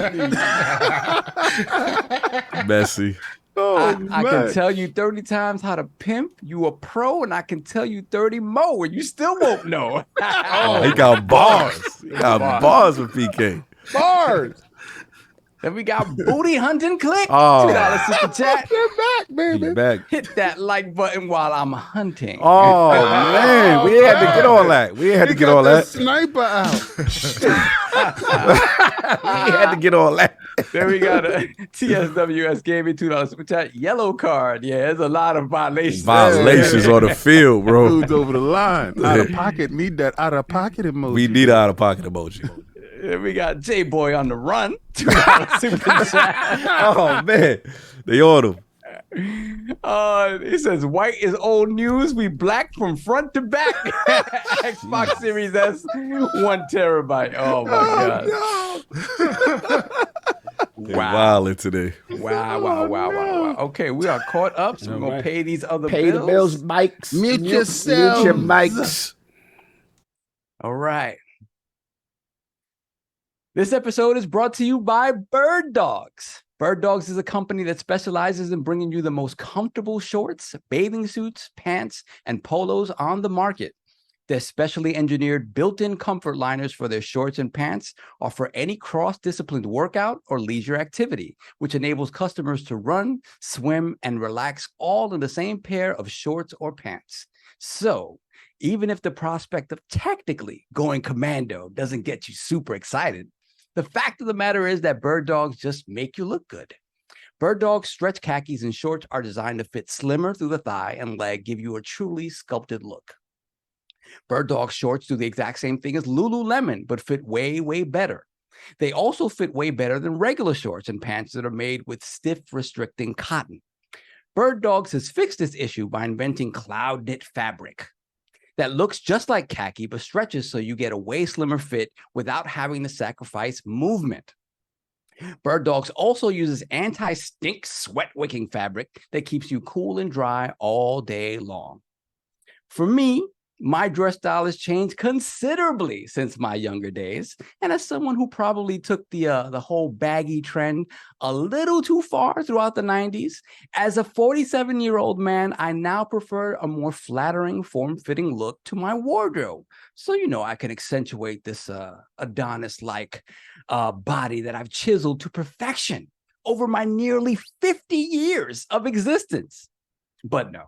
Messy. I can tell you 30 times how to pimp. You a pro, and I can tell you 30 more, and you still won't know. He got bars. He got bars with PK. Bars. Then we got Booty Hunting Click. Oh. $2 super chat. Get back, baby. He back. Hit that like button while I'm hunting. Oh, man. We had to get all that. We had to get all that. Sniper out. We had to get all that. Then we got a TSWS Gaming $2 super chat. Yellow card. Yeah, there's a lot of violations. Violations on the field, bro. Dude's over the line. Out of pocket. Need that out of pocket emoji. We need an out of pocket emoji. Then we got J Boy on the run. $2 super chat. Oh, man. They on him. It says white is old news. We black from front to back. Xbox Series S, 1 terabyte. Oh my god! Wow! Wildin' today. Wow! Okay, we are caught up, so we're gonna pay these other Pay bills. the bills, mics. Mute yourselves. Mute your mics. All right. This episode is brought to you by BirdDogs. BirdDogs is a company that specializes in bringing you the most comfortable shorts, bathing suits, pants, and polos on the market. Their specially engineered built-in comfort liners for their shorts and pants are for any cross-disciplined workout or leisure activity, which enables customers to run, swim, and relax all in the same pair of shorts or pants. So, even if the prospect of technically going commando doesn't get you super excited, the fact of the matter is that BirdDogs just make you look good. BirdDog stretch khakis and shorts are designed to fit slimmer through the thigh and leg, give you a truly sculpted look. BirdDog shorts do the exact same thing as Lululemon, but fit way, way better. They also fit way better than regular shorts and pants that are made with stiff, restricting cotton. BirdDogs has fixed this issue by inventing cloud knit fabric that looks just like khaki, but stretches so you get a way slimmer fit without having to sacrifice movement. BirdDogs also uses anti-stink sweat-wicking fabric that keeps you cool and dry all day long. For me, my dress style has changed considerably since my younger days. And as someone who probably took the whole baggy trend a little too far throughout the 90s, as a 47-year-old man, I now prefer a more flattering, form-fitting look to my wardrobe. So, I can accentuate this Adonis-like body that I've chiseled to perfection over my nearly 50 years of existence. But no.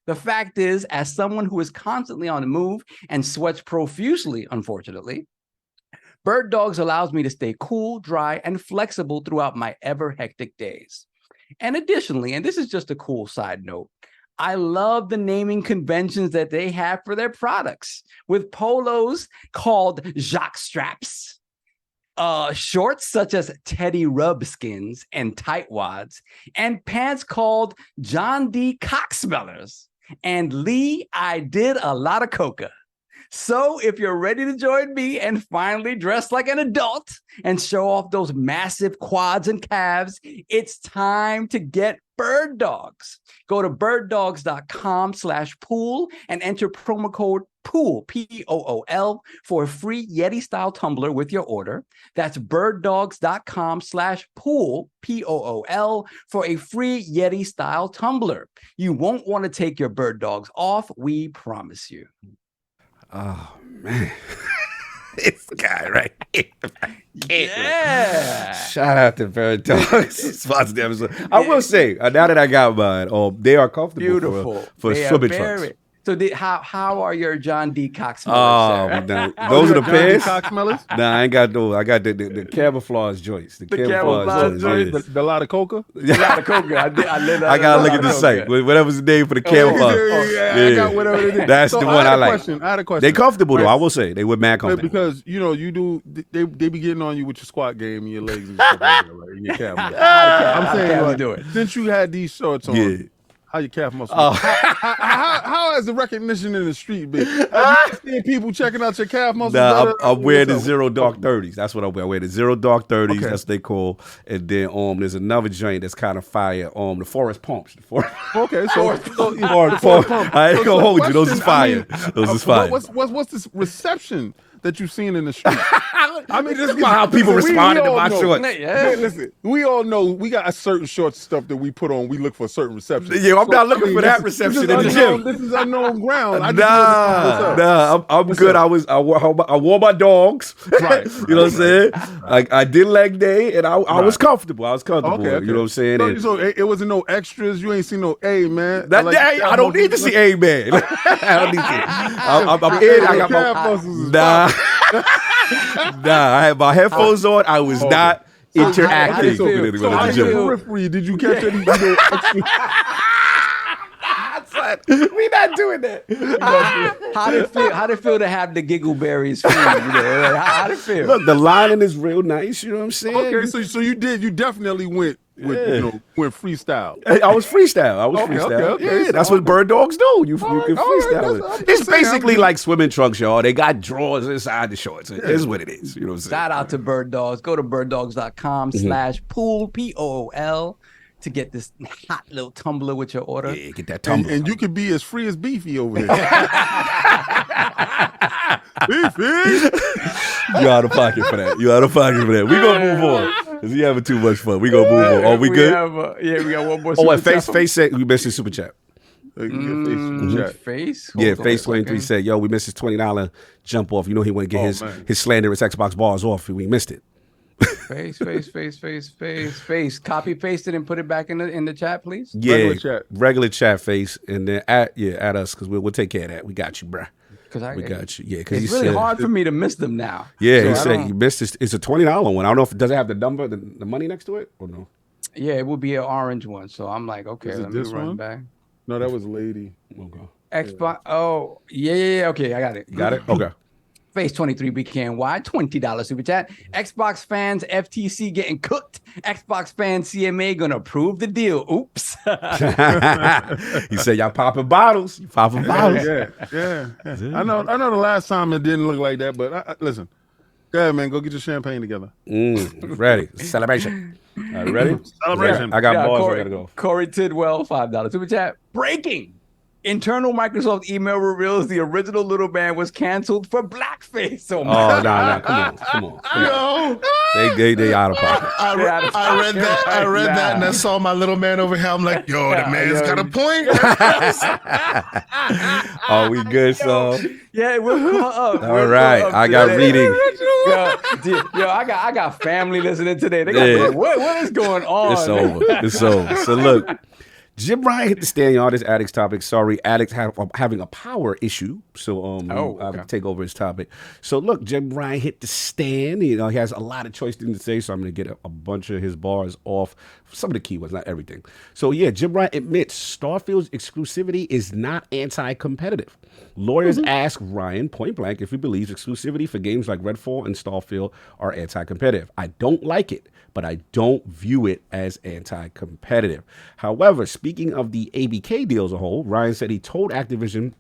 The fact is, as someone who is constantly on the move and sweats profusely, unfortunately, BirdDogs allows me to stay cool, dry, and flexible throughout my ever-hectic days. And additionally, and this is just a cool side note, I love the naming conventions that they have for their products, with polos called jock straps, shorts such as Teddy Rubskins and tightwads, and pants called John D. Cocksmellers, and Lee, I did a lot of coca. So if you're ready to join me and finally dress like an adult and show off those massive quads and calves, it's time to get BirdDogs. Go to birddogs.com/pool and enter promo code POOL, P-O-O-L, for a free Yeti-style tumbler with your order. That's birddogs.com/pool, P-O-O-L, for a free Yeti-style tumbler. You won't want to take your BirdDogs off, we promise you. Oh, man. This guy right here. Yeah. Shout out to BirdDog. Sponsored the episode. I will say, now that I got mine, they are comfortable. Beautiful. For swimming trunks. So how are your John D. Cocksmellers? Those are the pants. Cocksmellers? Nah, I ain't got those. I got the camouflage joints. The camouflage joints. The lot of coca? The lot of coca. I gotta look at the site. Whatever's the name for the camouflage. Yeah, I got whatever it is. That's the one I like. I had a question. They comfortable though. I will say they were mad comfortable. Because you do. They be getting on you with your squat game and your legs and stuff like that, right? Your calf. I'm saying, do it. Since you had these shorts on. Yeah. How your calf muscle? How has the recognition in the street been? Have you seen people checking out your calf muscles? Nah, I'm wearing the Zero Dark 30s. That's what I wear. I wear the Zero Dark 30s. Okay. That's what they call. And then there's another joint that's kind of fire. The Forest Pumps. Okay, so Forest Pump. I ain't gonna hold you. Those is fire. Those is fire. What's this reception that you've seen in the street? I mean, this is how people responded to my shorts. Yeah. Listen, we all know we got a certain short stuff that we put on. We look for a certain reception. Yeah, I'm not looking for that reception in the gym. This is unknown ground. Nah, I'm good. I wore my dogs. Right. You know what I'm saying? I did leg day, and I was comfortable. I was comfortable. Okay. You know what I'm saying? So it wasn't no extras. You ain't seen no A, man. That day, I don't need to see A, man. I don't need to. I'm in. I got my Nah, I had my headphones on. I was not interacting. So on your periphery, did you catch any? We not doing that. How did it feel to have the giggleberries food? How did it feel? Look, the lining is real nice. You know what I'm saying? Okay, so you definitely went went freestyle. I was freestyle. Okay. Yeah, that's what BirdDogs do. You can freestyle it. It's basically like swimming trunks, y'all. They got drawers inside the shorts. It is what it is. You know what I'm saying? Shout out to BirdDogs. Go to birddogs.com/pool, P-O-O-L, to get this hot little tumbler with your order. Yeah, get that tumbler. And you can be as free as Beefy over here. Beefy! You out of pocket for that. We gonna move on. Cause you having too much fun. We gonna move on. Oh, we good? We got one more. Oh, and Face said we missed his super chat. Face? Face 23 said, "Yo, we missed his $20 jump off. You know he want to get his slanderous Xbox bars off. We missed it." Face. Copy paste it and put it back in the chat, please. Yeah, regular chat Face, and then at us because we'll take care of that. We got you, bruh. We got you. Yeah, because it's really hard for me to miss them now. Yeah, he said you missed it. It's a $20 one. I don't know if it does have the number, the money next to it or no. Yeah, it would be an orange one. So I'm like, okay, Is it let me this run one? back. No, that was Lady. Okay. Xbox. Oh, yeah. Okay, I got it. Got it? Okay. Phase 23 BKNY, $20 super chat. Xbox fans, FTC getting cooked. Xbox fans, CMA gonna approve the deal. Oops. He said, y'all popping bottles. You popping bottles. Yeah. I know the last time it didn't look like that, but listen. Go ahead, man. Go get your champagne together. Ready. Celebration. All right, ready? Celebration. I got balls. I gotta go. Corey Tidwell, $5 super chat. Breaking. Internal Microsoft email reveals the original Little Man was canceled for blackface. Oh, no. Come on. Yo, They out of pocket. I read that, and I saw my little man over here. I'm like, yo, the man's got a point. Are we good, so? Yeah, we'll call up. All right, I got reading. Yo, I got family listening today. They got what is going on? It's over. So look, JimRyan hit the stand on this addicts topic. Sorry, addicts having a power issue. So I'll take over his topic. So look, JimRyan hit the stand. You know, he has a lot of choice things to say, so I'm going to get a bunch of his bars off. Some of the key ones, not everything. So yeah, JimRyan admits Starfield's exclusivity is not anti-competitive. Lawyers ask Ryan point blank if he believes exclusivity for games like Redfall and Starfield are anti-competitive. I don't like it, but I don't view it as anti-competitive. However, speaking of the ABK deal as a whole, Ryan said he told Activision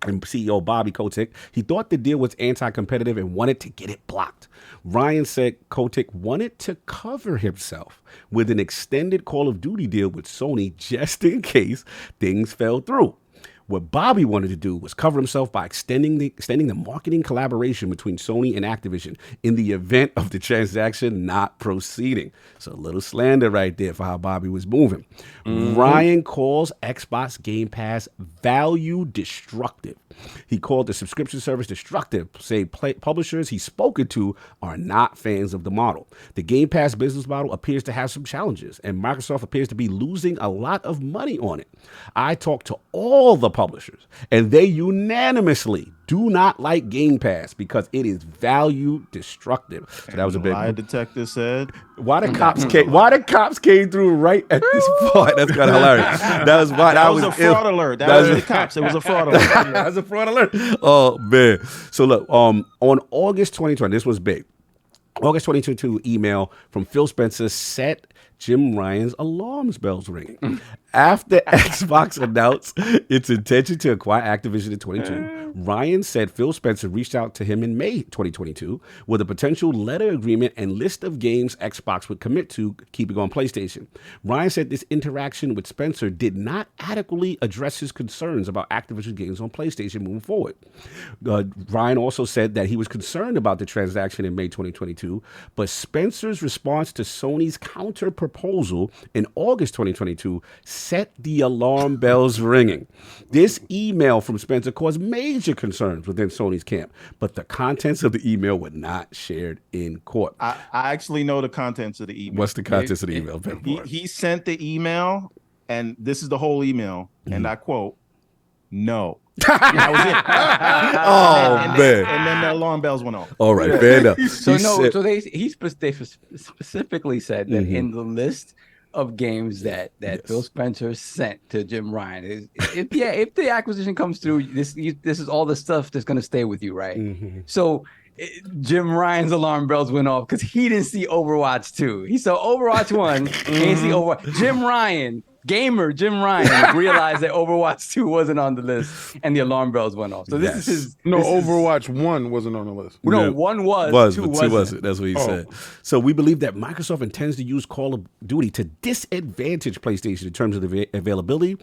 and CEO Bobby Kotick he thought the deal was anti-competitive and wanted to get it blocked. Ryan said Kotick wanted to cover himself with an extended Call of Duty deal with Sony just in case things fell through. What Bobby wanted to do was cover himself by extending the marketing collaboration between Sony and Activision in the event of the transaction not proceeding. So a little slander right there for how Bobby was moving. Ryan calls Xbox Game Pass value destructive. He called the subscription service destructive, saying publishers he's spoken to are not fans of the model. The Game Pass business model appears to have some challenges, and Microsoft appears to be losing a lot of money on it. I talked to all the publishers, and they unanimously do not like Game Pass because it is value destructive. So that was a big lie detector said. Why the cops came through right at this point? That's kind of hilarious. That was a fraud alert. That was the cops. It was a fraud alert. That was a fraud alert. Oh man. So look, on August 2020, this was big. August 2022 email from Phil Spencer set JimRyan's alarm bells ringing. After Xbox announced its intention to acquire Activision in 2022, Ryan said Phil Spencer reached out to him in May 2022 with a potential letter agreement and list of games Xbox would commit to keeping on PlayStation. Ryan said this interaction with Spencer did not adequately address his concerns about Activision games on PlayStation moving forward. Ryan also said that he was concerned about the transaction in May 2022, but Spencer's response to Sony's counter proposal in August 2022 set the alarm bells ringing. This email from Spencer caused major concerns within Sony's camp, but the contents of the email were not shared in court. I actually know the contents of the email. What's the contents of the email? He sent the email, and this is the whole email, and I quote, "No." That was it. Man. And then the alarm bells went off. All right, fair enough. They specifically said that in the list of games that Phil Spencer sent to JimRyan, if the acquisition comes through, this is all the stuff that's going to stay with you, right? So JimRyan's alarm bells went off because he didn't see Overwatch 2. He saw Overwatch 1, he didn't see Overwatch. JimRyan realized that Overwatch 2 wasn't on the list, and the alarm bells went off. So this is Overwatch 1 wasn't on the list. No, 1 was, 2 wasn't. That's what he said. So we believe that Microsoft intends to use Call of Duty to disadvantage PlayStation in terms of the availability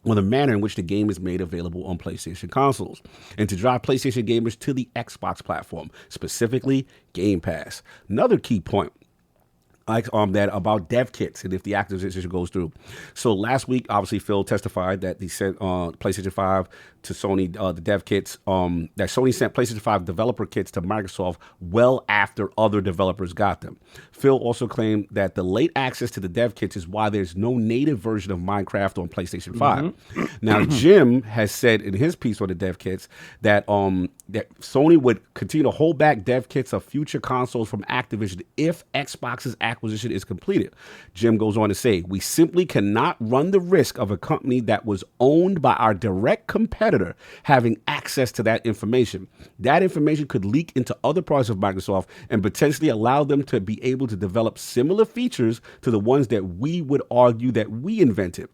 or the manner in which the game is made available on PlayStation consoles, and to drive PlayStation gamers to the Xbox platform, specifically Game Pass. Another key point that about dev kits and if the acquisition goes through. So last week, obviously, Phil testified that he sent PlayStation 5 to Sony, the dev kits, that Sony sent PlayStation 5 developer kits to Microsoft well after other developers got them. Phil also claimed that the late access to the dev kits is why there's no native version of Minecraft on PlayStation 5. Now, Jim has said in his piece on the dev kits that that Sony would continue to hold back dev kits of future consoles from Activision if Xbox's acquisition is completed. Jim goes on to say, we simply cannot run the risk of a company that was owned by our direct competitor having access to that information. That information could leak into other parts of Microsoft and potentially allow them to be able to develop similar features to the ones that we would argue that we invented.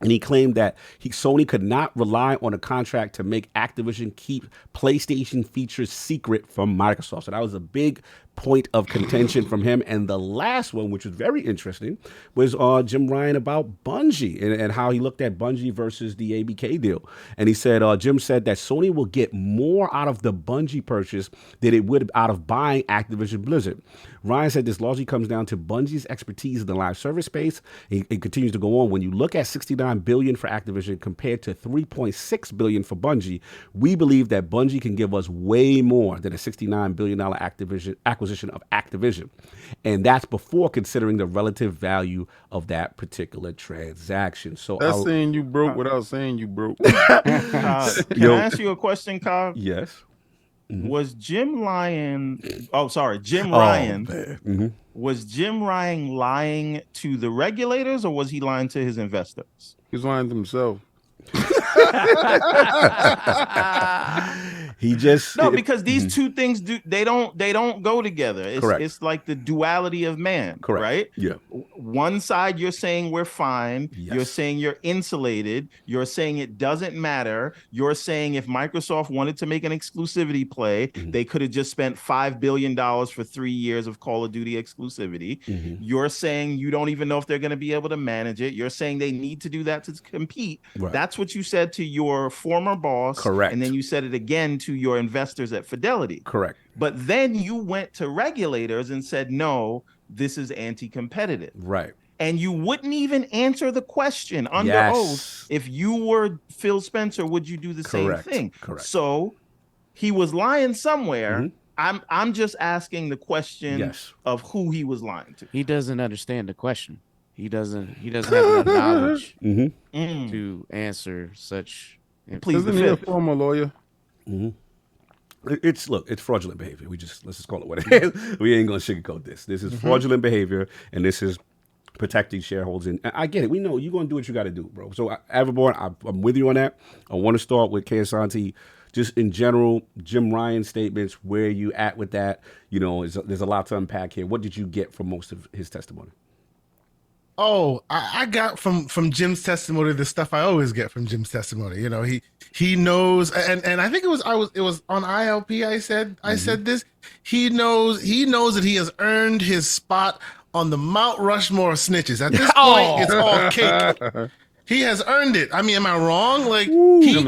And he claimed that Sony could not rely on a contract to make Activision keep PlayStation features secret from Microsoft. So that was a big point of contention from him. And the last one, which was very interesting, was JimRyan about Bungie and how he looked at Bungie versus the ABK deal. And he said, Jim said that Sony will get more out of the Bungie purchase than it would out of buying Activision Blizzard. Ryan said this largely comes down to Bungie's expertise in the live service space. It continues to go on. When you look at $69 billion for Activision compared to $3.6 billion for Bungie, we believe that Bungie can give us way more than a $69 billion acquisition of Activision. And that's before considering the relative value of that particular transaction. So that's saying you broke without saying you broke. Can I ask you a question, Kyle? Yes. Mm-hmm. Was Jim Ryan? Was Jim Ryan lying to the regulators, or was he lying to his investors? He's lying to himself. He just because these two things they don't go together. It's like the duality of man. Correct. Right? Yeah. One side you're saying we're fine. Yes. You're saying you're insulated. You're saying it doesn't matter. You're saying if Microsoft wanted to make an exclusivity play, they could have just spent $5 billion for 3 years of Call of Duty exclusivity. You're saying you don't even know if they're going to be able to manage it. You're saying they need to do that to compete. Right. That's what you said to your former boss. Correct. And then you said it again to your investors at Fidelity. Correct. But then you went to regulators and said, no, this is anti-competitive. Right. And you wouldn't even answer the question under oath. If you were Phil Spencer, would you do the same thing? Correct. So he was lying somewhere. I'm just asking the question of who he was lying to. He doesn't understand the question. He doesn't have enough knowledge to answer such. Please, isn't he a former lawyer? It's fraudulent behavior. Let's just call it what it is. We ain't gonna sugarcoat this. This is fraudulent behavior, and this is protecting shareholders. And I get it. We know you're gonna do what you got to do, bro. So, Everborn, I'm with you on that. I want to start with Kesanti. Just in general, Jim Ryan statements. Where you at with that? You know, there's a lot to unpack here. What did you get from most of his testimony? Oh, I got from Jim's testimony the stuff I always get from Jim's testimony. You know, he knows, and I think it was on ILP. I said this. He knows that he has earned his spot on the Mount Rushmore of snitches. At this point, it's all cake. He has earned it. I mean, am I wrong? Like he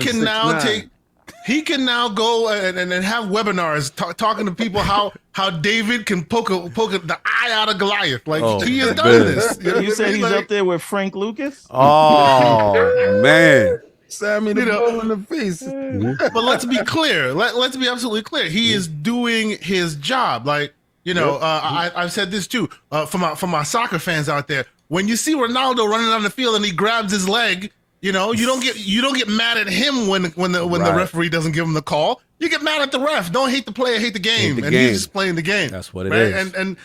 can now go and have webinars talking to people how David can poke the eye out of Goliath. Like he has done this. You said he's up there with Frank Lucas? Oh man. Sammy the ball in the face. But let's be clear. Let's be absolutely clear. He is doing his job. Like, you know, I've said this too. For my soccer fans out there, when you see Ronaldo running down the field and he grabs his leg, you know, you don't get mad at him when the referee doesn't give him the call. You get mad at the ref. Don't hate the player, hate the game. He's just playing the game. That's what it is. And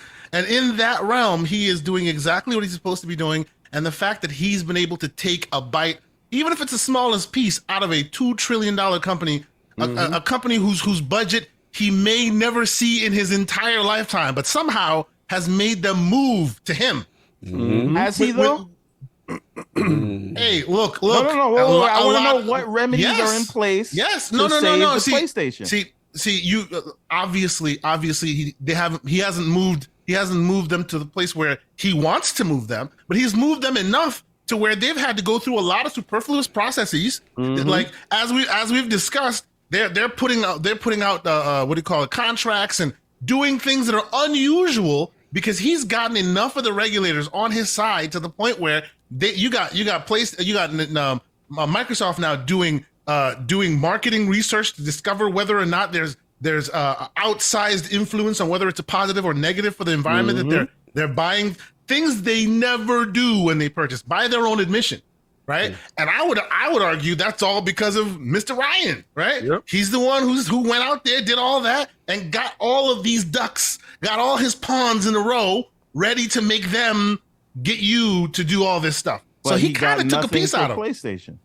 in that realm, he is doing exactly what he's supposed to be doing. And the fact that he's been able to take a bite, even if it's the smallest piece, out of a $2 trillion company, a company whose budget he may never see in his entire lifetime, but somehow has made them move to him. Has he though? Hey, look. No. I want to know what remedies are in place. Yes. No. See, PlayStation. See, you obviously he hasn't moved them to the place where he wants to move them, but he's moved them enough to where they've had to go through a lot of superfluous processes. Like as we've discussed, they're putting out contracts and doing things that are unusual because he's gotten enough of the regulators on his side to the point where you got Microsoft now doing marketing research to discover whether or not there's outsized influence on whether it's a positive or negative for the environment that they're buying, things they never do when they purchase by their own admission. right? And I would argue that's all because of Mr. Ryan, right? Yep. He's the one who went out there, did all that, and got all of these ducks, got all his pawns in a row, ready to make them get you to do all this stuff. So he kind of took a piece out of PlayStation.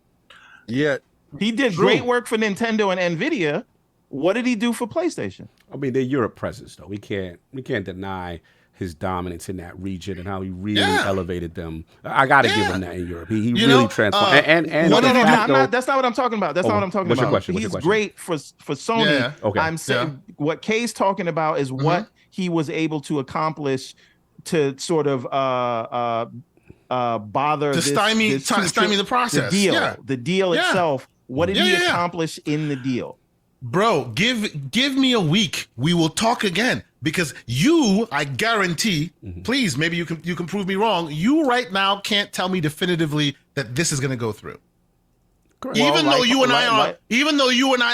Yeah, he did great work for Nintendo and Nvidia. What did he do for PlayStation? I mean, they're Europe presence, though. We can't deny his dominance in that region and how he really elevated them. I got to give him that in Europe. He really transformed. That's not what I'm talking about. That's not what I'm talking what's about. Your question? He's great for Sony. Yeah. Okay. I'm saying what Kay's talking about is what he was able to accomplish to sort of bother to stymie the process. The deal itself. What did he accomplish in the deal? Bro, give me a week. We will talk again because I guarantee, please, maybe you can prove me wrong. You right now can't tell me definitively that this is going to go through. Correct. Even though you and I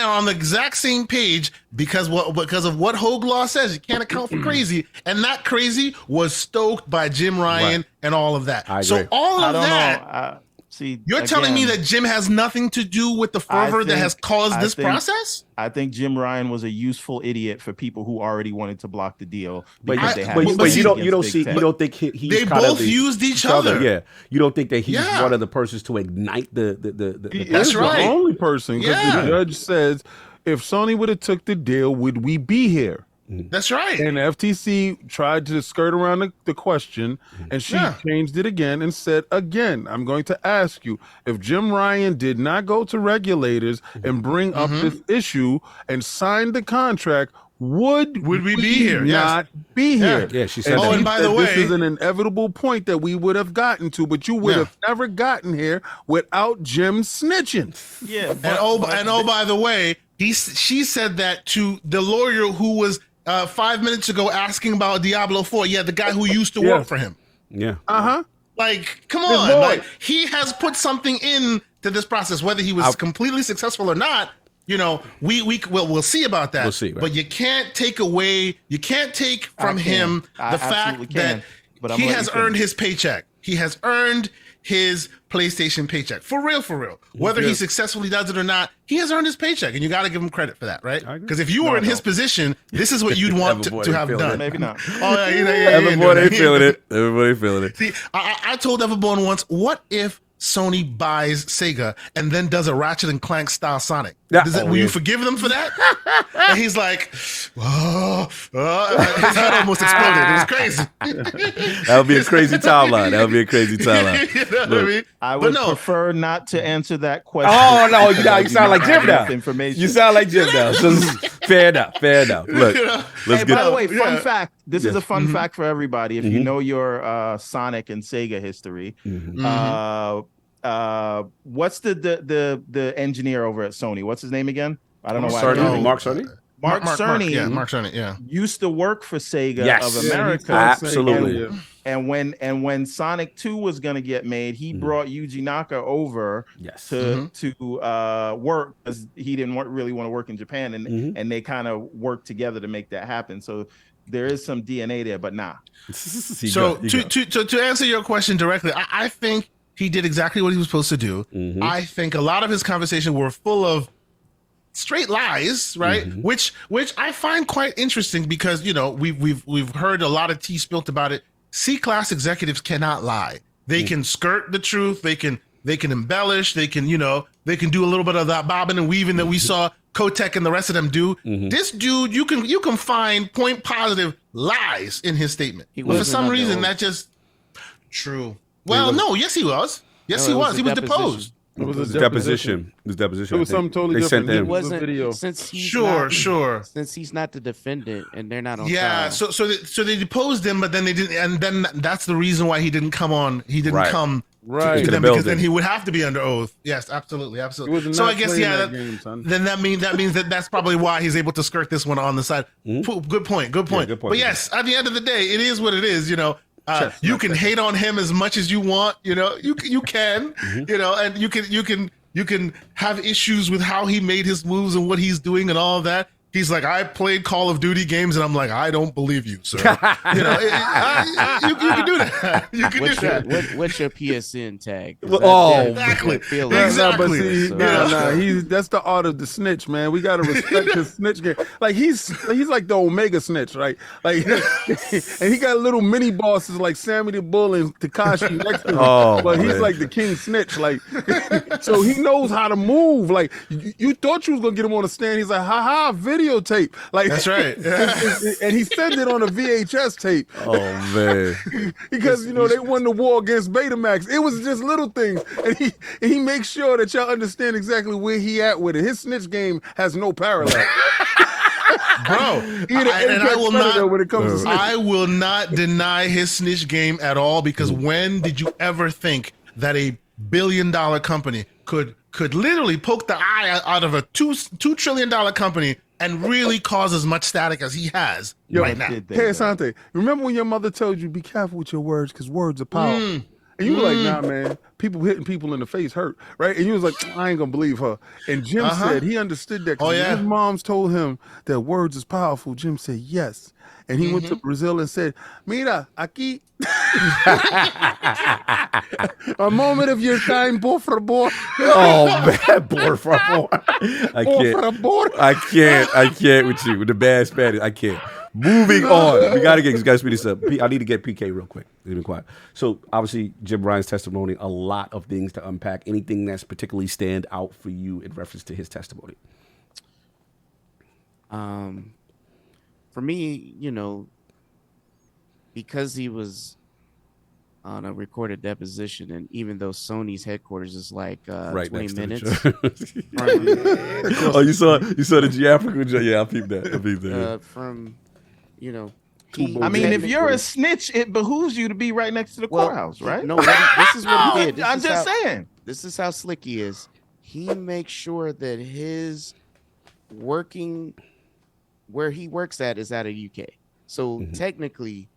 are on the exact same page because of what Hogue Law says, you can't account for crazy, and that crazy was stoked by Jim Ryan and all of that. So all of that. See, you're telling me that Jim has nothing to do with the fervor that has caused this process? I think Jim Ryan was a useful idiot for people who already wanted to block the deal. But you don't think he's they both used each other. Yeah, you don't think that he's one of the persons to ignite the That's right. The only person, because the judge says, if Sony would have took the deal, would we be here? That's right. And the FTC tried to skirt around the question, and she changed it again and said, again, I'm going to ask you, if Jim Ryan did not go to regulators and bring up this issue and sign the contract, would we be here? Not be here. Yeah, she said. And by the way, this is an inevitable point that we would have gotten to, but you would have never gotten here without Jim snitching. Yeah, by the way, she said that to the lawyer who was 5 minutes ago asking about Diablo 4. Yeah, the guy who used to work for him. Yeah. Like, come on. Like, he has put something into this process, whether he was completely successful or not. You know, we'll see about that. We'll see, right? But you can't take from him the fact that he has earned his paycheck. He has earned his PlayStation paycheck. For real. Whether he successfully does it or not, he has earned his paycheck, and you got to give him credit for that, right? Because if you were in his position, this is what you'd want to have done. Maybe not. Everybody feeling it. See, I told Everborn once, what if Sony buys Sega and then does a Ratchet and Clank style Sonic? Will you forgive them for that? And he's like, his head almost exploded. It was crazy. That would be a crazy timeline. You know what I mean? I would prefer not to answer that question. Oh no, you sound like Jim now. You sound like Jim now. So fair enough. Look, let's get. By the way, fun fact. This is a fun fact for everybody. If you know your Sonic and Sega history, what's the engineer over at Sony? What's his name again? I don't know why. Mark Cerny. Mark Cerny used to work for Sega of America. Absolutely. And when Sonic 2 was going to get made, he brought Yuji Naka over to work because he didn't really want to work in Japan, and they kind of worked together to make that happen. So there is some DNA there, but nah. So to answer your question directly, I think he did exactly what he was supposed to do. I think a lot of his conversations were full of straight lies, right? Which I find quite interesting because, you know, we've heard a lot of tea spilt about it. C-class executives cannot lie. They can skirt the truth. They can embellish. They can do a little bit of that bobbing and weaving that we saw Kotek and the rest of them do. This dude, you can find point positive lies in his statement. But for some reason, that just true. Well, no, yes, he was. Yes, he was. He was deposed. It was a deposition. It was something totally different. It wasn't video. Since he's since he's not the defendant and they're not on trial. So they deposed him, but then they didn't, and then that's the reason why he didn't come on. He didn't come to them because then he would have to be under oath. Yes, absolutely. So I guess that means that's probably why he's able to skirt this one on the side. Good point. But yes, at the end of the day, it is what it is. You know. You can hate on him as much as you want, you know. You can, you know, and you can have issues with how he made his moves and what he's doing and all of that. He's like, I played Call of Duty games, and I'm like, I don't believe you, sir. You can do that. You can do that. What's your PSN tag? Exactly. Exactly. That's the art of the snitch, man. We gotta respect his snitch game. Like he's like the Omega snitch, right? Like, and he got little mini bosses like Sammy the Bull and Takashi next to him. But he's like the king snitch. Like, so he knows how to move. Like, you thought you was gonna get him on the stand. He's like, ha videotape. Like, that's right. And he sent it on a VHS tape. Oh man. Because they won the war against Betamax. It was just little things. And he makes sure that y'all understand exactly where he at with it. His snitch game has no parallel. Bro, I will not deny his snitch game at all, because when did you ever think that a billion-dollar company could literally poke the eye out of a $2 trillion company and really cause as much static as he has right now? Hey, Asante, remember when your mother told you, be careful with your words because words are powerful? And you were like, nah, man, people hitting people in the face hurt, right? And you was like, I ain't gonna believe her. And Jim said he understood that. His moms told him that words is powerful. Jim said yes. And he went to Brazil and said, mira, aquí. A moment of your time, por favor. Oh, man, por favor. I can't with you. With the bad Spanish, I can't. Moving on. We got to speed this up. I need to get PK real quick. Leave it quiet. So, obviously, JimRyan's testimony, a lot of things to unpack. Anything that's particularly stand out for you in reference to his testimony? For me, because he was on a recorded deposition, and even though Sony's headquarters is like 20 minutes. Oh, you saw the G Africa? Yeah, I peeped that. From, I mean, if you're a snitch, it behooves you to be right next to the courthouse, right? No, this is what he did. I'm just saying. This is how slick he is. He makes sure that his working, where he works at, is out of UK. So technically,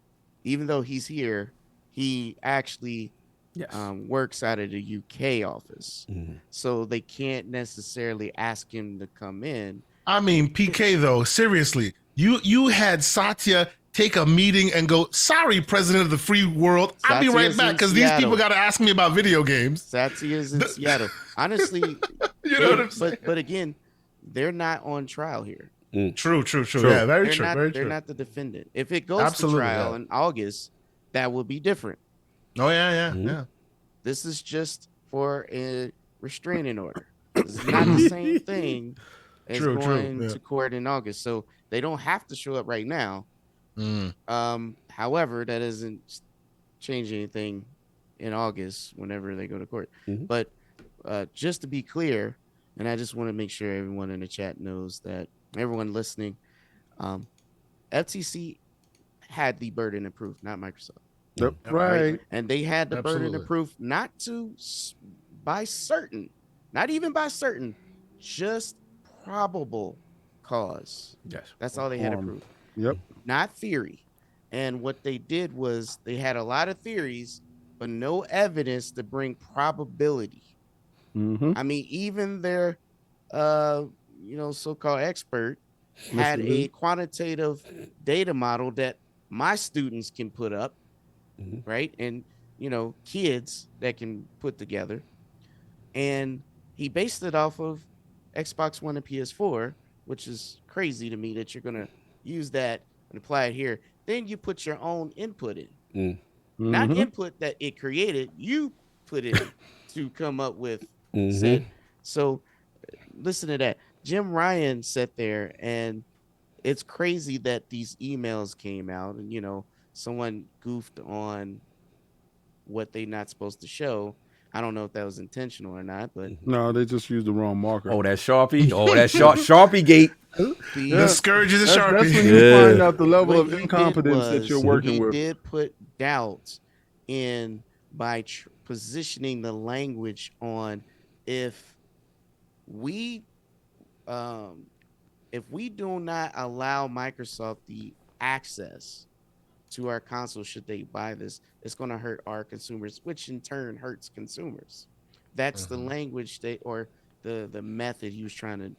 even though he's here, he actually works out of the UK office. So they can't necessarily ask him to come in. I mean, PK though, seriously, you had Satya take a meeting and go, sorry, president of the free world, I'll be right back because these people got to ask me about video games. Satya's in Seattle. Honestly, you know what I'm saying? But again, they're not on trial here. True. Yeah, very true. They're not the defendant. If it goes to trial in August, that will be different. Oh, yeah. This is just for a restraining order. It's not the same thing as going to court in August. So they don't have to show up right now. However, that doesn't change anything in August whenever they go to court. But just to be clear, and I just want to make sure everyone in the chat knows that, everyone listening, FTC had the burden of proof, not Microsoft. Yep, right. And they had the burden of proof not even by certain, just probable cause. Yes. That's all they had to prove. Yep. Not theory. And what they did was they had a lot of theories, but no evidence to bring probability. I mean, even their so-called expert had a quantitative data model that my students can put up, right? And, kids that can put together. And he based it off of Xbox One and PS4, which is crazy to me that you're going to use that and apply it here. Then you put your own input in. Not input that it created, you put it to come up with said. So listen to that. JimRyan sat there, and it's crazy that these emails came out, and someone goofed on what they're not supposed to show. I don't know if that was intentional or not, but no, they just used the wrong marker. Oh, that Sharpie. Oh, that Sharpie gate. The scourge is a Sharpie. That's when you find out the level of incompetence that you're working with. He did put doubts in by positioning the language on if we do not allow Microsoft the access to our console, should they buy this, it's going to hurt our consumers, which in turn hurts consumers. That's the language or the method he was trying to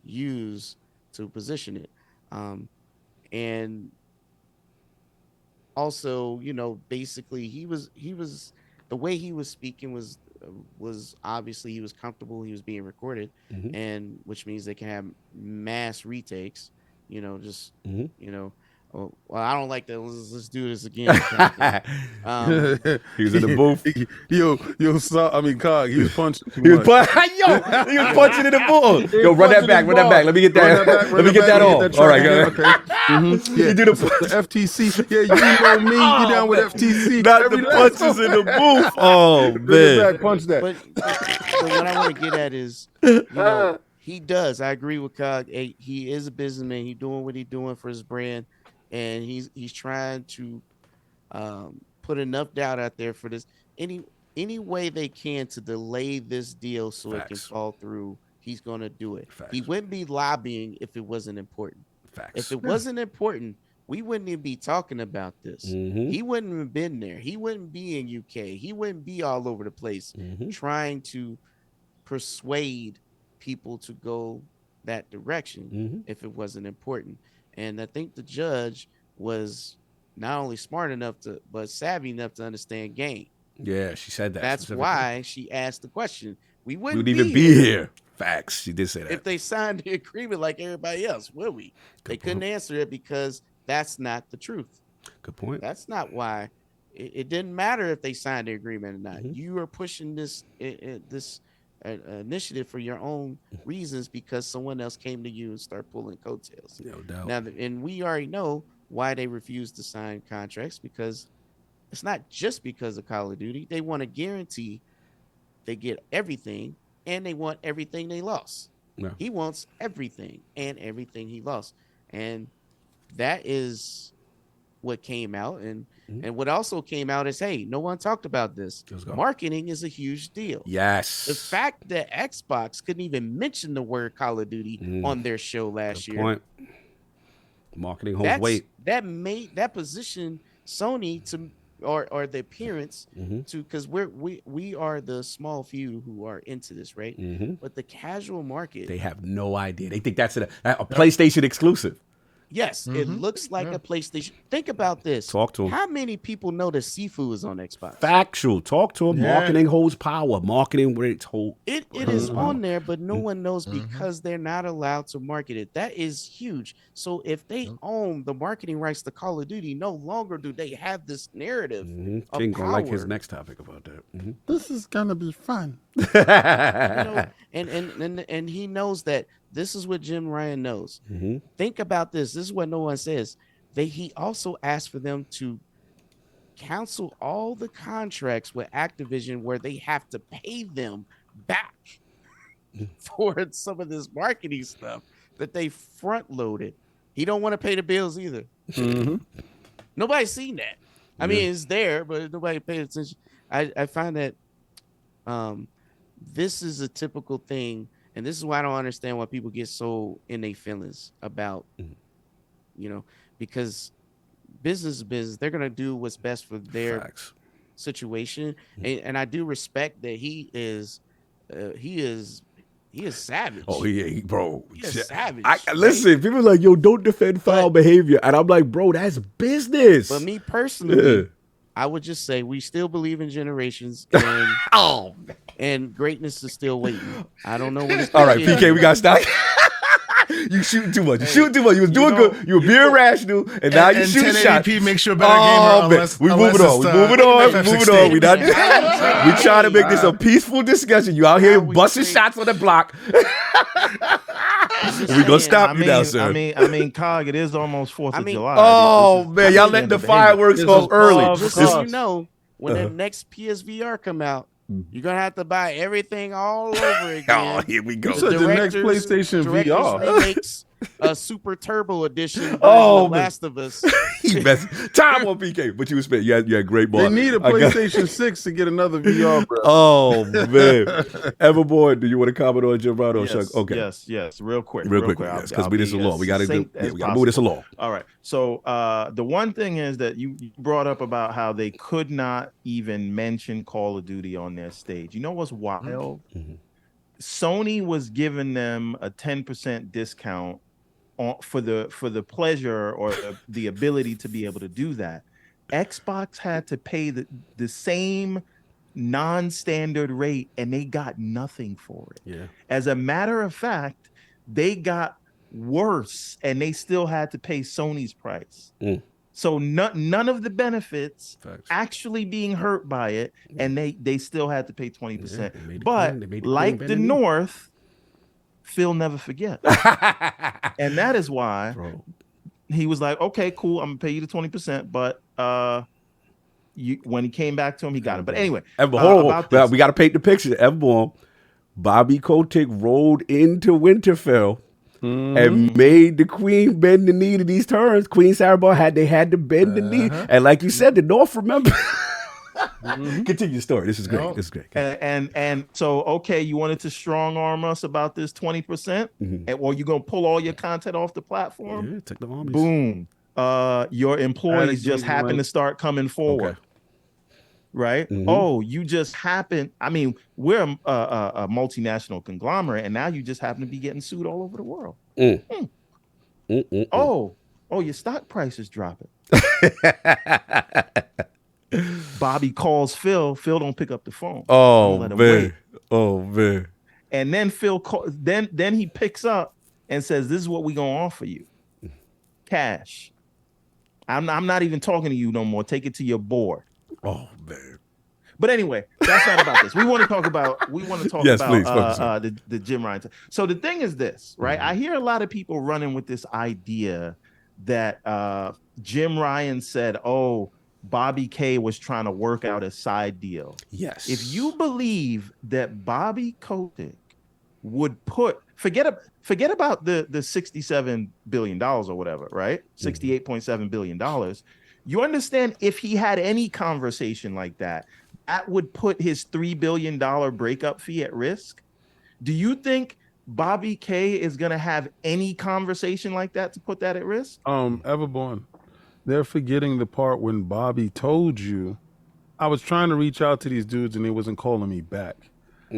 use position it. And also, you know, basically he was the way he was speaking was obviously he was comfortable. He was being recorded, and which means they can have mass retakes. You know, just you know. Oh, well, I don't like that. Let's do this again. He was in the booth. Cog, he was punching. He was punching in the booth. Yo, run that back. Let me get that. Let me get that off. All right, go ahead. Okay. You do the FTC. Yeah, you know me. You down with FTC? Not the punches in the booth. Oh man, punch that. But what I want to get at is, you know, he does. I agree with Cog. He is a businessman. He's doing what he's doing for his brand. And he's trying to put enough doubt out there for this any way they can to delay this deal so it can fall through. He's going to do it. He wouldn't be lobbying if it wasn't important. If it wasn't important, we wouldn't even be talking about this. He wouldn't have been there. He wouldn't be in UK. He wouldn't be all over the place trying to persuade people to go that direction if it wasn't important. And I think the judge was not only smart enough but savvy enough to understand game. Yeah, she said that. That's why she asked the question. We wouldn't even be here. Facts. She did say that. If they signed the agreement like everybody else, would we? They couldn't answer it because that's not the truth. Good point. That's not why. It didn't matter if they signed the agreement or not. You are pushing this initiative for your own reasons because someone else came to you and started pulling coattails. No doubt. Now, and we already know why they refused to sign contracts, because it's not just because of Call of Duty. They want to guarantee they get everything, and they want everything they lost. Yeah. He wants everything and everything he lost, and that is what came out. And what also came out is, hey, no one talked about this. Marketing is a huge deal. Yes. The fact that Xbox couldn't even mention the word Call of Duty on their show last year. Point. Marketing holds weight. That made that position Sony to or the appearance to, because we are the small few who are into this, right? But the casual market, they have no idea. They think that's a PlayStation exclusive. Yes, it looks like a PlayStation. Think about this. Talk to him. How many people know that Sifu is on Xbox? Factual. Talk to him. Yeah. Marketing holds power. Marketing where it's hold. It is on there, but no one knows because they're not allowed to market it. That is huge. So if they own the marketing rights to Call of Duty, no longer do they have this narrative of King power. gonna like his next topic about that. This is gonna be fun. You know, and he knows that. This is what JimRyan knows. Think about this. This is what no one says. He also asked for them to cancel all the contracts with Activision where they have to pay them back for some of this marketing stuff that they front loaded. He don't want to pay the bills either. Nobody's seen that. I mean, it's there, but nobody paid attention. I find that this is a typical thing. And this is why I don't understand why people get so in their feelings about, you know, because business is business. They're going to do what's best for their situation. And I do respect that he is savage. Oh, yeah, bro. He is savage. Listen, people are like, yo, don't defend foul behavior. And I'm like, bro, that's business. But me personally, I would just say we still believe in generations, and and greatness is still waiting. I don't know what it's all right, PK, we got to stop. You shooting too much. You shooting too much. You was doing good. You were being rational, and now you shooting shots. Makes you a better gamer. Unless, we moving on. We moving on. We not. We trying to make this a peaceful discussion. You out here busting shots on the block. We gonna stop you now, sir. I mean, Cog. It is almost 4th of July. Oh man, y'all letting the fireworks go early. Just so you know, when the next PSVR come out, you're gonna have to buy everything all over again. Oh, here we go. The next PlayStation VR remakes a Super Turbo Edition version of Last of Us. Time on PK, but you was spent. You had great ball. They need a PlayStation 6 to get another VR, bro. Oh man, Everboy, do you want to comment on JimRyan? Yes, Okay. Yes. Real quick. Yes, because we this along. We got to do. We got to move this along. All right. So the one thing is that you brought up about how they could not even mention Call of Duty on their stage. You know what's wild? Sony was giving them a 10% discount for the pleasure or the ability to be able to do that. Xbox had to pay the same non-standard rate, and they got nothing for it. Yeah. As a matter of fact, they got worse, and they still had to pay Sony's price. So none of the benefits actually being hurt by it, and they still had to pay 20%. Yeah, but like the North, Phil never forget. And that is why he was like, okay, cool, I'm gonna pay you the 20%, but when he came back to him, he got it. But anyway, hold on. We got to paint the picture. Everborn, Bobby Kotick rolled into Winterfell and made the Queen bend the knee to these terms. Queen Sarah had to bend the knee, and like you said, the North remember. Continue the story. This is great. This is great. And so, okay, you wanted to strong arm us about this 20%, or you're gonna pull all your content off the platform. Yeah, take the armies. Boom. Your employees just happen to start coming forward. Okay. Right? Oh, you just happen. I mean, we're a multinational conglomerate, and now you just happen to be getting sued all over the world. Oh, your stock price is dropping. Bobby calls Phil. Phil don't pick up the phone. Oh man. And then Phil then he picks up and says, "This is what we gonna offer you, cash. I'm not even talking to you no more. Take it to your board." Oh man. But anyway, that's not about this. We want to talk about the JimRyan. So the thing is this, right? I hear a lot of people running with this idea that JimRyan said, "Oh, Bobby K was trying to work out a side deal." Yes. If you believe that Bobby Kotick would forget about the $67 billion or whatever, right? $68.7 billion. You understand, if he had any conversation like that, that would put his $3 billion breakup fee at risk. Do you think Bobby K is going to have any conversation like that to put that at risk? Everborn, they're forgetting the part when Bobby told you, I was trying to reach out to these dudes and they wasn't calling me back.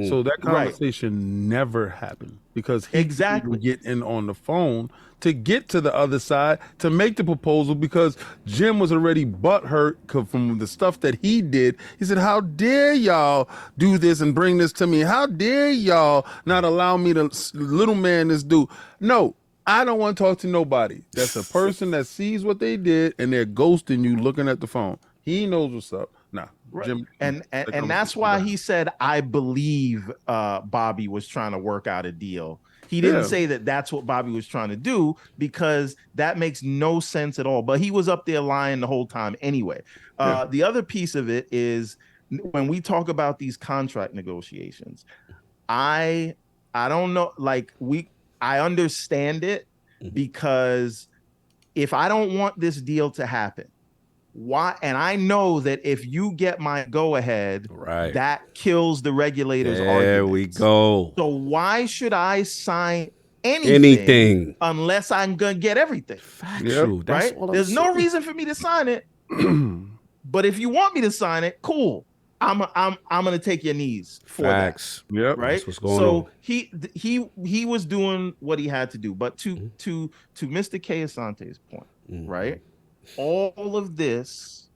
So that conversation never happened because he didn't get in on the phone to get to the other side to make the proposal, because Jim was already butthurt from the stuff that he did. He said, "How dare y'all do this and bring this to me? How dare y'all not allow me to little man this dude?" No, I don't want to talk to nobody. That's a person that sees what they did and they're ghosting you looking at the phone. He knows what's up. Nah. Jim, and that's why he said, "I believe Bobby was trying to work out a deal." He didn't say that that's what Bobby was trying to do, because that makes no sense at all. But he was up there lying the whole time anyway. The other piece of it is, when we talk about these contract negotiations, I don't know, like I understand it, because if I don't want this deal to happen, why? And I know that if you get my go ahead, that kills the regulators' argument. There we go. So why should I sign anything unless I'm gonna get everything? Factual. Right? There's no reason for me to sign it. But if you want me to sign it, cool. I'm gonna take your knees for Facts. that. Yep. Right. That's what's going on. He was doing what he had to do. But to Mr. K. Asante's point, right? All of this,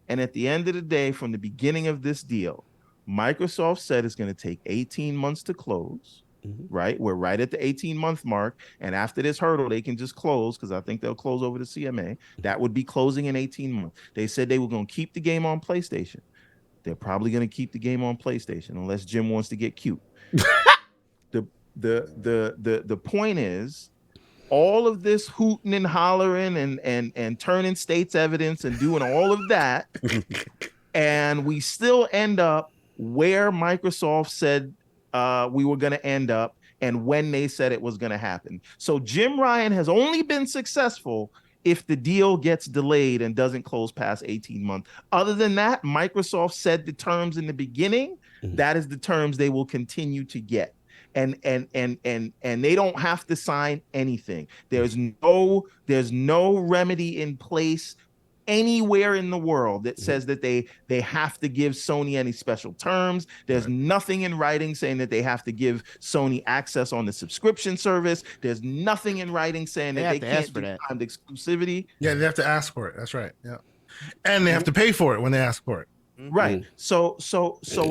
and at the end of the day, from the beginning of this deal, Microsoft said it's going to take 18 months to close. Right? We're right at the 18-month mark. And after this hurdle, they can just close, because I think they'll close over the CMA. That would be closing in 18 months. They said they were going to keep the game on PlayStation. They're probably going to keep the game on PlayStation unless Jim wants to get cute. The point is, all of this hooting and hollering and turning state's evidence and doing all of that, and we still end up where Microsoft said we were going to end up, and when they said it was going to happen. So JimRyan has only been successful if the deal gets delayed and doesn't close past 18 months. Other than that, Microsoft said the terms in the beginning. That is the terms they will continue to get. And they don't have to sign anything. There's no remedy in place anywhere in the world that says that they have to give Sony any special terms. There's nothing in writing saying that they have to give Sony access on the subscription service. There's nothing in writing saying that they can't do timed exclusivity. Yeah, they have to ask for it. That's right. Yeah, and they have to pay for it when they ask for it. Right. So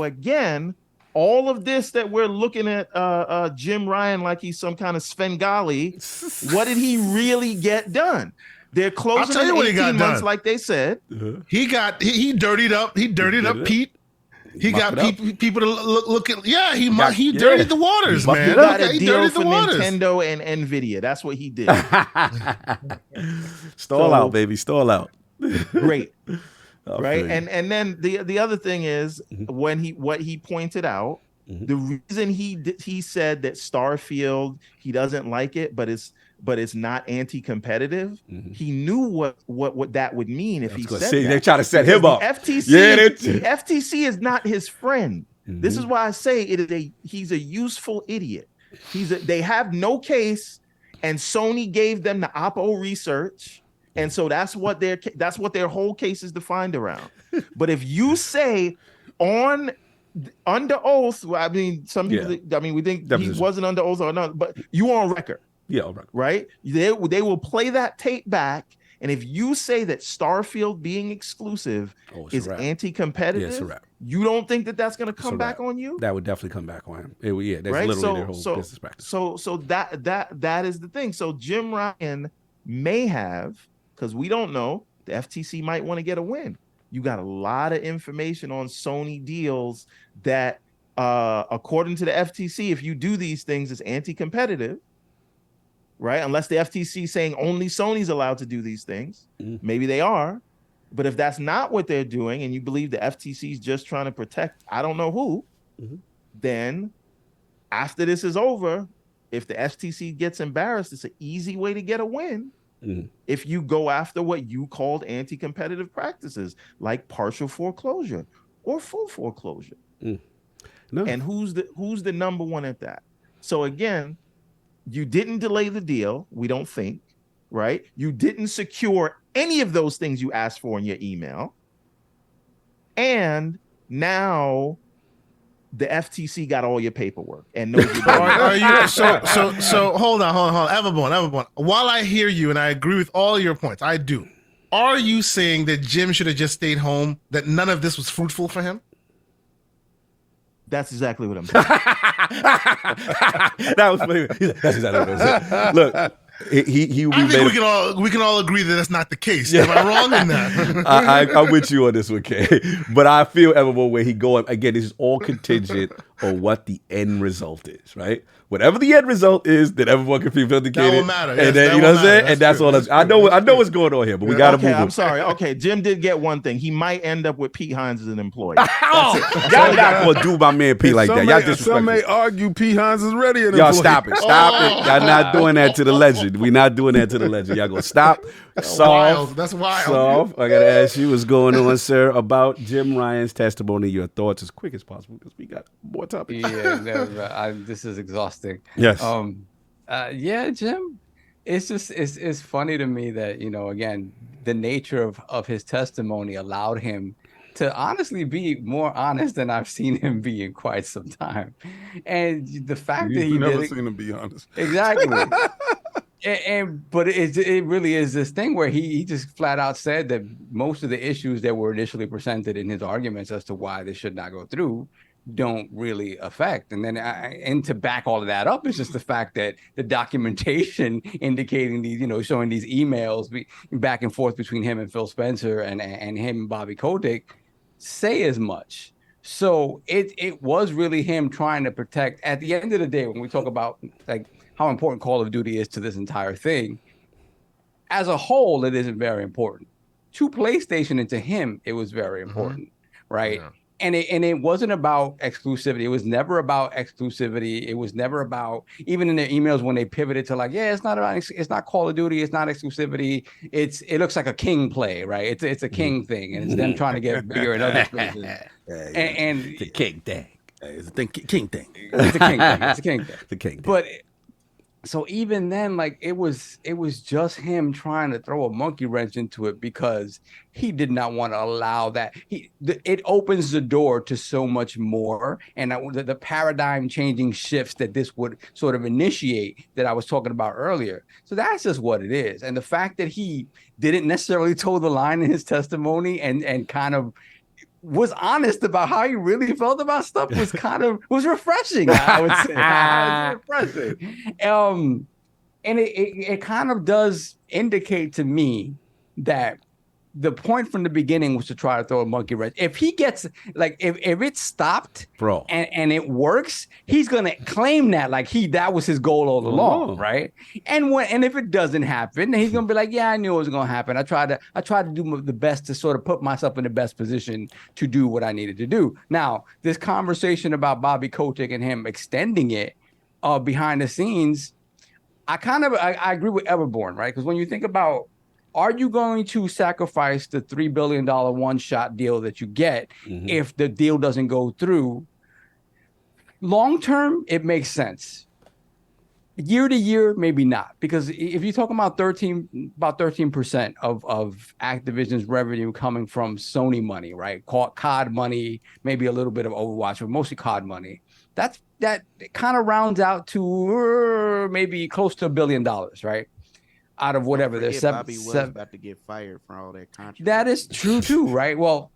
again, all of this that we're looking at JimRyan like he's some kind of Svengali, what did he really get done? They're closing in 18 months, like they said. He dirtied up Pete. He got people to look at. Yeah, he dirtied the waters, man. He got a deal for Nintendo and Nvidia. That's what he did. Stall out, baby. Stall out. Great. Right. And then the other thing is what he pointed out, the reason he said that Starfield, he doesn't like it, but it's not anti-competitive. He knew what that would mean if he said that. They try to set him up. The FTC is not his friend. This is why I say he's a useful idiot. They have no case, and Sony gave them the Oppo research, and so that's what their whole case is defined around. But if you say under oath, I mean, some people, we think he wasn't under oath or not, but you on record. Yeah, all right. Right? They will play that tape back, and if you say that Starfield being exclusive is anti-competitive, you don't think that that's going to come back on you? That would definitely come back on him. That's literally their whole business practice. So that is the thing. So JimRyan may have, because we don't know, the FTC might want to get a win. You got a lot of information on Sony deals that, according to the FTC, if you do these things, it's anti-competitive. Right? Unless the FTC saying only Sony's allowed to do these things. Maybe they are. But if that's not what they're doing, and you believe the FTC is just trying to protect I don't know who, then after this is over, if the FTC gets embarrassed, it's an easy way to get a win. If you go after what you called anti-competitive practices, like partial foreclosure or full foreclosure. No. And who's the number one at that? So again, you didn't delay the deal, we don't think, right? You didn't secure any of those things you asked for in your email. And now the FTC got all your paperwork and knows you're so hold on. Everborn. While I hear you and I agree with all your points, I do. Are you saying that Jim should have just stayed home, that none of this was fruitful for him? That's exactly what I'm saying. That was funny. That's exactly what I'm saying. Look, I think we can all agree that that's not the case. Am I wrong in that? I'm with you on this one, Kay. But I feel evermore where he going. Again, this is all contingent on what the end result is, right? Whatever the end result is, then everyone can feel vindicated. That will matter. And then, you know what I'm saying? And that's all. I know what's going on here, but we got to move. I'm sorry. Okay, Jim did get one thing. He might end up with Pete Hines as an employee. Y'all not going to do my man Pete like that. Y'all disrespectful. Some may argue Pete Hines is ready. Y'all stop it. Stop it. Y'all not doing that to the legend. We not doing that to the legend. Y'all going to stop. That's wild. Solve. I got to ask you what's going on, sir, about JimRyan's testimony. Your thoughts as quick as possible because we got more topics. Yeah, this is exhausting. Yes. Yeah, Jim. It's funny to me that, again, the nature of his testimony allowed him to honestly be more honest than I've seen him be in quite some time. And the fact that he never seen him be honest. Exactly. But it really is this thing where he just flat out said that most of the issues that were initially presented in his arguments as to why this should not go through don't really affect. And then and to back all of that up is just the fact that the documentation indicating these, showing these emails back and forth between him and Phil Spencer and him and Bobby Kotick say as much. So it was really him trying to protect. At the end of the day, when we talk about like how important Call of Duty is to this entire thing, as a whole, it isn't very important. To PlayStation and to him, it was very important, right? Yeah. And it wasn't about exclusivity. It was never about exclusivity. It was never about, even in their emails when they pivoted to like, it's not Call of Duty, it's not exclusivity. It looks like a King play, right? It's a King thing, and it's them trying to get bigger in other spaces. And the King thing. It's a King thing. It's a King thing. The King thing. But So even then, like it was just him trying to throw a monkey wrench into it because he did not want to allow that. It opens the door to so much more, and the paradigm changing shifts that this would sort of initiate that I was talking about earlier. So that's just what it is, and the fact that he didn't necessarily toe the line in his testimony and kind of was honest about how he really felt about stuff was refreshing. I would say it was refreshing. And it kind of does indicate to me that the point from the beginning was to try to throw a monkey wrench. If he gets like if it stopped, bro, and it works, he's gonna claim that that was his goal all along, right? And if it doesn't happen, then he's gonna be like, yeah, I knew it was gonna happen. I tried to do the best to sort of put myself in the best position to do what I needed to do. Now, this conversation about Bobby Kotick and him extending it behind the scenes, I agree with Everborn, right? Because when you think about, are you going to sacrifice the $3 billion one-shot deal that you get if the deal doesn't go through? Long term, it makes sense. Year to year, maybe not, because if you're talking about 13% of Activision's revenue coming from Sony money, right? COD money, maybe a little bit of Overwatch, but mostly COD money. That kind of rounds out to maybe close to $1 billion, right? Out of whatever there's Bobby was about to get fired for all that controversy. That is true too, right? Well,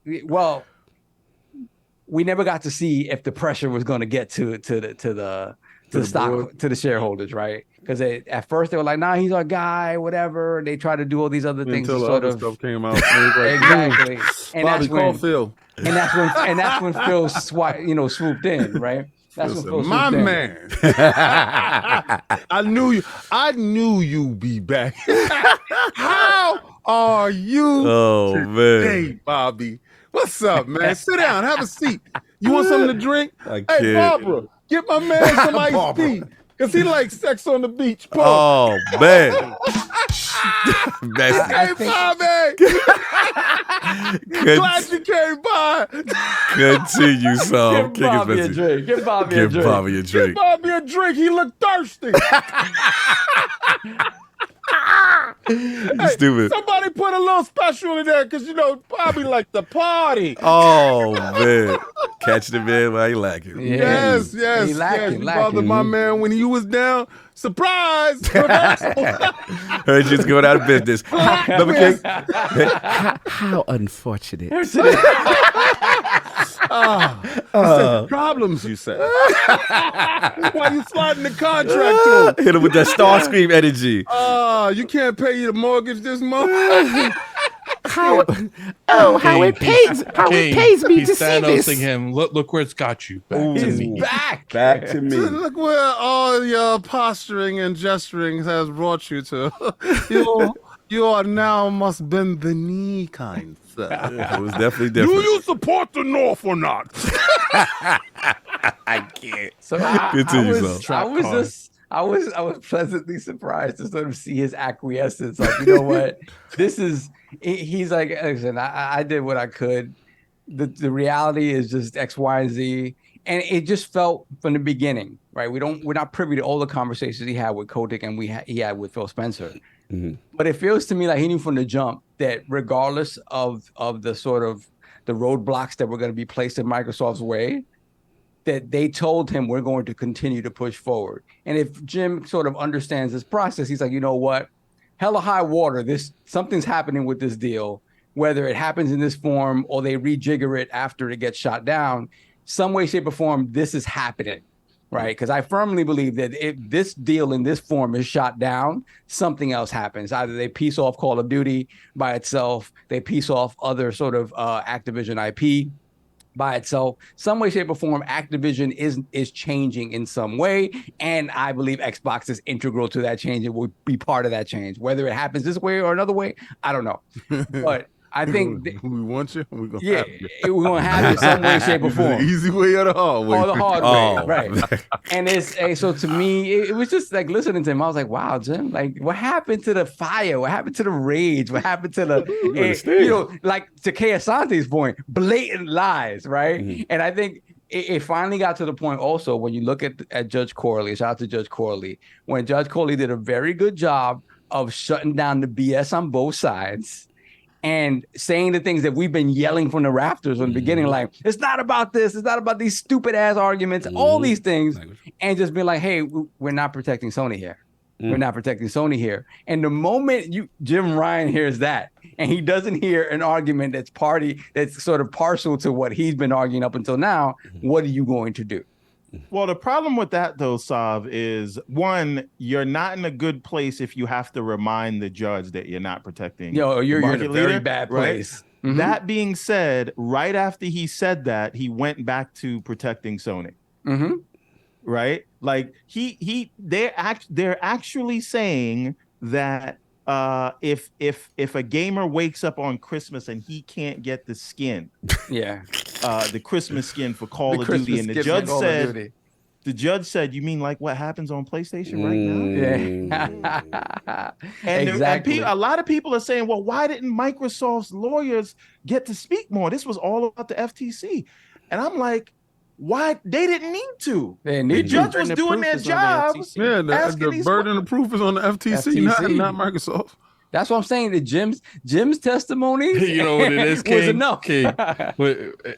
we never got to see if the pressure was going to get to the stock, to the shareholders, right? Because at first they were like, "Nah, he's our guy," whatever. They tried to do all these other things until to the sort other of stuff came out. exactly. And Bobby, call Phil. And that's when Phil swooped in, right? That's what Phil my swooped in. man. I knew you'd be back. How are you today, Bobby? What's up, man? Sit down, have a seat. You want something to drink? Hey, Barbara, get my man some iced tea. Because he likes sex on the beach. Oh, man. Hey, Bobby. Glad you came by. Continue, son. Give Bobby a drink. Give Bobby a drink. Give Bobby a drink. He looked thirsty. Hey, stupid. Somebody put a little special in there because, Bobby like the party. Oh, man. Catch the man while he lacking. Yeah. Yes. You bothered my man when he was down. Surprise! Heard you was going out of business. How unfortunate. Problems, you said. Why you sliding the contract to him? Hit him with that Starscream energy. You can't pay the mortgage this month? How it pays me to see this. Him. Look where it's got you. Back to me. Back to me. Look where all your posturing and gesturing has brought you to. You are now must bend the knee, kind sir. It was definitely different. Do you support the North or not? I can't. So I was pleasantly surprised to sort of see his acquiescence. Like, you know what? He's like, listen, I did what I could. The reality is just X, Y, and Z. And it just felt from the beginning, right? We're not privy to all the conversations he had with Kotick and he had with Phil Spencer. Mm-hmm. But it feels to me like he knew from the jump that regardless of the sort of the roadblocks that were going to be placed in Microsoft's way, that they told him we're going to continue to push forward. And if Jim sort of understands this process, he's like, you know what? Hella high water. Something's happening with this deal, whether it happens in this form or they rejigger it after it gets shot down. Some way, shape, or form, this is happening, right? Because I firmly believe that if this deal in this form is shot down, something else happens. Either they piece off Call of Duty by itself, they piece off other sort of Activision IP by itself. Some way, shape, or form, Activision is changing in some way, and I believe Xbox is integral to that change. It will be part of that change. Whether it happens this way or another way, I don't know. But I think we want you. We're gonna have it some way, shape, or form. The easy way or the hard way? Or the hard way, right? And so to me, it was just like listening to him. I was like, wow, Jim, like what happened to the fire? What happened to the rage? What happened to the, like to Kay Asante's point, blatant lies, right? Mm-hmm. And I think it finally got to the point also when you look at Judge Corley, shout out to Judge Corley, when Judge Corley did a very good job of shutting down the BS on both sides and saying the things that we've been yelling from the rafters from the beginning, like, it's not about this, it's not about these stupid ass arguments, all these things, and just be like, hey, we're not protecting Sony here. We're not protecting Sony here. And the moment JimRyan hears that, and he doesn't hear an argument that's sort of partial to what he's been arguing up until now, what are you going to do? Well, the problem with that, though, Sav, is one, you're not in a good place if you have to remind the judge that you're not protecting. You're in a very leader, bad place. Right? That being said, right after he said that, he went back to protecting Sony. Right? Like they're actually saying that if a gamer wakes up on Christmas and he can't get the skin, the Christmas skin for Call of Duty, and the judge said, you mean like what happens on PlayStation right now? And a lot of people are saying, well, why didn't Microsoft's lawyers get to speak more? This was all about the FTC. And I'm like, why? They didn't need to. The judge was doing their job. The burden of proof is on the FTC. Not Microsoft. That's what I'm saying. The Jim's testimony, you know what it is, King? Was enough. King.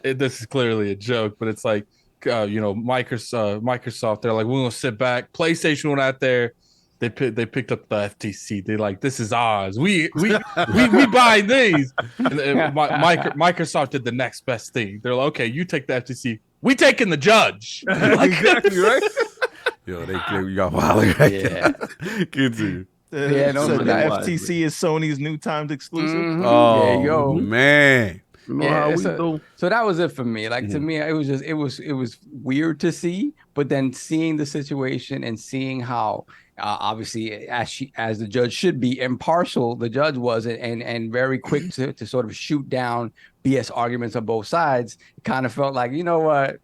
This is clearly a joke, but it's like, Microsoft. They're like, we're gonna sit back. PlayStation went out there. They picked up the FTC. They're like, this is ours. We buy these. And Microsoft did the next best thing. They're like, okay, you take the FTC. We taking the judge. Exactly, right? Yo, they got wild. Right? Good to you. So the FTC is Sony's new timed exclusive. Oh, there you go, man. So that was it for me. Like to me, it was weird to see, but then seeing the situation and seeing how obviously as the judge should be impartial, the judge was, and very quick to sort of shoot down BS arguments on both sides. It kind of felt like, you know what,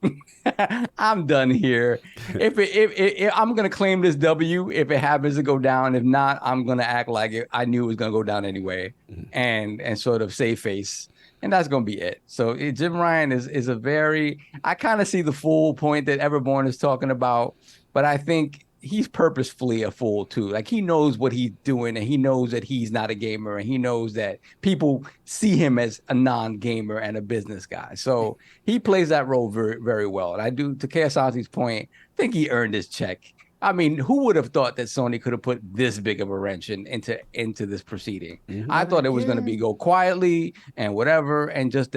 I'm done here. If I'm gonna claim this W, if it happens to go down, if not, I'm gonna act like I knew it was gonna go down anyway, and sort of save face. And that's going to be it. So JimRyan is a very, I kind of see the full point that Everborn is talking about, but I think he's purposefully a fool too. Like he knows what he's doing, and he knows that he's not a gamer, and he knows that people see him as a non-gamer and a business guy. So he plays that role very, very well. And I do, to KSR's point, think he earned his check. I mean, who would have thought that Sony could have put this big of a wrench into this proceeding? I thought it was going to go quietly and whatever, and just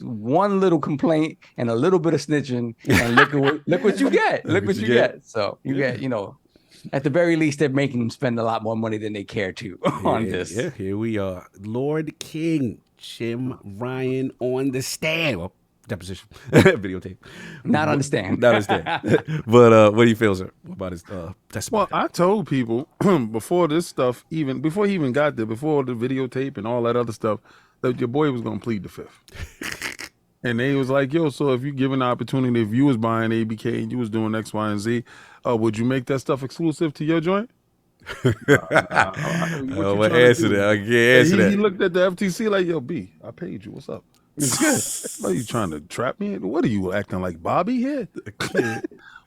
one little complaint and a little bit of snitching, and look what you get. Look what you get. So you get, at the very least, they're making them spend a lot more money than they care to on this. Yeah, here we are, Lord King JimRyan on the stand. Well, deposition, videotape. Not understand. But what do you feel, sir, about his testimony? Well, I told people before he even got there, before the videotape and all that other stuff, that your boy was gonna plead the fifth. And they was like, yo, so if you give an opportunity, if you was buying ABK and you was doing X, Y, and Z, would you make that stuff exclusive to your joint? What answer that? I can't answer that. He looked at the FTC like, yo, B, I paid you. What's up? Are you trying to trap me? What are you acting like Bobby here?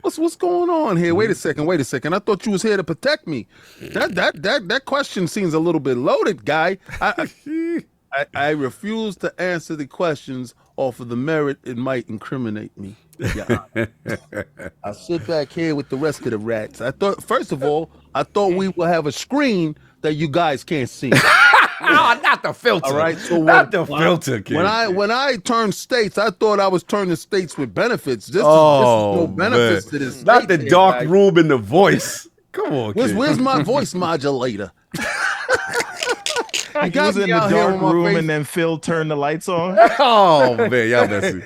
What's going on here? Wait a second. I thought you was here to protect me. That question seems a little bit loaded, guy. I refuse to answer the questions off of the merit it might incriminate me. Yeah. I'll sit back here with the rest of the rats. First of all, I thought we would have a screen that you guys can't see. No, not the filter. All right, so not the filter, kid. When I turned states, I thought I was turning states with benefits. This is no benefits to this. Not the dark room in the voice. Come on, kid. Where's my voice modulator? He was in the dark room and then Phil turned the lights on. Oh man, y'all messy.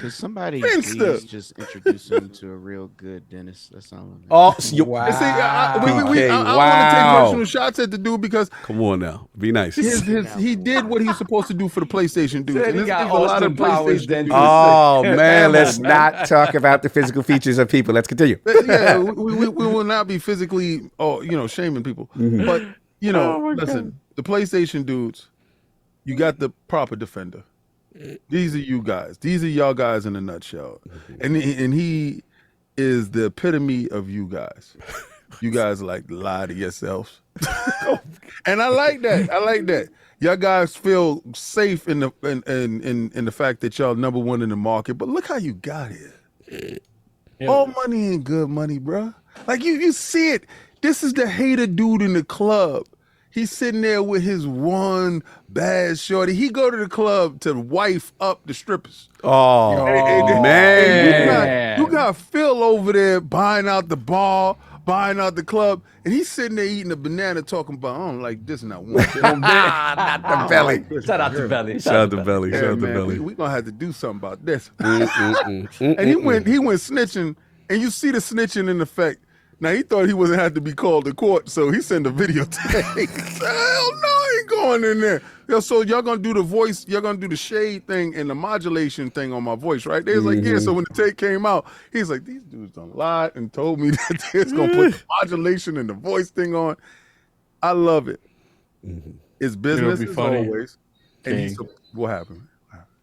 Could somebody please just introduce him to a real good dentist or something? Oh, wow. See, I want to take personal shots at the dude because come on now, be nice. He did what he's supposed to do for the PlayStation dudes. And he got a lot of PlayStation. Oh man, let's not talk about the physical features of people. Let's continue. Yeah, we will not be physically, shaming people, but listen. The PlayStation dudes, you got the proper defender. These are you guys. These are y'all guys in a nutshell. And he is the epitome of you guys. You guys like lie to yourselves. And I like that. I like that. Y'all guys feel safe in the fact that y'all number one in the market. But look how you got here. All money ain't good money, bro. Like you see it. This is the hater dude in the club. He's sitting there with his one bad shorty. He go to the club to wife up the strippers. Oh, man. You got Phil over there buying out the bar, buying out the club, and he's sitting there eating a banana talking about, I don't like this and I want that. Not the belly. Shout out to Belly. Shout out to Belly. Yeah, Shout out to man, Belly. we gonna have to do something about this. And he went snitching, and you see the snitching in effect. Now he thought he wasn't had to be called to court, so he sent a videotape. Hell no, I ain't going in there. Yo, so y'all gonna do the voice, y'all gonna do the shade thing and the modulation thing on my voice, right? They was like, yeah. So when the tape came out, he's like, these dudes done lied and told me that they're gonna put the modulation and the voice thing on. I love it. It's business as always. And what happened?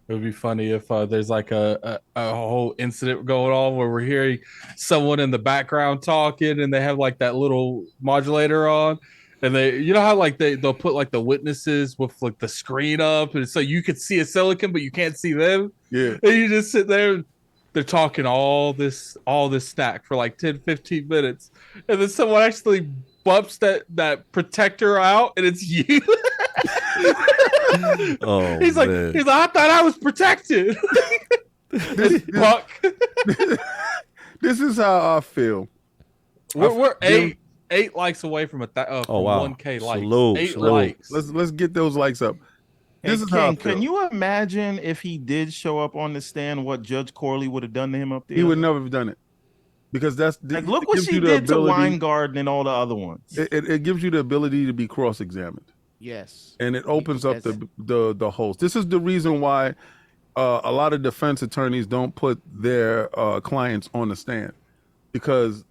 It would be funny if there's like a whole incident going on where we're hearing someone in the background talking and they have like that little modulator on, and they, you know how like they'll put like the witnesses with like the screen up, and so you could see a silicon but you can't see them. Yeah. And you just sit there, they're talking all this stack for like 10-15 minutes, and then someone actually bumps that protector out, and it's you. Oh, he's like, I thought I was protected. This is how I feel. We're eight likes away from from 1K likes. Salute. Likes. Let's get those likes up. This is how I feel. Can you imagine if he did show up on the stand, what Judge Corley would have done to him up there? He would never have done it. Because like, look what she did to Weingarten and all the other ones. It gives you the ability to be cross-examined. Yes. And it opens up the host. This is the reason why a lot of defense attorneys don't put their clients on the stand, because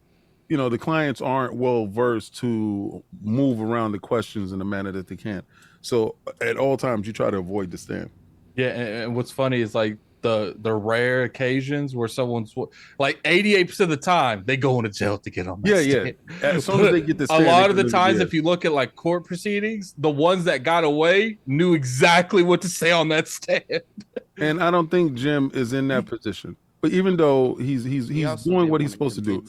the clients aren't well versed to move around the questions in the manner that they can. So at all times you try to avoid the stand. Yeah, and what's funny is like the rare occasions where someone's like 88% of the time they go into jail to get on that stand. As soon as they get the stand, a lot of the times, if you look at like court proceedings, the ones that got away knew exactly what to say on that stand. And I don't think Jim is in that position. But even though he's doing what he's supposed to do,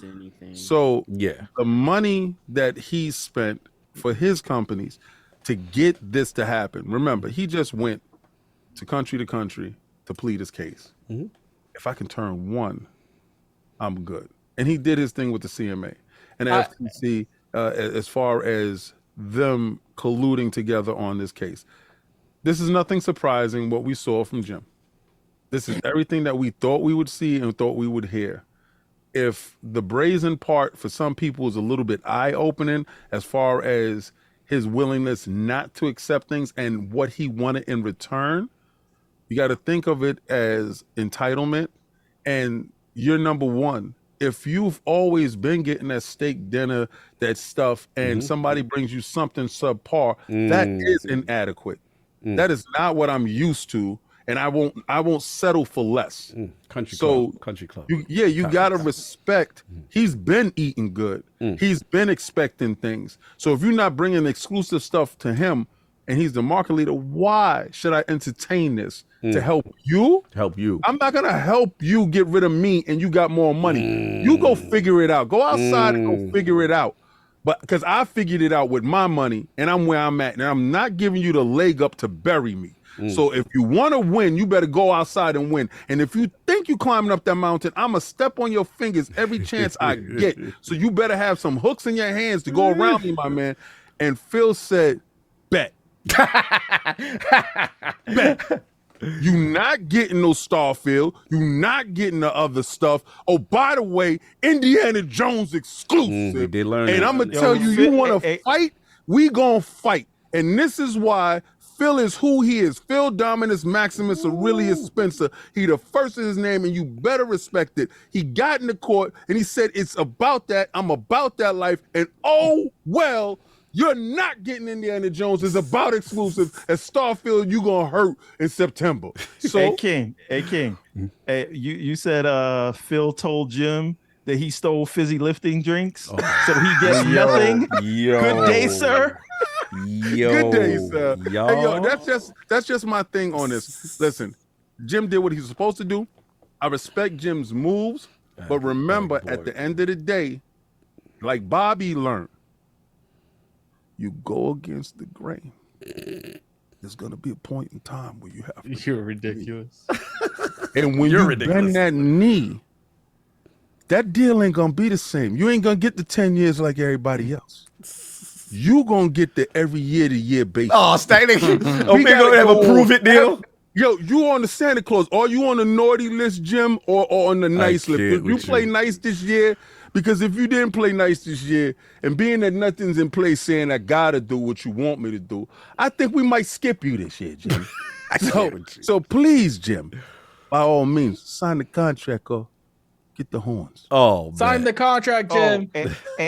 so yeah, the money that he spent for his companies to get this to happen. Remember, he just went to country to plead his case. If I can turn one, I'm good. And he did his thing with the CMA and the FTC as far as them colluding together on this case. This is nothing surprising what we saw from Jim. This is everything that we thought we would see and thought we would hear. If the brazen part for some people is a little bit eye-opening as far as his willingness not to accept things and what he wanted in return, you got to think of it as entitlement, and you're number one. If you've always been getting that steak dinner, that stuff, and somebody brings you something subpar, that is inadequate. That is not what I'm used to, and I won't settle for less. Country club. You got to respect. He's been eating good. He's been expecting things. So if you're not bringing exclusive stuff to him, and he's the market leader, why should I entertain this? To help you? Help you. I'm not going to help you get rid of me and you got more money. You go figure it out. Go outside and go figure it out. But because I figured it out with my money and I'm where I'm at, and I'm not giving you the leg up to bury me. So if you want to win, you better go outside and win. And if you think you climbing up that mountain, I'm going to step on your fingers every chance I get. So you better have some hooks in your hands to go around me, my man. And Phil said, bet. Bet. You not getting no Starfield. You not getting the other stuff. Oh, by the way, Indiana Jones exclusive. They learned and I'm going to tell you, you want to fight? We going to fight. And this is why Phil is who he is. Phil Dominus Maximus Aurelius Spencer. He the first in his name, and you better respect it. He got in the court, and he said, it's about that. I'm about that life. And oh, well, You're not getting Indiana Jones. It's about exclusive. At Starfield, you gonna hurt in September. So, hey King, hey, you said Phil told Jim that he stole fizzy lifting drinks, so he gets nothing. Good day, sir. Good day, sir. Hey, yo, that's just my thing on this. Listen, Jim did what he was supposed to do. I respect Jim's moves, but remember, at the end of the day, like Bobby learned, you go against the grain. There's gonna be a point in time where you have to. You're ridiculous. And when you bend that knee, that deal ain't gonna be the same. You ain't gonna get the 10 years like everybody else. You gonna get the every year to year basis. Oh, Stanley. We gonna have a prove it deal. Yo, you on the Santa Claus? Are you on the naughty list, Jim, or on the nice list? Did you play nice this year? Because if you didn't play nice this year, and being that nothing's in place saying I gotta do what you want me to do, I think we might skip you this year, Jim. so please, Jim, by all means, sign the contract or get the horns. Oh, sign the contract, Jim.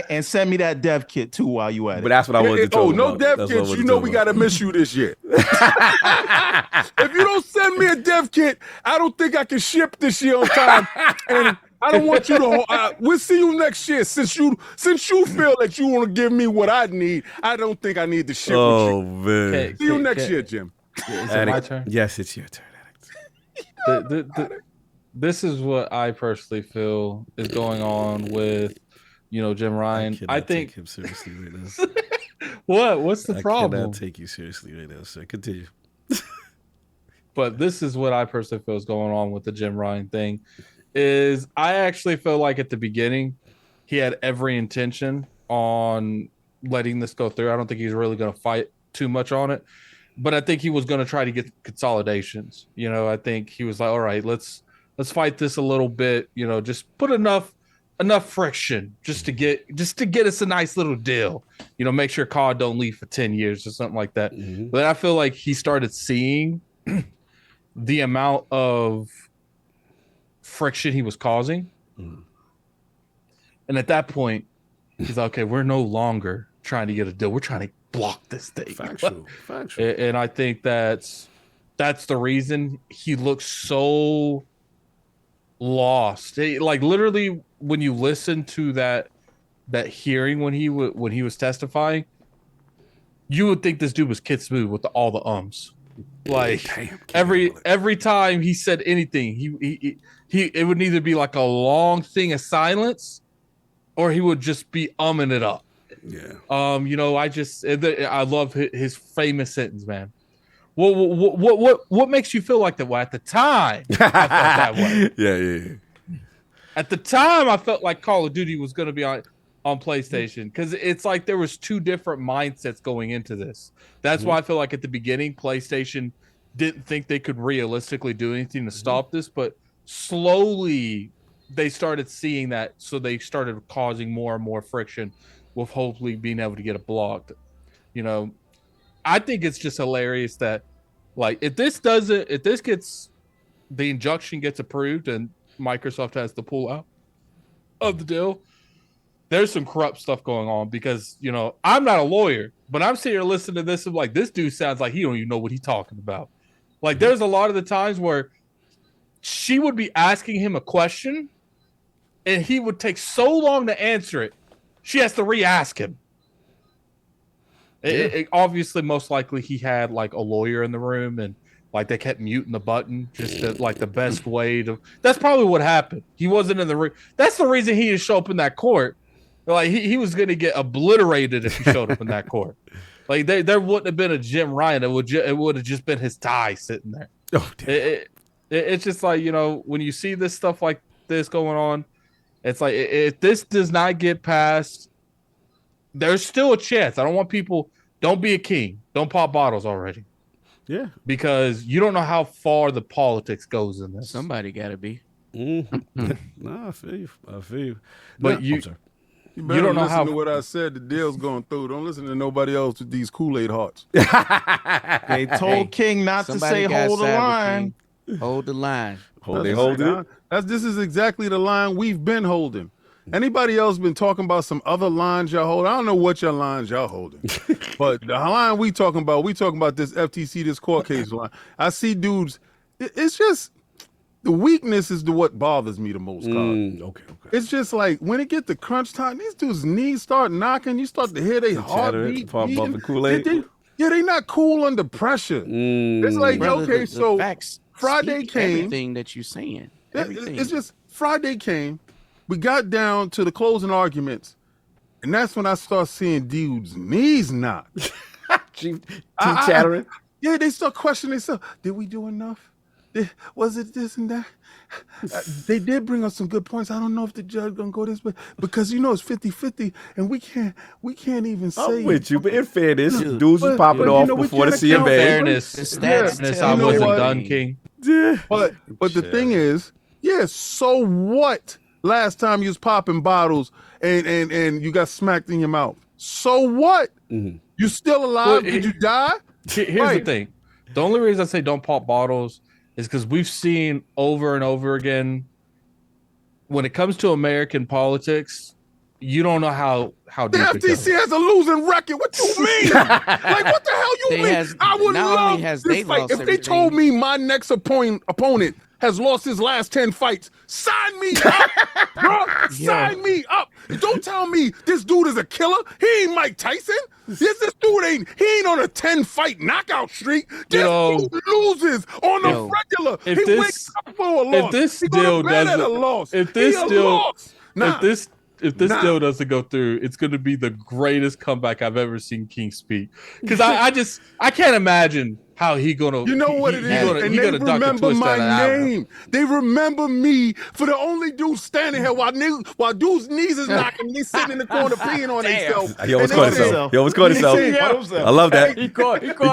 And send me that dev kit too while you at it. But that's what I wanted to talk about. No dev kits. You know we gotta miss you this year. If you don't send me a dev kit, I don't think I can ship this year on time. And I don't want you to. We'll see you next year. Since you feel that you want to give me what I need, I don't think I need to ship with you. Oh man. See you next year, Jim. Is it my turn? Yes, it's your turn. This is what I personally feel is going on with, JimRyan. I think take him seriously right now. What's the problem? I cannot take you seriously right now, sir. Continue. But this is what I personally feel is going on with the JimRyan thing. Is I actually feel like at the beginning he had every intention on letting this go through. I don't think he's really going to fight too much on it, but I think he was going to try to get consolidations. I think he was like, all right, let's fight this a little bit. Just put enough friction just to get us a nice little deal. Make sure COD don't leave for 10 years or something like that. Mm-hmm. But I feel like he started seeing the amount of friction he was causing. And at that point, he's like, okay, we're no longer trying to get a deal. We're trying to block this thing. Factual. And I think that's the reason he looks so lost. Like literally when you listen to that hearing when he was testifying, you would think this dude was Kid Smooth with all the ums. Like every time he said anything, he it would either be like a long thing of silence, or he would just be umming it up. Yeah. I love his famous sentence, man. What makes you feel like that? Well, at the time, I felt that way. Yeah. At the time, I felt like Call of Duty was going to be on PlayStation, because it's like there was two different mindsets going into this. That's why I feel like at the beginning, PlayStation didn't think they could realistically do anything to stop this, but slowly they started seeing that, so they started causing more and more friction with hopefully being able to get it blocked. I think it's just hilarious that, like, if the injunction gets approved and Microsoft has to pull out of the deal, there's some corrupt stuff going on, because, I'm not a lawyer, but I'm sitting here listening to this and like, this dude sounds like he don't even know what he's talking about. Like, there's a lot of the times where she would be asking him a question and he would take so long to answer it, she has to re-ask him. It obviously, most likely, he had like a lawyer in the room, and like they kept muting the button just to, like, the best way to. That's probably what happened. He wasn't in the room. That's the reason he didn't show up in that court. Like he was going to get obliterated if he showed up in that court. Like there wouldn't have been a JimRyan. It would have just been his tie sitting there. Oh, it's just like, when you see this stuff like this going on, it's like, if this does not get passed, there's still a chance. I don't want people. Don't be a king. Don't pop bottles already. Yeah, because you don't know how far the politics goes in this. Somebody got to be. Mm-hmm. No, I feel you. But you don't know how. To what I said, the deal's going through. Don't listen to nobody else with these Kool-Aid hearts. They told King not to say hold the line. Hold the line. They hold it. This is exactly the line we've been holding. Anybody else been talking about some other lines y'all hold? I don't know what your lines y'all holding, but the line we talking about this FTC, this court case line. I see dudes. It's just the weakness is what bothers me the most. Okay. It's just like when it get to crunch time, these dudes' knees start knocking. You start to hear their heartbeat. Bumping Kool-Aid. They not cool under pressure. It's like, Brother, okay, the so facts Friday came. Everything that you're saying. Everything. It's just Friday came. We got down to the closing arguments, and that's when I start seeing dudes' knees knock. Teeth chattering. Yeah, they start questioning themselves. Did we do enough? Was it this and that? They did bring us some good points. I don't know if the judge gonna go this way because it's 50-50, and we can't even say. I'm with you, but in fairness, dudes was popping off before the CMA. Fairness, I wasn't done, King. Yeah. But the thing is, so what? Last time you was popping bottles and you got smacked in your mouth. So what? You still alive? Did you die? Here's the thing. The only reason I say don't pop bottles is because we've seen over and over again when it comes to American politics, you don't know how the FTC has a losing record. What you mean? Like, what the hell you mean? I would love this fight. If they told me my next opponent has lost his last 10 fights, sign me up, bro. Sign me up. Don't tell me this dude is a killer. He ain't Mike Tyson. This dude ain't on a 10-fight knockout streak. This dude loses on the regular. He wakes up for a loss. If this deal doesn't go through, it's going to be the greatest comeback I've ever seen King speak. Because I can't imagine how he gonna. You know what it is, and they remember my name. They remember me for the only dude standing here while dude's knees is knocking. They sitting in the corner peeing on themselves. Yo, what's going himself? I love that. He caught it quick.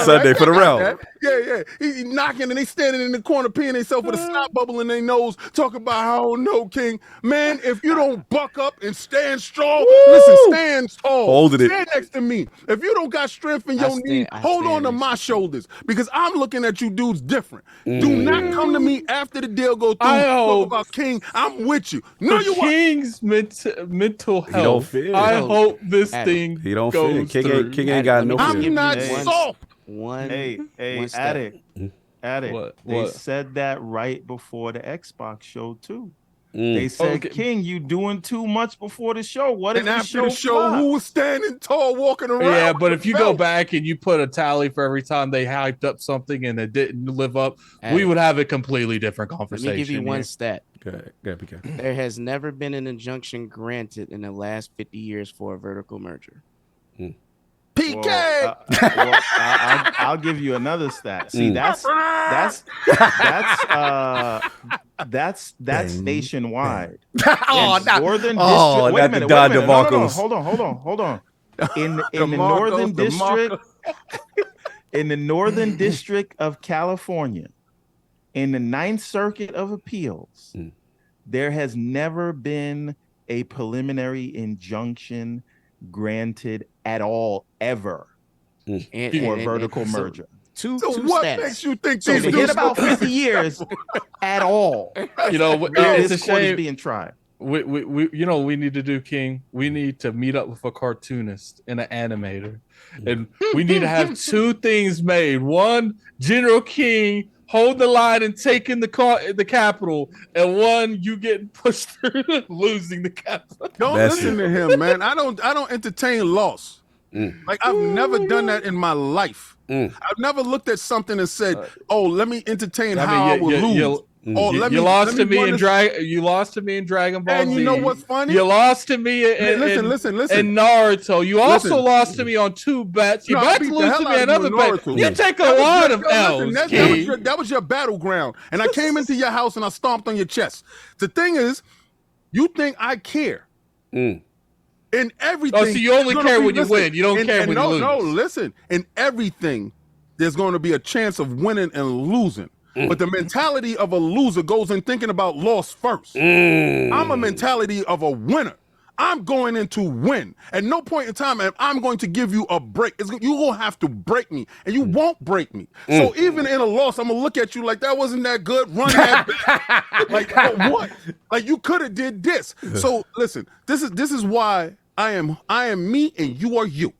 Sunday for the round. Yeah. He knocking and they standing in the corner peeing themselves with a snot bubble in their nose, talking about how King. Man, if you don't buck up and stand strong, listen, stand tall. Holding it. Stand next to me. If you don't got strength in your knees, hold on to my shoulders because I'm looking at you dudes different. Do not come to me after the deal goes through. Talk about King. I'm with you. No, you King's mental health. I hope this thing he don't goes fit. King ain't got no fear. I'm not soft. Addict. They said that right before the Xbox show too. They said, King, you doing too much before the show. What if after the show, who was standing tall, walking around? Yeah, but if you go back and you put a tally for every time they hyped up something and it didn't live up, we would have a completely different conversation. Let me give you one stat. Go ahead, PK. There has never been an injunction granted in the last 50 years for a vertical merger. PK. I'll give you another stat. See, that's nationwide. Northern District. Wait a minute. No. Hold on. In the Northern District, in the Northern District of California, in the Ninth Circuit of Appeals, there has never been a preliminary injunction granted at all ever for a vertical merger. So what stats. makes you think so forget about 50 years at all? It's a shame being tried. We we need to do, King. We need to meet up with a cartoonist and an animator, and we need to have two things made. One, General King hold the line and taking the capital, and one, you getting pushed through losing the capital. Don't listen to him, man. I don't entertain loss. Like I've never done that in my life. I've never looked at something and said, "Oh, let me entertain how I will lose." You lost to me in Dragon Ball and Z. You know what's funny? You lost to me in Naruto. You also lost to me on 2 bets. You about to lose to me another bet. You take a lot of L's. That was your battleground. And I came into your house and I stomped on your chest. The thing is, you think I care. In everything. Oh, so you only care when you win. You don't care when you lose. No, listen. In everything, there's going to be a chance of winning and losing. But the mentality of a loser goes in thinking about loss first. I'm a mentality of a winner. I'm going in to win. At no point in time am I'm going to give you a break. You will have to break me, and you won't break me. So even in a loss, I'm gonna look at you like that wasn't that good. Run that back. Like what? Like you could have did this. So listen, this is why I am me and you are you.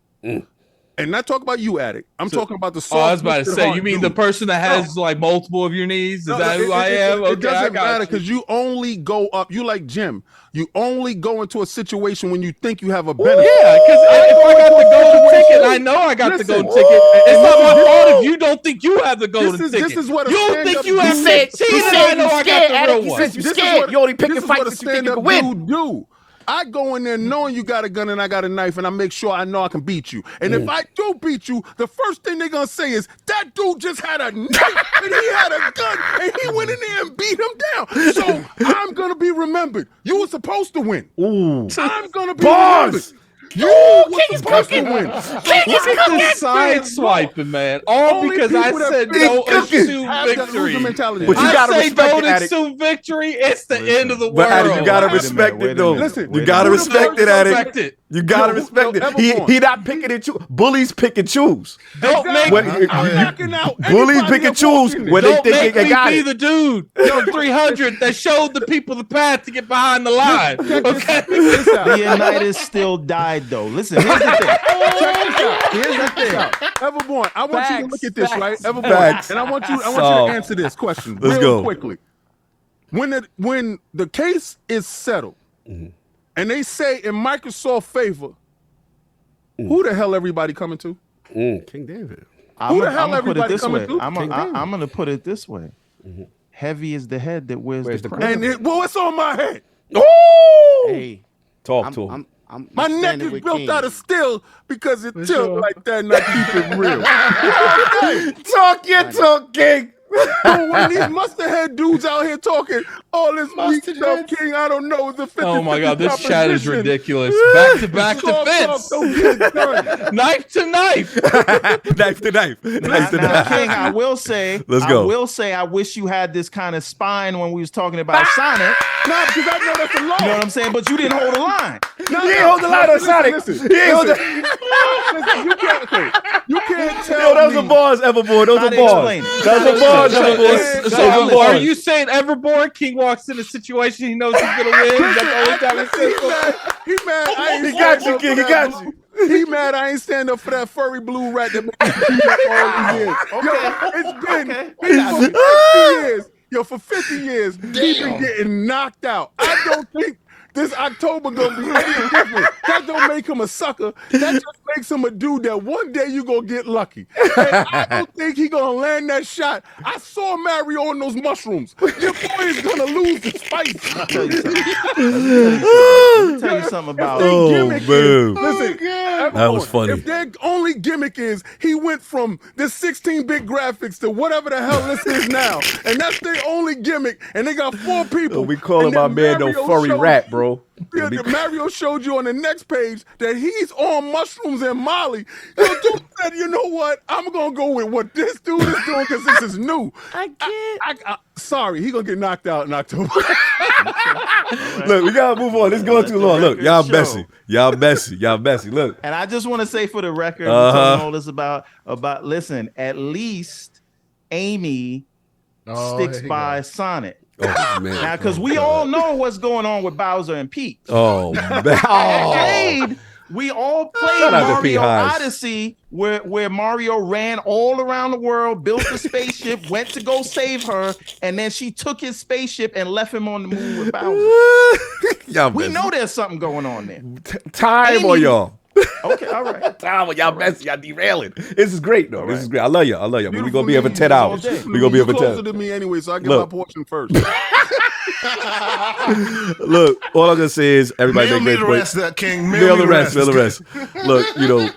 And not talk about you, Addict. I'm talking about the soft. Oh, I was about to say, you mean the person that has like multiple of your needs? Is that who I am? It doesn't matter because you only go up. You like Jim. You only go into a situation when you think you have a benefit. Yeah, because if I got the golden ticket, I know I got the golden ticket. It's not my fault if you don't think you have the golden ticket. This is what you don't think you have 15, and I know I got the real one. You scared. You only picking fights that you think you can win. Do. I go in there knowing you got a gun and I got a knife, and I make sure I know I can beat you. And if I do beat you, the first thing they're gonna say is that dude just had a knife and he had a gun and he went in there and beat him down. So I'm gonna be remembered. You were supposed to win. I'm gonna be remembered. You were supposed to win. Look at this side swiping, man. All because I said no assume victory. But you gotta respect don't assume victory. It's the end of the world. But Addict, you gotta respect it, though. Listen, you gotta respect it, Addict. You gotta respect it. He not picking and choose. Bullies pick and choose. Don't make bullies pick and choose when they think they got it. Be the dude, 300 that showed the people the path to get behind the line. Okay, Leonidas still died though. Listen, here's the thing. Here's the thing. Everborn, I want you to look at this, right? Everborn, and I want you to answer this question real quickly. When the case is settled, and they say in Microsoft's favor, who the hell everybody coming to? King David. Who the hell everybody coming to? I'm going to put it this way. Heavy is the head that wears the crown. And it's on my head. Oh! Hey, talk to him. My neck is built out of steel because it tilts like that and I keep it real. Talk your talk, King. So when these mustard head dudes out here talking all this weak stuff, King, I don't know. It's a 50 Oh my God, this chat is ridiculous. Back to back defense. Knife to knife. Knife to knife. Knife to knife. King, I will say, I wish you had this kind of spine when we was talking about Sonic. No, because I know that's a law. You know what I'm saying? But you didn't hold the line. No, you didn't hold the line on Sonic. You can't tell Yo, those are bars, Everborn. Those are bars. Those are bars, Everborn. So are you saying Everborn King walks in a situation he knows he's gonna win? Is that the only time He mad. He got you, King. He got you. He mad I ain't stand up for that furry blue rat that makes me beat up all these years. It's been 50 years. Yo, for 50 years, he's been getting knocked out. I don't think this October gonna be any different. That don't make him a sucker. That just makes him a dude that one day you gonna get lucky. And I don't think he gonna land that shot. I saw Mario on those mushrooms. Your boy is gonna lose the spice. Let me tell you something about listen, that was funny. If their only gimmick is he went from this 16-bit graphics to whatever the hell this is now, and that's their only gimmick, and they got 4 people. We calling my man no furry rat, bro. Mario showed you on the next page that he's on mushrooms and Molly. Yo, dude said, you know what? I'm gonna go with what this dude is doing because this is new. I can't. Sorry, he gonna get knocked out in October. Look, we gotta move on. This is going too long. Look, y'all messy. Y'all messy. Look. And I just want to say for the record, all this about listen, at least Amy sticks by Sonic. Oh man! Now, because we all know what's going on with Bowser and Peach. Oh man! We all played Mario Odyssey, where Mario ran all around the world, built a spaceship, went to go save her, and then she took his spaceship and left him on the moon with Bowser. We know there's something going on there. Time on y'all. Okay, all right. Time on y'all messy. Y'all derailing. This is great though. This is great. I love y'all. But we're gonna be here for 10 hours. We're gonna be here for 10. Closer to me anyway, so I get my portion first. Look, all I'm gonna say is everybody make great points. Mail the rest. Look, you know,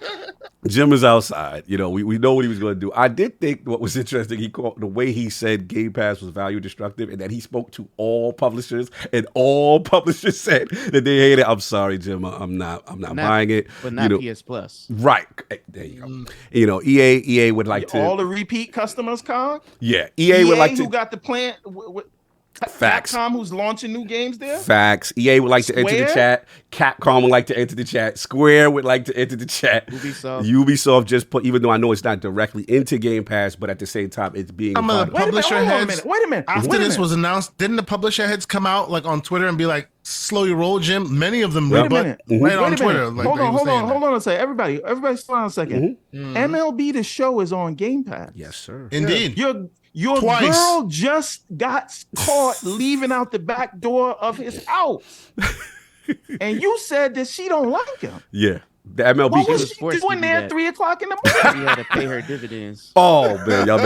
Jim is outside. You know, we know what he was going to do. I did think what was interesting, he called the way he said Game Pass was value destructive and that he spoke to all publishers and all publishers said that they hate it. I'm sorry, Jim. I'm not buying it. But not PS Plus. Right. There you go. You know, EA would like to. All the repeat customers, Con? Yeah. EA would like to. Who got the plan? Facts. Capcom, who's launching new games there. Facts. EA would like to enter the Square? chat. Capcom would like to enter the chat. Square would like to enter the chat. Ubisoft just put, even though I know it's not directly into Game Pass, but at the same time, it's being. Some of the publisher heads. Wait a minute. After this was announced, didn't the publisher heads come out like on Twitter and be like, "Slow your roll, Jim"? Many of them Wait a rebut minute. right Wait on a Twitter. minute. Like, Hold on a second. Everybody, slow down a second. Mm-hmm. MLB The Show is on Game Pass. Yes, sir. Indeed. Your Twice. girl just got caught leaving out the back door of his house, and you said that she don't like him. Yeah. The MLB. What was she doing there at 3 o'clock in the morning? She had to pay her dividends. Oh man, y'all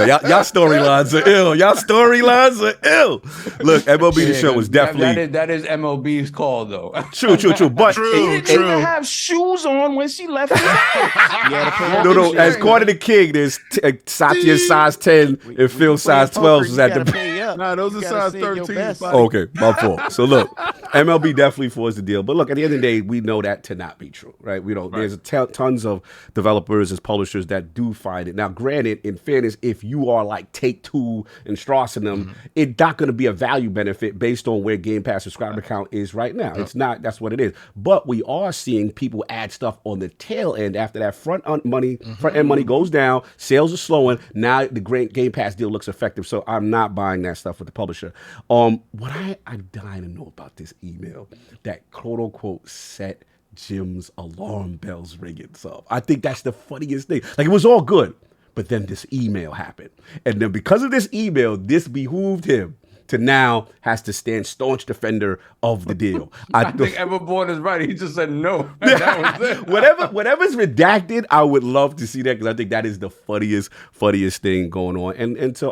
storylines are ill. Y'all storylines are ill. Look, MLB The Show was definitely that is MLB's call though. True. But She didn't even have shoes on when she left. no. As according to King, there's Satya size 10 and Phil size 12 was at the. Nah, those are size 13. Okay, my fault. So look, MLB definitely forced the deal, but look, at the end of the day, we know that to not be true, right? We don't. There's tons of developers and publishers that do find it. Now, granted, in fairness, if you are like Take-Two and Strauss and them, it's not going to be a value benefit based on where Game Pass subscriber count is right now. It's not. That's what it is. But we are seeing people add stuff on the tail end after that front end money goes down. Sales are slowing. Now the great Game Pass deal looks effective. So I'm not buying that stuff with the publisher. What I'm dying to know about this email that quote unquote set Jim's alarm bells ringing. So I think that's the funniest thing. Like, it was all good, but then this email happened. And then because of this email, this behooved him to now has to stand staunch defender of the deal. I think Everborn is right. He just said no. That was it. Whatever's redacted, I would love to see that because I think that is the funniest thing going on. And to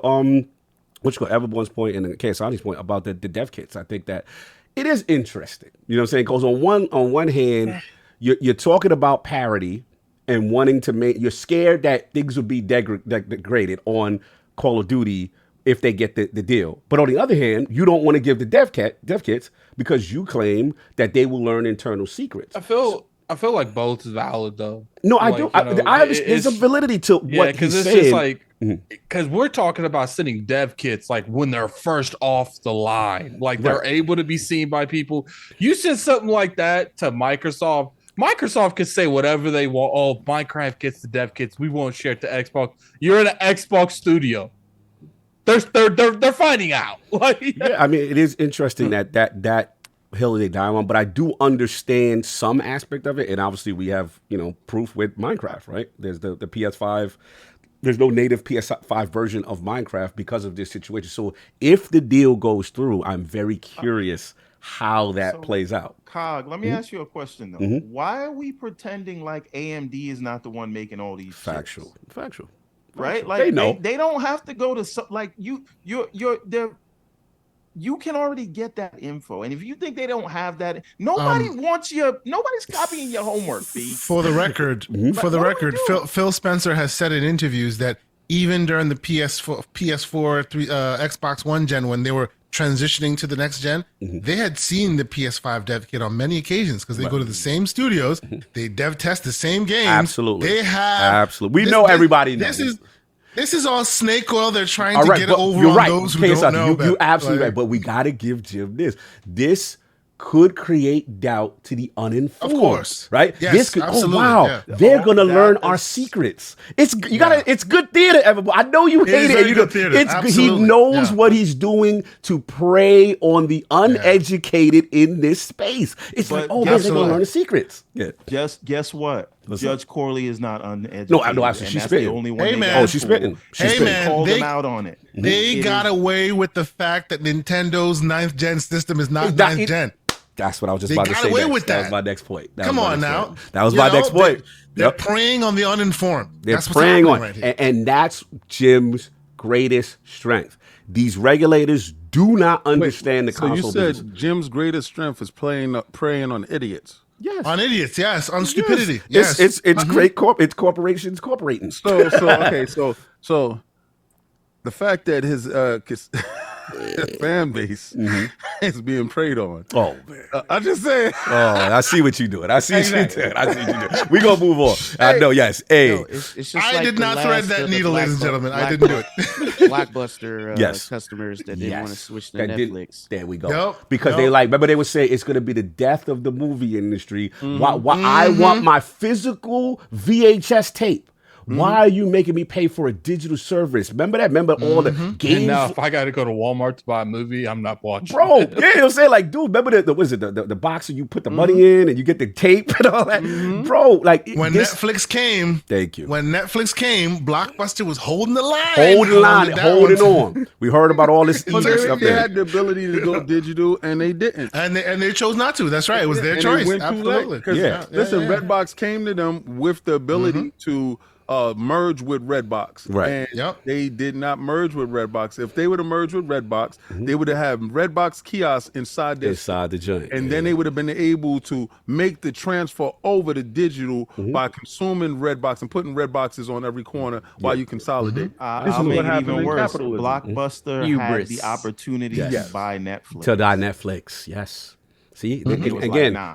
Everborn's point and KSani's point about the dev kits, I think that it is interesting. You know what I'm saying? Because on one hand, you're talking about parity and wanting to make, you're scared that things will be degraded on Call of Duty if they get the deal. But on the other hand, you don't want to give the dev kits because you claim that they will learn internal secrets. I feel like both is valid though. No, like, I do. I understand. There's a validity to what he's saying. Just like, because we're talking about sending dev kits like when they're first off the line, like they're able to be seen by people. You send something like that to Microsoft. Microsoft can say whatever they want. Oh, Minecraft gets the dev kits. We won't share it to Xbox. You're in an Xbox studio. They're finding out. Yeah, I mean, it is interesting that hill they die on, but I do understand some aspect of it, and obviously we have proof with Minecraft, right? There's the PS5. There's no native PS5 version of Minecraft because of this situation. So if the deal goes through, I'm very curious how that plays out. Cog, let me ask you a question though. Why are we pretending like AMD is not the one making all these Factual. Right? Like they know. They don't have to go to like you can already get that info. And if you think they don't have that, nobody's copying your homework, B. For the record, Phil Spencer has said in interviews that even during the PS4, Xbox One gen, when they were transitioning to the next gen, they had seen the PS5 dev kit on many occasions because they go to the same studios, they dev test the same games. Absolutely. They have absolutely. We know everybody knows. This is all snake oil. They're trying to get over on those who don't know. You're absolutely right. But we got to give Jim this. This could create doubt to the uninformed. Of course. Right? Yes, This could, absolutely. oh, wow. Yeah. They're going to learn our secrets. It's good theater, everybody. I know you hate it. Good theater. He knows what he's doing to prey on the uneducated in this space. It's like, oh, man, they're going to learn the secrets. Yeah. Just guess what? Judge Corley is not uneducated. No, actually, she's spitting. The only one she's spitting. Called them out on it. They got away with the fact that Nintendo's 9th gen system is not 9th gen. That's what I was just about to say. That was my next point. Come on now. That was my next point. They're preying on the uninformed. They're preying on it. And that's Jim's greatest strength. These regulators do not understand the console business. So you said Jim's greatest strength is preying on idiots. Yes. On idiots, yes. On stupidity. Yes. It's great it's corporations cooperating. So the fact that his fan base It's being preyed on. Oh man, I'm just saying. Oh, I see what you're doing. I see what you're doing. I see what you're doing. We gonna move on. I know. Yes. Hey, Yo, it's just I like did the not last thread that of the needle, ladies and Black- gentlemen. I Black- didn't do it. Blockbuster Yes. customers that didn't want to switch to That did- Netflix. there we go. Yep, Because yep. they like, remember they would say it's going to be the death of the movie industry. Why I want my physical VHS tape. Why are you making me pay for a digital service? Remember that? Remember all the games? And now, if I got to go to Walmart to buy a movie, I'm not watching. Bro, yeah, you'll say like, dude, remember the what is it? The box where you put the money in and you get the tape and all that, bro. Like When Netflix came, thank you. When Netflix came, Blockbuster was holding the line, Holding on. We heard about all this Well, stuff they there. had the ability to go digital, and they didn't. and they chose not to. That's right. It was their And they choice. went too late, Absolutely. 'cause, Yeah. Listen, Redbox came to them with the ability to merge with Redbox. Right. And Yep. they did not merge with Redbox. If they would have merged with Redbox, they would have had Redbox kiosks inside their Inside the joint. and then they would have been able to make the transfer over to digital by consuming Redbox and putting Redboxes on every corner while you consolidate. This I'll is make what it happened even in worse. capitalism. Blockbuster had Hubris. the opportunity Yes. to buy Netflix. to die Netflix. Yes. See, It was again, like, nah.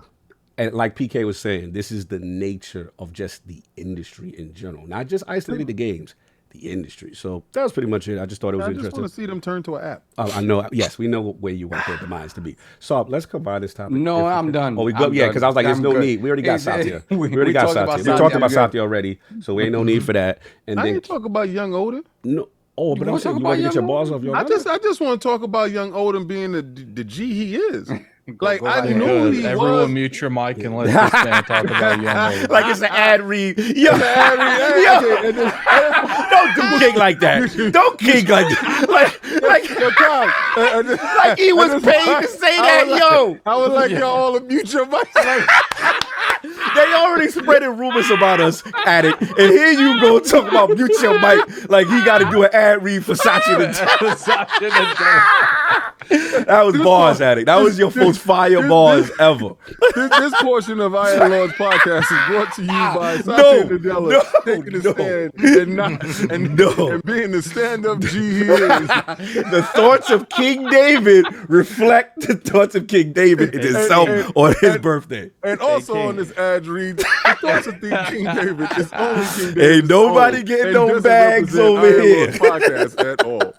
and like PK was saying, this is the nature of just the industry in general, not just isolating the games, the industry. So that was pretty much it. I just thought it was I just interesting. want to see them turn to an app. I know. Yes, we know where you want their demise to be. So let's combine this topic. No, I'm done. Oh, we go. I'm Yeah, done. because I was like, there's I'm no good. need. We already got Satya. We already got talked Satya. about We Satya. talked about I'm good. Satya already, so we ain't no need for that. And I then ain't talk about young Odin. no. Oh, but I'm wanna saying talk you want to about get your young balls off your. I brother? just want to talk about young Odin being the G he is. Like I right knew Good. he Everyone was. mute your mic and let this man talk about young Odin. Like it's an ad read. Yo, Okay, and then- don't do kick like that. Don't kick like that. Like Yo, Tom, and then- like he was and then- paid to say I that, would yo. like- I would like y'all all to mute your mic. They already spreading rumors about us at it, and here you go talk about mute your mic like he got to do an ad read for Satya Nadella. That was bars, Addict. That was your most fire bars ever. This portion of I Am Lord's podcast is brought to you by Satya Nadella taking a stand and being the stand-up G he is. The thoughts of King David reflect the thoughts of King David in himself on his birthday. And also on this ad read, the thoughts of King David is only King David. Ain't nobody getting no bags over here. Podcast at all.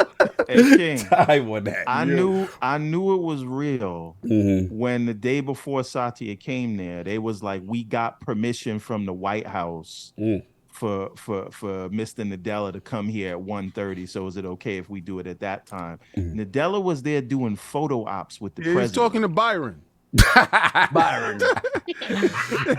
Hey, King, I want that. I knew it was real when the day before Satya came there. They was like, we got permission from the White House for Mr. Nadella to come here at 1:30. So is it okay if we do it at that time? Nadella was there doing photo ops with the Yeah, he's president. talking to Byron. Byron.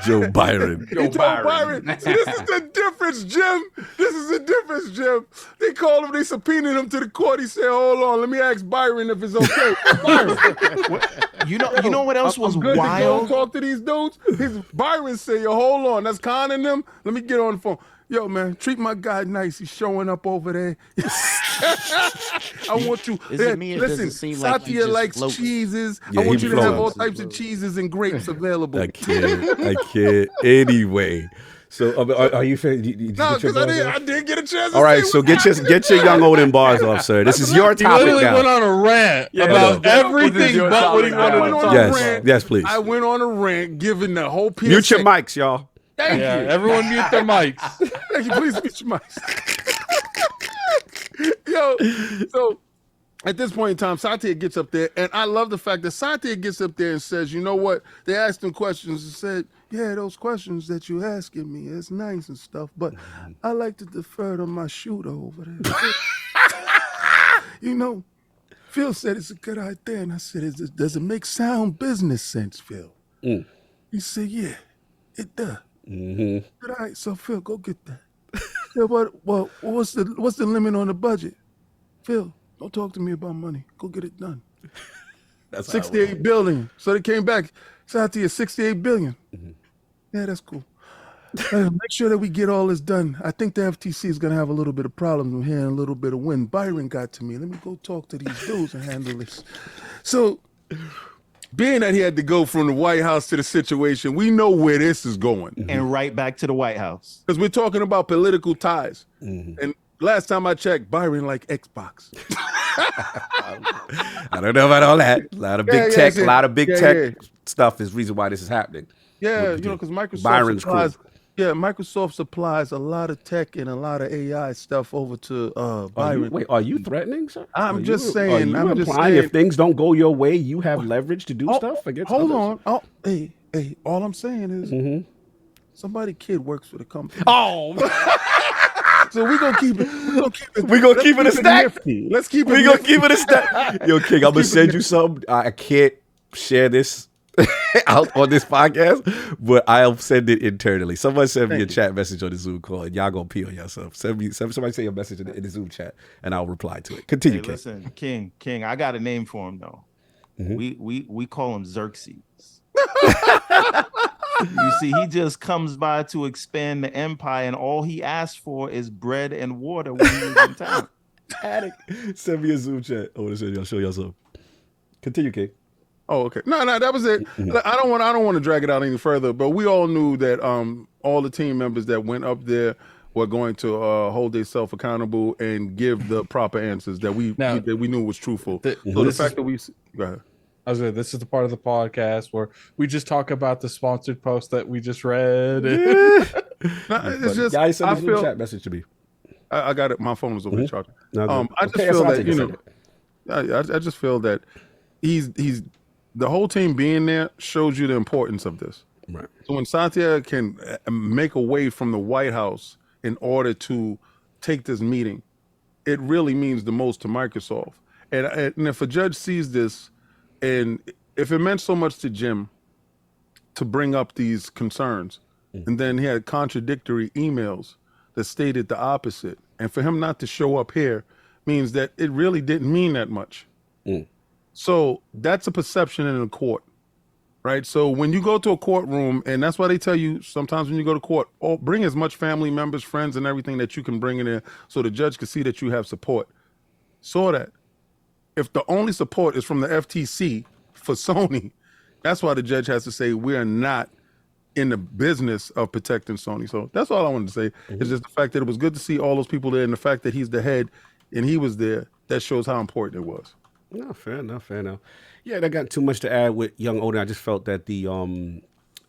Joe Byron. Joe Byron. See, this is the difference, Jim. This is the difference, Jim. They called him, they subpoenaed him to the court. He said, hold on, let me ask Byron if it's okay. Byron. You know what else was I'm good wild? to go and talk to these dudes. Byron said, yo, hold on, that's conning them. Let me get on the phone. Yo, man, treat my guy nice. He's showing up over there. I want you. Is it me or does Listen, it seem like you Satya just likes floating? cheeses. Yeah, I want he you to have floating. all types of cheeses and grapes available. I can't. Anyway. So are you? Did you No, get your because bars off? I didn't get a chance. To All right, say so get your young Odin bars off, sir. This is your He topic literally now. went on a rant Yeah, about no. everything your but what he topic wanted now. to talk Yes, about. yes, please. I went on a rant, giving the whole PSA. Mute your mics, y'all. Thank Yeah, you. everyone mute their mics. Thank you. Please mute your mics. Yo, so at this point in time, Satya gets up there, and I love the fact that Satya gets up there and says, you know what? They asked him questions and said, yeah, those questions that you asking me, it's nice and stuff, but I like to defer to my shooter over there. You know, Phil said it's a good idea, and I said, does it make sound business sense, Phil? He said, yeah, it does. All right, so Phil, go get that. Yeah, well, what's the limit on the budget? Phil, don't talk to me about money. Go get it done. That's 68 billion. So they came back. Satya, 68 billion. Yeah, that's cool. Make sure that we get all this done. I think the FTC is going to have a little bit of problems with hearing a little bit of wind. Byron got to me. Let me go talk to these dudes and handle this. So, being that he had to go from the White House to the situation, we know where this is going. And right back to the White House. Because we're talking about political ties. And last time I checked, Byron liked Xbox. I don't know about all that. A lot of big tech, a lot of big tech stuff is reason why this is happening. Yeah, you know, because Microsoft Byron's supplies. crew. Yeah, Microsoft supplies a lot of tech and a lot of AI stuff over to Byron. Are you threatening, sir? I'm just saying. I'm just saying. If things don't go your way, you have leverage to do stuff against Hold others? on. Oh, hey. All I'm saying is, somebody kid works for the company. Oh. So we're gonna keep it. We're gonna keep it a stack. Nifty. Let's keep it. We're gonna keep it a stack. Yo, King, I'm gonna send you something. I can't share this out on this podcast, but I'll send it internally. Someone send me a chat message on the Zoom call, and y'all gonna pee on yourself. Somebody say a message in the Zoom chat, and I'll reply to it. Continue, King. Listen, King, I got a name for him though. We call him Xerxes. You see, he just comes by to expand the empire, and all he asks for is bread and water when he's in town. Send me a Zoom chat. I want to show y'all something. Continue, King. Oh, okay. No, that was it. I don't want to drag it out any further, but we all knew that all the team members that went up there were going to hold themselves accountable and give the proper answers that we knew was truthful. Go ahead. This is the part of the podcast where we just talk about the sponsored post that we just read. It's just guys send a Zoom chat message to me. I got it. My phone was over charging. No, I just feel that I just feel that he's the whole team being there shows you the importance of this. Right. So when Satya can make a way from the White House in order to take this meeting, it really means the most to Microsoft. And if a judge sees this, and if it meant so much to Jim to bring up these concerns, and then he had contradictory emails that stated the opposite, and for him not to show up here means that it really didn't mean that much. So that's a perception in a court, right? So when you go to a courtroom, and that's why they tell you sometimes when you go to court, bring as much family members, friends, and everything that you can bring in there so the judge can see that you have support. Saw that. If the only support is from the FTC for Sony, that's why the judge has to say we are not in the business of protecting Sony. So that's all I wanted to say. It's just the fact that it was good to see all those people there, and the fact that he's the head and he was there, that shows how important it was. No, fair enough. Yeah, that got too much to add with young Odin. I just felt that the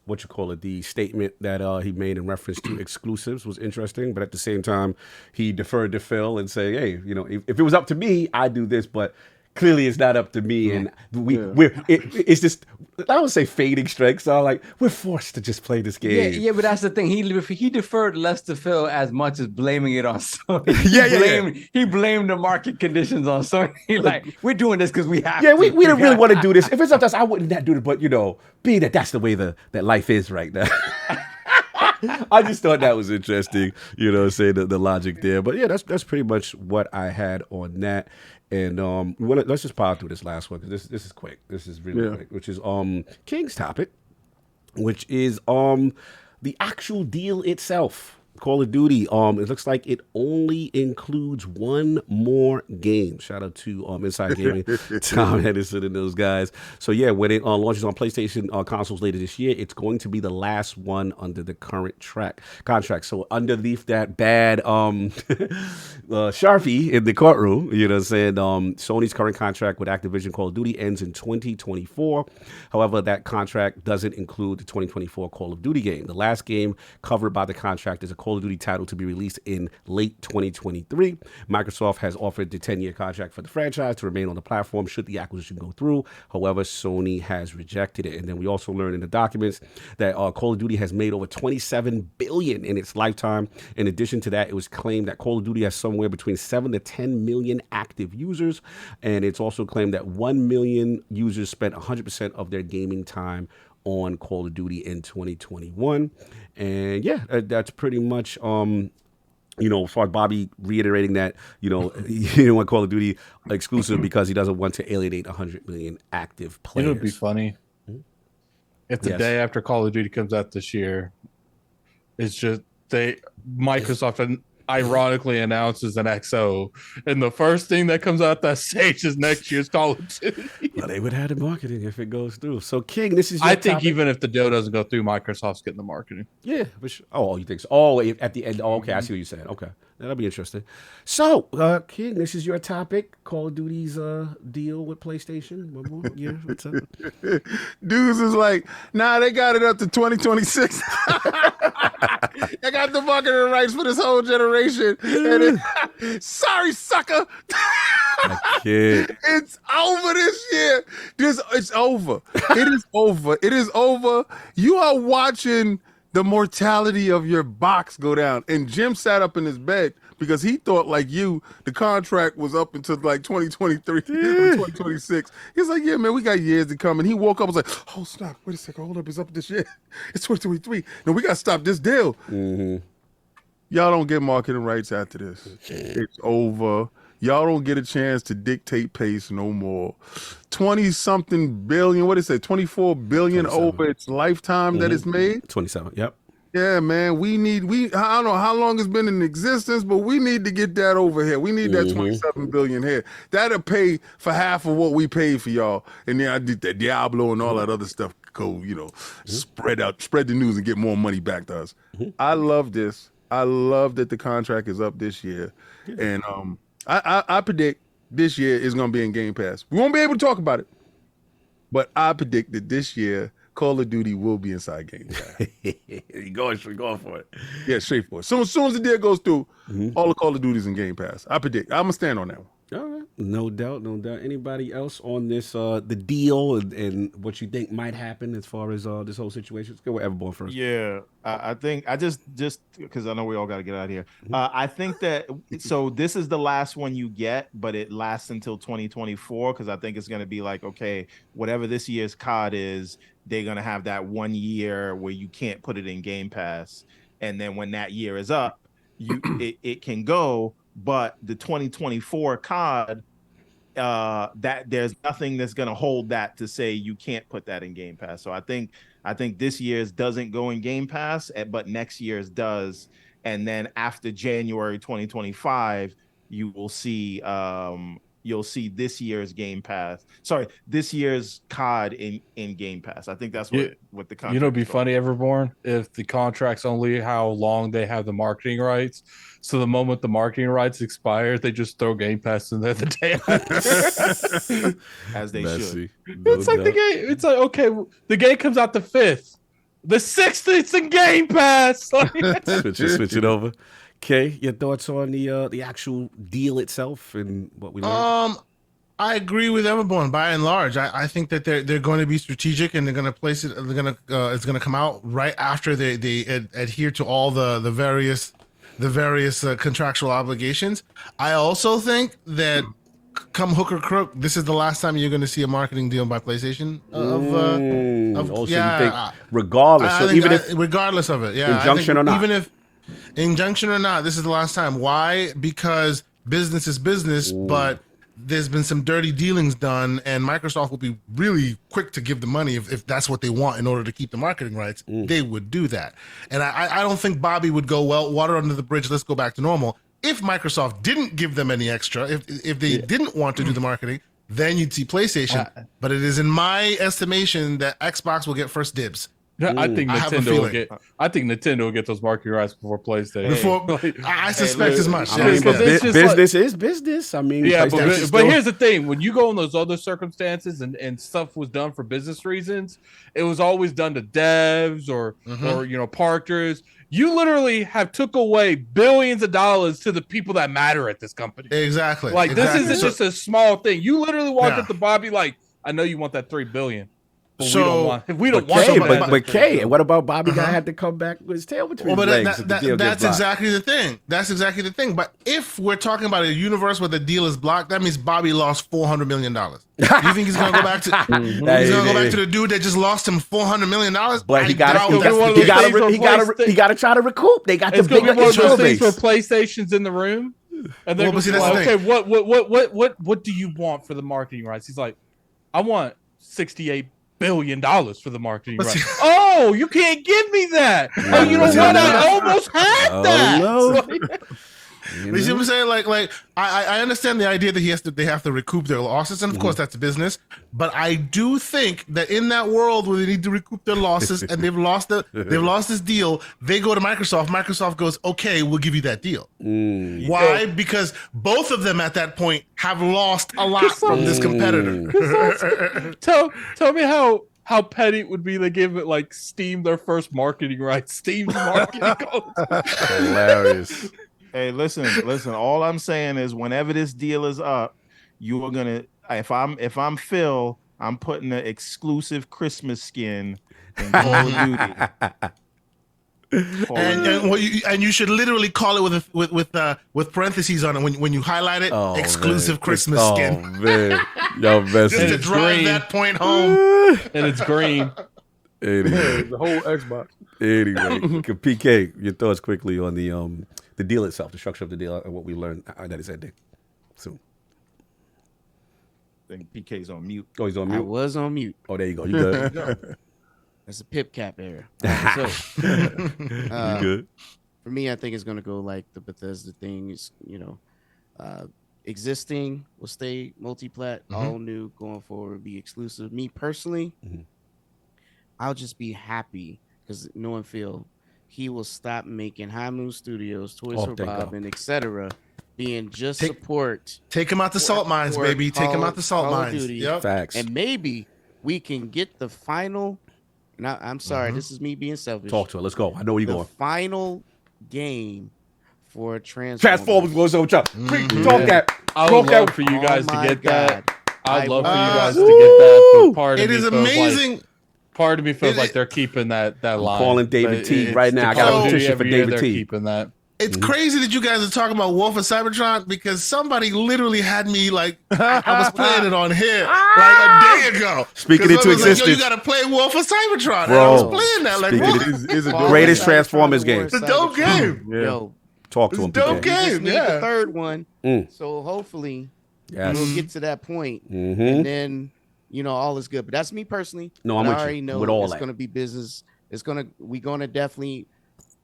the statement that he made in reference to exclusives was interesting, but at the same time, he deferred to Phil and say, hey, if it was up to me, I'd do this, but clearly it's not up to me, and it's just, I don't say fading strengths. So like we're forced to just play this game. Yeah, but that's the thing. He deferred less to Phil as much as blaming it on Sony. He blamed the market conditions on Sony. Like we're doing this because we have. Yeah, we don't really want to do this. If it's up to us, I wouldn't do it. But being that's the way that life is right now. I just thought that was interesting. Say the logic there. But yeah, that's pretty much what I had on that. And let's just power through this last one because this is quick. This is really quick, which is King's topic, which is the actual deal itself. Call of Duty. It looks like it only includes one more game. Shout out to Inside Gaming, Tom Henderson and those guys. So yeah, when it launches on PlayStation consoles later this year, it's going to be the last one under the current contract. So underneath that bad Sharpie in the courtroom, saying Sony's current contract with Activision Call of Duty ends in 2024. However, that contract doesn't include the 2024 Call of Duty game. The last game covered by the contract is a Call of Duty title to be released in late 2023. Microsoft has offered the 10-year contract for the franchise to remain on the platform should the acquisition go through. However, Sony has rejected it. And then we also learned in the documents that Call of Duty has made over $27 billion in its lifetime. In addition to that, it was claimed that Call of Duty has somewhere between 7 to 10 million active users. And it's also claimed that 1 million users spent 100% of their gaming time on Call of Duty in 2021. And yeah, that's pretty much as far as Bobby reiterating that he didn't want Call of Duty exclusive because he doesn't want to alienate 100 million active players. It would be funny if the day after Call of Duty comes out this year, it's just Microsoft ironically announces an XO, and the first thing that comes out that stage is next year's Call of Duty. Well, they would have the marketing if it goes through. So, King, this is your I think topic. even if the deal doesn't go through, Microsoft's getting the marketing. Yeah. You think so? Oh, at the end. Oh, okay. I see what you're saying. Okay. That'll be interesting. So, King, this is your topic. Call of Duty's deal with PlayStation. One more year. What's up? Dudes is like, nah, they got it up to 2026. They got the marketing rights for this whole generation. And sorry, sucker. It's over this year. It's over. It is over. It is over. You are watching the mortality of your box go down. And Jim sat up in his bed because he thought, like you, the contract was up until like 2023 or 2026. He's like, yeah, man, we got years to come. And he woke up and was like, oh, snap. Wait a second. Hold up. It's up this year. It's 2023. No, we got to stop this deal. Mm-hmm. Y'all don't get marketing rights after this. It's over. Y'all don't get a chance to dictate pace no more. 20-something billion, what is it, 24 billion 27. over its lifetime that it's made? 27, yep. Yeah, man, I don't know how long it's been in existence, but we need to get that over here. We need that 27 billion here. That'll pay for half of what we paid for y'all. And then I did that Diablo and all that other stuff. Go, spread the news and get more money back to us. I love this. I love that the contract is up this year. And I predict this year is going to be in Game Pass. We won't be able to talk about it, but I predict that this year Call of Duty will be inside Game Pass. You're going for it. Yeah, straight for it. So as soon as the deal goes through, all the Call of Duty's in Game Pass. I predict. I'm going to stand on that one. All right. No doubt. Anybody else on this, the deal and what you think might happen as far as this whole situation? Let's go with Everborn first. Yeah, I think I just because I know we all got to get out of here. I think that so this is the last one you get, but it lasts until 2024 because I think it's going to be like, okay, whatever this year's COD is, they're going to have that 1 year where you can't put it in Game Pass, and then when that year is up, it can go. But the 2024 COD, that there's nothing that's going to hold that to say you can't put that in Game Pass. So I think this year's doesn't go in Game Pass, but next year's does. And then after January 2025, you will see you'll see this year's Game Pass. Sorry, this year's COD in Game Pass. I think that's what the contract. It'd be funny, Everborn, if the contract's only how long they have the marketing rights. So the moment the marketing rights expire, they just throw Game Pass in there the day after. As they should. It's like the game. It's like, okay, the game comes out the 5th. The 6th, it's in Game Pass. Switch it over. Okay, your thoughts on the actual deal itself and what we learned? I agree with Everborn by and large. I think that they're going to be strategic and they're going to place it. It's going to come out right after they adhere to all the various contractual obligations. I also think that come hook or crook, this is the last time you're going to see a marketing deal by PlayStation. Regardless of it, injunction or not, even if injunction or not, this is the last time. Why? Because business is business, but there's been some dirty dealings done, and Microsoft will be really quick to give the money if that's what they want in order to keep the marketing rights. They would do that. And I don't think Bobby would go, well, water under the bridge, let's go back to normal. If Microsoft didn't give them any extra, if they didn't want to do the marketing, then you'd see PlayStation. But it is in my estimation that Xbox will get first dibs. I think Nintendo will get those marketing rights before PlayStation. I suspect as much. Business is business. I mean, but here's the thing: when you go in those other circumstances and stuff was done for business reasons, it was always done to devs or partners. You literally have took away billions of dollars to the people that matter at this company. Exactly. This isn't just a small thing. You literally walked up to Bobby like, I know you want that $3 billion. We don't want that. But Kay, what about Bobby guy had to come back with his tail between his legs? That's exactly the thing. That's exactly the thing. But if we're talking about a universe where the deal is blocked, that means Bobby lost $400 million. Do you think he's gonna go back to the dude that just lost him $400 million? But he got to try to recoup. They got the bigger install base for PlayStation's in the room. And they're okay, what do you want for the marketing rights? He's like, I want $68 billion for the marketing rights. Oh, you can't give me that. Oh, you know what? I almost had that. You see what I'm saying? Like I understand the idea that they have to recoup their losses, and of course that's a business. But I do think that in that world where they need to recoup their losses and they've lost this deal, they go to Microsoft. Microsoft goes, okay, we'll give you that deal. Why? Because both of them at that point have lost a lot from this competitor. Tell me how petty it would be to give it like Steam their first marketing rights. Steam's marketing codes. Hilarious. Hey, listen. All I'm saying is, whenever this deal is up, you are gonna. If I'm Phil, I'm putting the exclusive Christmas skin in Call of Duty. And you should literally call it with parentheses on it when you highlight it. Exclusive Christmas skin. Man. Yo, just to drive that point home. And it's green. Anyway. The whole Xbox. Anyway, PK, your thoughts quickly on the deal itself, the structure of the deal, and what we learned that is ending soon. I think PK's on mute. Oh, he's on mute. I was on mute. Oh, there you go. You good? That's a pip cap error. You good? For me, I think it's gonna go like the Bethesda things. Existing will stay multi-plat. All new going forward will be exclusive. Me personally, I'll just be happy because knowing Phil, he will stop making High Moon Studios, Toys for Bob, and etc. being just support. Take him out the salt mines, baby. Take him out the salt mines. Yep. Facts. And maybe we can get the final. Now, I'm sorry, this is me being selfish. Talk to it. Let's go. I know where you're going. Final game for Transformers. Transformers goes over. Talk that. I would love for you guys to get that. I'd love for you guys to get that. But part of it is amazing. Part of me feels like they're keeping that line. Calling David T right now. I got a petition for David T. Keeping that. It's crazy that you guys are talking about War for Cybertron because somebody literally had me like I was playing it on here like a day ago. Speaking into existence. Like, yo, you gotta play War for Cybertron. Bro, and I was playing that like it's a greatest Transformers game. It's a dope game. Yeah. Yo, talk to him. Dope game. The third one. So hopefully we'll get to that point, and then all is good. But that's me personally. No, I'm I with you. already know With all it's that. gonna be business.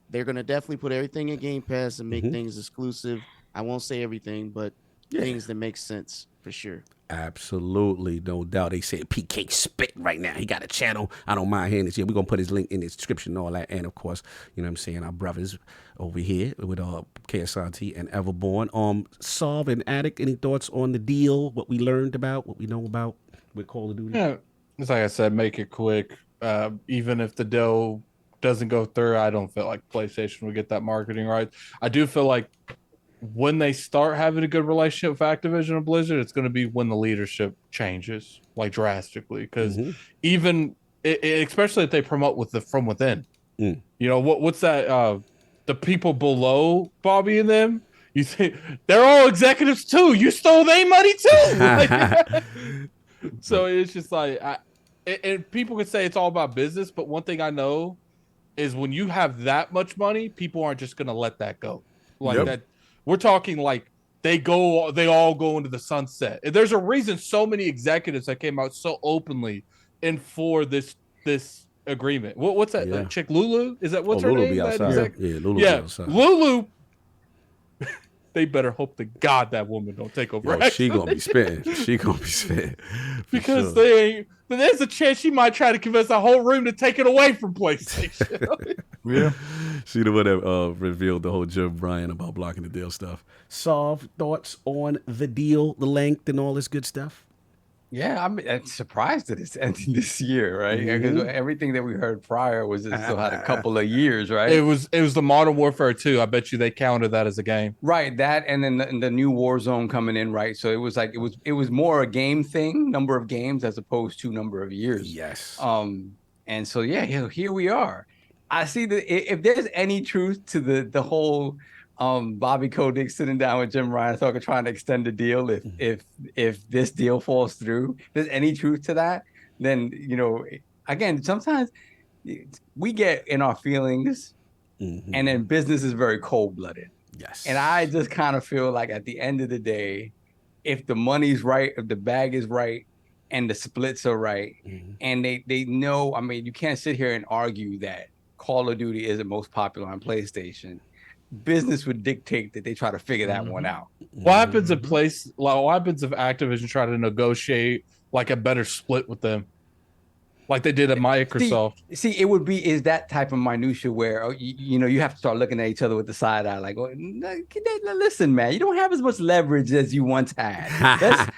They're gonna definitely put everything in Game Pass and make things exclusive. I won't say everything, but things that make sense for sure. Absolutely, no doubt. They say PK spit right now. He got a channel. I don't mind hearing this. Yeah, we're gonna put his link in the description and all that. And of course, you know what I'm saying, our brothers over here with KSRT and Everborn. Solve and Addict, any thoughts on the deal, what we learned about, what we know about with Call of Duty? Yeah, it's like I said, make it quick. Even if the deal doesn't go through, I don't feel like PlayStation will get that marketing right. I do feel like when they start having a good relationship with Activision and Blizzard, it's going to be when the leadership changes like drastically. Because even especially if they promote from within, what's that? The people below Bobby and them, you think they're all executives too. You stole their money too. So it's just like, and people could say it's all about business, but one thing I know is when you have that much money, people aren't just going to let that go. Like that. We're talking like they all go into the sunset. And there's a reason so many executives that came out so openly and for this agreement. What's that? Yeah. Chick Lulu? Is that what's her Lulu name? be outside. Yeah, Lulu be outside. Lulu. They better hope to God that woman don't take over. Yo, she gonna be spitting. She gonna be spitting. Because they ain't. But there's a chance she might try to convince the whole room to take it away from PlayStation. Yeah. She the one that revealed the whole JimRyan about blocking the deal stuff. Solve thoughts on the deal, the length, and all this good stuff. Yeah, I'm surprised that it's ending this year, right? Because everything that we heard prior was it still had a couple of years, right? It was the Modern Warfare 2. I bet you they counted that as a game. Right, that and then the new Warzone coming in, right? So it was like it was more a game thing, number of games as opposed to number of years. Yes. And so here we are. I see that if there's any truth to the whole Bobby Kotick sitting down with JimRyan trying to extend the deal if this deal falls through, if there's any truth to that, then again, sometimes we get in our feelings and then business is very cold-blooded. Yes. And I just kind of feel like at the end of the day, if the money's right, if the bag is right and the splits are right, and they know, I mean, you can't sit here and argue that Call of Duty is the most popular on PlayStation. business would dictate that they try to figure that one out. What happens if what happens if Activision try to negotiate like a better split with them, like they did at Microsoft? See, it would be is that type of minutia where you have to start looking at each other with the side eye, like, listen, man, you don't have as much leverage as you once had.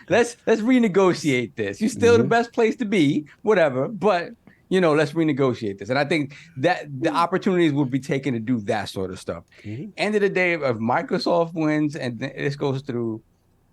Let's renegotiate this. You're still the best place to be, whatever, but let's renegotiate this. And I think that the opportunities would be taken to do that sort of stuff. End of the day, if Microsoft wins and this goes through,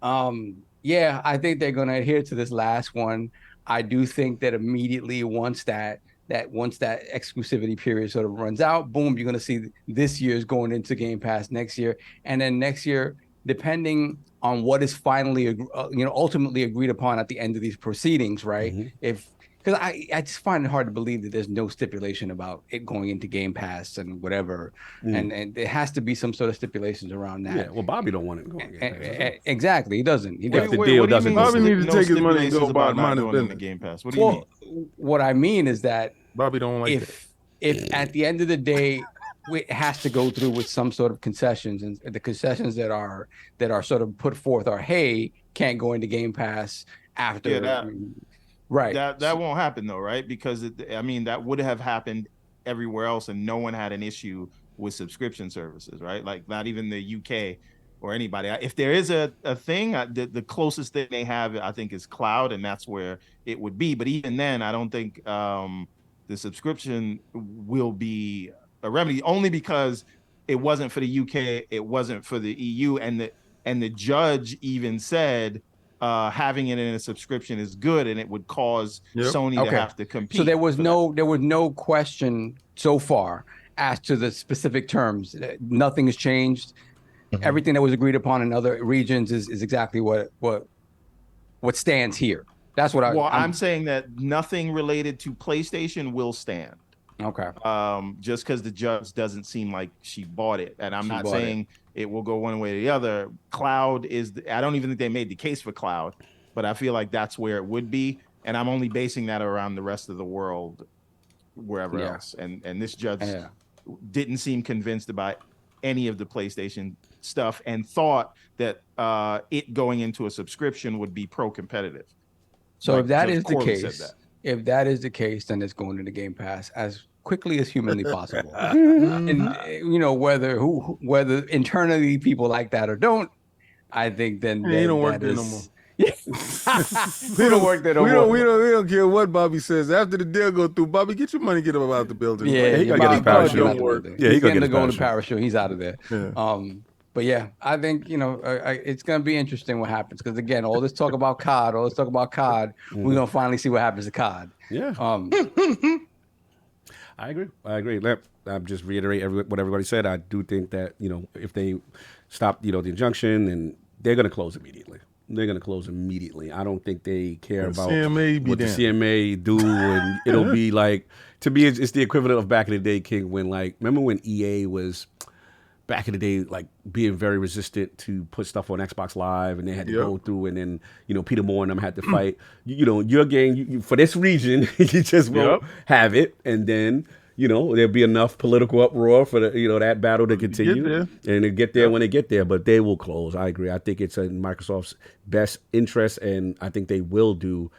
I think they're going to adhere to this last one. I do think that immediately once that exclusivity period sort of runs out, boom, you're going to see this year's going into Game Pass next year. And then next year, depending on what is finally, ultimately agreed upon at the end of these proceedings, right? Because I just find it hard to believe that there's no stipulation about it going into Game Pass and whatever. And there has to be some sort of stipulations around that. Yeah, well, Bobby don't want it going to Game Pass. Exactly, he doesn't. He If the deal doesn't go Bobby through. needs to take his money and go buy mine going into Game Pass. What do you mean? What I mean is that Bobby don't like if at the end of the day it has to go through with some sort of concessions, and the concessions that are sort of put forth are, hey, can't go into Game Pass after. Right. That won't happen though, right? Because that would have happened everywhere else, and no one had an issue with subscription services, right? Like not even the UK or anybody. If there is a thing, the closest thing they have, I think, is cloud, and that's where it would be. But even then, I don't think the subscription will be a remedy, only because it wasn't for the UK, it wasn't for the EU, and the judge even said having it in a subscription is good, and it would cause Sony to have to compete. So there was no question so far as to the specific terms. Nothing has changed. Everything that was agreed upon in other regions is exactly what stands here. That's what I'm saying, that nothing related to PlayStation will stand. Okay. Just because the judge doesn't seem like she bought it, and I'm not saying it will go one way or the other. Cloud I don't even think they made the case for cloud, but I feel like that's where it would be, and I'm only basing that around the rest of the world, wherever else. And this judge didn't seem convinced about any of the PlayStation stuff, and thought that it going into a subscription would be pro-competitive. So if that is the case, then it's going into Game Pass as quickly as humanly possible. And whether internally people like that or don't, I think then he don't work there no more. We don't work there no more. We don't care what Bobby says. After the deal go through, Bobby, get your money, get him out the building. Yeah, he gotta get his parachute. Yeah, he's gonna go on the parachute. He's out of there. Yeah. But yeah, I think it's gonna be interesting what happens, because again, all this talk about COD, we're gonna finally see what happens to COD. Yeah. I agree. I'm just reiterate what everybody said. I do think that if they stop the injunction, and they're gonna close immediately. I don't think they care about what the CMA do, and it'll be like, to me, it's the equivalent of back in the day, King, when remember when EA was back in the day, like being very resistant to put stuff on Xbox Live, and they had to go through, and then Peter Moore and them had to fight. Your game for this region, you just won't have it, and then there'll be enough political uproar for that battle to continue, and they get there when they get there. But they will close. I agree. I think it's in Microsoft's best interest, and I think they will do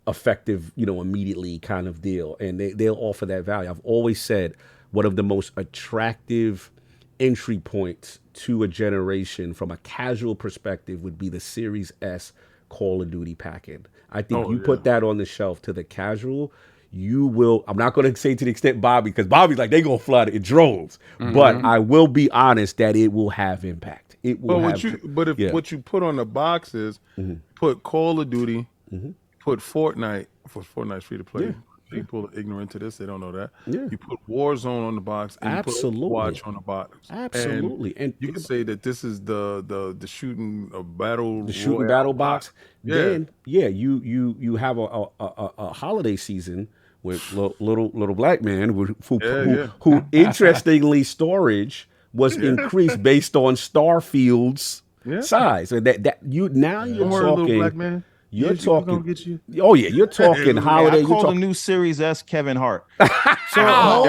effective, immediately kind of deal, and they'll offer that value. I've always said one of the most attractive entry points to a generation from a casual perspective would be the Series S Call of Duty packet. I think put that on the shelf to the casual, you will. I'm not going to say to the extent Bobby, because Bobby's like, they going to flood it in droves. But I will be honest that it will have impact. It will what you put on the box is put Call of Duty, put Fortnite, for Fortnite's free to play. People are ignorant to this; they don't know that. Yeah. You put Warzone on the box, and you put Watch on the box. Absolutely, and you can say that this is the shooting battle, battle box. Then you have a holiday season with little black man who interestingly storage was increased based on Starfield's size. So you're talking. Black man. You're People gonna talking. get you. Oh yeah, you're talking holiday. I You're call the talking. new Series S Kevin Hart. So hold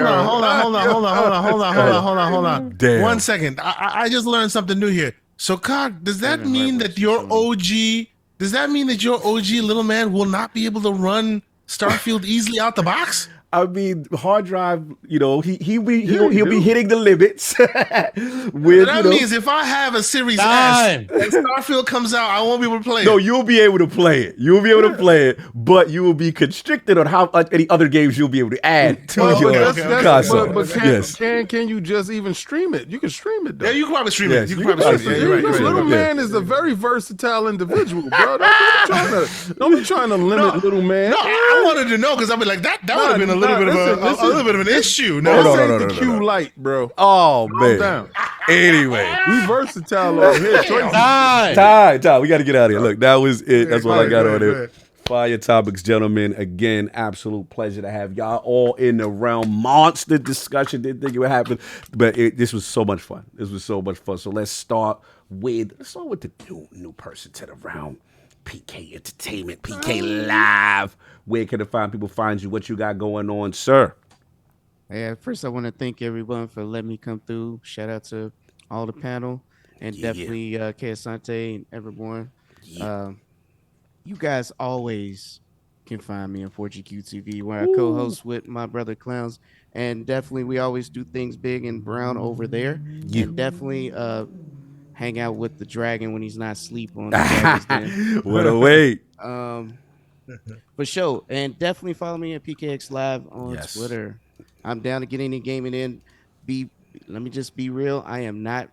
on. Damn. 1 second. I just learned something new here. So, Cog, does that mean that your OG? Does that mean that your OG little man will not be able to run Starfield easily out the box? I mean, hard drive. You know, he'll be hitting the limits. With, That means if I have a Series S and Starfield comes out, I won't be able to play it. No, you'll be able to play it. You'll be able to play it, but you will be constricted on how any other games you'll be able to add to your console. But Yes. can you just even stream it? You can stream it though. Yeah, you can probably stream Yes, it. You you can probably can stream it. This little man is a very versatile individual, bro. Don't be trying to limit little man. No, I wanted to know because I'd be like, that would have been a little bit of an issue. No, This ain't the Q Lite, bro. Oh Calm man. down. Anyway, We versatile over here. time. We got to get out of here. Look, that was it. That's what I got on Go there. ahead. Fire topics, gentlemen. Again, absolute pleasure to have y'all all in the realm. Monster discussion. Didn't think it would happen, but this was so much fun. So let's start with the new person to the realm. PK Entertainment, PK Live. Where can people find you? What you got going on, sir? Yeah, first I want to thank everyone for letting me come through. Shout out to all the panel and definitely Asante and Everborn. You guys always can find me on 4GQ TV where I co-host with my brother Clowns, and definitely we always do things big and brown over there. And definitely hang out with the dragon when he's not asleep on the Dragon's Den. What a wait. For sure. And definitely follow me at PKX Live on Twitter. I'm down to get any gaming in. Let me just be real. I am not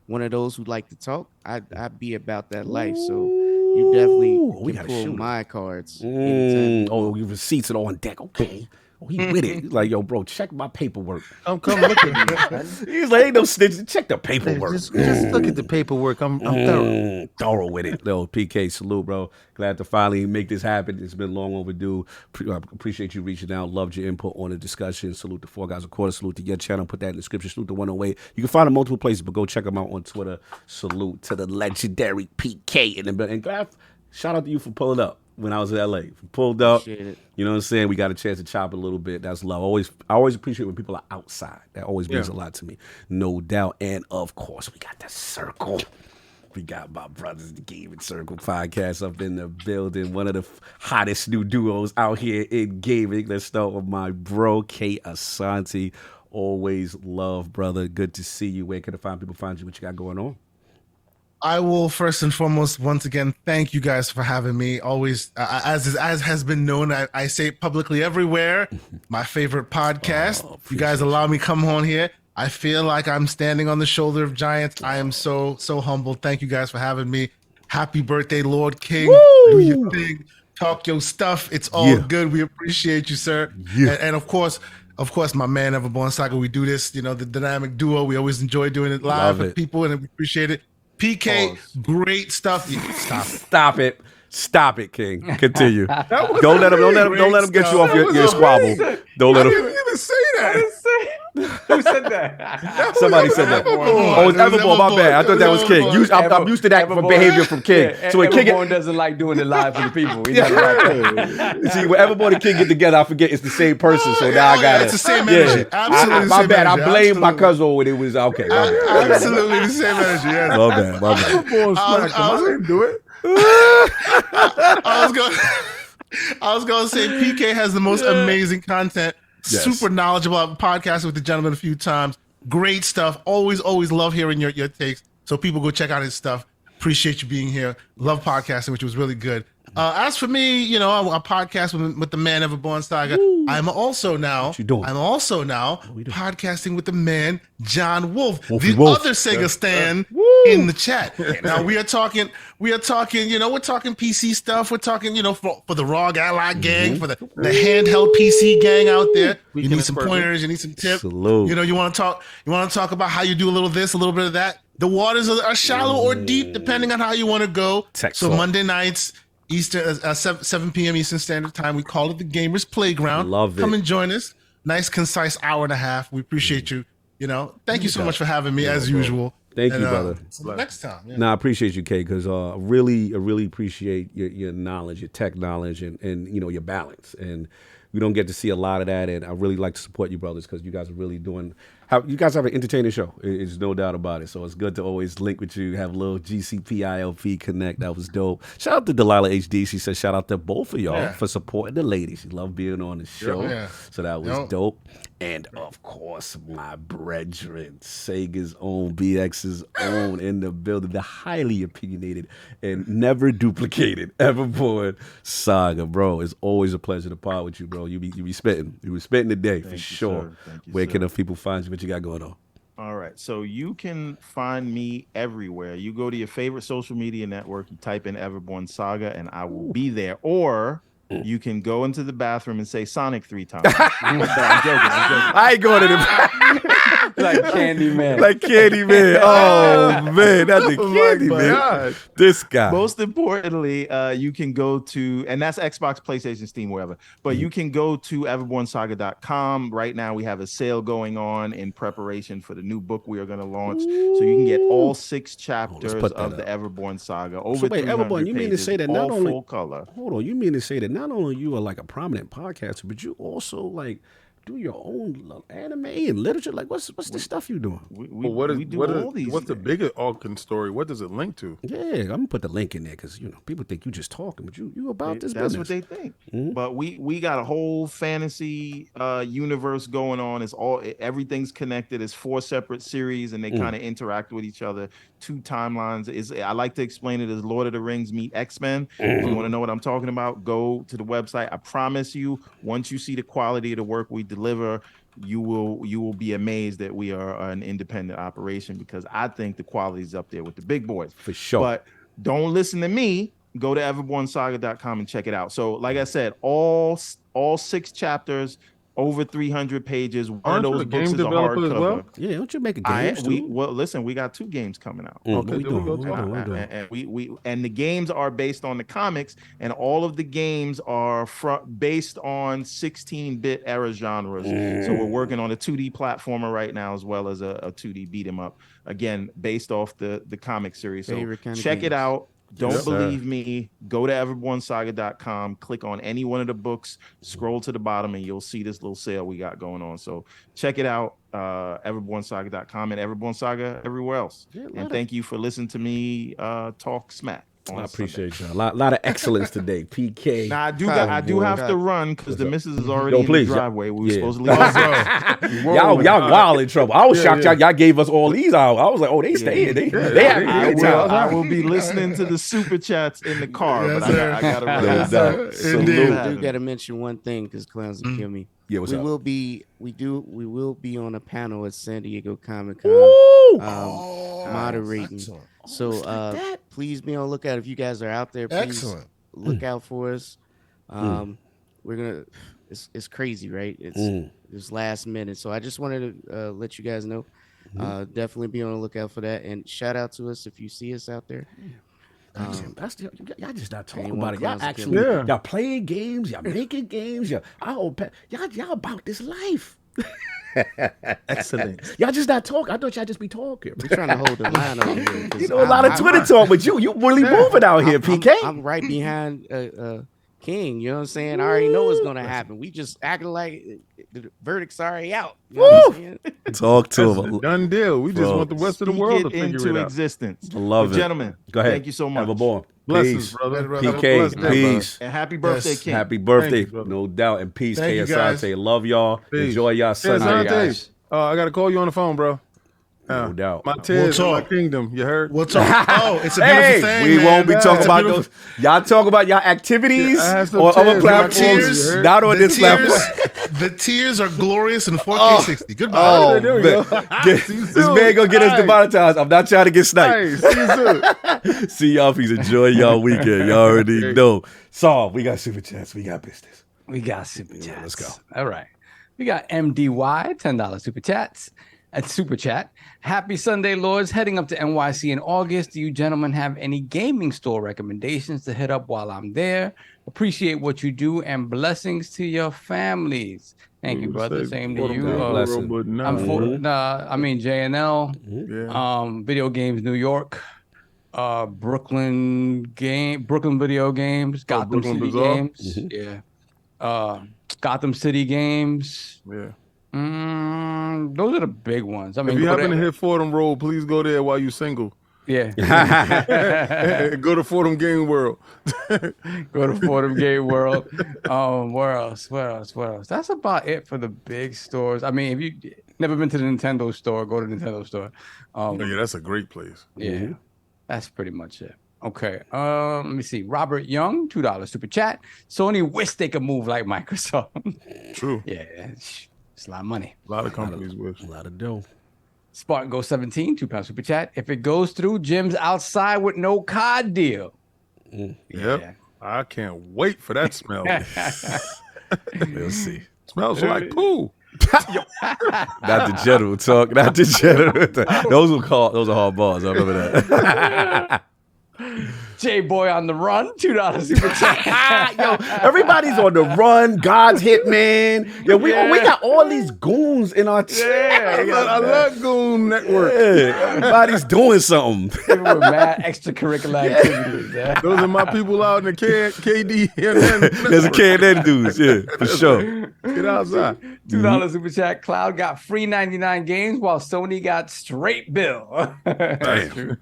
one of those who like to talk. I be about that life. So you definitely can pull my cards. Oh, your receipts are on deck. Okay. Oh, he with it. He's like, yo, bro, check my paperwork. Come look at me. He's like, ain't no snitching. Check the paperwork. Just look at the paperwork. I'm thorough. Thorough with it. Yo, PK, salute, bro. Glad to finally make this happen. It's been long overdue. Appreciate you reaching out. Loved your input on the discussion. Salute to Four Guys of Quarter. Salute to your channel. Put that in the description. Salute to 108. You can find them multiple places, but go check them out on Twitter. Salute to the legendary PK. And glad, shout out to you for pulling up when I was in LA. Pulled up. You know what I'm saying? We got a chance to chop a little bit. That's love. I always appreciate when people are outside. That always means a lot to me. No doubt. And of course, we got the circle. We got my brothers, the Gaming Circle podcast up in the building. One of the hottest new duos out here in gaming. Let's start with my bro, K Asante. Always love, brother. Good to see you. Where can people find you? What you got going on? I will first and foremost, once again, thank you guys for having me. Always, as has been known, I say it publicly everywhere. My favorite podcast. You guys allow me come on here. I feel like I'm standing on the shoulder of giants. I am so humbled. Thank you guys for having me. Happy birthday, Lord King. Woo! Do your thing. Talk your stuff. It's all good. We appreciate you, sir. And of course, my man Everborn Saga. We do this, the dynamic duo. We always enjoy doing it live with people, and we appreciate it. PK, great stuff. Stop it, King. Continue. Don't let him get you off your squabble. Don't let him. I didn't even say that. Who said that? Somebody said that. Oh, it's Everborn. My bad. I thought that was King. I'm used to that for behavior from King. Yeah, so when King doesn't like doing it live for the people. He's not right. See, when Everborn and King get together, I forget it's the same person. So now I got it. It's the same energy. Absolutely. My bad. I blame my cousin when it was okay. Absolutely the same energy. Yeah. My bad. I didn't do it. I was gonna say PK has the most amazing content. Yes. Super knowledgeable. I've podcasted with the gentleman a few times. Great stuff. Always love hearing your takes. So people go check out his stuff. Appreciate you being here. Love podcasting, which was really good. As for me, I podcast with the man Everborn Saga. I'm also now podcasting with the man John Wolf, the other Sega stan in the chat. Now we are talking, we're talking PC stuff. We're talking, for the ROG Ally gang, for the handheld PC gang out there. You need some pointers, you need some tips. Salute. You want to talk about how you do a little this, a little bit of that. The waters are shallow or deep, depending on how you want to go. So Monday nights, Eastern, 7 p.m. Eastern Standard Time. We call it the Gamers Playground. Love it. Come and join us. Nice, concise hour and a half. We appreciate you. Thank you so much for having me, as usual. Thank you, brother. Until next time. Yeah. Nah, I appreciate you, Kay, because I really appreciate your knowledge, your tech knowledge, and your balance. And we don't get to see a lot of that, and I really like to support you brothers because you guys are really doing. You guys have an entertaining show. It's no doubt about it. So it's good to always link with you. Have a little GCPILP connect. That was dope. Shout out to Delilah HD. She said shout out to both of y'all for supporting the ladies. She loved being on the show. So that was dope. And of course, my brethren, Sega's own, BX's own in the building, the highly opinionated and never duplicated Everborn Saga, bro. It's always a pleasure to pod with you, bro. You be spitting. You be spitting today for sure. Where can the people find you? What you got going on? All right. So you can find me everywhere. You go to your favorite social media network, you type in Everborn Saga, and I will be there. Or you can go into the bathroom and say Sonic 3 times. I'm joking. I ain't going to the like Candyman. Like Candyman. Oh, man. That's a Candyman. This guy. Most importantly, you can go to, and that's Xbox, PlayStation, Steam, wherever. But you can go to everbornsaga.com. Right now, we have a sale going on in preparation for the new book we are going to launch. So you can get all 6 chapters of the Everborn Saga. Over 300 Everborn, you mean to say that not only full color. Hold on, you mean to say that not only you are like a prominent podcaster, but you also like do your own anime and literature? Like, what's the stuff you doing? What's the bigger Alkin story? What does it link to? Yeah, I'm gonna put the link in there because people think you just talking, but you about this business. That's what they think. But we got a whole fantasy universe going on. Everything's connected. It's 4 separate series, and they kind of interact with each other. 2 timelines. I like to explain it as Lord of the Rings meet X-Men. If you want to know what I'm talking about, go to the website. I promise you, once you see the quality of the work we deliver, you will be amazed that we are an independent operation, because I think the quality is up there with the big boys. For sure. But don't listen to me. Go to everbornsaga.com and check it out. So like I said, all 6 chapters, over 300 pages. One of those books is a hardcover. Well? Yeah, don't you make a game? Listen, we got 2 games coming out. Okay, and the games are based on the comics, and all of the games are based on 16-bit era genres. So we're working on a 2D platformer right now, as well as a 2D beat 'em up. Again, based off the comic series. So check it out. Don't believe me. Go to everbornsaga.com, click on any one of the books, scroll to the bottom, and you'll see this little sale we got going on. So check it out, everbornsaga.com and Everborn Saga everywhere else. And thank you for listening to me talk smack. I appreciate you. A lot of excellence today, PK. Now I do have to run because the missus is already in the driveway. We were supposed to leave. y'all wild in trouble. I was shocked y'all gave us all these out. I was like, oh, they staying. I will be listening to the super chats in the car, but I gotta run. I do gotta mention one thing because clowns will kill me. Yeah, what's up? We will be on a panel at San Diego Comic-Con moderating. So please be on the lookout. If you guys are out there, please look out for us. We're gonna it's crazy, right? It's last minute. So I just wanted to let you guys know. Definitely be on the lookout for that. And shout out to us if you see us out there. Y'all just not talking about it. Y'all actually y'all playing games, y'all making games, y'all about this life. Excellent. Y'all just not talking. I thought y'all just be talking. We're trying to hold the line over here. You know, a lot of Twitter talk, but you really moving out here, PK. I'm right behind King. You know what I'm saying? I already know what's gonna happen. We just acting like the verdict's already out. You know what I'm saying? Talk to him. Done deal. We just want the rest of the world to figure it out. Existence. I love it. Gentlemen, go ahead. Thank you so much. Everborn. Blessings, brother. PK, peace. And happy birthday, King. Happy birthday. No doubt. And peace, KSI. Love y'all. Peace. Enjoy y'all Sunday, guys. I got to call you on the phone, bro. No doubt. My Tez, my kingdom. You heard? We'll talk. Oh, it's a beautiful thing. We won't be talking about those. Y'all talk about y'all activities on other platforms. Not on this platform. The tears are glorious in 4K 60. Goodbye. Oh, this man gonna get us demonetized. I'm not trying to get sniped. See you soon. See y'all. Please enjoy y'all weekend. Y'all already know. So we got super chats. We got business. We got super chats. Let's go. All right. We got MDY, $10 super chats. at Super Chat. Happy Sunday, Lords. Heading up to NYC in August. Do you gentlemen have any gaming store recommendations to hit up while I'm there? Appreciate what you do and blessings to your families. Thank you, brother. Same to you. I mean J&L, Video Games New York, Brooklyn Video Games, Gotham City Games, Gotham City Games. Yeah. Those are the big ones. I mean, if you happen to hit Fordham Road, please go there while you're single. Yeah. Go to Fordham Game World. Go to Fordham Game World. Where else? That's about it for the big stores. I mean, if you never been to the Nintendo store, go to the Nintendo store. Yeah, that's a great place. Yeah, that's pretty much it. Okay. Let me see. Robert Young, $2 super chat. Sony wish they could move like Microsoft. True. Yeah, it's a lot of money. A lot of companies wish. A lot of dough. Spartan Go 17, £2 super chat. If it goes through, Jim's outside with no COD deal. Yep. I can't wait for that smell. We'll see. Smells like poo. Not the general talk. Not the general talk. Those are hard bars. I remember that. J-Boy on the run, $2 super chat. Yo, everybody's on the run. God's Hitman. Yo, we got all these goons in our team. I love Goon Network. Yeah, everybody's doing something. People with mad extracurricular activities. Those are my people out in the KD. There's a KNN dudes, yeah, for sure. Get outside. $2 super chat. Cloud got free 99 games while Sony got straight bill. That's true.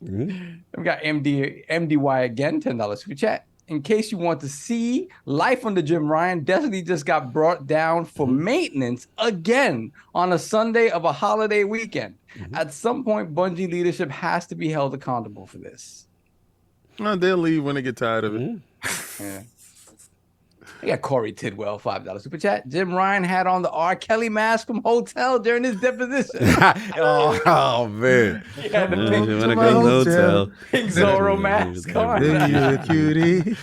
We got MDY again, $10 super chat. In case you want to see life under JimRyan, Destiny just got brought down for maintenance again on a Sunday of a holiday weekend. At some point, Bungie leadership has to be held accountable for this. They'll leave when they get tired of it. Yeah. We got Corey Tidwell, $5 super chat. JimRyan had on the R. Kelly mask from Hotel during his deposition. oh man. He had the pink Zorro mask on. You're a cutie.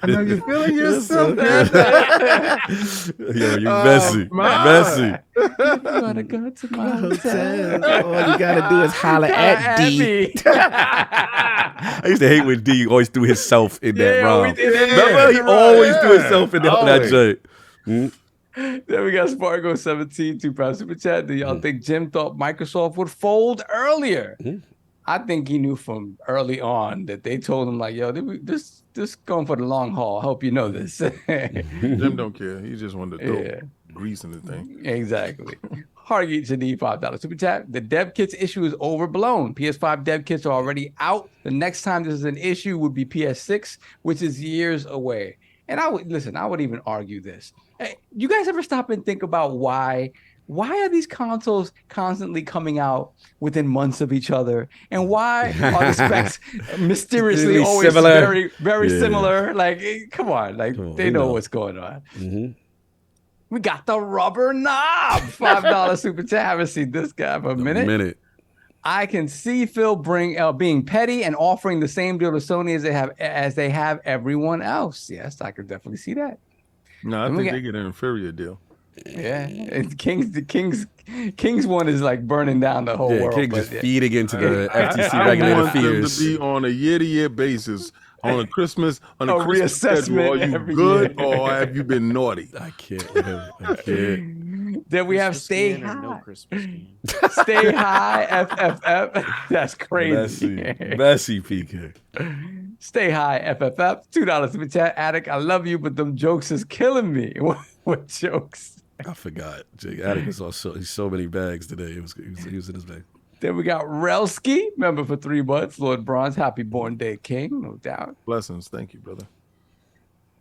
I know you're feeling yourself. Yo, you messy. Messy. You gotta go to my hotel. All you gotta do is holler at D. I used to hate when D always threw himself in that rhyme. Remember, he always threw himself in that joint. Then we got Spargo 17, £2 super chat. Do y'all think Jim thought Microsoft would fold earlier? I think he knew from early on that they told him like, yo, this going for the long haul. I hope you know this. Jim don't care. He just wanted to throw grease in the thing. Exactly. Hargeet Janine, $5 super chat. The dev kits issue is overblown. PS5 dev kits are already out. The next time this is an issue would be PS6, which is years away. And I would even argue this. Hey, you guys ever stop and think about why are these consoles constantly coming out within months of each other? And why are the specs mysteriously always similar. very similar? Like, come on, like they know what's going on. We got the rubber knob, $5 super chat. I haven't seen this guy for a minute. I can see Phil being petty and offering the same deal to Sony as they have everyone else. Yes, I could definitely see that. No, I think they get an inferior deal. Yeah, and King's one is like burning down the whole world. King's just feeding into the FTC regulated fears. I want them to be on a year-to-year basis. On a Christmas reassessment schedule. Are you good or have you been naughty? I can't. Then we have Stay High. No Stay High FFF. That's crazy. Messy PK. Stay High FFF. $2 super chat. Attic, I love you, but them jokes is killing me. What jokes? I forgot. Attic was so many bags today. He was in his bag. Then we got Relski, member for 3 months. Lord Bronze, happy born day, King, no doubt. Blessings. Thank you, brother.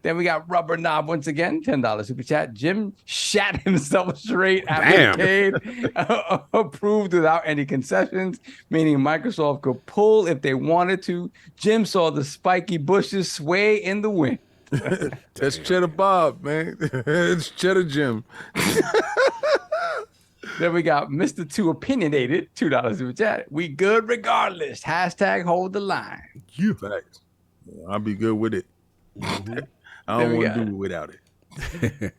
Then we got Rubber Knob once again, $10 super chat. Jim shat himself straight after Cade approved without any concessions, meaning Microsoft could pull if they wanted to. Jim saw the spiky bushes sway in the wind. That's Cheddar Bob, man. It's Cheddar Jim. Then we got Mr. 2 Opinionated, $2 super chat. We good regardless. Hashtag hold the line. Facts. I'll be good with it. I don't want to do it without it.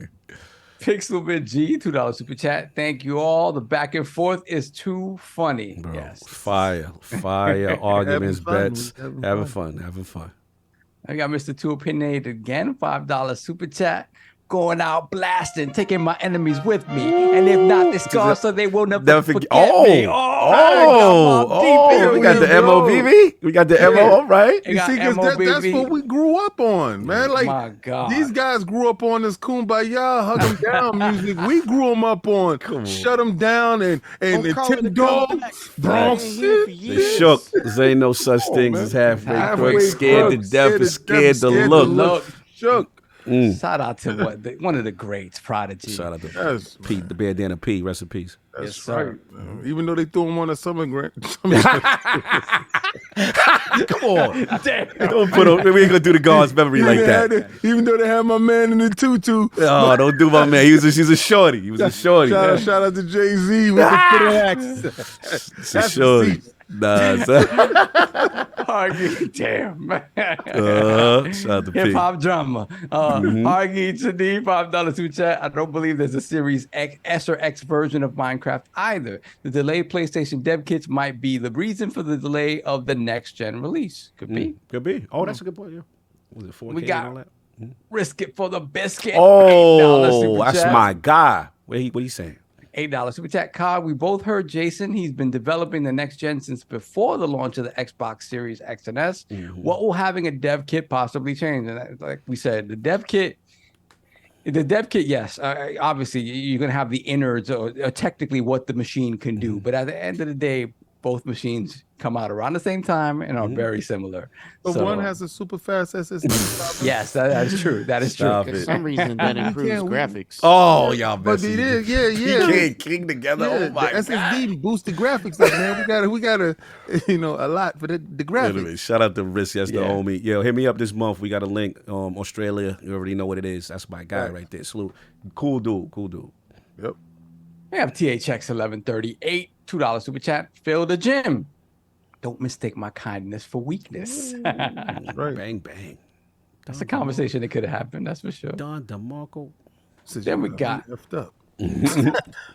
Pixelbit G, $2 super chat. Thank you all. The back and forth is too funny. Bro, yes. Fire arguments, fun. bets, Having having fun. I got Mr. Two Opinionated again, $5 super chat. Going out blasting, taking my enemies with me. And if not, they scar so they will never forget me. We got the MOBB. We got the MO, all right. You see, because that's what we grew up on, man. Like, my God. These guys grew up on this Kumbaya, hug them down music. We grew them up on shut them down and Nintendo, Bronx. They shook. There ain't no such things as halfway crook. Scared to death and scared to look. Shook. Shout out to one of the greats, Prodigy. Shout out to Pete, the bandana P. Rest in peace. That's right. Even though they threw him on a summer grant. Come on. Don't put on. We ain't gonna do the God's memory like that. Even though they had my man in the tutu. Oh, don't do my man. He's a shorty. He was a shorty. Shout out to Jay-Z with the foot axe. It's a shorty. Nah, Hargy, damn. Shout out to Hip P. hop drama. Hargy Chadi, $5 super chat. I don't believe there's a Series S or X version of Minecraft either. The delayed PlayStation dev kits might be the reason for the delay of the next gen release. Could be. Could be. Oh, that's a good point. Yeah. Was it 4K We got and all that? Risk it for the biscuit. Oh, that's my guy. What he saying? $8 super chat. COD, we both heard Jason. He's been developing the next gen since before the launch of the Xbox Series X and S. What will having a dev kit possibly change? And like we said, the dev kit, yes, obviously you're going to have the innards or technically what the machine can do. But at the end of the day, both machines come out around the same time and are very similar. But So, one has a super fast SSD. yes, that is true. That is true. For some reason, that improves graphics. Oh, y'all But messy. it is, yeah. You can't king together. Yeah, Oh my the SSD boost the graphics up, man. We gotta, a lot for the graphics. Literally, shout out to Risk, that's the homie. Yo, hit me up this month. We got a link. Australia, you already know what it is. That's my guy right there. Salute. Cool dude. Yep. We have THX 1138, $2 super chat. Fill the gym. Don't mistake my kindness for weakness. Right. Bang bang. That's a conversation that could have happened. That's for sure. Don DeMarco. Then we got. Effed up.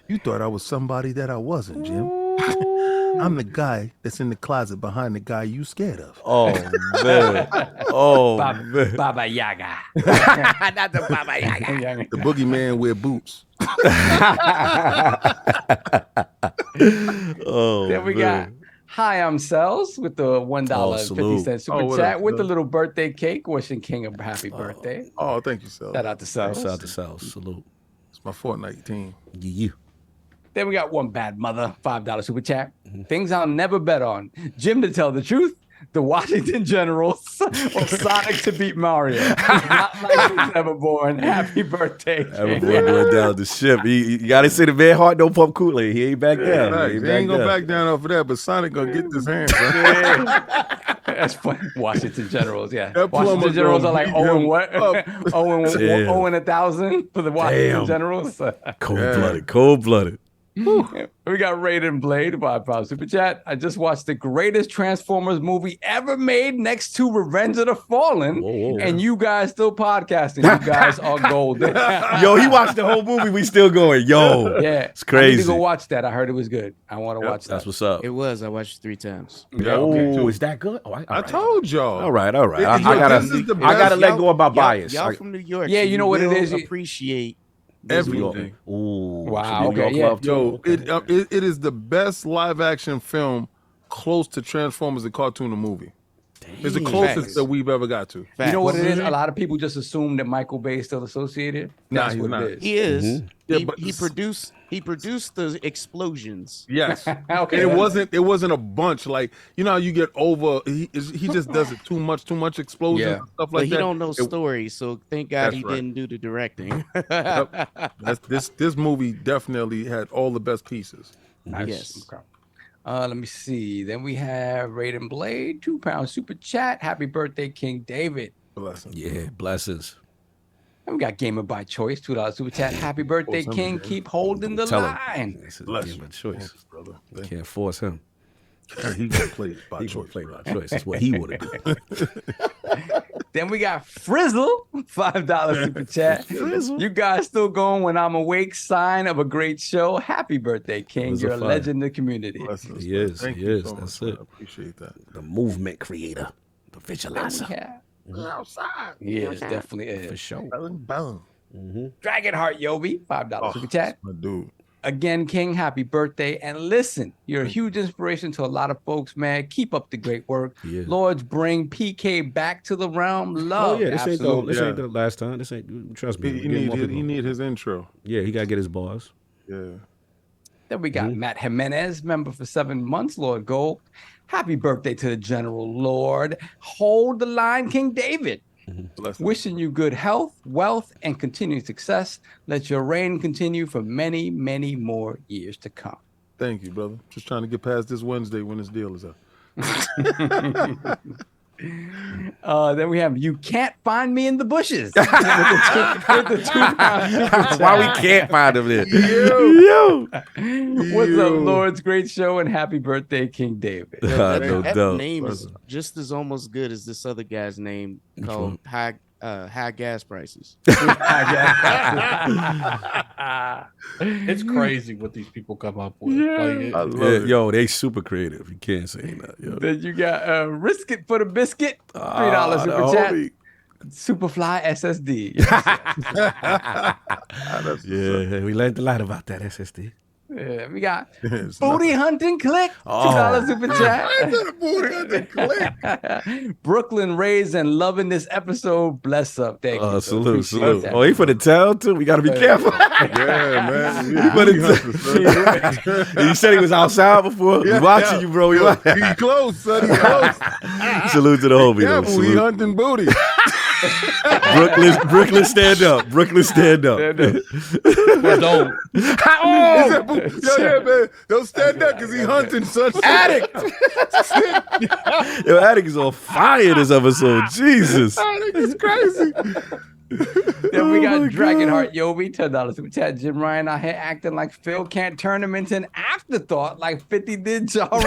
You thought I was somebody that I wasn't, Jim. I'm the guy that's in the closet behind the guy you scared of. Oh man. Oh man. Baba Yaga. Not the Baba Yaga. The boogeyman wear boots. Oh. Then we got Hi, I'm Cells with the $1.50 super chat with the little birthday cake. Wishing King a happy birthday. Oh, thank you, Sel. Shout out to Cells. Shout out to Cells. Salute. It's my Fortnite team. Yeah. Then we got One Bad Mother, $5 super chat. Things I'll never bet on. Jim to tell the truth. The Washington Generals or Sonic to beat Mario. Not like he was ever born. Happy birthday. Ever going down the ship. You gotta say the man heart don't pump Kool-Aid. He ain't back down. Right. He ain't gonna back down off of that, but Sonic gonna get this hand, bro. That's funny. Washington Generals, yeah. That Washington Generals are like beat 0 and him what? up. 0 and 1,000 for the Washington Generals. Cold-blooded. We got Raiden Blade, $5 super chat. I just watched the greatest Transformers movie ever made next to Revenge of the Fallen, and you guys still podcasting. You guys are gold. Yo, he watched the whole movie. We still going. Yo, yeah, it's crazy. I need to go watch that. I heard it was good. I want to watch that. That's what's up. It was. I watched it 3 times. Is that good? Oh, I told y'all. All right. I gotta let go of my bias. Y'all from New York. Yeah, you know what it is. Appreciate everything. Wow. Okay. Yo, it is the best live action film close to Transformers the cartoon or movie. It's the closest that we've ever got to. You know what it is? A lot of people just assume that Michael Bay is still associated. That's what it is. He is. Yeah, He produced the explosions. Yes. Okay. And it wasn't a bunch like how you get over. He just does it too much explosions and stuff like But he that. don't know stories, so thank God he didn't do the directing. This movie definitely had all the best pieces. Nice. Yes. Okay. Let me see. Then we have Raiden Blade, £2 super chat. Happy birthday, King David. Blessings. Yeah, blessings. And we got Gamer by Choice, $2 super chat. Happy birthday, King. Keep holding the line. This is Gamer by Choice. Thanks, brother. Can't force him. He gonna play by choice. Play by choice. That's what he would have done. Then we got Frizzle, $5 super chat. You guys still going when I'm awake? Sign of a great show. Happy birthday, King. You're a legend in the community. He is. Thank He you is. so That's much, it. I appreciate that. The movement creator, the visualizer. Outside. Yeah, it definitely is. For sure. Boom. Dragonheart Yobi, $5 super chat. My dude. Again, King, happy birthday. And listen, you're a huge inspiration to a lot of folks, man. Keep up the great work. Yeah. Lords, bring PK back to the realm. Love. Oh yeah, this Absolutely. ain't the last time. This ain't. Trust me. He need his intro. Yeah, he gotta get his bars. Yeah. Then we got Matt Jimenez, member for 7 months, Lord Gold. Happy birthday to the General Lord. Hold the line, King David. Wishing you good health, wealth, and continued success. Let your reign continue for many, many more years to come. Thank you, brother. Just trying to get past this Wednesday when this deal is up. Then we have You Can't Find Me in the Bushes. with the £2 Why we can't find him there? Yo. What's up, Lords? Great show and happy birthday, King David. That name is just as almost good as this other guy's name called High Gas Prices. It's crazy what these people come up with. Yeah. Yo, they super creative. You can't say that. Yo. Then you got Risk It for the Biscuit, $3 super chat. Superfly SSD. Yeah, we learned a lot about that SSD. Yeah, we got Booty Hunting Click, $2 super chat. Booty Hunting Click. Brooklyn raised and loving this episode. Bless up. Thank you. Salute. Oh, he for the town too. We got to be careful. Yeah, man. He said he was outside before. We watching you, bro. He close, son. He close. Salute to the homie. Yeah, he hunting booty. Brooklyn, stand up. Brooklyn, stand up. Don't. Yeah, man. Don't stand up because he hunting, son. Addict. Yo, Addict is on fire this episode. Jesus. Addict is crazy. Then we got Dragonheart Yobi, $10 super chat. JimRyan out here acting like Phil can't turn him into an afterthought like 50 did Ja Rule.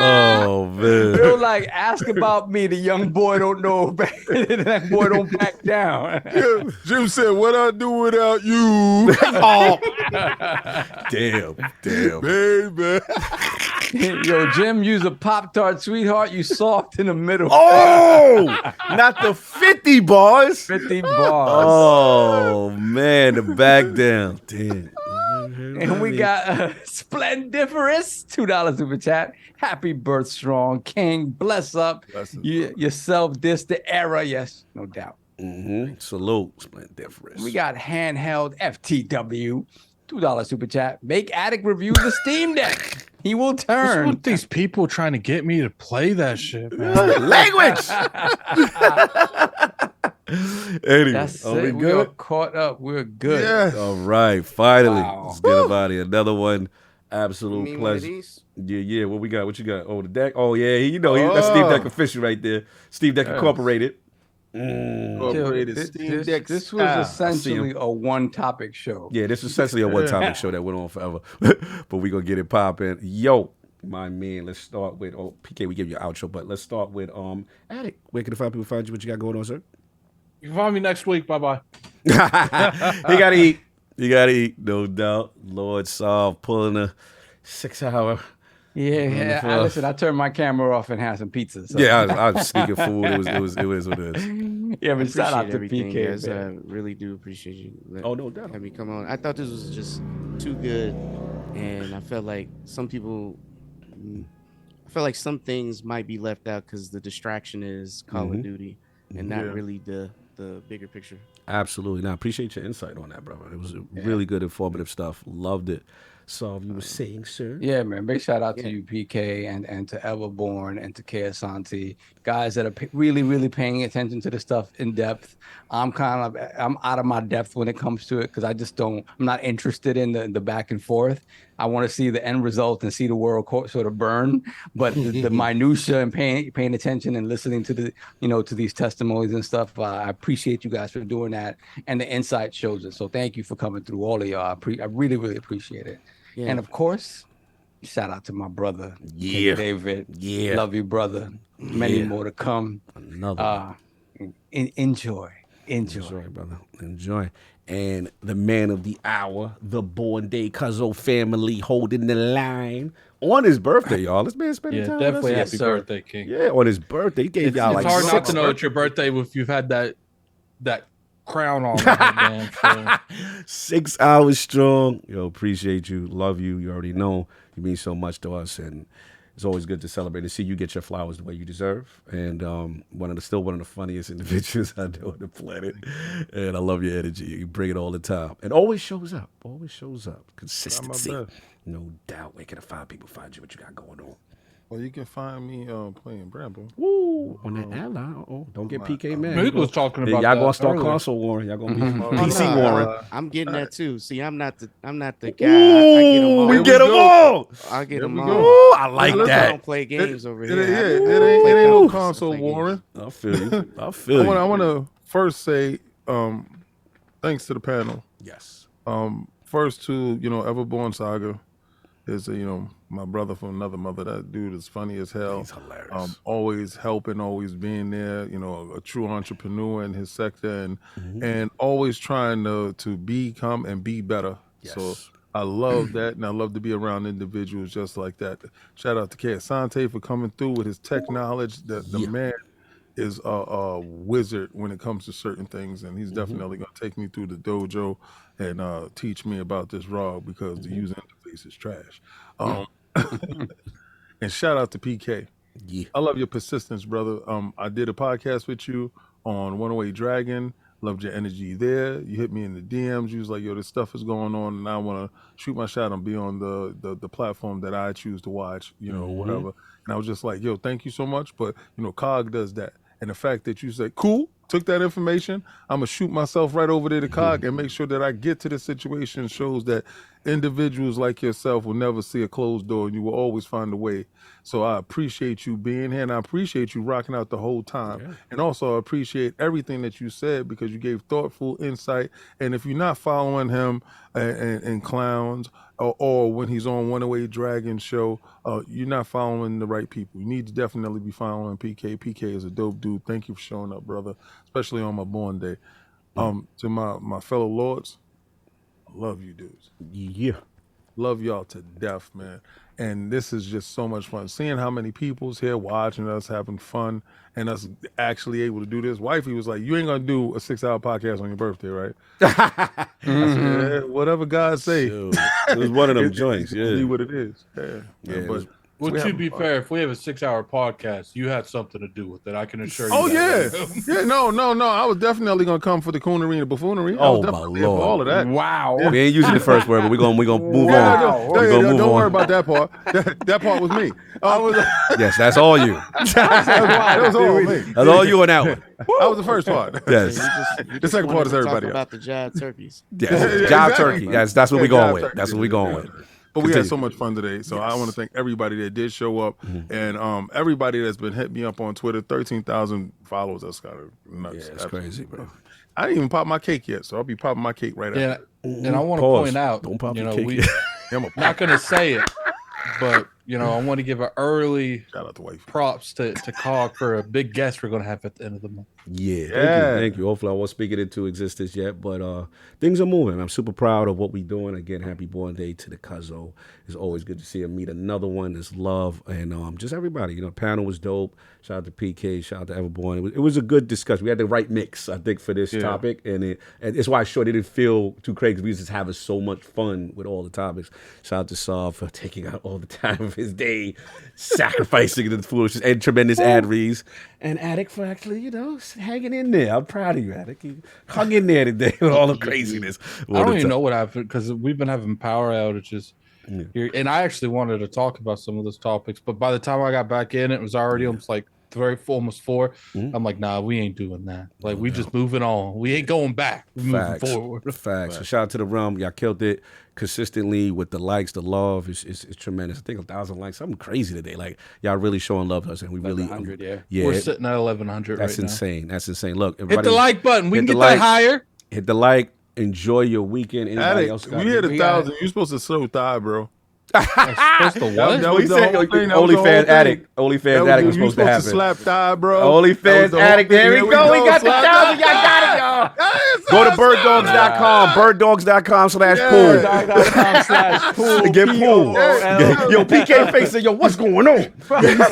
Oh, man. Phil like, ask about me. The young boy don't know. That boy don't back down. Yeah, Jim said, what I do without you? Oh. Damn. Baby. Yo, Jim, use a Pop-Tart, sweetheart. You soft in the middle. Oh, not the 50 bars. 50 bars. Oh, man, the back down. Damn. And we got Splendiferous, $2 super chat. Happy birth, strong King. Bless up yourself this the era. Yes, no doubt. Salute, Splendiferous. We got handheld FTW, $2 super chat. Make Addict review the Steam Deck. He will turn. What's with these people trying to get me to play that shit, man? Language. Anyway, That's are we it. We good? are caught up. We're good. Yes. All right, finally. Wow. Let's get up out of here. Another one. Absolute You mean one of pleasure. these? Yeah. What we got? What you got? Oh, the deck. Oh, yeah. That's Steve Deck official right there. Steve Deck Incorporated. Incorporated Steam Deck This was essentially a one-topic show. Yeah, this is essentially a one-topic show that went on forever. But we're going to get it popping. Yo, my man, let's start with, PK, we give you an outro, but let's start with Addict. Where can the people find you? What you got going on, sir? You can find me next week. Bye-bye. He got to eat. You got to eat, no doubt. Lord Solve pulling a 6-hour. Yeah. Listen, I turned my camera off and had some pizza. So. Yeah, I was sneaking food. It was what it is. Yeah, but shout out to everything, PK. guys. Man. I really do appreciate you. No doubt. Have me come on. I thought this was just too good, and I felt like some things might be left out because the distraction is Call of Duty and not really the bigger picture. Absolutely. Now, I appreciate your insight on that, brother. It was really good, informative stuff. Loved it. So you were saying, sir? Yeah, man. Big shout out to you, PK, and to Everborn and to Keasanti, guys that are really, really paying attention to the stuff in depth. I'm out of my depth when it comes to it because I'm not interested in the back and forth. I want to see the end result and see the world sort of burn. But the minutia and paying attention and listening to to these testimonies and stuff, I appreciate you guys for doing that. And the insight shows it. So thank you for coming through, all of y'all. I really, really appreciate it. Yeah. And of course, Shout out to my brother, Yeah. David. Yeah. Love you, brother. Many Yeah. more to come. Another Enjoy, brother. Enjoy. And the man of the hour, the Born Day Cuzzo family holding the line on his birthday, y'all. This man spending time definitely with us. happy birthday, King. Yeah, on his birthday. He gave y'all It's like hard not 6 to know it's your birthday if you've had that crown on. Damn show. 6 hours strong. Yo, appreciate you. Love you. You already know. You mean so much to us. And it's always good to celebrate and see you get your flowers the way you deserve. And still one of the funniest individuals I know on the planet. And I love your energy. You bring it all the time. And always shows up. Always shows up. Consistency. No doubt. Where can the 5 people find you? What you got going on? Well, you can find me playing Bramble. Woo! On that ally. Don't get PK mad. He was talking about y'all that gonna start earlier. console warring. Y'all gonna be Oh, PC nah, warring. I'm getting that too. See, I'm not the guy. I get them all. We get them all. I get them we all. go. Ooh, I like I that. don't play games over It here. ain't no console games. warring. I feel you. I feel you. I want to first say thanks to the panel. Yes. First to Everborn Saga is my brother from another mother. That dude is funny as hell. He's hilarious. Always helping, always being there. A true entrepreneur in his sector, and always trying to become and be better. Yes. So I love that, and I love to be around individuals just like that. Shout out to K. Asante for coming through with his tech knowledge. The man is a wizard when it comes to certain things, and he's definitely going to take me through the dojo and teach me about this ROG because the user interface is trash. And shout out to PK. Yeah. I love your persistence, brother. I did a podcast with you on 108 Dragon. Loved your energy there. You hit me in the DMs. You was like, yo, this stuff is going on, and I want to shoot my shot and be on the platform that I choose to watch, whatever. And I was just like, yo, thank you so much. But, COG does that. And the fact that you said, cool, took that information, I'm going to shoot myself right over there to COG and make sure that I get to the situation shows that individuals like yourself will never see a closed door and you will always find a way. So I appreciate you being here, and I appreciate you rocking out the whole time. Yeah. And also I appreciate everything that you said because you gave thoughtful insight. And if you're not following him and Clowns or when he's on 108 Dragon show, you're not following the right people. You need to definitely be following PK. PK is a dope dude. Thank you for showing up, brother, especially on my born day. To my fellow lords, I love you dudes. Yeah. Love y'all to death, man. And this is just so much fun. Seeing how many people's here watching us, having fun, and us actually able to do this. Wifey was like, you ain't going to do a 6-hour podcast on your birthday, right? I said, whatever God say. It was one of them joints, yeah. Be what it is. Yeah. But to be fair, if we have a 6-hour podcast, you had something to do with it. I can assure you. Oh, that. yeah. No. I was definitely going to come for the coonery and the buffoonery. I Oh, was my definitely here for Lord. all of that. Wow. Yeah. We ain't using the first word, but we're gonna move on. We're gonna move Don't on. worry about that part. That part was me. Yes, that's all you. That was all me. That's all you on that one. That was the first part. Yes. The second part is everybody Talk else. about the jive turkeys. Yes. Yeah, Job exactly. turkey. That's what we're Yeah, going job with. turkey. That's what we're going Yeah. with. But we had Continue. so much fun today. So I want to thank everybody that did show up and everybody that's been hitting me up on Twitter. 13,000 followers. That's kind of nuts. Yeah, it's crazy, bro. I didn't even pop my cake yet, so I'll be popping my cake right Yeah, after. and I want to Pause. point out, Don't pop you the know, cake we yet. I'm a not going to say it, but I want to give an early shout out to wife. props to COG for a big guest we're going to have at the end of the month. Yeah, thank you. Hopefully I won't speak it into existence yet, but things are moving. I'm super proud of what we're doing. Again, happy born day to the Cuzzo. It's always good to see him meet another one. There's love and just everybody. The panel was dope. Shout out to PK. Shout out to Everborn. It was a good discussion. We had the right mix, I think, for this topic, and it's why it didn't feel too crazy because we just having so much fun with all the topics. Shout out to Saw for taking out all the time of his day, sacrificing the foolishness and tremendous ad reads, and Attic for actually, hanging in there. I'm proud of you, Attic. You hung in there today with all the craziness. I don't even know what happened because we've been having power outages here, and I actually wanted to talk about some of those topics, but by the time I got back in, it was already almost like almost 4. I'm like, nah, we ain't doing that. Like, we just moving on. We ain't going back. We moving forward. Facts. So shout out to the realm. Y'all killed it consistently with the likes, the love. It's tremendous. I think 1,000 likes. Something crazy today. Like, y'all really showing love to us, and we really 1,100, yeah. We're sitting at 1,100 That's right insane. That's insane. Look, now. Hit the like button. We can get like, that higher. Hit the like. Enjoy your weekend. Anybody else got we hit 1,000. You're supposed to slow thigh, bro. Supposed to what? That was the whole thing. That was the whole OnlyFans thing. addict. OnlyFans addict was supposed to happen. slap thigh, bro. OnlyFans addict. There we go. We got the 1,000. Y'all got it, y'all. Go to birddogs.com. Birddogs.com/pool. Birddogs.com/pool. Get pool. Yo, PK facing, yo, what's going on? You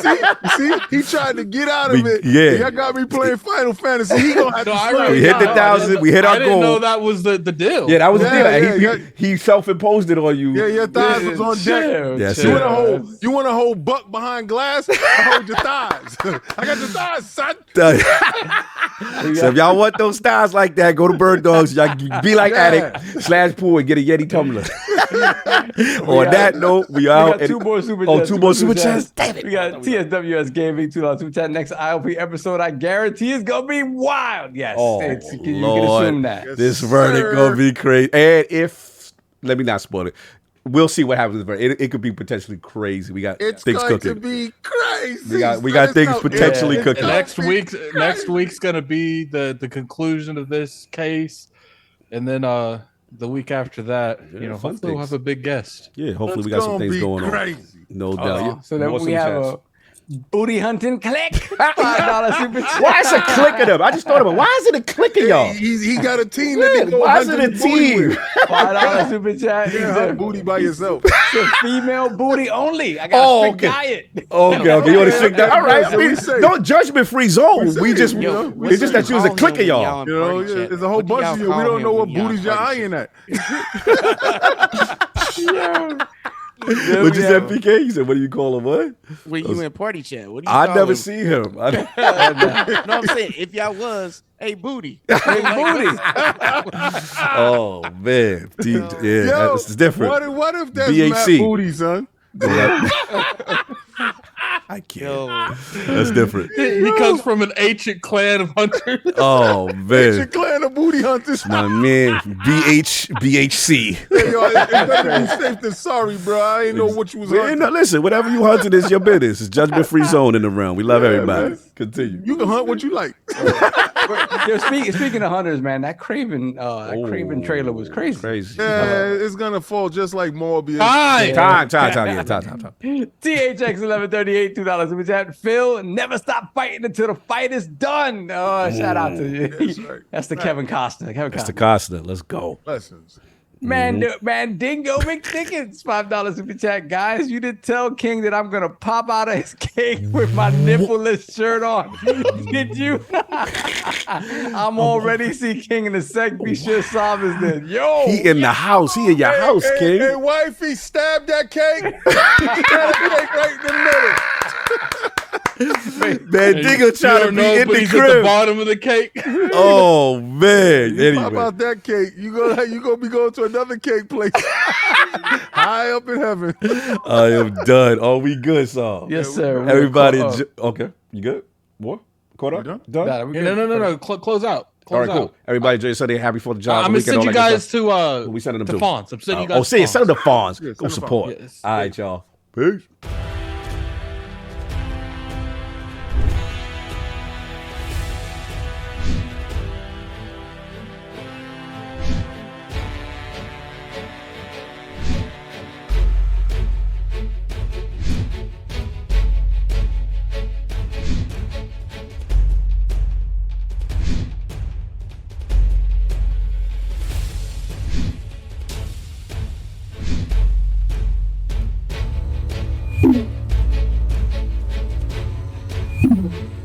see? He tried to get out of it. Yeah. Y'all got me playing Final Fantasy. He gonna have to slap. We hit the 1,000. We hit our I didn't goal. know that was the deal. Yeah, that was the Yeah, deal. He self-imposed it on you. Yeah, your thighs was on deck. That's You it. want to hold buck behind glass? I hold your thighs. I got your thighs, son. So if y'all want those styles like that, go to Bird Dogs. Y'all be like addict/pool and get a Yeti tumbler. On that note, we out. got two more super chats. Oh, two more super chats. Damn it. We got TSWS Gaming $2 super chat. Next ILP episode, I guarantee is gonna be wild. Yes, Oh, you can Lord. assume that. This verdict gonna be crazy. And let me not spoil it. We'll see what happens with the verdict. It could be potentially crazy. We got It's things going cooking. to be crazy. We got things potentially And cooking. next week's gonna be the conclusion of this case, and then the week after that, fun hopefully we'll things. have a big guest. Yeah, hopefully It's we got some gonna things be going crazy. on. No doubt. Yeah. So then More we super have chats. a booty hunting click. $5 super chat. Why is it clicking them? I just thought about why is it a clicking y'all? He got a team that they go Why is it a hunting booty team? with. $5 super chat. You can't hunt booty by yourself. It's female booty only. I got a strict diet. Okay. You want to stick that? All right. So we say- No judgment-free zone. We just, Yo, it's just that you was a clicker, y'all. You know, there's a whole bunch of you. We don't know what booties you're eyeing at. What you said, PK? You said, what do you call him? What? When you in party chat, what do you I call never him? see him. No, I'm saying if y'all was, hey booty, hey booty. Oh man, yeah, it's different. What if that's BHC. Matt Booty, son? I can't. That's different. He comes from an ancient clan of hunters. Oh It's your man, clan of booty hunters. my man, BHC. Hey, yo, it's better be safe than sorry, bro. I ain't know what you was Man, hunting. no, listen, whatever you hunting is your business. It's judgment-free zone in the realm. We love everybody. man. Continue. You can hunt what you like. Yo, speaking of hunters, man, that Craven trailer was crazy. Crazy. Yeah, it's gonna fall just like Morbius. Time. Yeah, time. THX 1138 $2 super chat. Phil, never stop fighting until the fight is done. Oh, shout out to you. That's the Kevin Costner. That's the Costa. Let's go. Lessons. Mandingo McDickens, $5 super chat. Guys, you did tell King that I'm gonna pop out of his cake with my nippleless shirt on. Did you? I'm already see King in the sec. Be sure Sav is there. Yo, He in the house. He in your house, King. Hey, wifey, stab that cake. Stab the cake right in the middle. Man, Dingo trying to be in but the he's at the crib. bottom of the cake. Oh man. You pop Anyway. out that cake, you gonna be going to another cake place high up in heaven. I am done. Oh, we good, Saul? yes, sir. Everybody, We're okay. You good? More? Caught up? done? Done? Nah, we Yeah, good. no. Close out. All right, cool. Everybody, enjoy your Sunday. Happy for the job. I'm the gonna weekend, send all you that good guys stuff. to We sending them to to? Fonts. I'm sending you guys. Oh, see, send them to Fonz. Yeah, Go send them to support. Yes. All right, y'all. Peace. you